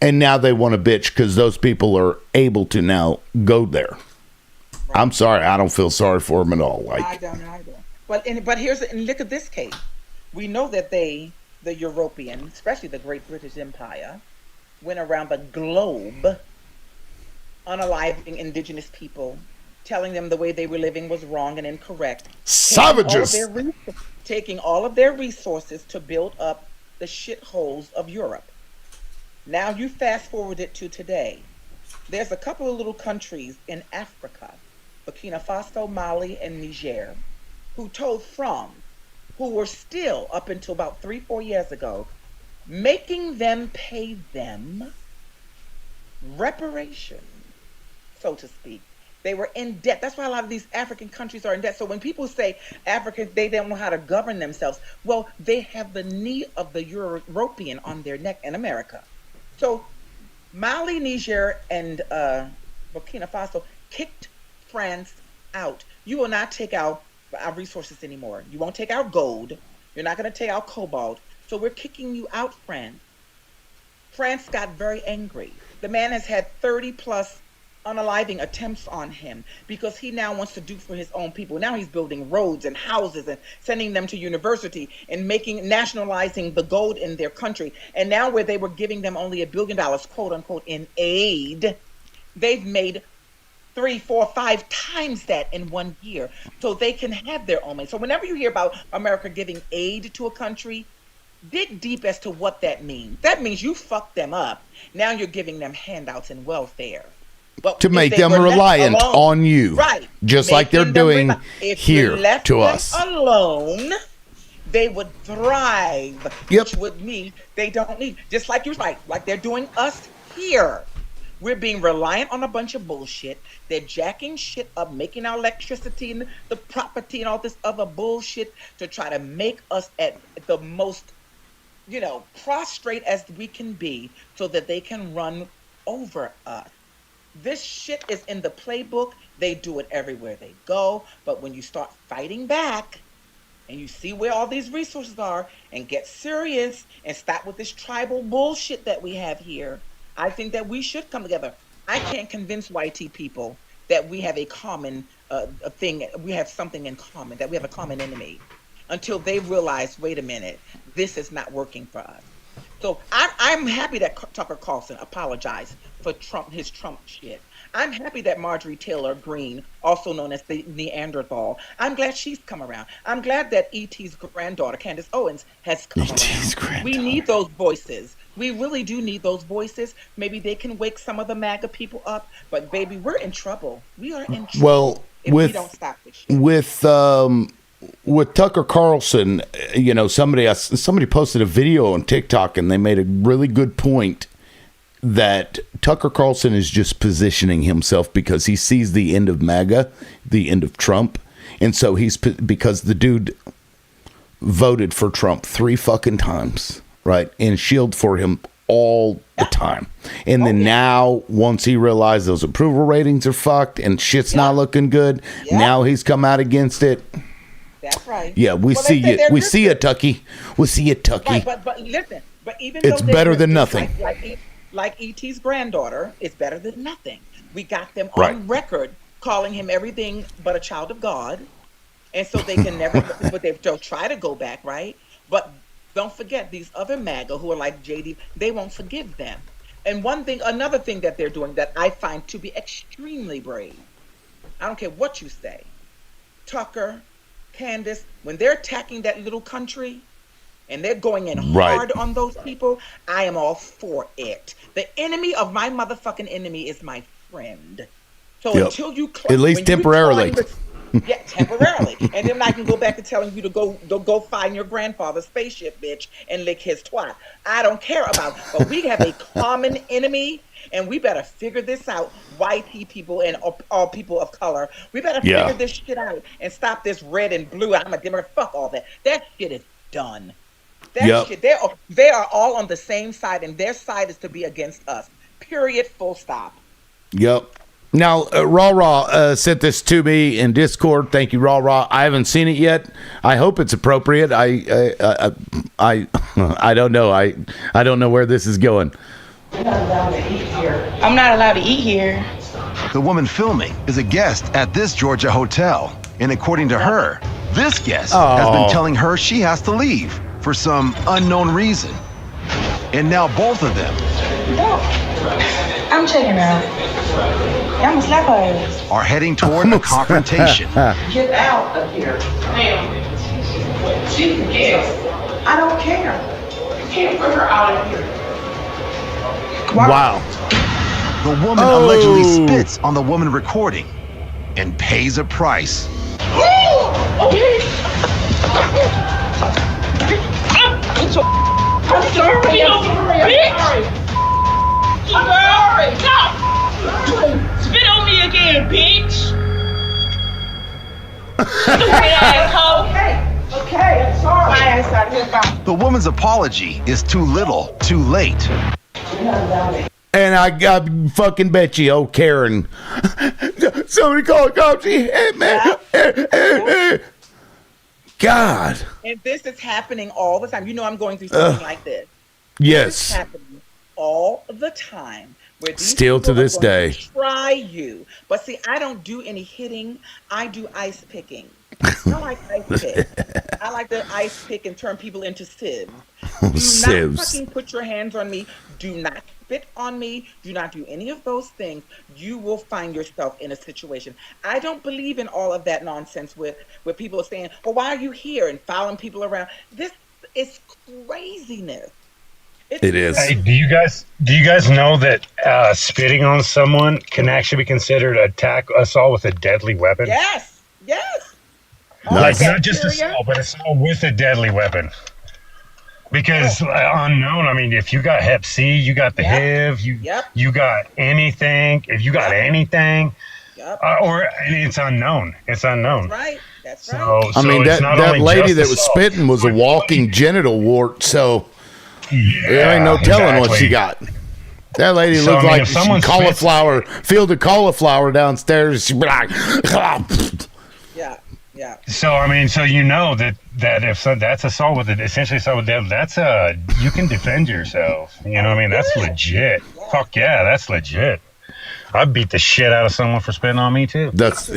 And now they want to bitch because those people are able to now go there. Right. I'm sorry, I don't feel sorry for them at all. I don't either. But look at this case. We know that the European, especially the Great British Empire, went around the globe unaliving indigenous people, telling them the way they were living was wrong and incorrect. Savages! Taking all of their resources to build up the shitholes of Europe. Now you fast forward it to today. There's a couple of little countries in Africa, Burkina Faso, Mali, and Niger, who told France, who were still, up until about 3-4 years ago, making them pay them reparations, so to speak. They were in debt. That's why a lot of these African countries are in debt. So when people say Africans, they don't know how to govern themselves, well, they have the knee of the European on their neck in America. So Mali, Niger, and Burkina Faso kicked France out. You will not take out our resources anymore. You won't take our gold. You're not going to take our cobalt. So we're kicking you out, France. France got very angry. The man has had 30 plus unaliving attempts on him because he now wants to do for his own people. Now he's building roads and houses and sending them to university and nationalizing the gold in their country. And now where they were giving them only $1 billion, quote unquote, in aid, they've made 3, 4, 5 times that in 1 year, so they can have their own money. So whenever you hear about America giving aid to a country, dig deep as to what that means. That means you fucked them up. Now you're giving them handouts and welfare. But to make them reliant on you. Right. Just like they're doing here to us. Alone, they would thrive. Yep. Which would mean they don't need, just like you're right, like they're doing us here. We're being reliant on a bunch of bullshit. They're jacking shit up, making our electricity and the property and all this other bullshit to try to make us at the most, prostrate as we can be so that they can run over us. This shit is in the playbook. They do it everywhere they go. But when you start fighting back and you see where all these resources are and get serious and stop with this tribal bullshit that we have here, I think that we should come together. I can't convince YT people that we have a common thing. We have something in common, that we have a common enemy until they realize, wait a minute, this is not working for us. So I'm happy that Tucker Carlson apologized for his Trump shit. I'm happy that Marjorie Taylor Greene, also known as the Neanderthal, I'm glad she's come around. I'm glad that E.T.'s granddaughter, Candace Owens, has come around. We need those voices. We really do need those voices. Maybe they can wake some of the MAGA people up. But baby, we're in trouble. We are in trouble. Well, if we don't stop this shit. With with Tucker Carlson, you know, somebody posted a video on TikTok and they made a really good point that Tucker Carlson is just positioning himself because he sees the end of MAGA, the end of Trump. And so because the dude voted for Trump 3 fucking times, right? And shielded for him all the time. And then now, once he realized those approval ratings are fucked and shit's not looking good, now he's come out against it. That's right. Yeah, we see you. We see you, Tucky. We see you, Tucky. Right, but listen, but even it's though better than nothing. Like E.T.'s granddaughter, it's better than nothing. We got them on record calling him everything but a child of God, and so they can never. But they'll try to go back, right? But don't forget these other MAGA who are like JD. They won't forgive them. And another thing that they're doing that I find to be extremely brave. I don't care what you say, Tucker, Candace, when they're attacking that little country and they're going in hard on those people, I am all for it. The enemy of my motherfucking enemy is my friend. So until you at least temporarily. Temporarily. And then I can go back to telling you to go find your grandfather's spaceship, bitch, and lick his twat. I don't care about it. But we have a common enemy, and we better figure this out. White people and all people of color. We better figure this shit out and stop this red and blue. I'm a Democrat. Fuck all that. That shit is done. That shit. They are all on the same side, and their side is to be against us. Period. Full stop. Yep. Now, Raw sent this to me in Discord. Thank you, Raw. I haven't seen it yet. I hope it's appropriate. I don't know. I don't know where this is going. I'm not allowed to eat here. I'm not allowed to eat here. The woman filming is a guest at this Georgia hotel. And according to her, this guest has been telling her she has to leave for some unknown reason. And now both of them I'm checking out. I'm gonna slap her ass. are heading toward a confrontation. Get out of here. Ma'am. She's a guest. I don't care. You can't put her out of here. Wow. The woman allegedly spits on the woman recording and pays a price. I'm sorry. I'm sorry. No. Spit on me again, bitch. Okay, I'm sorry. The woman's apology is too little, too late. And I fucking bet you, Karen. Somebody call the cops. Hey, man. God. And this is happening all the time. You know I'm going through something like this. Yes. This is happening all the time. Where these Still to people this are going day. to try you. But see, I don't do any hitting. I do ice picking. I like ice pick. I like to ice pick and turn people into sieves. Do not fucking put your hands on me. Do not spit on me. Do not do any of those things. You will find yourself in a situation. I don't believe in all of that nonsense where people are saying, well, why are you here? And following people around. This is craziness. It is. Hey, do you guys know that spitting on someone can actually be considered assault with a deadly weapon? Yes. Like not just assault, but assault with a deadly weapon. Because unknown, I mean, if you got Hep C, you got the HIV, you got anything. If you got anything, or it's unknown. It's unknown. That's right. I mean, that lady that was spitting was a walking genital wart, so there ain't no telling what she got. That lady looked like cauliflower, field of cauliflower downstairs. She'd be like, yeah. So I mean, so you know that if that's assault with it, essentially assault with deadly, that's you can defend yourself. You know what I mean? That's legit. Fuck yeah, that's legit. I'd beat the shit out of someone for spitting on me too. That's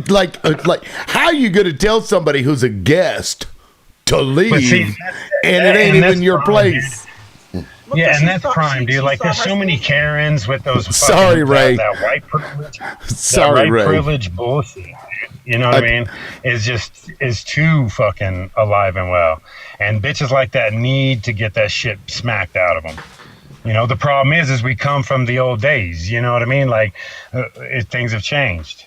like how you gonna tell somebody who's a guest to leave and it ain't even your place? Yeah, and that's prime, dude. Like, there's so many Karens with those. Sorry, Ray. That white privilege. Sorry, that white Ray. Privilege bullshit. You know what I mean? Is too fucking alive and well. And bitches like that need to get that shit smacked out of them. You know, the problem is we come from the old days. You know what I mean? Like, things have changed.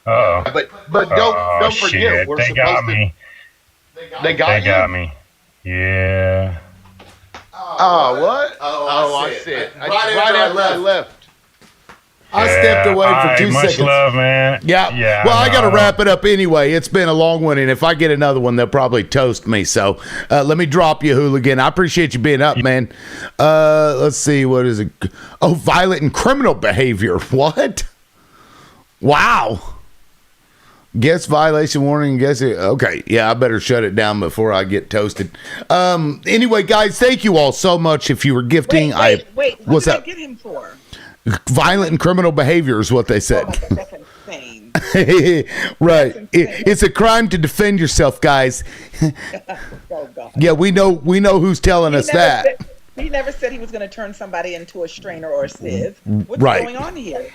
Oh. But don't forget, shit. we're They supposed got to. me. They got They you? got me. Yeah. Oh, what? Oh, I see it. Right Right after I left. I stepped away for Alright, 2 much seconds. love, man. Yeah. Well, I got to wrap it up anyway. It's been a long one, and if I get another one, they'll probably toast me. So let me drop you, Hooligan. I appreciate you being up, man. Let's see. What is it? Oh, violent and criminal behavior. What? Wow. Guest violation warning. Guess it. Okay. Yeah, I better shut it down before I get toasted. Anyway, guys, thank you all so much. If you were gifting, Wait, what's did up? I get him for? Violent and criminal behavior is what they said. Oh, that's insane. Right. It's a crime to defend yourself, guys. Oh, God. Yeah, we know who's telling us that. He never said he was going to turn somebody into a strainer or a sieve. What's Right. going on here?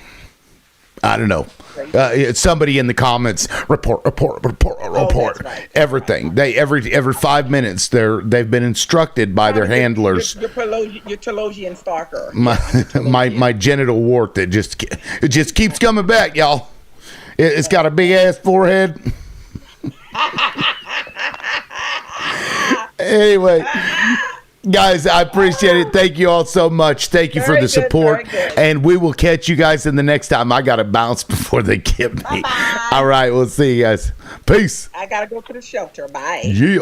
I don't know. It's somebody in the comments report. Right. Everything. They every 5 minutes they've been instructed by their handlers. Your Telosian stalker. My genital wart that just keeps coming back, y'all. It's got a big ass forehead. Anyway, guys, I appreciate it. Thank you all so much. Thank you for the support. And we will catch you guys in the next time. I got to bounce before they get me. All right, we'll see you guys. Peace. I got to go to the shelter. Bye. Yeah.